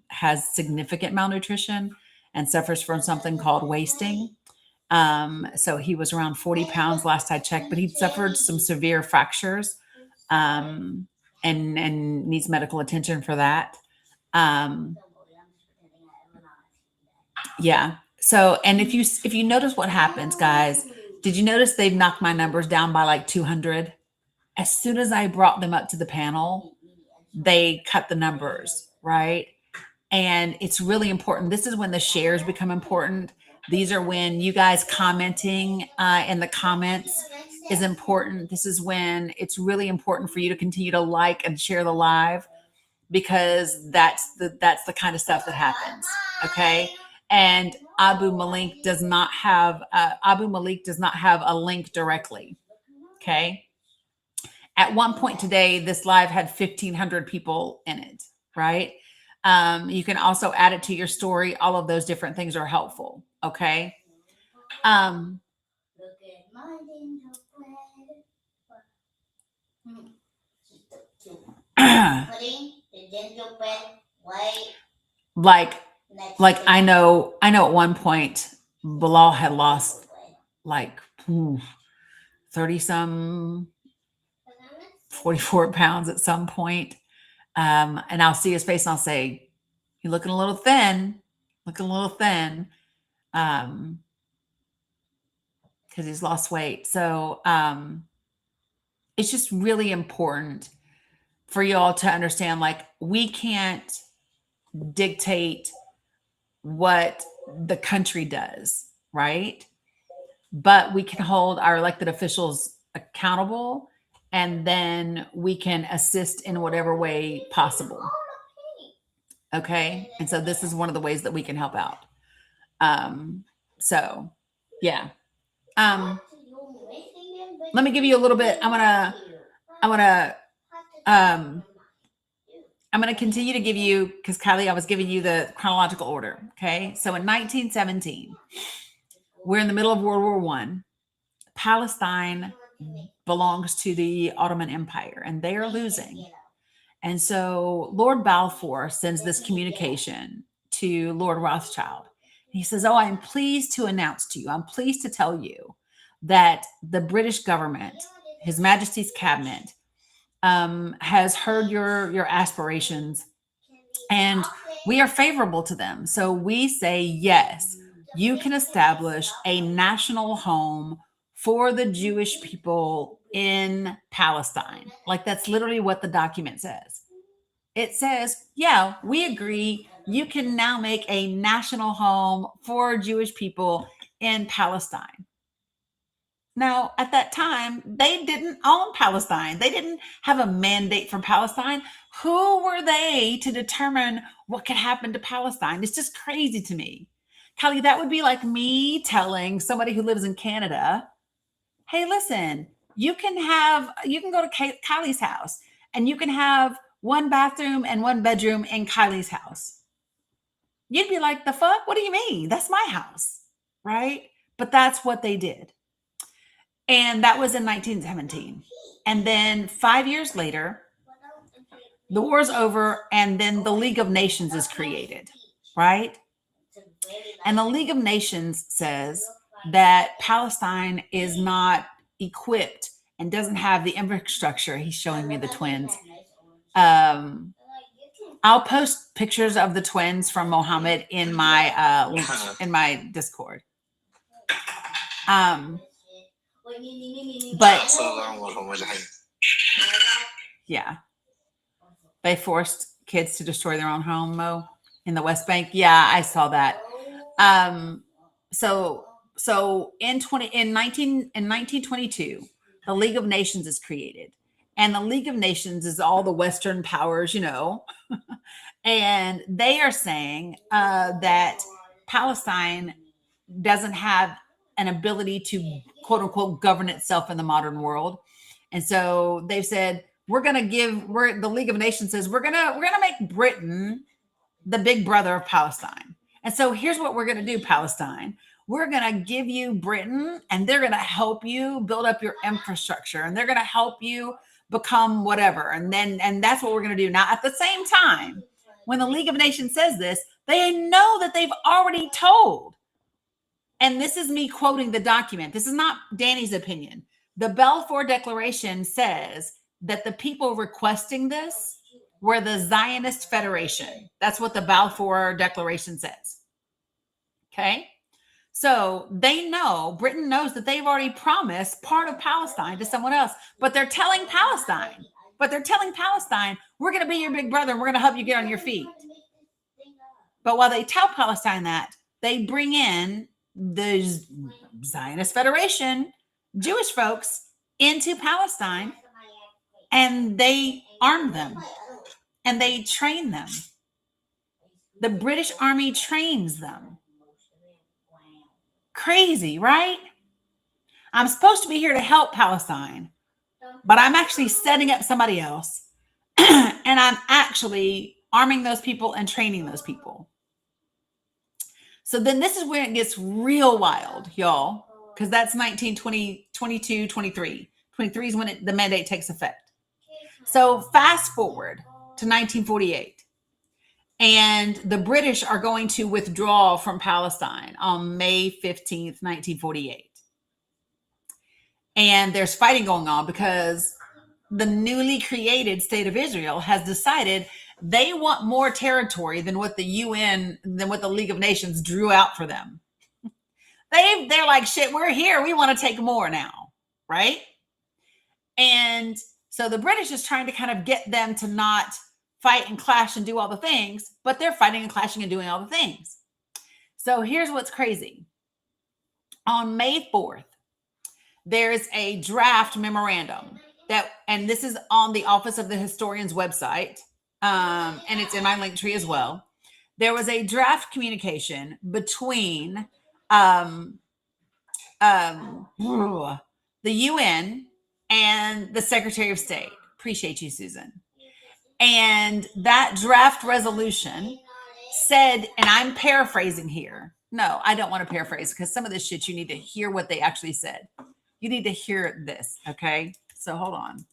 has significant malnutrition and suffers from something called wasting. So he was around 40 pounds last I checked, but he'd suffered some severe fractures and needs medical attention for that. Yeah. So, and if you notice what happens, guys, did you notice they've knocked my numbers down by like 200? As soon as I brought them up to the panel, they cut the numbers, right? And it's really important. This is when the shares become important. These are when you guys commenting in the comments is important. This is when it's really important for you to continue to like and share the live, because that's the kind of stuff that happens. Okay. And Abu Malik does not have a link directly. Okay. At one point today, this live had 1,500 people in it, right? You can also add it to your story. All of those different things are helpful. Okay. Like I know at one point Bilal had lost like 30 some 44 pounds at some point. And I'll see his face and I'll say, you're looking a little thin, because he's lost weight. So it's just really important for y'all to understand, like, we can't dictate what the country does, right? But we can hold our elected officials accountable, and then we can assist in whatever way possible. Okay. And so this is one of the ways that we can help out. So yeah. Let me give you a little bit. I'm going to continue to give you, because Kylie, I was giving you the chronological order. Okay. So in 1917, we're in the middle of World War I. Palestine belongs to the Ottoman Empire, and they are losing. And so Lord Balfour sends this communication to Lord Rothschild. He says, oh, I'm pleased to announce to you, I'm pleased to tell you that the British government, His Majesty's cabinet, has heard your aspirations, and we are favorable to them. So we say, yes, you can establish a national home for the Jewish people in Palestine. Like, that's literally what the document says. It says, yeah, we agree. You can now make a national home for Jewish people in Palestine. Now, at that time, they didn't own Palestine. They didn't have a mandate for Palestine. Who were they to determine what could happen to Palestine? It's just crazy to me. Kelly, that would be like me telling somebody who lives in Canada, hey, listen, you can go to Kylie's house and you can have one bathroom and one bedroom in Kylie's house. You'd be like, the fuck? What do you mean? That's my house, right? But that's what they did. And that was in 1917. And then 5 years later, the war's over, and then the League of Nations is created, right? And the League of Nations says that Palestine is not equipped and doesn't have the infrastructure. He's showing me the twins. I'll post pictures of the twins from Mohammed in my Discord. But yeah, they forced kids to destroy their own home, Mo, in the West Bank. Yeah, I saw that. So in 1922, the League of Nations is created, and the League of Nations is all the Western powers, and they are saying that Palestine doesn't have an ability to quote unquote govern itself in the modern world. And so they've said, the League of Nations says, we're going to make Britain the big brother of Palestine. And so here's what we're going to do, Palestine. We're going to give you Britain, and they're going to help you build up your infrastructure, and they're going to help you become whatever. And that's what we're going to do. Now, at the same time, when the League of Nations says this, they know that they've already told. And this is me quoting the document. This is not Dani's opinion. The Balfour Declaration says that the people requesting this were the Zionist Federation. That's what the Balfour Declaration says. Okay? So they know, Britain knows that they've already promised part of Palestine to someone else, but they're telling Palestine, we're going to be your big brother and we're going to help you get on your feet. But while they tell Palestine that, they bring in the Zionist Federation, Jewish folks, into Palestine, and they arm them and they train them. The British Army trains them. Crazy, right? I'm supposed to be here to help Palestine, but I'm actually setting up somebody else, and I'm actually arming those people and training those people. So then this is where it gets real wild, y'all, because that's 1920, 22, 23. 23 is when the mandate takes effect. So fast forward to 1948. And the British are going to withdraw from Palestine on May 15th, 1948. And there's fighting going on because the newly created state of Israel has decided they want more territory than what the League of Nations drew out for them. They're like, shit, we're here. We want to take more now, right? And so the British is trying to kind of get them to not fight and clash and do all the things, but they're fighting and clashing and doing all the things. So here's what's crazy. On May 4th, there's a draft memorandum and this is on the Office of the Historian's website, and it's in my link tree as well. There was a draft communication between the UN and the Secretary of State. Appreciate you, Susan. And that draft resolution said, and I'm paraphrasing here. No, I don't want to paraphrase because some of this shit, you need to hear what they actually said. You need to hear this, okay? So hold on.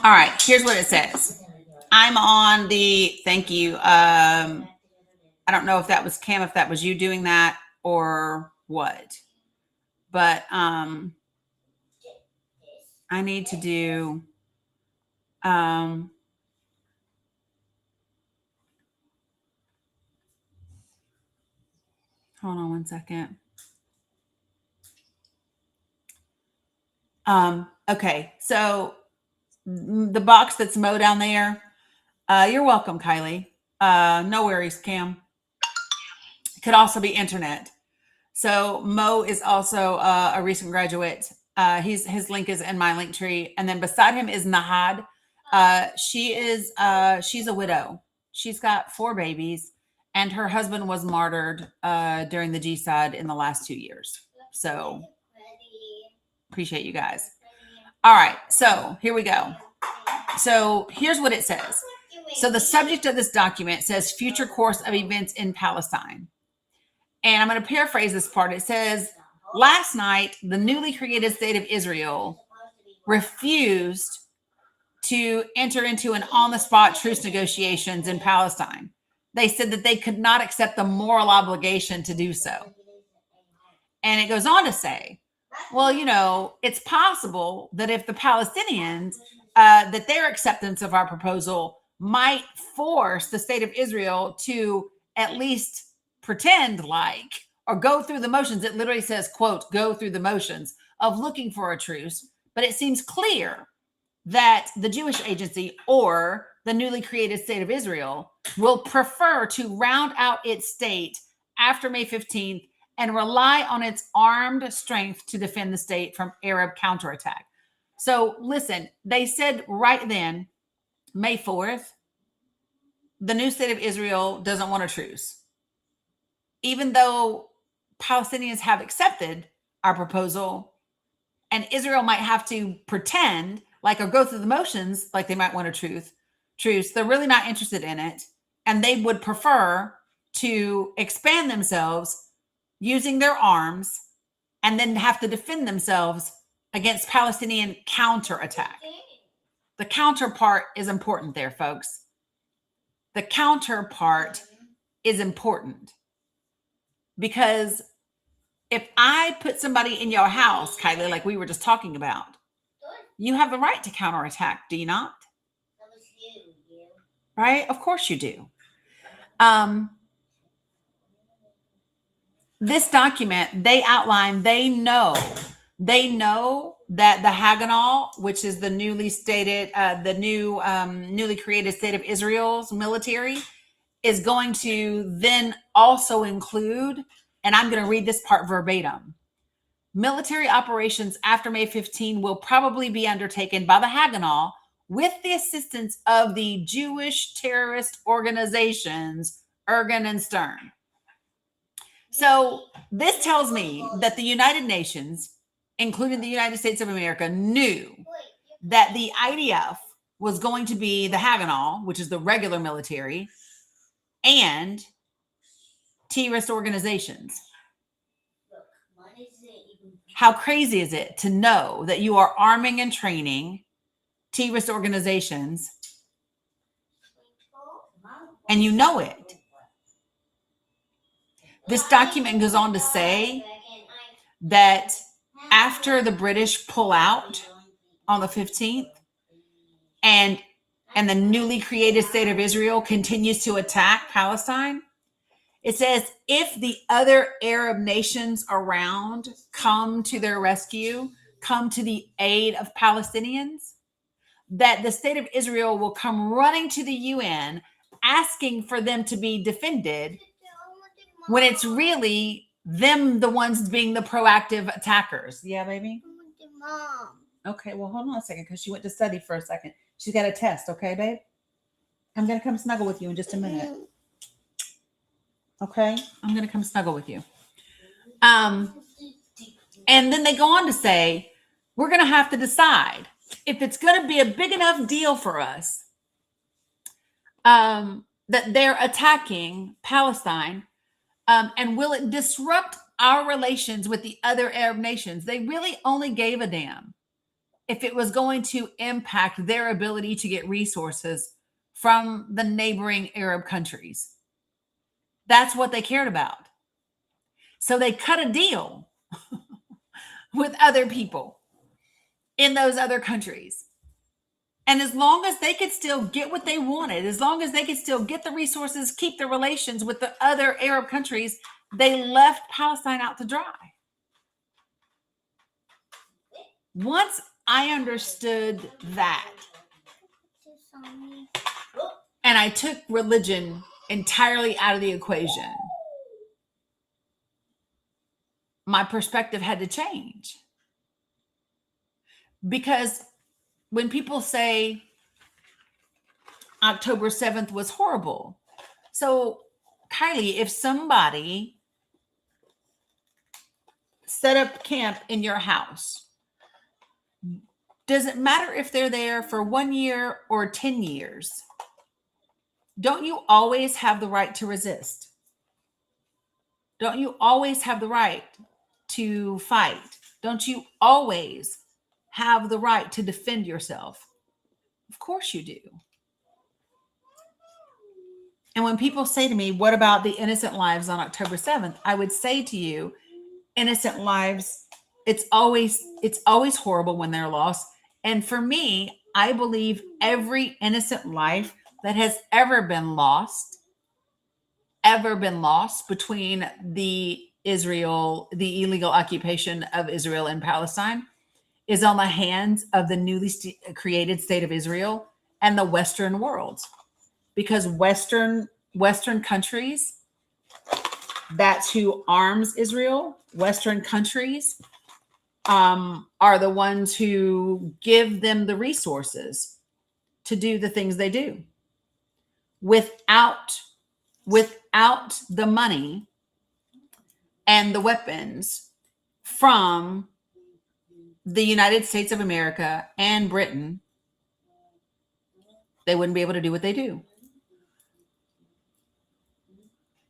All right, here's what it says. I'm on thank you. I don't know if that was Cam, if that was you doing that or what, but I need to do, Hold on one second. Okay, so the box that's Mo down there, you're welcome, Kylie. No worries, Cam. Could also be internet. So Mo is also a recent graduate. His link is in my link tree, and then beside him is Nahad. She's a widow. She's got 4 babies, and her husband was martyred during the Jihad in the last 2 years. So appreciate you guys. All right, so here we go. So here's what it says. So the subject of this document says future course of events in Palestine. And I'm going to paraphrase this part. It says, last night, the newly created state of Israel refused to enter into an on-the-spot truce negotiations in Palestine. They said that they could not accept the moral obligation to do so. And it goes on to say, well, you know, it's possible that if the Palestinians, that their acceptance of our proposal might force the state of Israel to at least pretend like, or go through the motions. It literally says, quote, go through the motions of looking for a truce. But it seems clear that the Jewish agency or the newly created state of Israel will prefer to round out its state after May 15th and rely on its armed strength to defend the state from Arab counterattack. So listen, they said right then, May 4th, the new state of Israel doesn't want a truce. Even though Palestinians have accepted our proposal, and Israel might have to pretend like, or go through the motions like they might want a truce, they're really not interested in it. And they would prefer to expand themselves using their arms and then have to defend themselves against Palestinian counterattack. The counterpart is important there, folks. The counterpart is important. Because if I put somebody in your house, Kylie, like we were just talking about, you have the right to counterattack, do you not? Right? Of course you do. This document, they outline, they know that the Haganah, which is the newly created state of Israel's military, is going to then also include, and I'm going to read this part verbatim, military operations after May 15 will probably be undertaken by the Haganah with the assistance of the Jewish terrorist organizations, Ergen and Stern. So this tells me that the United Nations, including the United States of America, knew that the IDF was going to be the Haganah, which is the regular military, and terrorist organizations. How crazy is it to know that you are arming and training terrorist organizations and you know it? This document goes on to say that after the British pull out on the 15th and the newly created state of Israel continues to attack Palestine, it says if the other Arab nations around come to their rescue, come to the aid of Palestinians, that the state of Israel will come running to the UN asking for them to be defended when it's really them, the ones being the proactive attackers. Yeah, baby? Mom. Okay, well, hold on a second because she went to study for a second. She's got a test, okay, babe? I'm going to come snuggle with you in just a minute. Okay? I'm going to come snuggle with you. And then they go on to say, we're going to have to decide if it's going to be a big enough deal for us that they're attacking Palestine, and will it disrupt our relations with the other Arab nations? They really only gave a damn if it was going to impact their ability to get resources from the neighboring Arab countries. That's what they cared about. So they cut a deal with other people in those other countries. And as long as they could still get what they wanted, as long as they could still get the resources, keep the relations with the other Arab countries, They left Palestine out to dry. Once I understood that, and I took religion entirely out of the equation, my perspective had to change. Because when people say October 7th was horrible, so Kylie, if somebody set up camp in your house, does it matter if they're there for 1 year or 10 years? Don't you always have the right to resist? Don't you always have the right to fight? Don't you always have the right to defend yourself? Of course you do. And when people say to me, what about the innocent lives on October 7th? I would say to you, innocent lives, it's always horrible when they're lost. And for me, I believe every innocent life that has ever been lost between the illegal occupation of Israel and Palestine is on the hands of the newly created state of Israel and the Western world. Because Western countries, that's who arms Israel. Western countries are the ones who give them the resources to do the things they do. Without the money and the weapons from the United States of America and Britain, they wouldn't be able to do what they do.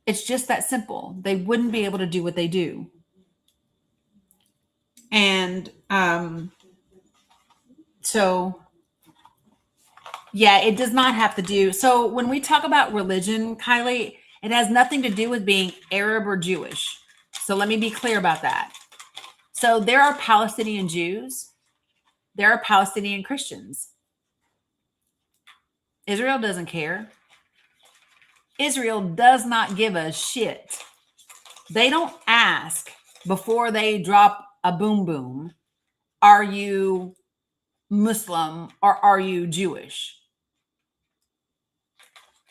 It's just that simple. They wouldn't be able to do what they do. And so, yeah, it does not have to do. So when we talk about religion, Kylie, it has nothing to do with being Arab or Jewish. So let me be clear about that. So there are Palestinian Jews. There are Palestinian Christians. Israel doesn't care. Israel does not give a shit. They don't ask before they drop a boom boom, are you Muslim or are you Jewish?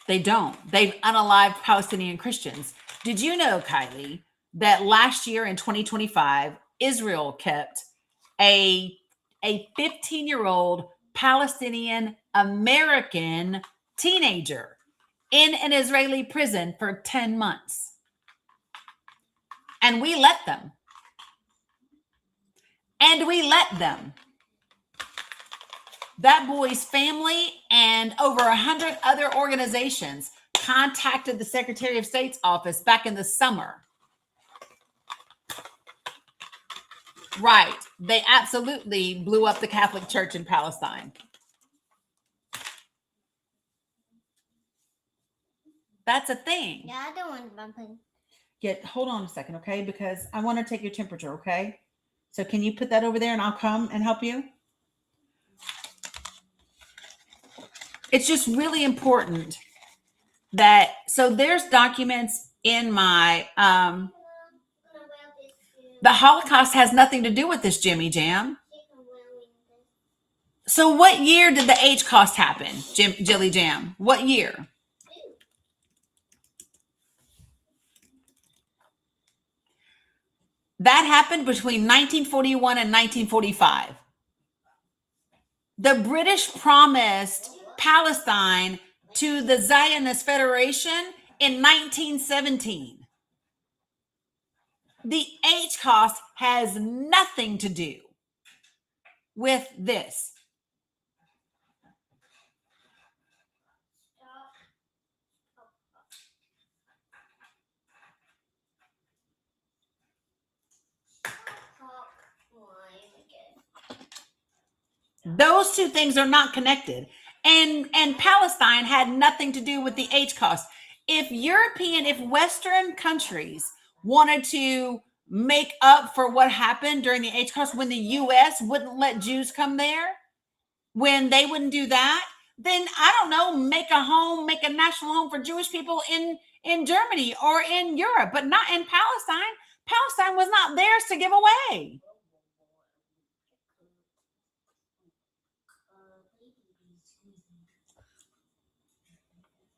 They don't. They've unalived Palestinian Christians. Did you know, Kylie, that last year in 2025, Israel kept a 15-year-old Palestinian American teenager in an Israeli prison for 10 months. And we let them. That boy's family and over 100 other organizations contacted the Secretary of State's office back in the summer. Right. They absolutely blew up the Catholic Church in Palestine. That's a thing. Yeah, I don't want bumping. Yeah, hold on a second, okay? Because I want to take your temperature, okay? So can you put that over there and I'll come and help you? It's just really important that, so there's documents in my, the Holocaust has nothing to do with this, Jimmy Jam. So what year did the H cost happen, Jilly Jam? What year? That happened between 1941 and 1945. The British promised Palestine to the Zionist Federation in 1917. The H cost has nothing to do with this. Those two things are not connected. And Palestine had nothing to do with the H cost. If Western countries wanted to make up for what happened during the H cost, when the U.S. wouldn't let Jews come there, when they wouldn't do that, then I don't know, make a national home for Jewish people in in Germany or in Europe, but not in Palestine. Palestine was not theirs to give away.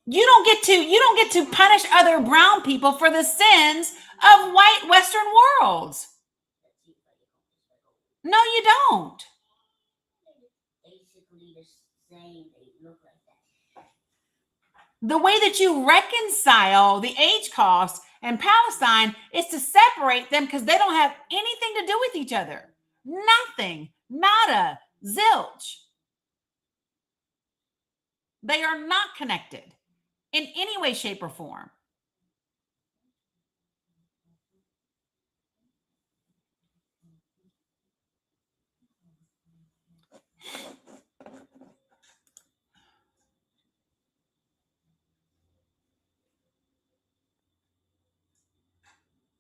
You don't get to punish other brown people for the sins of white Western worlds. No, you don't. The way that you reconcile the age cost and Palestine is to separate them because they don't have anything to do with each other. Nothing. Nada. Zilch. They are not connected in any way, shape, or form.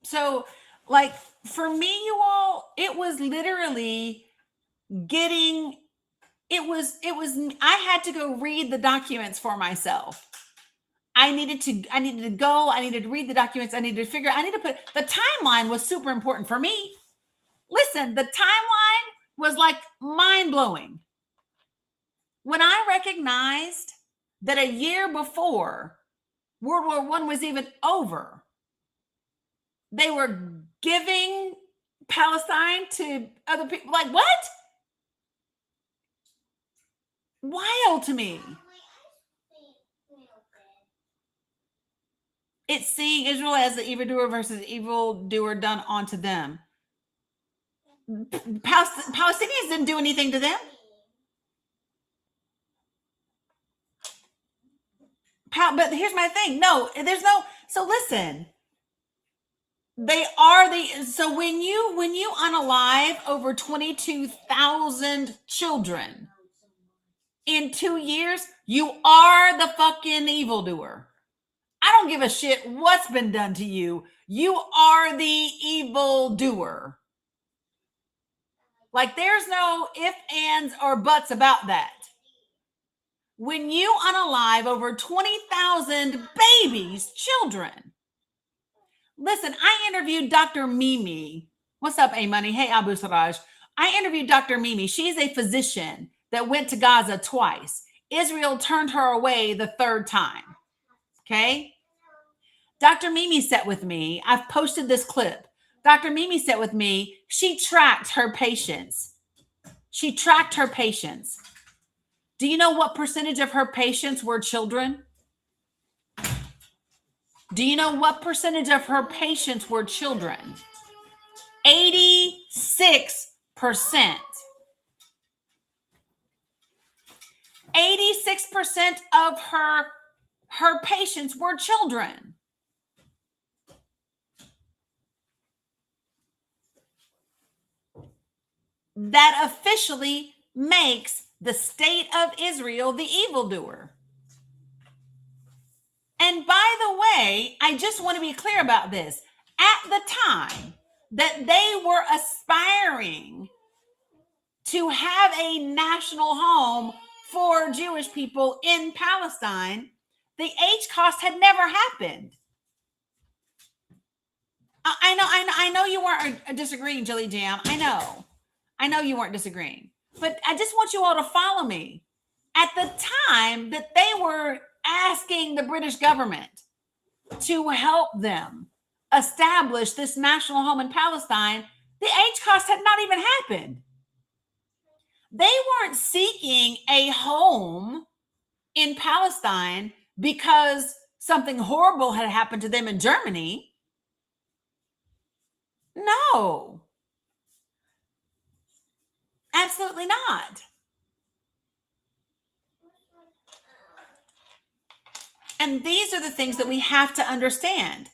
So, like, for me, you all, it was literally getting, I had to go read the documents for myself. I needed to go, I needed to read the documents, I needed to put, the timeline was super important for me. Listen, the timeline was like mind-blowing. When I recognized that a year before World War I was even over, they were giving Palestine to other people. Like, what? Wild to me. It's seeing Israel as the evildoer versus evildoer done onto them. Palestinians didn't do anything to them. But here's my thing. No, there's no. So listen, they are so when you unalive over 22,000 children in 2 years, you are the fucking evildoer. I don't give a shit what's been done to you. You are the evildoer. Like, there's no ifs, ands, or buts about that. When you unalive over 20,000 babies, children. Listen, I interviewed Dr. Mimi. What's up, A-Money? Hey, Abu Saraj. I interviewed Dr. Mimi. She's a physician that went to Gaza twice. Israel turned her away the third time. Okay? Dr. Mimi sat with me. I've posted this clip. Dr. Mimi sat with me. She tracked her patients. Do you know what percentage of her patients were children? Do you know what percentage of her patients were children? 86%. 86% of her patients were children. That officially makes the state of Israel the evildoer. And by the way, I just want to be clear about this. At the time that they were aspiring to have a national home for Jewish people in Palestine, the H cost had never happened. I know you weren't disagreeing, Jilly Jam. I know you weren't disagreeing, but I just want you all to follow me. At the time that they were asking the British government to help them establish this national home in Palestine, the H cost had not even happened. They weren't seeking a home in Palestine because something horrible had happened to them in Germany. No. Absolutely not. And these are the things that we have to understand.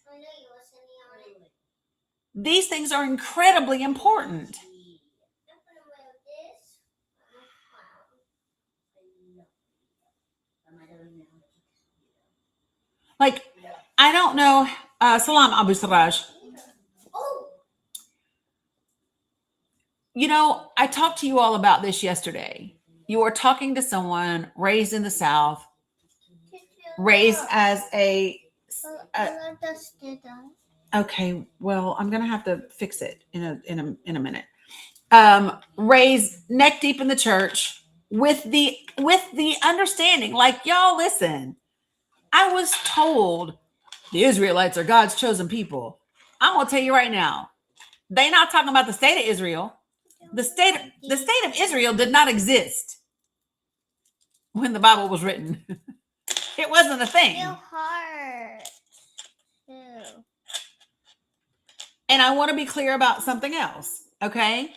These things are incredibly important. Like, I don't know. Salam, Abu Saraj. You know, I talked to you all about this yesterday. You were talking to someone raised in the South, raised as a Okay, well, I'm gonna have to fix it in a minute. Raised neck deep in the church with the understanding, like, y'all listen, I was told the Israelites are God's chosen people. I'm gonna tell you right now, they're not talking about the state of Israel. The state of Israel did not exist when the Bible was written. It wasn't a thing. And I want to be clear about something else, okay?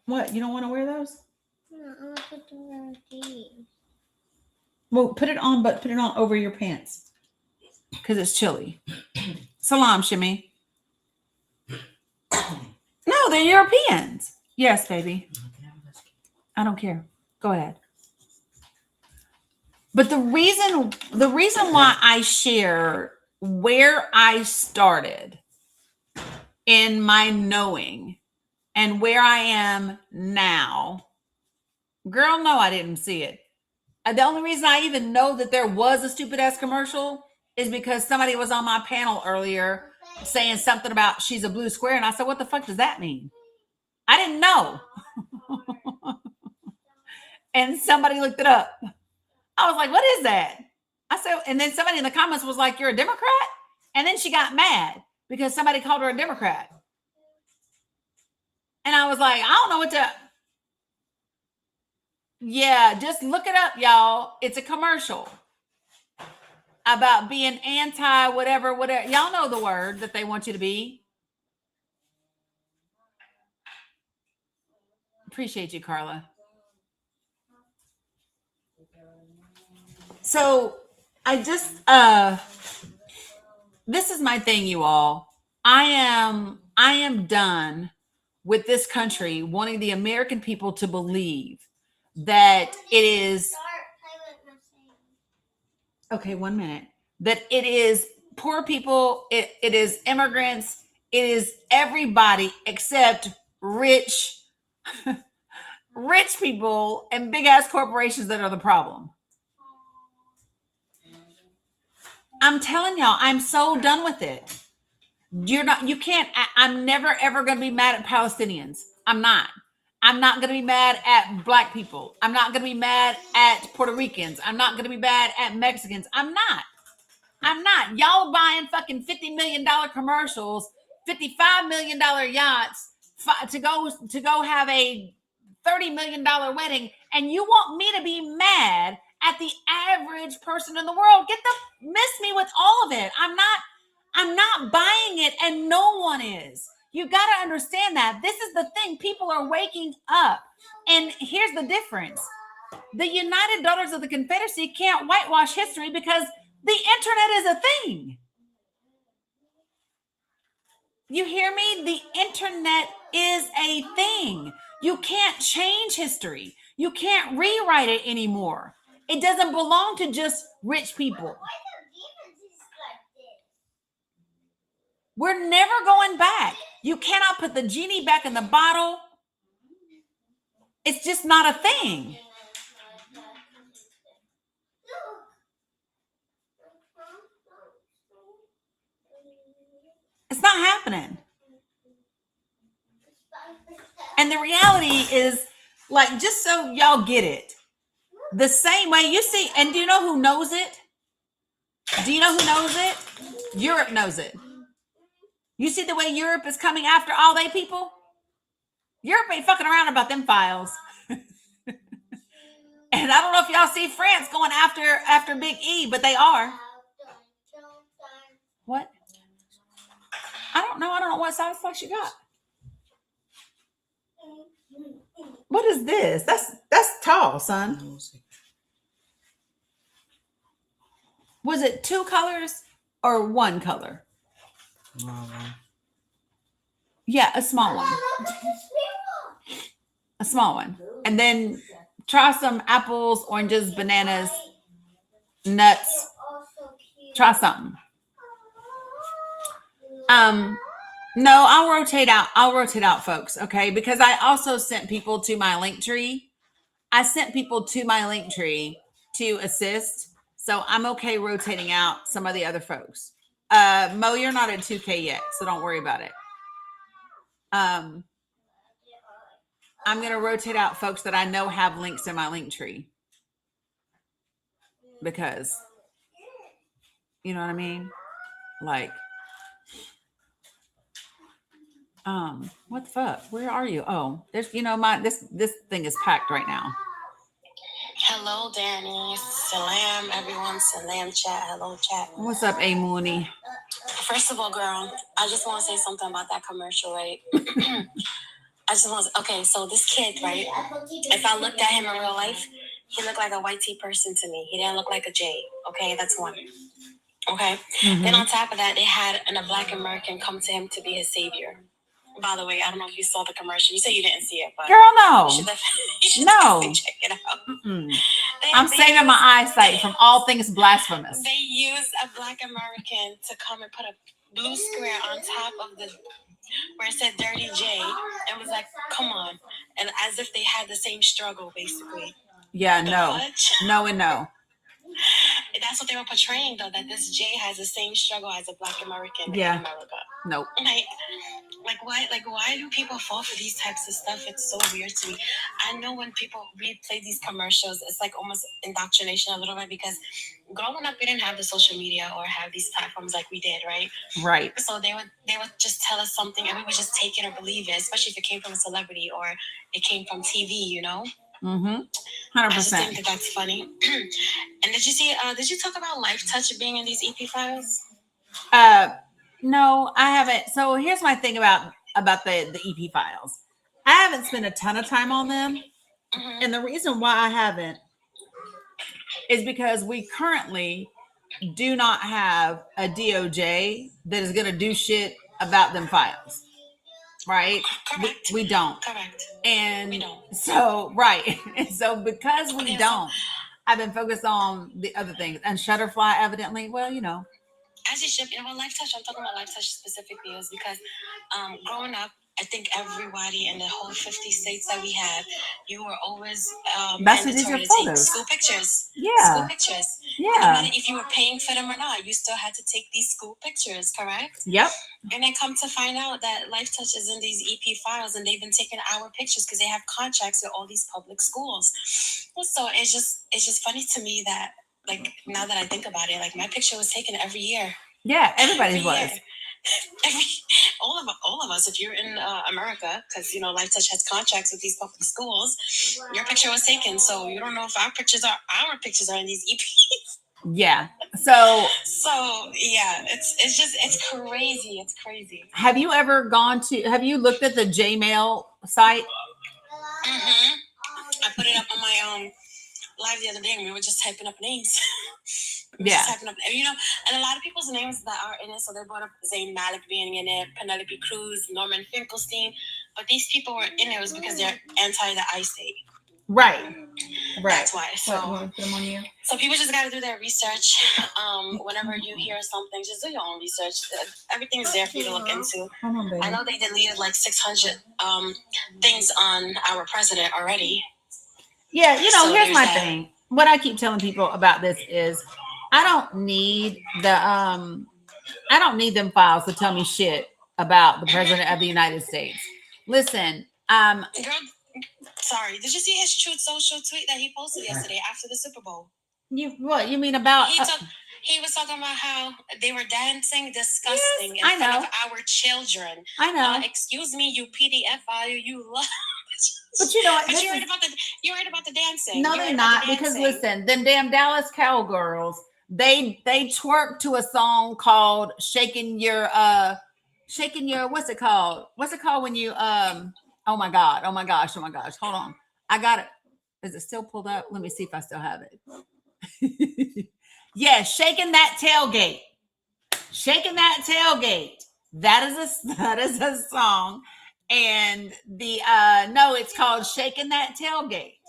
What? You don't want to wear those? Well, put it on, but put it on over your pants because it's chilly. Salam, Shimmy. No, they're Europeans. Yes, baby. I don't care. Go ahead. But the reason why I share where I started in my knowing and where I am now, girl, no, I didn't see it. The only reason I even know that there was a stupid ass commercial is because somebody was on my panel earlier saying something about she's a blue square. And I said, what the fuck does that mean? I didn't know. And somebody looked it up. I was like, what is that? I said, and then somebody in the comments was like, you're a Democrat? And then she got mad because somebody called her a Democrat. And I was like, I don't know what to. Yeah, just look it up, y'all. It's a commercial about being anti whatever. Y'all know the word that they want you to be. Appreciate you, Carla. So I just, this is my thing, you all. I am done with this country wanting the American people to believe that it is, okay, 1 minute, that it is poor people, it is immigrants, it is everybody except rich people and big ass corporations that are the problem. I'm telling y'all, I'm so done with it. I'm never ever going to be mad at Palestinians. I'm not going to be mad at black people. I'm not going to be mad at Puerto Ricans. I'm not going to be mad at Mexicans. I'm not. Y'all buying fucking $50 million commercials, $55 million yachts to go have a $30 million wedding. And you want me to be mad at the average person in the world? Miss me with all of it. I'm not buying it, and no one is. You got to understand that. This is the thing. People are waking up. And here's the difference. The United Daughters of the Confederacy can't whitewash history because the internet is a thing. You hear me? The internet is a thing. You can't change history. You can't rewrite it anymore. It doesn't belong to just rich people. We're never going back. You cannot put the genie back in the bottle. It's just not a thing. It's not happening. And the reality is, like, just so y'all get it, the same way you see, and do you know who knows it? Do you know who knows it? Europe knows it. You see the way Europe is coming after all they people? Europe ain't fucking around about them files. And I don't know if y'all see France going after Big E, but they are. What? I don't know what size flex you got. What is this? That's tall, son. Was it 2 colors or 1 color? Yeah, a small one. A small one. And then try some apples, oranges, bananas, nuts. Try something. No, I'll rotate out, folks, okay? Because I also sent people to my link tree. I sent people to my link tree to assist. So I'm okay rotating out some of the other folks. Mo, you're not at 2K yet, so don't worry about it. I'm going to rotate out folks that I know have links in my link tree. Because, you know what I mean? Like, what the fuck? Where are you? Oh, there's, this thing is packed right now. Hello, Dani. Salam, everyone. Salam, chat. Hello, chat. What's up, A Mooney? First of all, girl, I just want to say something about that commercial, right? Okay, so this kid, right? If I looked at him in real life, he looked like a white tea person to me. He didn't look like a J. Okay, that's one. Okay. Mm-hmm. Then on top of that, they had a Black American come to him to be his savior. By the way, I don't know if you saw the commercial. You said you didn't see it, but girl, no, you should no, check it out. I'm saving my eyesight from all things blasphemous. They used a Black American to come and put a blue square on top of the where it said Dirty J, and was like, "Come on," and as if they had the same struggle, basically. Yeah, no, no, and no. That's what they were portraying, though, that this J has the same struggle as a Black American in America. Nope. Why do people fall for these types of stuff? It's so weird to me. I know when people replay these commercials, it's like almost indoctrination a little bit, because growing up, we didn't have the social media or have these platforms like we did, right? Right. So they would just tell us something, and we would just take it or believe it, especially if it came from a celebrity or it came from TV, you know? Mm-hmm. 100%. I just think that that's funny. And did you talk about Life Touch being in these EP files? No, I haven't. So here's my thing about the EP files. I haven't spent a ton of time on them. Mm-hmm. And the reason why I haven't is because we currently do not have a DOJ that is going to do shit about them files. Right? Correct. We don't. Correct. And we don't. So, right. And so because we don't, I've been focused on the other things. And Shutterfly, evidently, well, you know. As you should, Life Touch, I'm talking about Life Touch specifically, is because growing up, I think everybody in the whole 50 states that we had, you were always mandatory to take school pictures. Yeah. School pictures. Yeah. No matter if you were paying for them or not, you still had to take these school pictures, correct? Yep. And I come to find out that Life Touch is in these EP files, and they've been taking our pictures because they have contracts with all these public schools. So it's just funny to me that, like, now that I think about it, like, my picture was taken every year. Yeah, everybody's was. All of us, if you're in America, because Life Touch has contracts with these public schools, your picture was taken. So you don't know if our pictures are in these EPs. Yeah. So yeah, it's crazy. It's crazy. Have you ever have you looked at the Jmail site? Mm-hmm. I put it up on my live the other day, and we were just typing up names. Yeah. Typing up, and a lot of people's names that are in it. So they brought up Zayn Malik being in it, Penelope Cruz, Norman Finkelstein, but these people were in it was because they're anti the I-State. Right. That's why. So people just got to do their research. Whenever you hear something, just do your own research. Everything is there for you to look into. I know they deleted like 600 things on our president already. Yeah, here's my thing. What I keep telling people about this is I don't need them files to tell me shit about the president of the United States. Listen, girl, sorry, did you see his Truth Social tweet that he posted yesterday after the Super Bowl? You mean about he was talking about how they were dancing disgusting in front of our children. I know. Excuse me, you PDF file, you love. But you know what? But you heard about the dancing. No, they're not, because listen, them damn Dallas Cowgirls, they twerk to a song called shaking your what's it called? What's it called when you oh my gosh. Hold on. I got it. Is it still pulled up? Let me see if I still have it. Yeah, shaking that tailgate. Shaking that tailgate. That is a song. And it's called Shaking That Tailgate.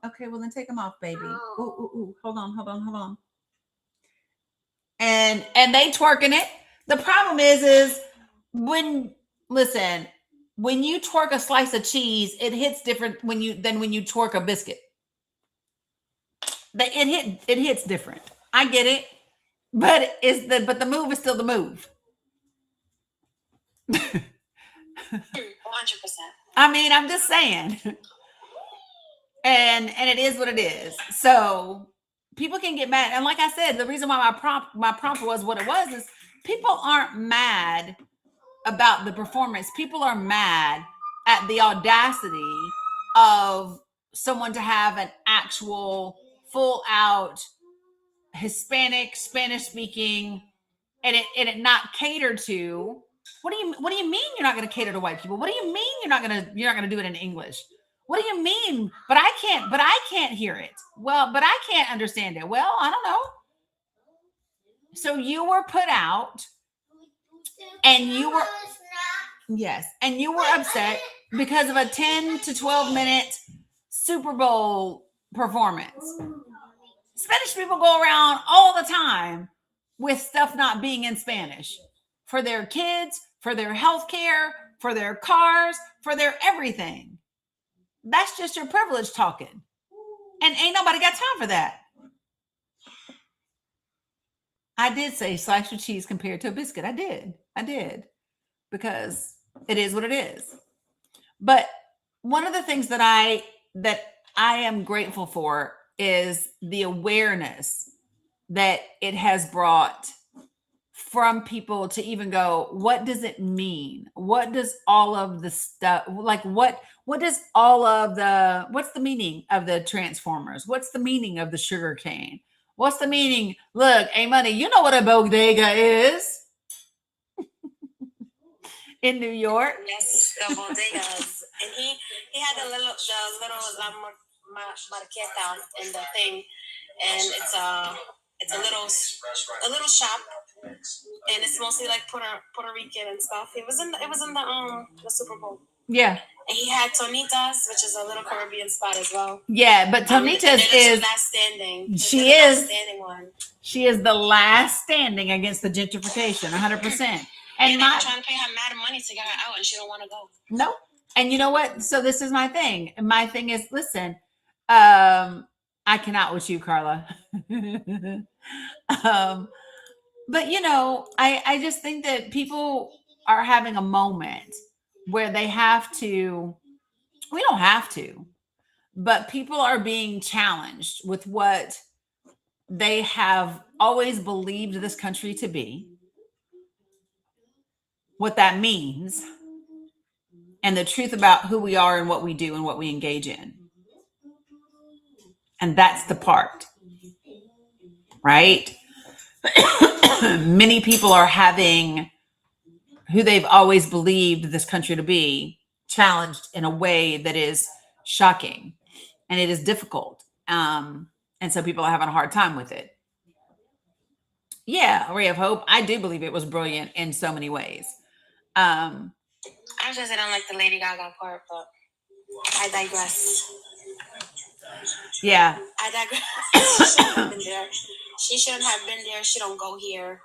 Okay, well then take them off, baby. Ooh. Hold on. And they twerking it. The problem is when you twerk a slice of cheese, it hits different than when you twerk a biscuit. it hits different. I get it, but the move is still the move. 100%. I mean, I'm just saying. And it is what it is. So people can get mad. And like I said, the reason why my prompt was what it was is people aren't mad about the performance. People are mad at the audacity of someone to have an actual full out Hispanic, Spanish speaking, and it not cater to. What do you mean you're not going to cater to white people? What do you mean you're not going to do it in English? What do you mean? But I can't hear it. Well, but I can't understand it. Well, I don't know. So you were put out and you were upset because of a 10 to 12 minute Super Bowl performance. Spanish people go around all the time with stuff not being in Spanish for their kids, for their health care, for their cars, for their everything. That's just your privilege talking. And ain't nobody got time for that. I did say slice your cheese compared to a biscuit. I did. Because it is what it is. But one of the things that I am grateful for is the awareness that it has brought from people to even go, what does it mean? What does all of the stuff, like what does all of the, what's the meaning of the Transformers? What's the meaning of the sugar cane? What's the meaning? Look, hey, money, you know what a bodega is in New York. Yes, the bodegas. And he had the little La Marqueta in the thing, and it's a little shop, and it's mostly like Puerto Rican and stuff. It was in the Super Bowl. Yeah. And he had Tonitas, which is a little Caribbean spot as well. Yeah, but Tonitas is last standing. She is last standing one. She is the last standing against the gentrification, 100%. And they're trying to pay her mad money to get her out, and she don't want to go. No. And you know what? So this is my thing. My thing is, listen, I cannot with you, Carla. But you know, I just think that people are having a moment where they have to, we don't have to, but people are being challenged with what they have always believed this country to be, what that means, and the truth about who we are and what we do and what we engage in. And that's the part, right? Many people are having who they've always believed this country to be challenged in a way that is shocking, and it is difficult. And so people are having a hard time with it. Yeah, a ray of hope. I do believe it was brilliant in so many ways. I just don't like the Lady Gaga part, but I digress. Yeah. I digress. She shouldn't have been there. She shouldn't have been there. She don't go here.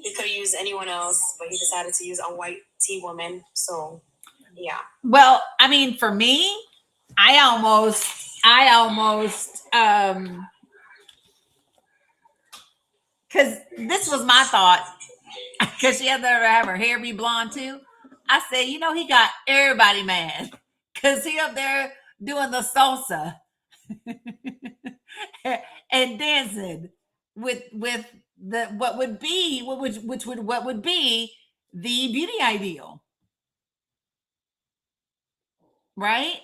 He could have used anyone else, but he decided to use a white tea woman. So, yeah. Well, I mean, for me, I almost, because this was my thought, because she had to have her hair be blonde too. I said, you know, he got everybody mad because he up there doing the salsa and dancing with the what would be the beauty ideal, right?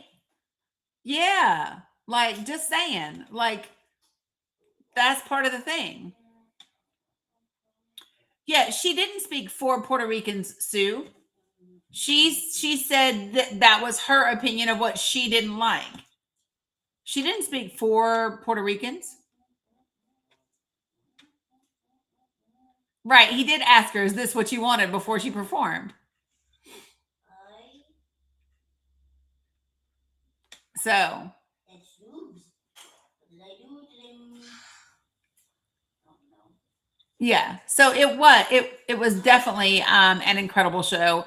Yeah, like just saying, like that's part of the thing. Yeah, she didn't speak for Puerto Ricans, Sue. She said that was her opinion of what she didn't like. She didn't speak for Puerto Ricans. Right. He did ask her, is this what you wanted before she performed? So. Yeah. So it was definitely an incredible show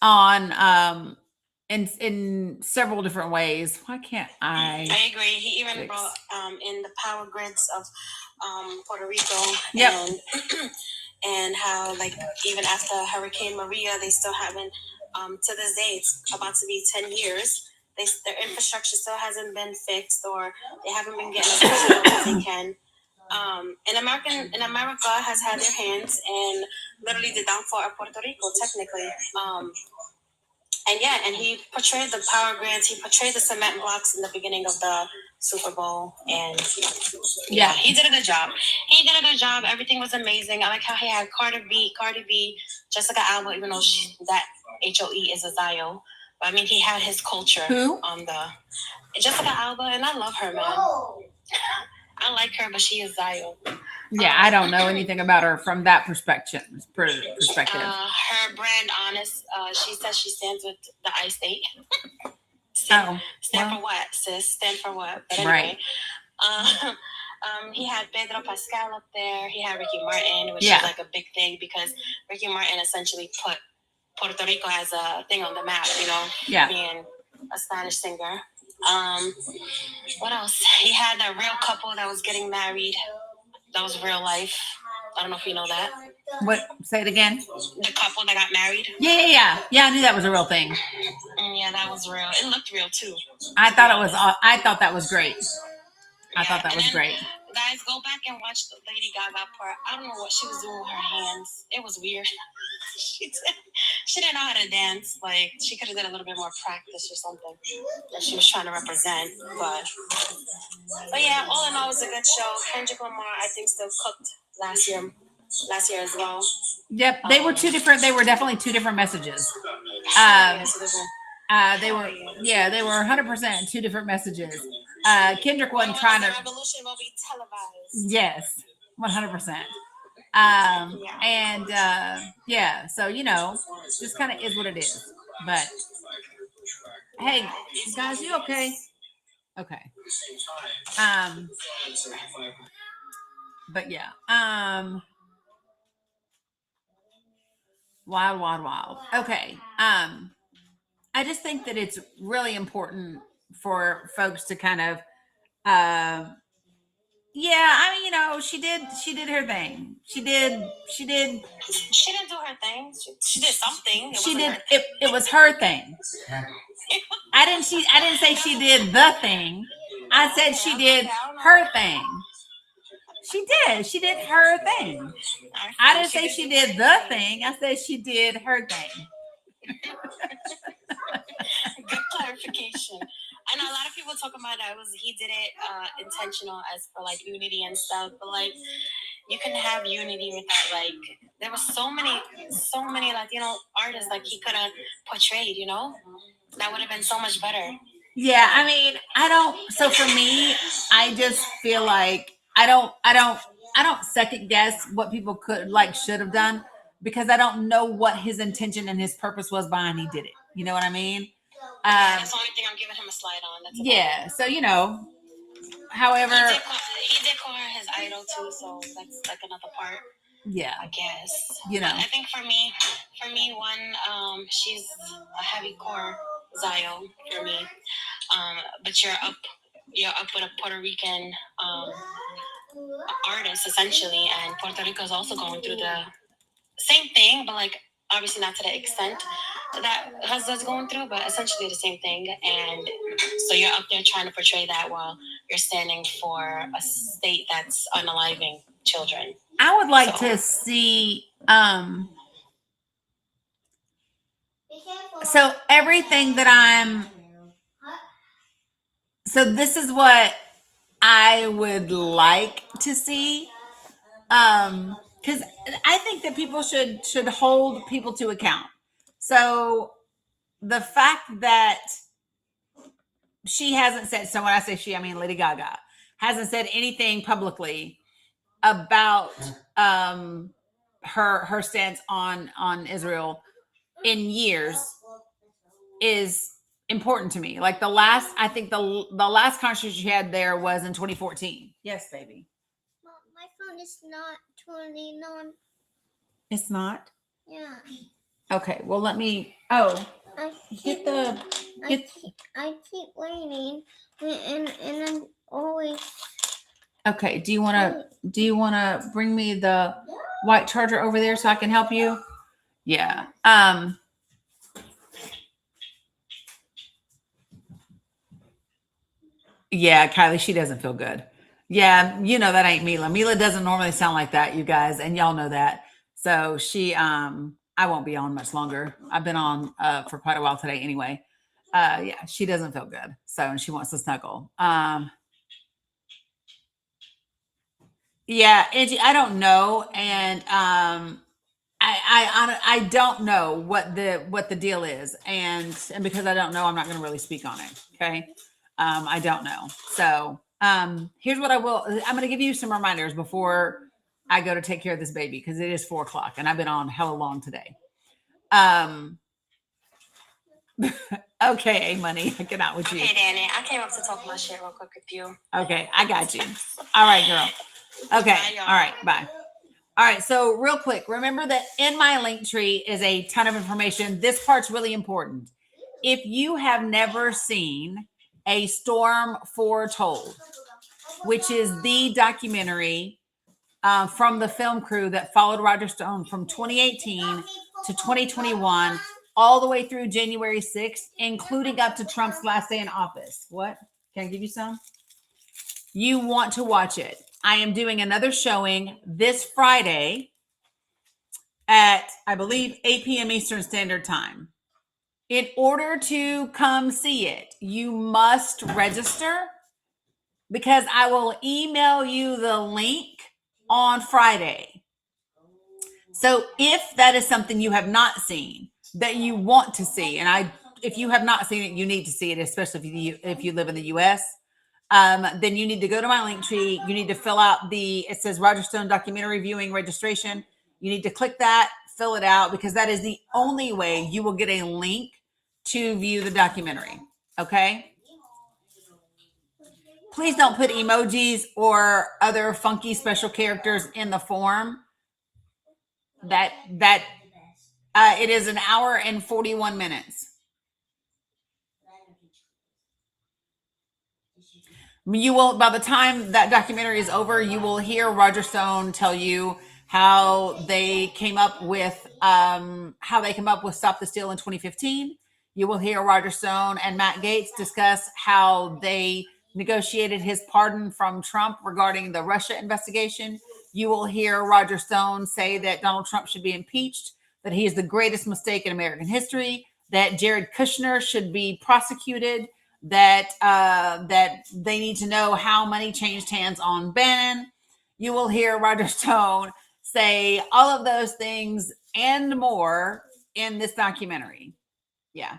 on in several different ways. Why can't I? I agree. He even brought in the power grids of Puerto Rico. Yep. And how, like, even after Hurricane Maria, they still haven't, to this day, it's about to be 10 years. Their infrastructure still hasn't been fixed, or they haven't been getting as much help as they can. And America has had their hands in literally the downfall of Puerto Rico, technically. And he portrayed the power grids. He portrayed the cement blocks in the beginning of the Super Bowl, and he did a good job. Everything was amazing. I like how he had Cardi B, Jessica Alba, even though that HOE is a Zio. But I mean, he had his culture on the Jessica Alba, and I love her, man. I like her, but she is Zio. Yeah, I don't know anything about her from that perspective. Her brand, Honest, she says she stands with the I-State. Stand for what, sis? Stand for what? But anyway, he had Pedro Pascal up there. He had Ricky Martin, which is like a big thing because Ricky Martin essentially put Puerto Rico as a thing on the map, being a Spanish singer. What else? He had a real couple that was getting married. That was real life. I don't know if you know that. What? Say it again. The couple that got married. Yeah. I knew that was a real thing. Yeah, that was real. It looked real too. I thought that was great. I thought that was great. Guys, go back and watch the Lady Gaga part. I don't know what she was doing with her hands. It was weird. She didn't know how to dance. Like, she could have done a little bit more practice or something that she was trying to represent. But yeah, all in all, it was a good show. Kendrick Lamar, I think, still cooked last year as well. Yep, they were two different. They were definitely two different messages. They were 100% two different messages. Kendrick wasn't trying to. Revolution will be televised. Yes, 100%. So just kind of is what it is. But hey, guys, you okay? Okay. But yeah. Wild. Okay. I just think that it's really important for folks to kind of, she did her thing. She didn't do her thing. She did something. It was her thing. I didn't say she did the thing. I said she did her thing. She did her thing. I didn't say she did the thing. I said she did her thing. Good clarification. I know a lot of people talk about that he did it intentional as for like unity and stuff, but like you can have unity without like there were so many Latino artists like he could have portrayed, that would have been so much better. Yeah, I mean, so for me, I just feel like I don't second guess what people should have done because I don't know what his intention and his purpose was behind he did it. You know what I mean? That's the only thing I'm giving him a slide on. That's so however, he did call her his idol too, so that's like another part. Yeah, I guess. But I think for me, she's a heavy core Zio for me. But you're up with a Puerto Rican artist essentially, and Puerto Rico is also going through the same thing, but like obviously not to the extent that Hustler's going through, but essentially the same thing. And so you're up there trying to portray that while you're standing for a state that's unaliving children. I would like to see so everything that this is what I would like to see. Because I think that people should hold people to account. So the fact that she hasn't said, so when I say she, I mean Lady Gaga, hasn't said anything publicly about her stance on Israel in years is important to me. Like the last conversation she had there was in 2014. Yes, baby. My phone is not turning on. It's not? Yeah. Okay, well let me, oh, I keep waiting, and I'm always. Okay. Do you want to bring me the white charger over there so I can help you? Yeah. Yeah, Kylie, she doesn't feel good. Yeah, you know that ain't Mila. Mila doesn't normally sound like that, you guys, and y'all know that. So she I won't be on much longer. I've been on for quite a while today anyway. Yeah, she doesn't feel good. So and she wants to snuggle. Yeah, Angie, I don't know. And I don't know what the deal is. And because I don't know, I'm not going to really speak on it. Okay. I don't know. So here's what I'm going to give you some reminders before I go to take care of this baby, because it is 4:00 and I've been on hella long today. Okay, Money, I get out with you. Okay, Dani, I came up to talk my shit real quick with you. Okay, I got you. All right, girl. Okay. All right, bye. All right, so real quick, remember that in my link tree is a ton of information. This part's really important. If you have never seen A Storm Foretold, which is the documentary from the film crew that followed Roger Stone from 2018 to 2021, all the way through January 6th, including up to Trump's last day in office. What? Can I give you some? You want to watch it. I am doing another showing this Friday at, I believe, 8 p.m. Eastern Standard Time. In order to come see it, you must register, because I will email you the link on Friday. So if that is something you have not seen that you want to see, and if you have not seen it, you need to see it, especially if you live in the U.S., then you need to go to my link tree. You need to fill out it says Roger Stone documentary viewing registration. You need to click that, fill it out, because that is the only way you will get a link to view the documentary. Okay. Please don't put emojis or other funky special characters in the form. It is an hour and 41 minutes. You will, by the time that documentary is over, you will hear Roger Stone tell you how they came up with Stop the Steal in 2015. You will hear Roger Stone and Matt Gaetz discuss how they negotiated his pardon from Trump regarding the Russia investigation. You will hear Roger Stone say that Donald Trump should be impeached, that he is the greatest mistake in American history, that Jared Kushner should be prosecuted, that they need to know how money changed hands on Bannon. You will hear Roger Stone say all of those things and more in this documentary. Yeah.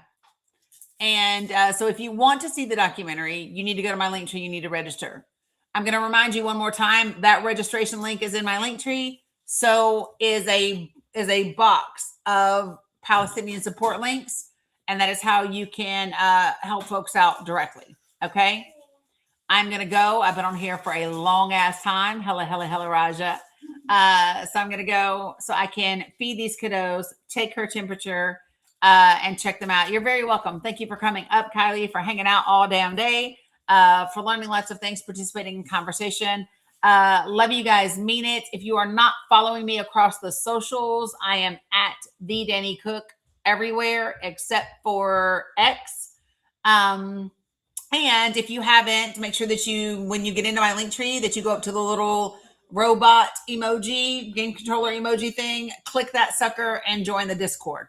And so if you want to see the documentary, you need to go to my link tree. You need to register. I'm going to remind you one more time that registration link is in my link tree. So is a box of Palestinian support links. And that is how you can help folks out directly. Okay. I'm going to go. I've been on here for a long ass time. Hella, Raja. So I'm going to go so I can feed these kiddos, take her temperature, and check them out. You're very welcome. Thank you for coming up, Kylie, for hanging out all damn day, for learning lots of things, participating in conversation. Love you guys. Mean it. If you are not following me across the socials, I am at the Dani Cook everywhere except for X. And if you haven't, make sure that when you get into my link tree, that you go up to the little robot emoji, game controller emoji thing, click that sucker and join the Discord.